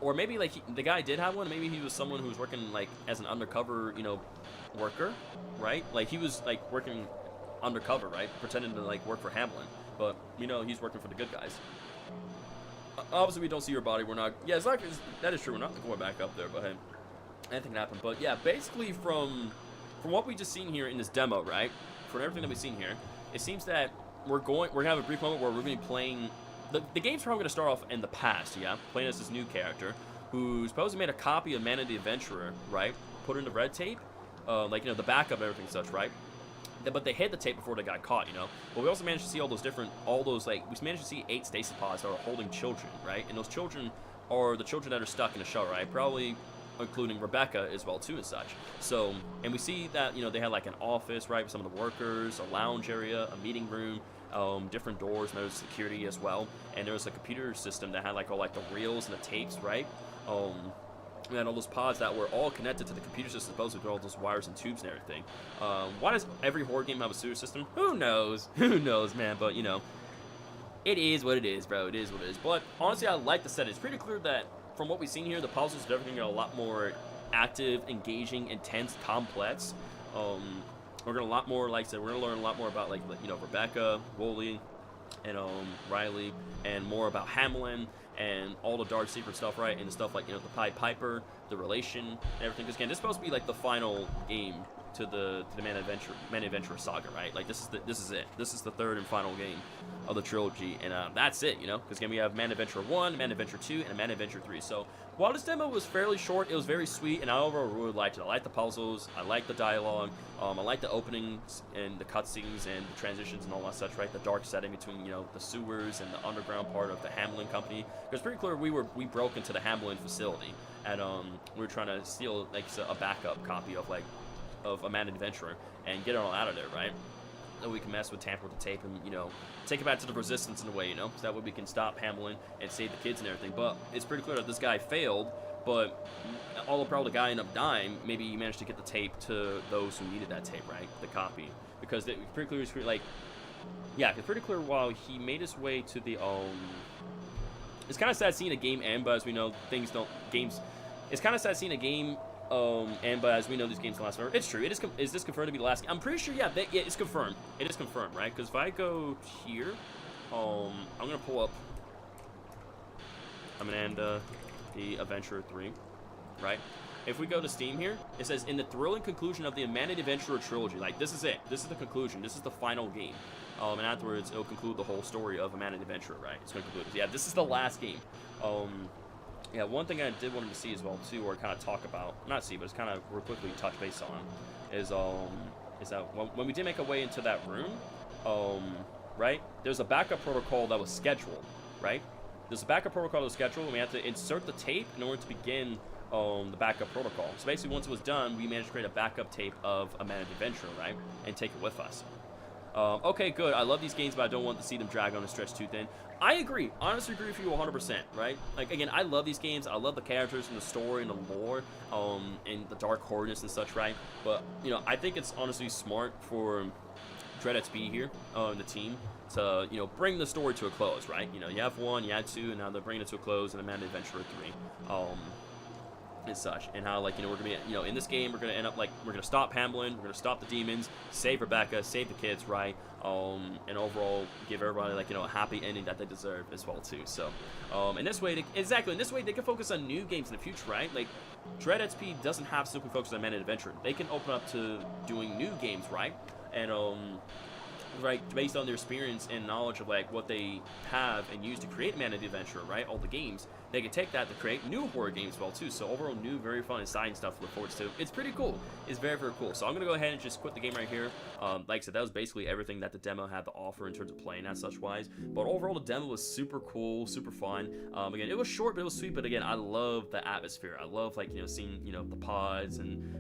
or maybe like the guy did have one. Maybe he was someone who was working like as an undercover, you know, worker, right? Like he was like working undercover, right? Pretending to like work for Hamlin, but you know he's working for the good guys. Obviously, we don't see her body. We're not. Yeah, that is true. We're not going back up there, but hey, anything can happen. But yeah, basically from what we just seen here in this demo, right? From everything that we've seen here, it seems that we're gonna have a brief moment where we're gonna be playing. The game's probably gonna start off in the past, yeah, playing as this new character who's supposedly made a copy of Man of the Adventurer, right? Put in the red tape, like you know the backup and everything such, right? But they hid the tape before they got caught, you know. But we also managed to see we managed to see 8 stasis pods that are holding children, right? And those children are the children that are stuck in a shell, right? Probably including Rebecca as well too and such. So, and we see that, you know, they had like an office, right, with some of the workers, a lounge area, a meeting room, different doors, and there's security as well. And there was a computer system that had like all like the reels and the tapes, right? We had all those pods that were all connected to the computer system, supposedly with all those wires and tubes and everything. Why does every horror game have a sewer system? Who knows? Who knows, man? But, you know, it is what it is, bro. It is what it is. But, honestly, I like the set. It's pretty clear that, from what we've seen here, the puzzles and everything are a lot more active, engaging, intense, complex. We're going to a lot more, like I said, we're going to learn a lot more about, like, you know, Rebecca, Wooly, and Riley, and more about Hamlin, and all the dark secret stuff, right? And the stuff like, you know, the Pied Piper, the relation, and everything. Because again, this is supposed to be like the final game to the Man Adventurer saga, right? Like this is it. This is the third and final game of the trilogy, and that's it, you know, because again we have Man Adventure 1, Man Adventure 2, and Man Adventure 3. So while this demo was fairly short, it was very sweet, and I overall really liked it. I liked the puzzles, I liked the dialogue, I liked the openings and the cutscenes and the transitions and all that such, right? The dark setting between, you know, the sewers and the underground part of the Hamlin company. Because pretty clear we broke into the Hamlin facility, and we were trying to steal like a backup copy of a Man Adventurer and get it all out of there, right? That we can mess with, tamper with the tape, and, you know, take it back to the Resistance in a way, you know, so that way we can stop Hamlin and save the kids and everything. But it's pretty clear that this guy failed, but although probably the guy ended up dying, maybe he managed to get the tape to those who needed that tape, right? The copy, because it's pretty clear, like, yeah, it's pretty clear while he made his way to the it's kind of sad seeing a game end, but as we know, it's kind of sad seeing a game and but as we know, these games don't last forever. It's true. Is this confirmed to be the last game? I'm pretty sure. Yeah, it's confirmed. It is confirmed, right? Because if I go here, I'm gonna pull up. I'm gonna end the Adventurer 3, right? If we go to Steam here, it says in the thrilling conclusion of the Man Adventurer trilogy. Like this is it. This is the conclusion. This is the final game. And afterwards, it'll conclude the whole story of a Man Adventurer, right? It's gonna conclude. Yeah, this is the last game. Yeah, one thing I did want to see as well too, or kind of talk about, not see, but it's kind of we'll quickly touch base on, is that when we did make our way into that room, right? There's a backup protocol that was scheduled, right? There's a backup protocol that was scheduled, and we have to insert the tape in order to begin the backup protocol. So basically, once it was done, we managed to create a backup tape of a Man Adventurer, right, and take it with us. Okay, good. I love these games, but I don't want to see them drag on and stretch too thin. I agree. Honestly agree with you 100%, right? Like, again, I love these games. I love the characters and the story and the lore, and the dark horrorness and such, right? But, you know, I think it's honestly smart for Dread to be here, the team, to, you know, bring the story to a close, right? You know, you have 1, you had 2, and now they're bringing it to a close in a Man Adventurer 3. And such, and how, like, you know, we're gonna be, you know, in this game, we're gonna end up, like, we're gonna stop Hamlin, we're gonna stop the demons, save Rebecca, save the kids, right? And overall give everybody, like, you know, a happy ending that they deserve as well too. So in this way, they can focus on new games in the future, right? Like, Dread XP doesn't have to simply focus on Man Adventure. They can open up to doing new games, right? And right, based on their experience and knowledge of, like, what they have and use to create Man Adventure, right? All the games, they can take that to create new horror games as well too. So overall, new, very fun, exciting stuff to look forward to. It's pretty cool. It's very, very cool. So I'm gonna go ahead and just quit the game right here. Like I said, that was basically everything that the demo had to offer in terms of playing as such wise. But overall, the demo was super cool, super fun. Again, it was short, but it was sweet. But again, I love the atmosphere. I love, like, you know, seeing, you know, the pods and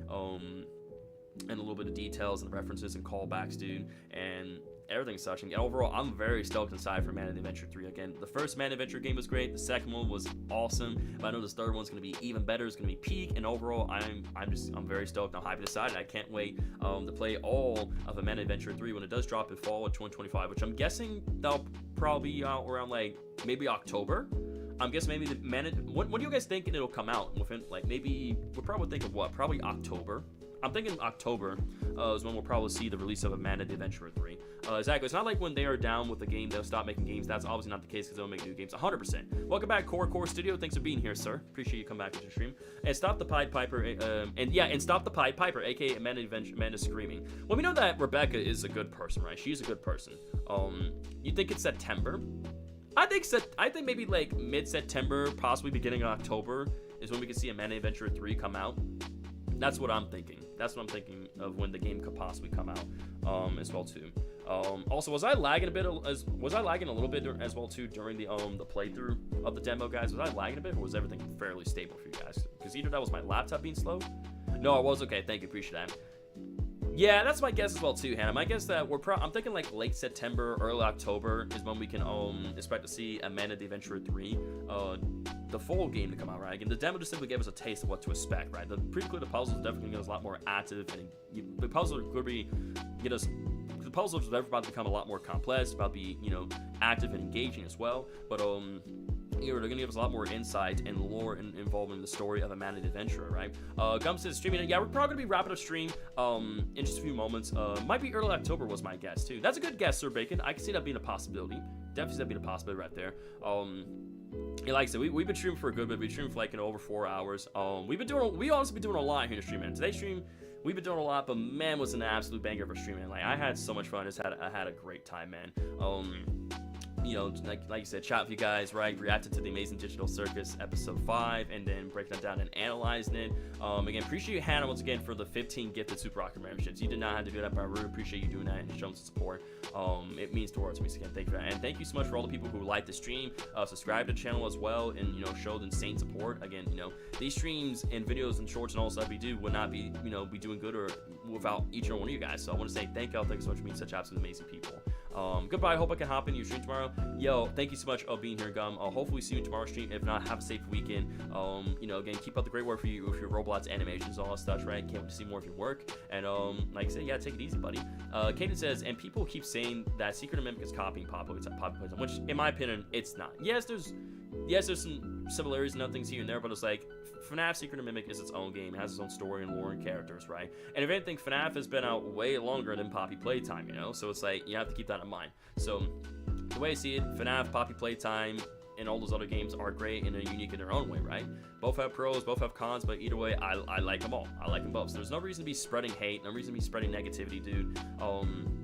a little bit of details and references and callbacks, dude, and everything such. And overall, I'm very stoked inside for Man Adventure 3. Again, the first Man Adventure game was great. The second one was awesome. But I know this third one's gonna be even better. It's gonna be peak. And overall, I'm very stoked. I'm hyped inside. I can't wait to play all of a Man Adventure 3 when it does drop in fall of 2025, which I'm guessing that'll probably be out around, like, maybe October. I'm guessing maybe what do you guys think it'll come out within? Like, maybe we're probably thinking what? Probably October. I'm thinking October is when we'll probably see the release of a Man Adventurer 3. Exactly. It's not like when they are down with the game, they'll stop making games. That's obviously not the case because they'll make new games. 100%. Welcome back, Core Studio. Thanks for being here, sir. Appreciate you coming back to the stream. And stop the Pied Piper. And stop the Pied Piper, aka Amanda Screaming. Well, we know that Rebecca is a good person, right? She's a good person. You think it's September? I think maybe like mid-September, possibly beginning of October, is when we can see a Man Adventurer 3 come out. That's what I'm thinking. That's what I'm thinking of when the game could possibly come out, as well too. Also, was I lagging a little bit as well too during the playthrough of the demo, guys? Was I lagging a bit, or was everything fairly stable for you guys? Because either that was my laptop being slow. No, it was okay. Thank you, appreciate that. Yeah, that's my guess as well too, Hannah. My guess that I'm thinking like late September, early October is when we can expect to see a Man Adventurer 3, the full game to come out, right? Again, the demo just simply gave us a taste of what to expect, right? The pretty clear the puzzles definitely gonna get us a lot more active, and the puzzles could be the puzzles are about to become a lot more complex, about to be, you know, active and engaging as well. But they're gonna give us a lot more insight and lore involving the story of a Man Adventurer, right? Gum says streaming. Yeah, we're probably gonna be wrapping up stream in just a few moments. Might be early October was my guess too. That's a good guess, Sir Bacon. I can see that being a possibility. Definitely see that being a possibility right there. Yeah, like I said, we've been streaming for a good bit. We've streamed for like over 4 hours. We honestly been doing a lot here in the stream, man. Today's stream we've been doing a lot, but man, was an absolute banger of a stream, man. Like, I had so much fun. I had a great time, man. You know, like you said, chat with you guys, right? Reacted to the Amazing Digital Circus episode 5, and then breaking it down and analyzing it. Again, appreciate you, Hannah, once again, for the 15 gifted Super Rockstar memberships. You did not have to do that, but I really appreciate you doing that and showing some support. It means the world to me. So again, thank you for that, and thank you so much for all the people who like the stream, subscribe to the channel as well, and you know, showed insane support. Again, you know, these streams and videos and shorts and all stuff we do would not be, you know, be doing good or without each and every one of you guys. So I want to say thank y'all. Thanks so much for being such absolutely amazing people. Goodbye. Hope I can hop in your stream tomorrow. Yo, thank you so much for being here, Gum. Hopefully see you in tomorrow's stream. If not, have a safe weekend. You know, again, keep up the great work for you with your Roblox animations, all that stuff, right? Can't wait to see more of your work. And like I said, yeah, take it easy, buddy. Kaden says, and people keep saying that Secret of Mimic is copying Poppy Playtime, which in my opinion, it's not. Yes, there's some similarities and other things here and there, but it's like FNAF Secret of Mimic is its own game. It has its own story and lore and characters, right? And if anything, FNAF has been out way longer than Poppy Playtime, you know? So it's like, you have to keep that in mind. So the way I see it, FNAF, Poppy Playtime, and all those other games are great and are unique in their own way, right? Both have pros, both have cons, but either way, I like them all. I like them both. So there's no reason to be spreading hate, no reason to be spreading negativity, dude.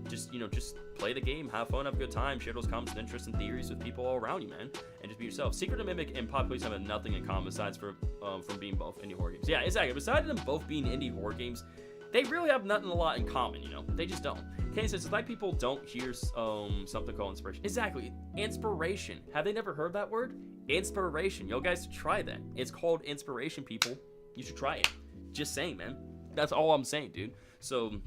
Just, you know, just play the game, have fun, have a good time, share those comments and interests and theories with people all around you, man, and just be yourself. Secret of Mimic and Poppy Playtime have nothing in common besides from being both indie horror games. Yeah, exactly. Besides them both being indie horror games, they really have nothing a lot in common, you know? They just don't. Kane says, it's like people don't hear something called inspiration. Exactly. Inspiration. Have they never heard that word? Inspiration. Yo, guys, try that. It's called inspiration, people. You should try it. Just saying, man. That's all I'm saying, dude. So,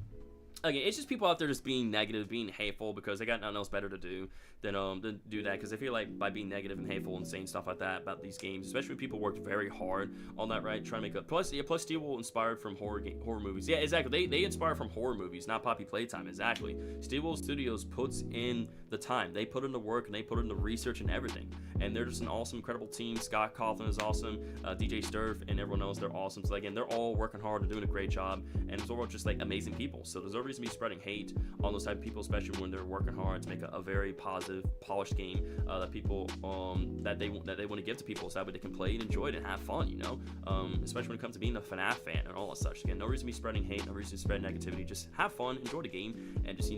again, it's just people out there just being negative, being hateful, because they got nothing else better to do than do that. Because I feel like by being negative and hateful and saying stuff like that about these games, especially when people worked very hard on that, right, trying to make up. Plus Steel Wool inspired from horror movies. Yeah, exactly. They inspire from horror movies, not Poppy Playtime. Exactly. Steel Wool Studios puts in the time. They put in the work and they put in the research and everything. And they're just an awesome, incredible team. Scott Coughlin is awesome. DJ Sturf and everyone else, they're awesome. So again, they're all working hard, they're doing a great job, and it's all just like amazing people. So there's no reason to be spreading hate on those type of people, especially when they're working hard to make a very positive, polished game that people that they want to give to people, so that way they can play and enjoy it and have fun, you know. Especially when it comes to being a FNAF fan and all that such. Again, no reason to be spreading hate, no reason to spread negativity. Just have fun, enjoy the game, and just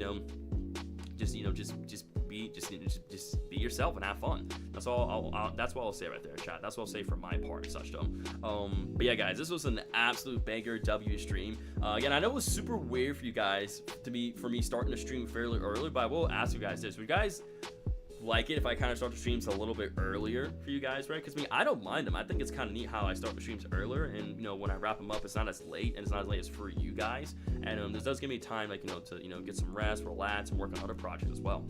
be yourself and have fun. That's all. That's what I'll say right there, chat. That's what I'll say for my part, such though. But yeah, guys, this was an absolute banger W stream. Again, I know it was super weird for you guys for me starting to stream fairly early, but I will ask you guys this: would you guys like it if I kind of start the streams a little bit earlier for you guys, right? Because I don't mind them. I think it's kind of neat how I start the streams earlier, and you know, when I wrap them up, it's not as late, and it's not as late as for you guys. And this does give me time, like, you know, to get some rest, relax, and work on other projects as well.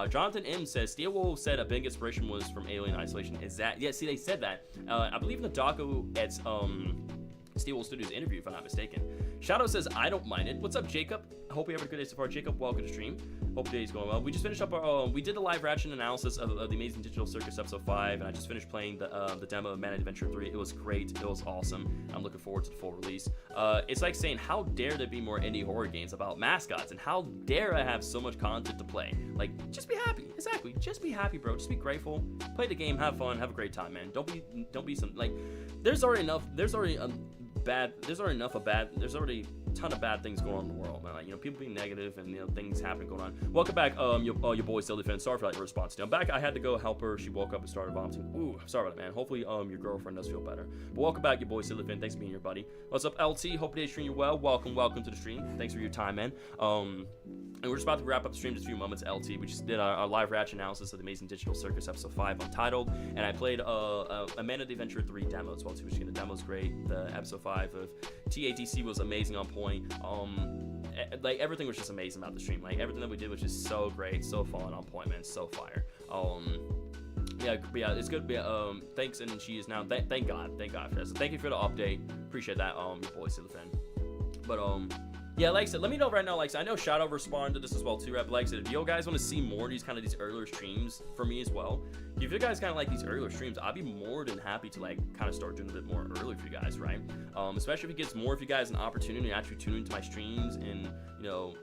Jonathan M says Steel Wool said a big inspiration was from Alien Isolation. Is that? Yeah, see, they said that. I believe in the docu at Steel Wool Studios interview, if I'm not mistaken. Shadow says, I don't mind it. What's up, Jacob? I hope you have a good day so far. Jacob, welcome to stream. Hope the day's going well. We just finished up our, we did the live reaction analysis of the Amazing Digital Circus episode 5, and I just finished playing the demo of Man Adventure 3. It was great. It was awesome. I'm looking forward to the full release. It's like saying, how dare there be more indie horror games about mascots, and how dare I have so much content to play? Like, just be happy. Exactly. Just be happy, bro. Just be grateful. Play the game, have fun, have a great time, man. Don't be some, like, there's already a ton of bad things going on in the world, man. Like, you know, people being negative and, you know, things happening going on. Welcome back, your boy Still Defense. Sorry for that response. I'm back. I had to go help her. She woke up and started vomiting. Ooh, sorry about that, man. Hopefully your girlfriend does feel better. But welcome back, your boy Still Defense. Thanks for being here, buddy. What's up, LT? Hope today's stream you well. Welcome to the stream. Thanks for your time, man. And we're just about to wrap up the stream in just a few moments. LT, we just did our live reaction analysis of the Amazing Digital Circus episode 5 Untitled, and I played a Man Adventure 3 demo as well too, which again, the demo's great. The episode 5 of TATC was amazing, on point. Like, everything was just amazing about the stream. Like, everything that we did was just so great, so fun, on point, man, so fire. Yeah, it's good. Thanks, and she is now. Thank God for that. So thank you for the update. Appreciate that. Your boy Silverfin. But yeah, like I said, let me know right now. Like I said, I know Shadow responded to this as well too, right? But like I said, if you guys want to see more of these earlier streams for me as well, if you guys kind of like these earlier streams, I'd be more than happy to like kind of start doing a bit more early for you guys, right? Especially if it gives more of you guys an opportunity to actually tune into my streams and, you know,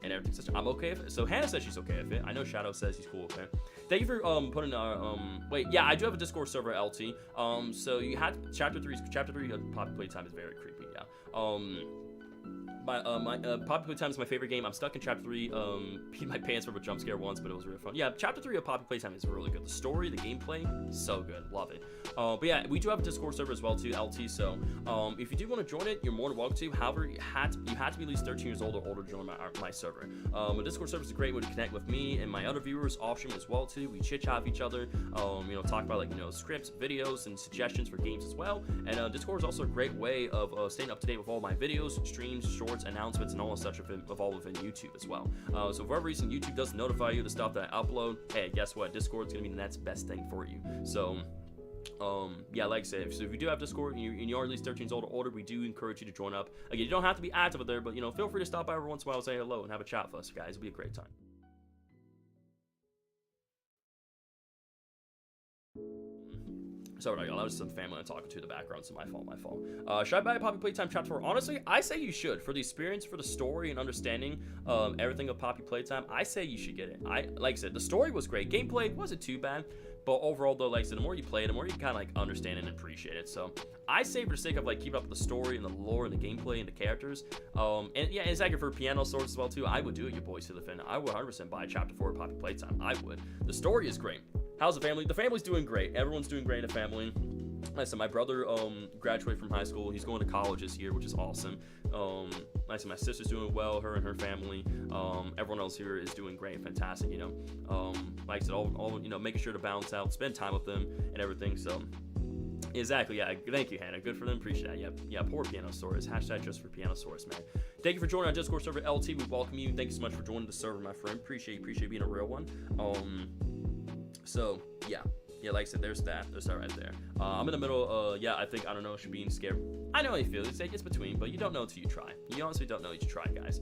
and everything. I'm okay with it. So Hannah says she's okay with it. I know Shadow says he's cool with it. Thank you for putting our wait, yeah, I do have a Discord server, LT. So you had chapter 3 of Poppy Playtime is very creepy, yeah. Poppy Playtime is my favorite game. I'm stuck in Chapter 3. Peed my pants from a jump scare once, but it was really fun. Yeah, Chapter 3 of Poppy Playtime is really good. The story, the gameplay, so good. Love it. But yeah, we do have a Discord server as well too, LT. So if you do want to join it, you're more than welcome to. However, you have to be at least 13 years old or older to join my server. A Discord server is a great way to connect with me and my other viewers off stream as well too. We chit chat with each other. You know, talk about like scripts, videos, and suggestions for games as well. And Discord is also a great way of staying up to date with all my videos, streams, shorts, announcements, and all that such of all within YouTube as well. So for whatever reason YouTube doesn't notify you the stuff that I upload, hey, guess what? Discord's gonna be the next best thing for you. So yeah, like I said, so if you do have Discord and you are at least 13 years old or older, we do encourage you to join up. Again, you don't have to be active there, but feel free to stop by every once in a while and say hello and have a chat with us, guys. It'll be a great time. Sorry, y'all. That was some family I'm talking to in the background, so my fault. Should I buy Poppy Playtime Chapter 4? Honestly, I say you should. For the experience, for the story, and understanding everything of Poppy Playtime, I say you should get it. Like I said, the story was great. Gameplay wasn't too bad, but overall, though, like I said, the more you play it, the more you kind of like understand and appreciate it. So I say for the sake of like keeping up with the story and the lore and the gameplay and the characters, and yeah, it's accurate for piano swords as well too. I would do it, your boy Silifin. I would 100% buy Chapter 4 of Poppy Playtime. I would. The story is great. How's the family? The family's doing great. Everyone's doing great in the family. Like I said, my brother graduated from high school. He's going to college this year, which is awesome. Like I said, my sister's doing well, her and her family. Everyone else here is doing great, fantastic, like I said, all making sure to balance out, spend time with them and everything. So exactly, yeah, thank you, Hannah. Good for them, appreciate that. Yep, yeah, poor Pianosaurus. Hashtag just for Pianosaurus, man. Thank you for joining our Discord server, LT. We welcome you. Thank you so much for joining the server, my friend. Appreciate being a real one. So yeah, like I said, there's that right there. I'm in the middle. Yeah, I don't know, should being scared. I know how you feel. It's between, but you don't know until you try. You honestly don't know until you try, guys.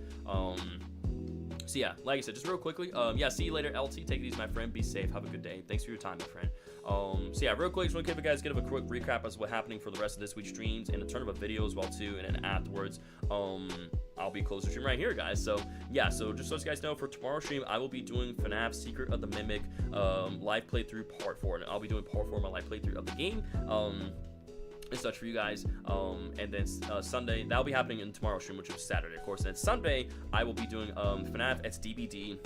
So yeah, like I said, just real quickly. Yeah, see you later, LT. Take it easy, my friend. Be safe. Have a good day. Thanks for your time, my friend. So yeah, real quick, just want to give you guys a quick recap as what's happening for the rest of this week's streams and a turn of a video as well too. And then afterwards, I'll be closing the stream right here, guys. So yeah, so just so you guys know, for tomorrow's stream, I will be doing FNAF Secret of the Mimic live playthrough part 4, and I'll be doing part 4 of my live playthrough of the game. And such for you guys. And then Sunday, that'll be happening in tomorrow's stream, which is Saturday, of course. And then Sunday, I will be doing FNAF It's DBD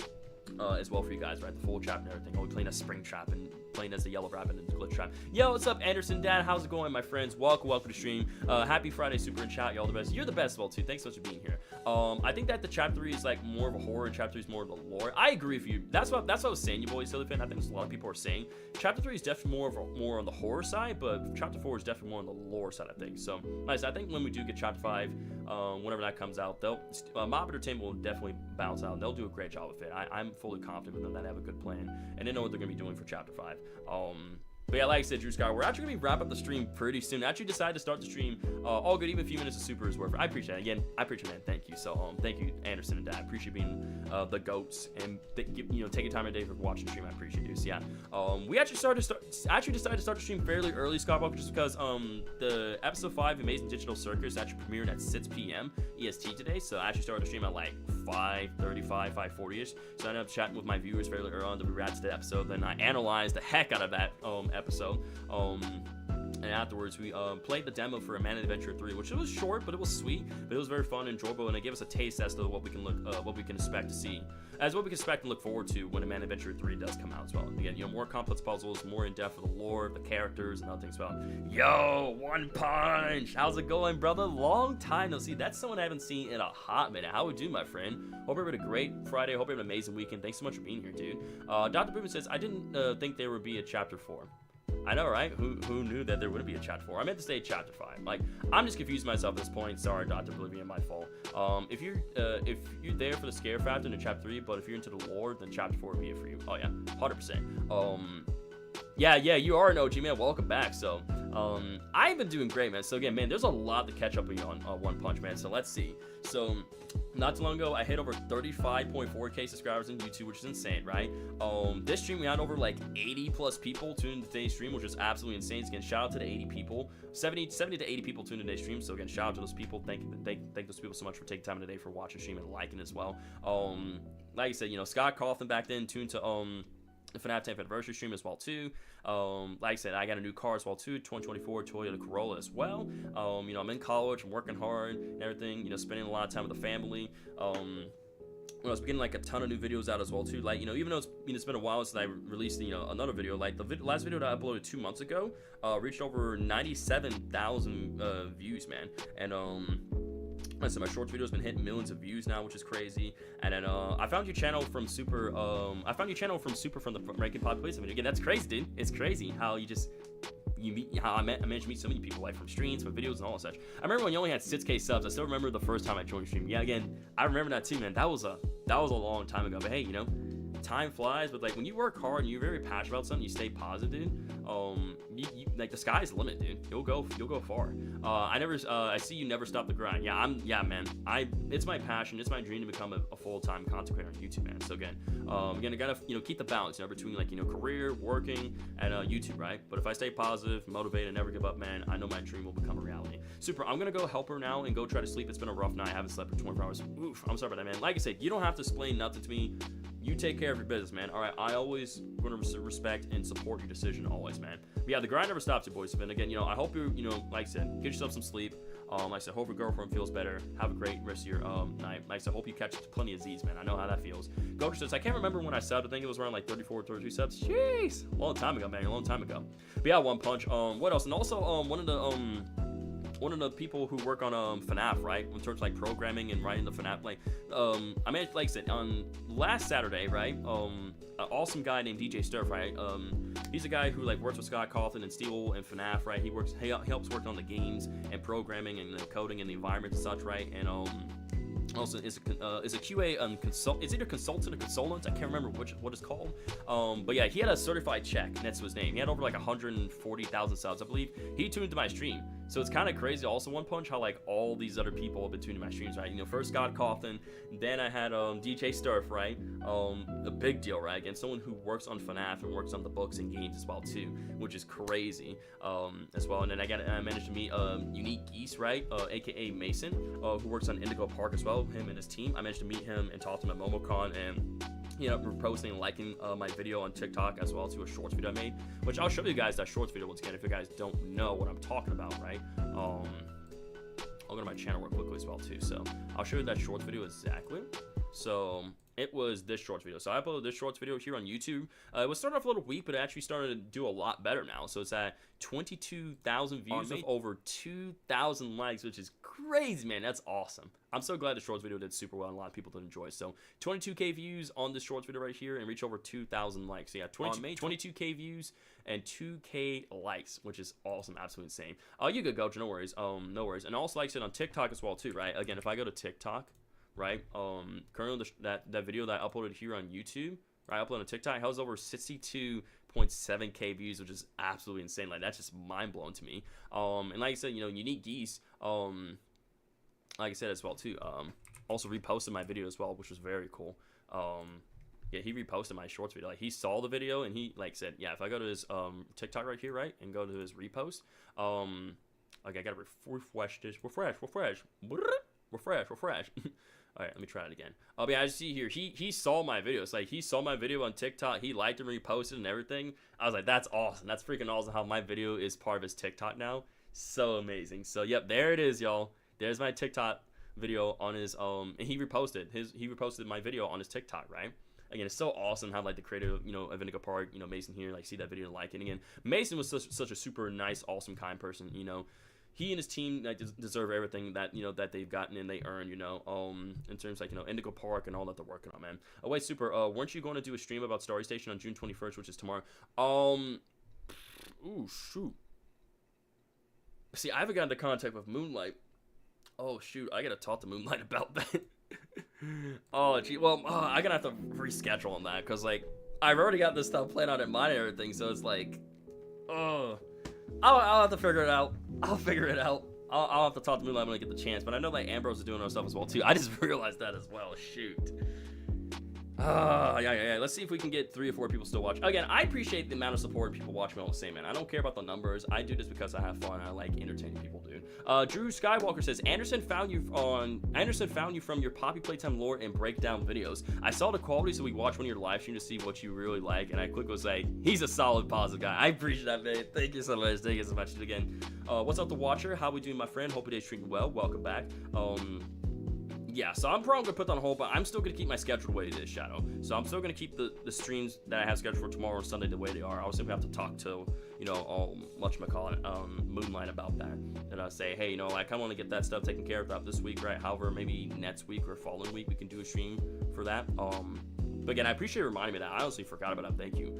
as well for you guys, right? The full trap and everything. I'll be playing as Springtrap and playing as the Yellow Rabbit and the Glitch Trap. Yo, what's up, Anderson Dad? How's it going, my friends? Welcome to the stream. Happy Friday, Super and chat. Y'all the best. You're the best, well, too. Thanks so much for being here. I think that the Chapter 3 is like more of a horror, and Chapter 3 is more of the lore. I agree with you. That's what I was saying, you boys, Silly Fan. I think a lot of people are saying Chapter 3 is definitely more on the horror side, but Chapter 4 is definitely more on the lore side, I think. So nice. I think when we do get Chapter 5, whenever that comes out, Mob Entertainment will definitely bounce out, and they'll do a great job with it. I'm fully confident with them that they have a good plan, and they know what they're gonna be doing for Chapter 5. But yeah, like I said, Drew Sky, we're actually going to be wrapping up the stream pretty soon. I actually decided to start the stream all good, even a few minutes of Super is worth it. I appreciate it. Again, I appreciate it, man. Thank you. So, thank you, Anderson and Dad. I appreciate being the goats and, taking time of day for watching the stream. I appreciate you. So, yeah. We actually decided to start the stream fairly early, Skywalker, just because the episode 5 Amazing Digital Circus actually premiered at 6 p.m. EST today. So, I actually started the stream at like 5:35, 5:40ish. So, I ended up chatting with my viewers fairly early on to react to the episode. Then I analyzed the heck out of that episode. And afterwards we played the demo for A Man Adventure 3, which it was short, but it was sweet, but it was very fun and enjoyable, and it gave us a taste as to what we can expect to see, as what we can expect and look forward to when A Man Adventure 3 does come out as well. Again, more complex puzzles, more in depth for the lore, the characters, and other things as well. Yo, One Punch, how's it going, brother? Long time no see. That's someone I haven't seen in a hot minute. How we do, my friend? Hope you're having a great Friday. Hope you have an amazing weekend. Thanks so much for being here, dude. Dr. Boomer says, I didn't think there would be a Chapter 4. I know, right? Who knew that there wouldn't be a Chapter 4? I meant to say Chapter 5. Like, I'm just confused myself at this point. Sorry, Dr. Oblivion, my fault. If you're there for the scare factor in Chapter 3, but if you're into the lore, then Chapter 4 would be it for you. Oh yeah, 100%. Yeah, you are an OG, man. Welcome back. So, I've been doing great, man. So again, man, there's a lot to catch up on One Punch, man. So let's see. So, not too long ago, I hit over 35.4k subscribers on YouTube, which is insane, right? This stream, we had over like 80 plus people tuned into today's stream, which is absolutely insane. So again, shout out to the 80 people, 70 to 80 people tuned into today's stream. So again, shout out to those people. Thank those people so much for taking time today for watching the stream and liking as well. Like I said, Scott Coughlin back then tuned to FNAF 10th anniversary stream as well too. Like I said, I got a new car as well too, 2024 Toyota Corolla as well. You know, I'm in college, I'm working hard and everything, you know, spending a lot of time with the family. I was getting like a ton of new videos out as well too. Like, you know, even though it's been a while since I released, you know, another video, like the last video that I uploaded 2 months ago reached over 97,000 views, man. And so my shorts video has been hitting millions of views now, which is crazy. And then I found your channel from Super. I found your channel from Super from the ranking population video. Again, that's crazy, dude. It's crazy how how I managed to meet so many people, like from streams, from videos, and all such. I remember when you only had 6K subs. I still remember the first time I joined stream. Yeah, again, I remember that too, man. That was a long time ago. But hey, you know, time flies. But like when you work hard and you're very passionate about something, you stay positive, dude. Like the sky's the limit, dude. You'll go far. I see you never stop the grind. Yeah, man. It's my passion. It's my dream to become a full-time content creator on YouTube, man. So again, I gotta, you know, keep the balance, you know, between like, you know, career, working, and YouTube, right? But if I stay positive, motivated, and never give up, man, I know my dream will become a reality. Super. I'm gonna go help her now and go try to sleep. It's been a rough night. I haven't slept for 24 hours. Oof. I'm sorry about that, man. Like I said, you don't have to explain nothing to me. You take care of your business, man. All right. I always gonna respect and support your decision, always, man. But yeah, the grind never stops, you boys. And again, you know, I hope you know, like I said, get yourself some sleep. Like I said, hope your girlfriend feels better. Have a great rest of your night. Like I said, hope you catch plenty of Z's, man. I know how that feels. Gocher says, I can't remember when I subbed. I think it was around like 34, 33 subs. Jeez, a long time ago, man. A long time ago. But yeah, One Punch. What else? And also, one of the people who work on FNAF, right, in terms of like programming and writing the FNAF, like I mean, like I said, on last Saturday, right, an awesome guy named DJ Sturf, right, he's a guy who like works with Scott Cawthon and Steel and FNAF, right. He helps work on the games and programming and the coding and the environment and such, right. And also is a QA is either consultant or consultant. I can't remember what it's called. But yeah, he had a certified check next to his name. He had over like 140,000 subs, I believe. He tuned into my stream. So it's kind of crazy. Also, One Punch, how like all these other people have been tuning my streams, right? You know, first Scott Cawthon, then I had DJ Sturf, right? A big deal, right? Again, someone who works on FNAF and works on the books and games as well too, which is crazy as well. And then I managed to meet Unique Geese, right? AKA Mason, who works on Indigo Park as well. Him and his team. I managed to meet him and talk to him at MomoCon, and you know, reposting and liking my video on TikTok as well to a shorts video I made, which I'll show you guys that shorts video once again if you guys don't know what I'm talking about, right? I'll go to my channel real quickly as well too, so I'll show you that shorts video exactly. So it was this shorts video. So I uploaded this shorts video here on YouTube. It was starting off a little weak, but it actually started to do a lot better now. So it's at 22,000 views of over 2,000 likes, which is crazy, man. That's awesome. I'm so glad the shorts video did super well and a lot of people did enjoy. So 22K views on this shorts video right here and reach over 2,000 likes. So yeah, 22K views and 2K likes, which is awesome. Absolutely insane. You good, Gojo. No worries. No worries. And also, like I said, on TikTok as well too, right? Again, if I go to TikTok, right, currently that video that I uploaded here on YouTube, right, I uploaded on TikTok, has over 62.7K views, which is absolutely insane. Like, that's just mind-blowing to me. And like I said, you know, Unique Geese, like I said as well too, also reposted my video as well, which was very cool. Yeah, he reposted my shorts video. Like, he saw the video and he like said, yeah, if I go to his TikTok right here, right, and go to his repost, okay, I gotta refresh this, refresh. All right, let me try it again. Yeah, as you see here, he saw my video. It's like he saw my video on TikTok. He liked and reposted and everything. I was like, that's awesome. That's freaking awesome how my video is part of his TikTok now. So amazing. So yep, there it is, y'all. There's my TikTok video on his and he reposted my video on his TikTok, right? Again, it's so awesome how like the creator, you know, of Indigo Park, you know, Mason here, like see that video and like it. And again, Mason was such a super nice, awesome, kind person, you know. He and his team like deserve everything that, you know, that they've gotten and they earn, you know, in terms of, like, you know, Indigo Park and all that they're working on, man. Oh wait, Super, weren't you going to do a stream about Starry Station on June 21st, which is tomorrow? Ooh, shoot. See, I haven't gotten into contact with Moonlight. Oh shoot, I gotta talk to Moonlight about that. Oh gee, well, I gotta have to reschedule on that, cause like I've already got this stuff planned out in mind and everything, so it's like, I'll have to figure it out. I'll figure it out. I'll have to talk to Moonlight when I get the chance. But I know like Ambrose is doing other stuff as well too. I just realized that as well. Shoot. Yeah. Let's see if we can get 3 or 4 people still watch. Again, I appreciate the amount of support people watch me all the same, man. I don't care about the numbers. I do this because I have fun. I like entertaining people, dude. Drew Skywalker says, Anderson found you from your Poppy Playtime lore and breakdown videos. I saw the quality, so we watched one of your live streams to see what you really like, and I quickly was like, he's a solid, positive guy. I appreciate that, man. Thank you so much. Thank you so much. Again, what's up, The Watcher? How we doing, my friend? Hope today's treating well. Welcome back. Yeah, so I'm probably gonna put that on hold, but I'm still gonna keep my schedule the way it is, Shadow. So I'm still gonna keep the streams that I have scheduled for tomorrow and Sunday the way they are. I'll simply have to talk to, you know, Moonlight about that. And I'll say, hey, you know, I kind of want to get that stuff taken care of throughout this week, right? However, maybe next week or following week we can do a stream for that. But again, I appreciate you reminding me that. I honestly forgot about that. Thank you.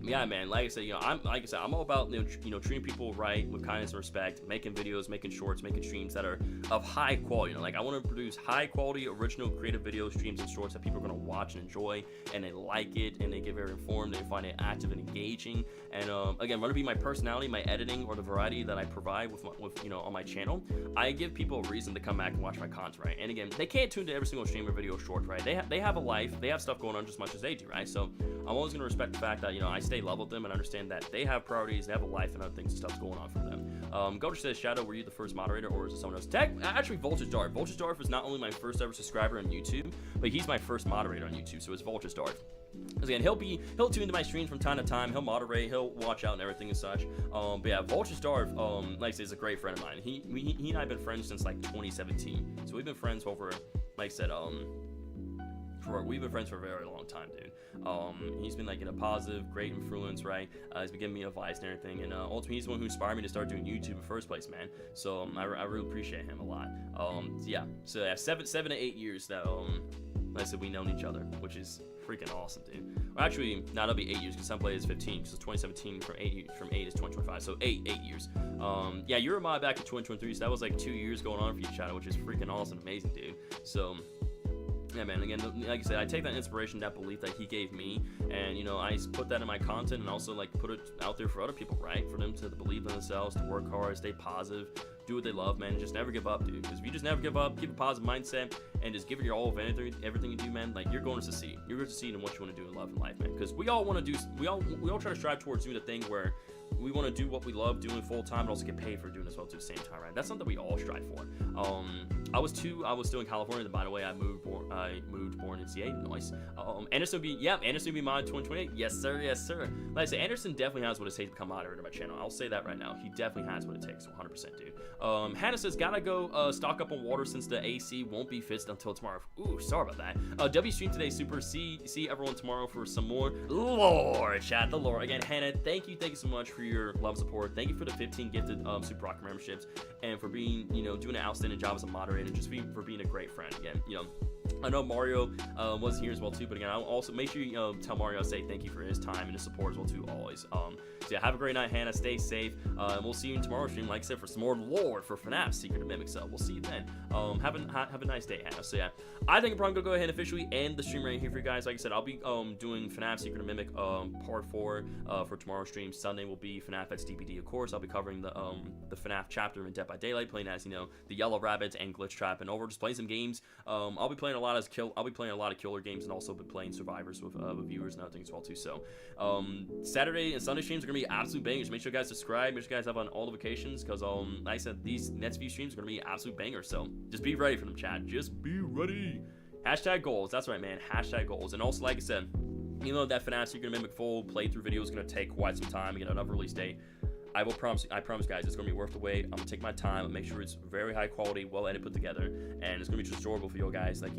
Yeah, man, like I said, you know, I'm all about, you know, treating people right with kindness and respect, making videos, making shorts, making streams that are of high quality. You know, like I want to produce high quality, original, creative videos, streams, and shorts that people are going to watch and enjoy, and they like it, and they get very informed, they find it active and engaging. And again, whether it be my personality, my editing, or the variety that I provide with you know, on my channel, I give people a reason to come back and watch my content, right? And again, they can't tune to every single stream or video or short, right? They have a life, they have stuff going on just as much as they do, right? So I'm always going to respect the fact that, you know, I stay level with them and understand that they have priorities, they have a life, and other things and stuff's going on for them. Goder says, Shadow, were you the first moderator, or is it someone else? Actually, Voltage Dart. Voltage Dart is not only my first ever subscriber on YouTube, but he's my first moderator on YouTube, so it's Voltage Dart. Again, he'll tune into my streams from time to time. He'll moderate, he'll watch out and everything and such. But yeah, Voltage Dart, like I said, is a great friend of mine. He and I have been friends since like 2017, so we've been friends over, like I said, we've been friends for a very long time, dude. He's been like in a positive, great influence, right? He's been giving me advice and everything, and ultimately he's the one who inspired me to start doing YouTube in the first place, man. So I really appreciate him a lot. Yeah, 7 to 8 years that like I said, we known each other, which is freaking awesome, dude. Well, actually, no, that'll be 8 years because some play is 15, because it's 2017 from 8 is 2025, so 8 years. Yeah, you were a mod back in 2023, so that was like 2 years going on for you, Shadow, which is freaking awesome, amazing, dude. So yeah, man, again, like I said, I take that inspiration, that belief that he gave me, and, you know, I put that in my content and also, like, put it out there for other people, right? For them to believe in themselves, to work hard, stay positive, do what they love, man, and just never give up, dude. Because if you just never give up, keep a positive mindset, and just give it your all of everything you do, man, like, you're going to succeed. You're going to succeed in what you want to do in love and life, man. Because we all want to do, we all try to strive towards doing the thing where we want to do what we love doing full time, but also get paid for doing as well at the same time, right? That's something we all strive for. I was still in California. By the way, I moved born in CA. Nice. Anderson will be mod 2028. Yes, sir. Like I say, Anderson definitely has what it takes to become moderator of my channel. I'll say that right now. He definitely has what it takes. 100%, dude. Hannah says, gotta go stock up on water since the AC won't be fixed until tomorrow. Ooh, sorry about that. W stream today, super. See everyone tomorrow for some more lore. Chat the lore again. Hannah, thank you so much for your love and support. Thank you for the 15 gifted Super Rockstar memberships, and for being, you know, doing an outstanding job as a moderator, and just for being a great friend. Again, you know, I know Mario was here as well too, but again, I'll also make sure you tell Mario, say thank you for his time and his support as well too, always. So yeah, have a great night, Hannah. Stay safe, and we'll see you in tomorrow's stream, like I said, for some more lore for FNAF Secret of Mimic. So we'll see you then. Have a nice day, Hannah. So yeah, I think I'm probably gonna go ahead and officially end the stream right here for you guys. Like I said, I'll be doing FNAF Secret of Mimic part 4 for tomorrow's stream. Sunday will be FNAF X DBD, of course. I'll be covering the FNAF chapter in Dead by Daylight, playing as, you know, the Yellow Rabbit and Glitch Trap, and over just playing some games. I'll be playing a lot of killer games, and also be playing survivors with viewers and other things as well too. So Saturday and Sunday streams are gonna be absolute bangers. Make sure you guys subscribe, make sure you guys have on all notifications, because like I said, these next few streams are gonna be absolute bangers. So just be ready for them, chat. Just be ready. Hashtag goals. That's right, man. Hashtag goals. And also, like I said, even though that FNAF Secret Mimic full playthrough video is gonna take quite some time to get another release date, I promise guys, it's gonna be worth the wait. I'm gonna take my time and make sure it's very high quality, well edited, put together, and it's gonna be just enjoyable for you guys. Like,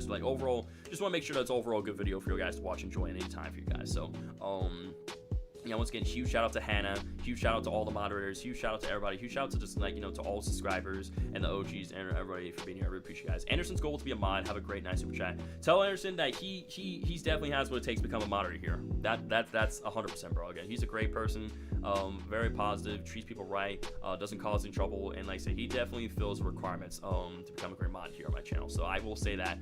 like overall, just want to make sure that's overall good video for you guys to watch, enjoy at any time for you guys. So yeah, once again, huge shout out to Hannah, huge shout out to all the moderators, huge shout out to everybody, huge shout out to just, like, you know, to all subscribers and the OGs and everybody for being here. I really appreciate you guys. Anderson's goal to be a mod. Have a great night, super chat. Tell Anderson that he's definitely has what it takes to become a moderator here. That's 100%, bro. Again, he's a great person, very positive, treats people right, doesn't cause any trouble, and like I said, he definitely fills the requirements to become a great mod here on my channel. So I will say that,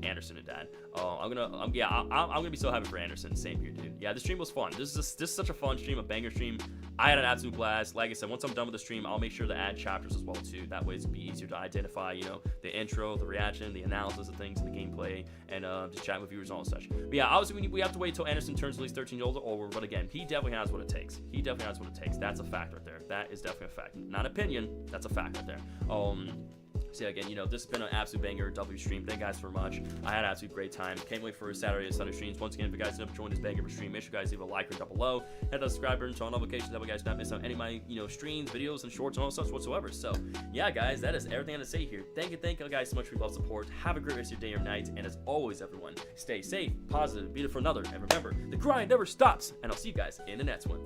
Anderson and Dad. I'm gonna be so happy for Anderson. Same here, dude. Yeah, the stream was fun. This is this is such a fun stream, a banger stream. I had an absolute blast. Like I said, once I'm done with the stream, I'll make sure to add chapters as well too. That way it's be easier to identify, you know, the intro, the reaction, the analysis of things, and the gameplay, and just chat with viewers and all such. But yeah, obviously we have to wait till Anderson turns at least 13 years old or older. But again, he definitely has what it takes. He definitely has what it takes. That's a fact right there. That is definitely a fact. Not opinion. That's a fact right there. So yeah, again, you know, this has been an absolute banger W stream. Thank you guys so much. I had an absolute great time. Can't wait for Saturday and Sunday streams. Once again, if you guys never joined this banger of a stream, make sure you guys leave a like or down below. Hit the subscribe button, turn on notifications, that way you guys don't miss out any of my, you know, streams, videos, and shorts and all such whatsoever. So yeah, guys, that is everything I have to say here. Thank you guys so much for your love support. Have a great rest of your day or night, and as always, everyone, stay safe, positive, be there for another, and remember, the grind never stops. And I'll see you guys in the next one.